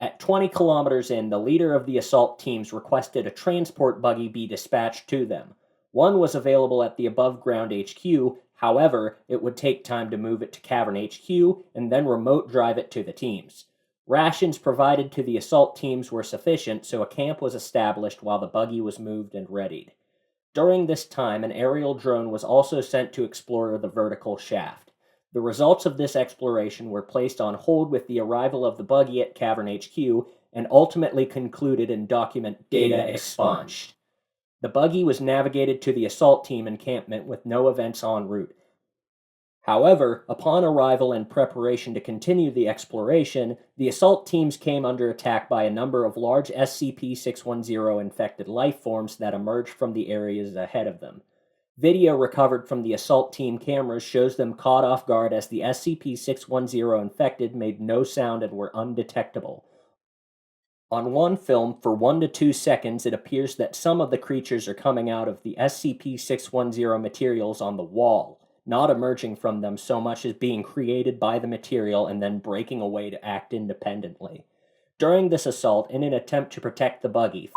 A: At 20 kilometers in, the leader of the assault teams requested a transport buggy be dispatched to them. One was available at the above-ground HQ, however, it would take time to move it to Cavern HQ and then remote drive it to the teams. Rations provided to the assault teams were sufficient, so a camp was established while the buggy was moved and readied. During this time, an aerial drone was also sent to explore the vertical shaft. The results of this exploration were placed on hold with the arrival of the buggy at Cavern HQ and ultimately concluded in document Data Expunged. The buggy was navigated to the assault team encampment with no events en route. However, upon arrival and preparation to continue the exploration, the assault teams came under attack by a number of large SCP-610 infected life forms that emerged from the areas ahead of them. Video recovered from the assault team cameras shows them caught off guard as the SCP-610 infected made no sound and were undetectable. On one film, for 1 to 2 seconds, it appears that some of the creatures are coming out of the SCP-610 materials on the wall, not emerging from them so much as being created by the material and then breaking away to act independently. During this assault, in an attempt to protect the buggy,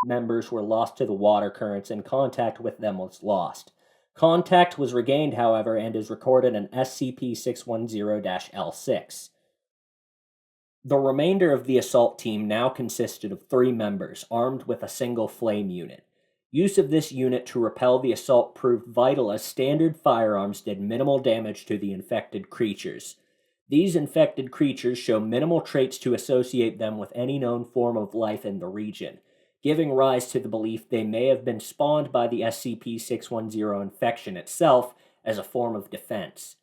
A: members were lost to the water currents and contact with them was lost. Contact was regained, however, and is recorded in SCP-610-L6. The remainder of the assault team now consisted of 3 members, armed with a single flame unit. Use of this unit to repel the assault proved vital as standard firearms did minimal damage to the infected creatures. These infected creatures show minimal traits to associate them with any known form of life in the region, giving rise to the belief they may have been spawned by the SCP-610 infection itself as a form of defense.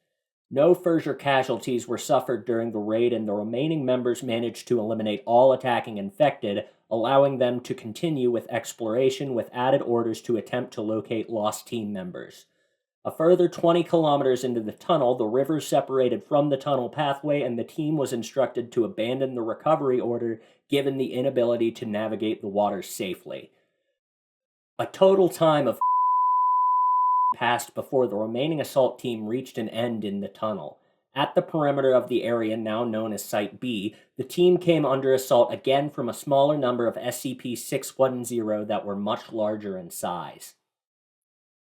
A: No further casualties were suffered during the raid, and the remaining members managed to eliminate all attacking infected, allowing them to continue with exploration with added orders to attempt to locate lost team members. A further 20 kilometers into the tunnel, the river separated from the tunnel pathway, and the team was instructed to abandon the recovery order given the inability to navigate the waters safely. A total time of passed before the remaining assault team reached an end in the tunnel. At the perimeter of the area now known as Site B, the team came under assault again from a smaller number of SCP-610 that were much larger in size.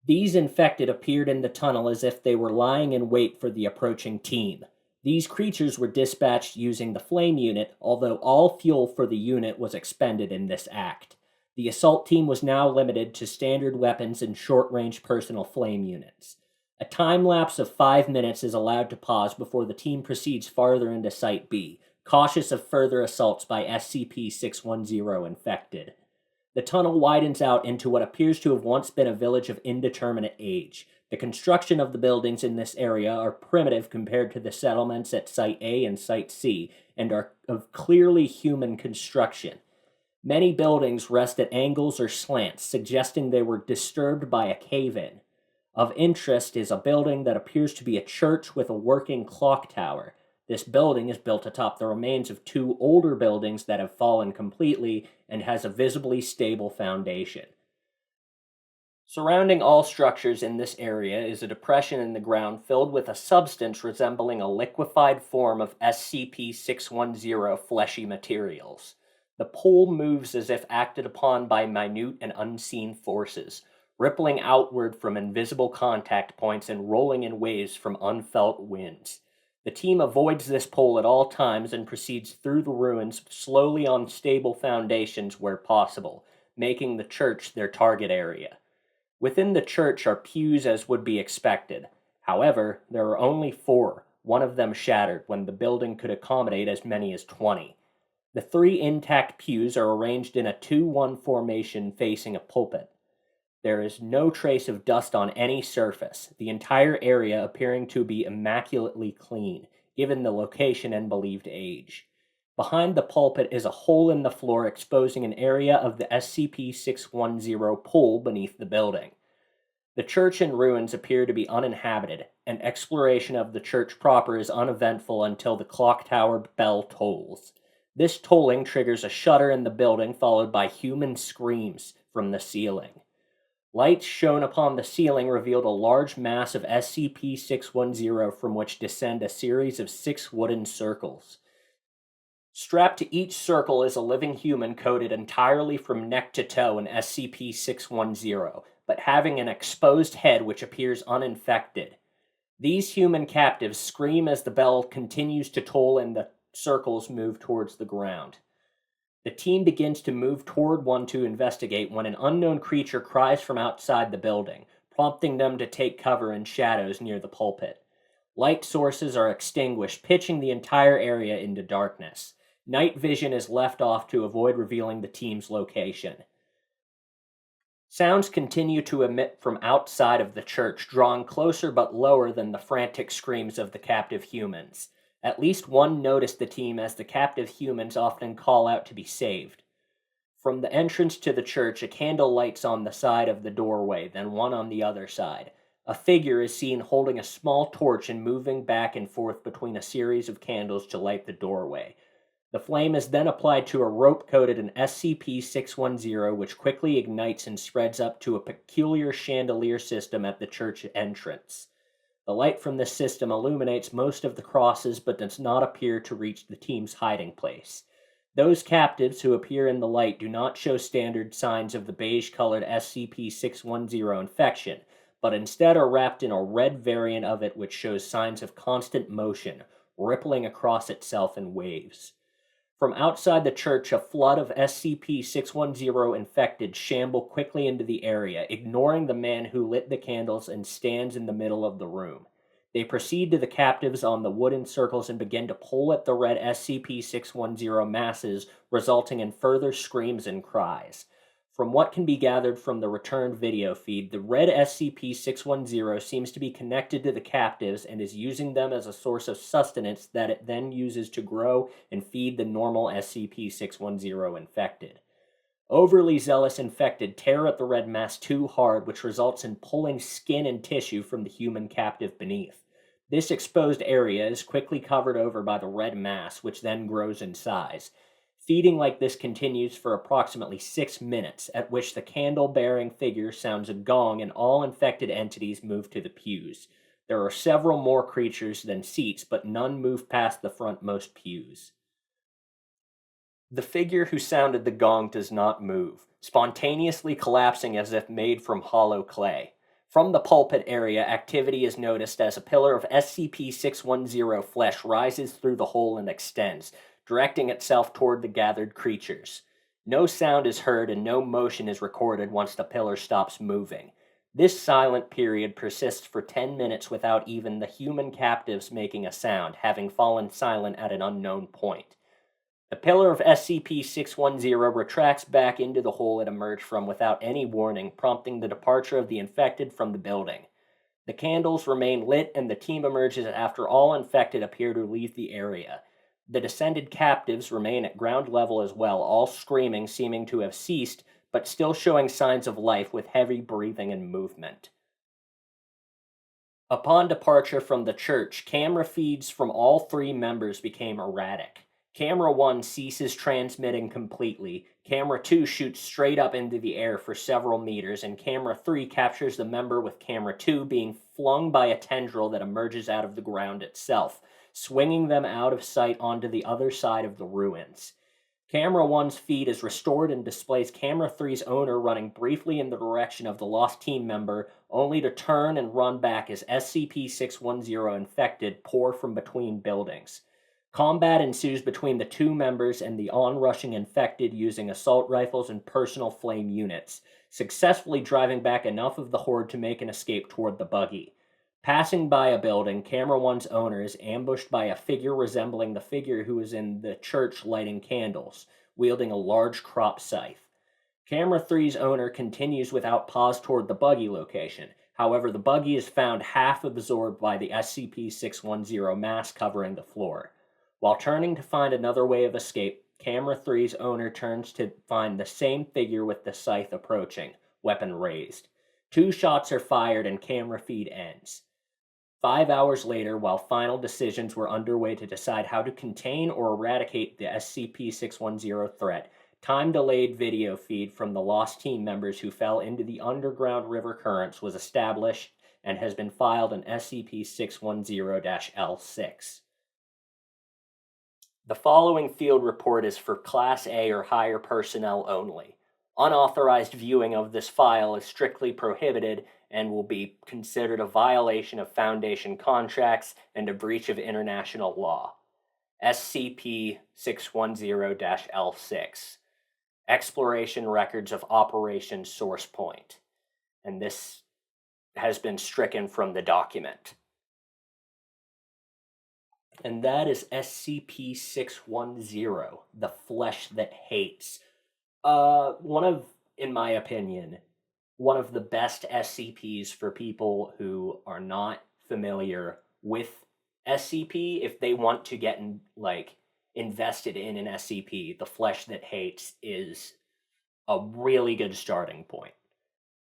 A: These infected appeared in the tunnel as if they were lying in wait for the approaching team. These creatures were dispatched using the flame unit, although all fuel for the unit was expended in this act. The assault team was now limited to standard weapons and short-range personal flame units. A time lapse of 5 minutes is allowed to pause before the team proceeds farther into Site B, cautious of further assaults by SCP-610 infected. The tunnel widens out into what appears to have once been a village of indeterminate age. The construction of the buildings in this area are primitive compared to the settlements at Site A and Site C, and are of clearly human construction. Many buildings rest at angles or slants, suggesting they were disturbed by a cave-in. Of interest is a building that appears to be a church with a working clock tower. This building is built atop the remains of 2 older buildings that have fallen completely and has a visibly stable foundation. Surrounding all structures in this area is a depression in the ground filled with a substance resembling a liquefied form of SCP-610 fleshy materials. The pole moves as if acted upon by minute and unseen forces, rippling outward from invisible contact points and rolling in waves from unfelt winds. The team avoids this pole at all times and proceeds through the ruins slowly on stable foundations where possible, making the church their target area. Within the church are pews as would be expected. However, there are only 4, one of them shattered when the building could accommodate as many as 20. The 3 intact pews are arranged in a 2-1 formation facing a pulpit. There is no trace of dust on any surface, the entire area appearing to be immaculately clean, given the location and believed age. Behind the pulpit is a hole in the floor exposing an area of the SCP-610 pool beneath the building. The church and ruins appear to be uninhabited, and exploration of the church proper is uneventful until the clock tower bell tolls. This tolling triggers a shudder in the building followed by human screams from the ceiling. Lights shown upon the ceiling revealed a large mass of SCP-610 from which descend a series of 6 wooden circles. Strapped to each circle is a living human coated entirely from neck to toe in SCP-610, but having an exposed head which appears uninfected. These human captives scream as the bell continues to toll and the circles move towards the ground. The team begins to move toward one to investigate when an unknown creature cries from outside the building, prompting them to take cover in shadows near the pulpit. Light sources are extinguished, pitching the entire area into darkness. Night vision is left off to avoid revealing the team's location. Sounds continue to emit from outside of the church, drawing closer but lower than the frantic screams of the captive humans. At least one noticed the team as the captive humans often call out to be saved. From the entrance to the church, a candle lights on the side of the doorway, then one on the other side. A figure is seen holding a small torch and moving back and forth between a series of candles to light the doorway. The flame is then applied to a rope coated in SCP-610, which quickly ignites and spreads up to a peculiar chandelier system at the church entrance. The light from this system illuminates most of the crosses but does not appear to reach the team's hiding place. Those captives who appear in the light do not show standard signs of the beige-colored SCP-610 infection, but instead are wrapped in a red variant of it which shows signs of constant motion, rippling across itself in waves. From outside the church, a flood of SCP-610 infected shamble quickly into the area, ignoring the man who lit the candles and stands in the middle of the room. They proceed to the captives on the wooden circles and begin to pull at the red SCP-610 masses, resulting in further screams and cries. From what can be gathered from the returned video feed, the red SCP-610 seems to be connected to the captives and is using them as a source of sustenance that it then uses to grow and feed the normal SCP-610 infected. Overly zealous infected tear at the red mass too hard, which results in pulling skin and tissue from the human captive beneath. This exposed area is quickly covered over by the red mass, which then grows in size. Feeding like this continues for approximately 6 minutes, at which the candle-bearing figure sounds a gong and all infected entities move to the pews. There are several more creatures than seats, but none move past the frontmost pews. The figure who sounded the gong does not move, spontaneously collapsing as if made from hollow clay. From the pulpit area, activity is noticed as a pillar of SCP-610 flesh rises through the hole and extends, directing itself toward the gathered creatures. No sound is heard and no motion is recorded once the pillar stops moving. This silent period persists for 10 minutes without even the human captives making a sound, having fallen silent at an unknown point. The pillar of SCP-610 retracts back into the hole it emerged from without any warning, prompting the departure of the infected from the building. The candles remain lit and the team emerges after all infected appear to leave the area. The descended captives remain at ground level as well, all screaming, seeming to have ceased, but still showing signs of life with heavy breathing and movement. Upon departure from the church, camera feeds from all 3 members became erratic. Camera 1 ceases transmitting completely, Camera 2 shoots straight up into the air for several meters, and Camera 3 captures the member with Camera 2 being flung by a tendril that emerges out of the ground itself, swinging them out of sight onto the other side of the ruins. Camera 1's feed is restored and displays Camera 3's owner running briefly in the direction of the lost team member, only to turn and run back as SCP-610 infected pour from between buildings. Combat ensues between the 2 members and the onrushing infected using assault rifles and personal flame units, successfully driving back enough of the horde to make an escape toward the buggy. Passing by a building, Camera 1's owner is ambushed by a figure resembling the figure who was in the church lighting candles, wielding a large crop scythe. Camera 3's owner continues without pause toward the buggy location. However, the buggy is found half absorbed by the SCP-610 mass covering the floor. While turning to find another way of escape, Camera 3's owner turns to find the same figure with the scythe approaching, weapon raised. 2 shots are fired and camera feed ends. 5 hours later, while final decisions were underway to decide how to contain or eradicate the SCP-610 threat, time-delayed video feed from the lost team members who fell into the underground river currents was established and has been filed in SCP-610-L6. The following field report is for Class A or higher personnel only. Unauthorized viewing of this file is strictly prohibited and will be considered a violation of Foundation contracts and a breach of international law. SCP-610-L6. Exploration records of Operation Source Point. And this has been stricken from the document. And that is SCP-610, the Flesh That Hates. In my opinion, one of the best SCPs for people who are not familiar with SCP. If they want to get invested in an SCP, the Flesh That Hates is a really good starting point.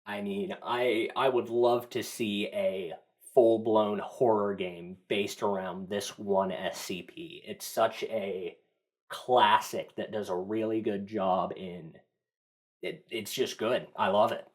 A: I mean, I would love to see a full-blown horror game based around this one SCP. It's such a classic that does a really good job in... It's just good. I love it.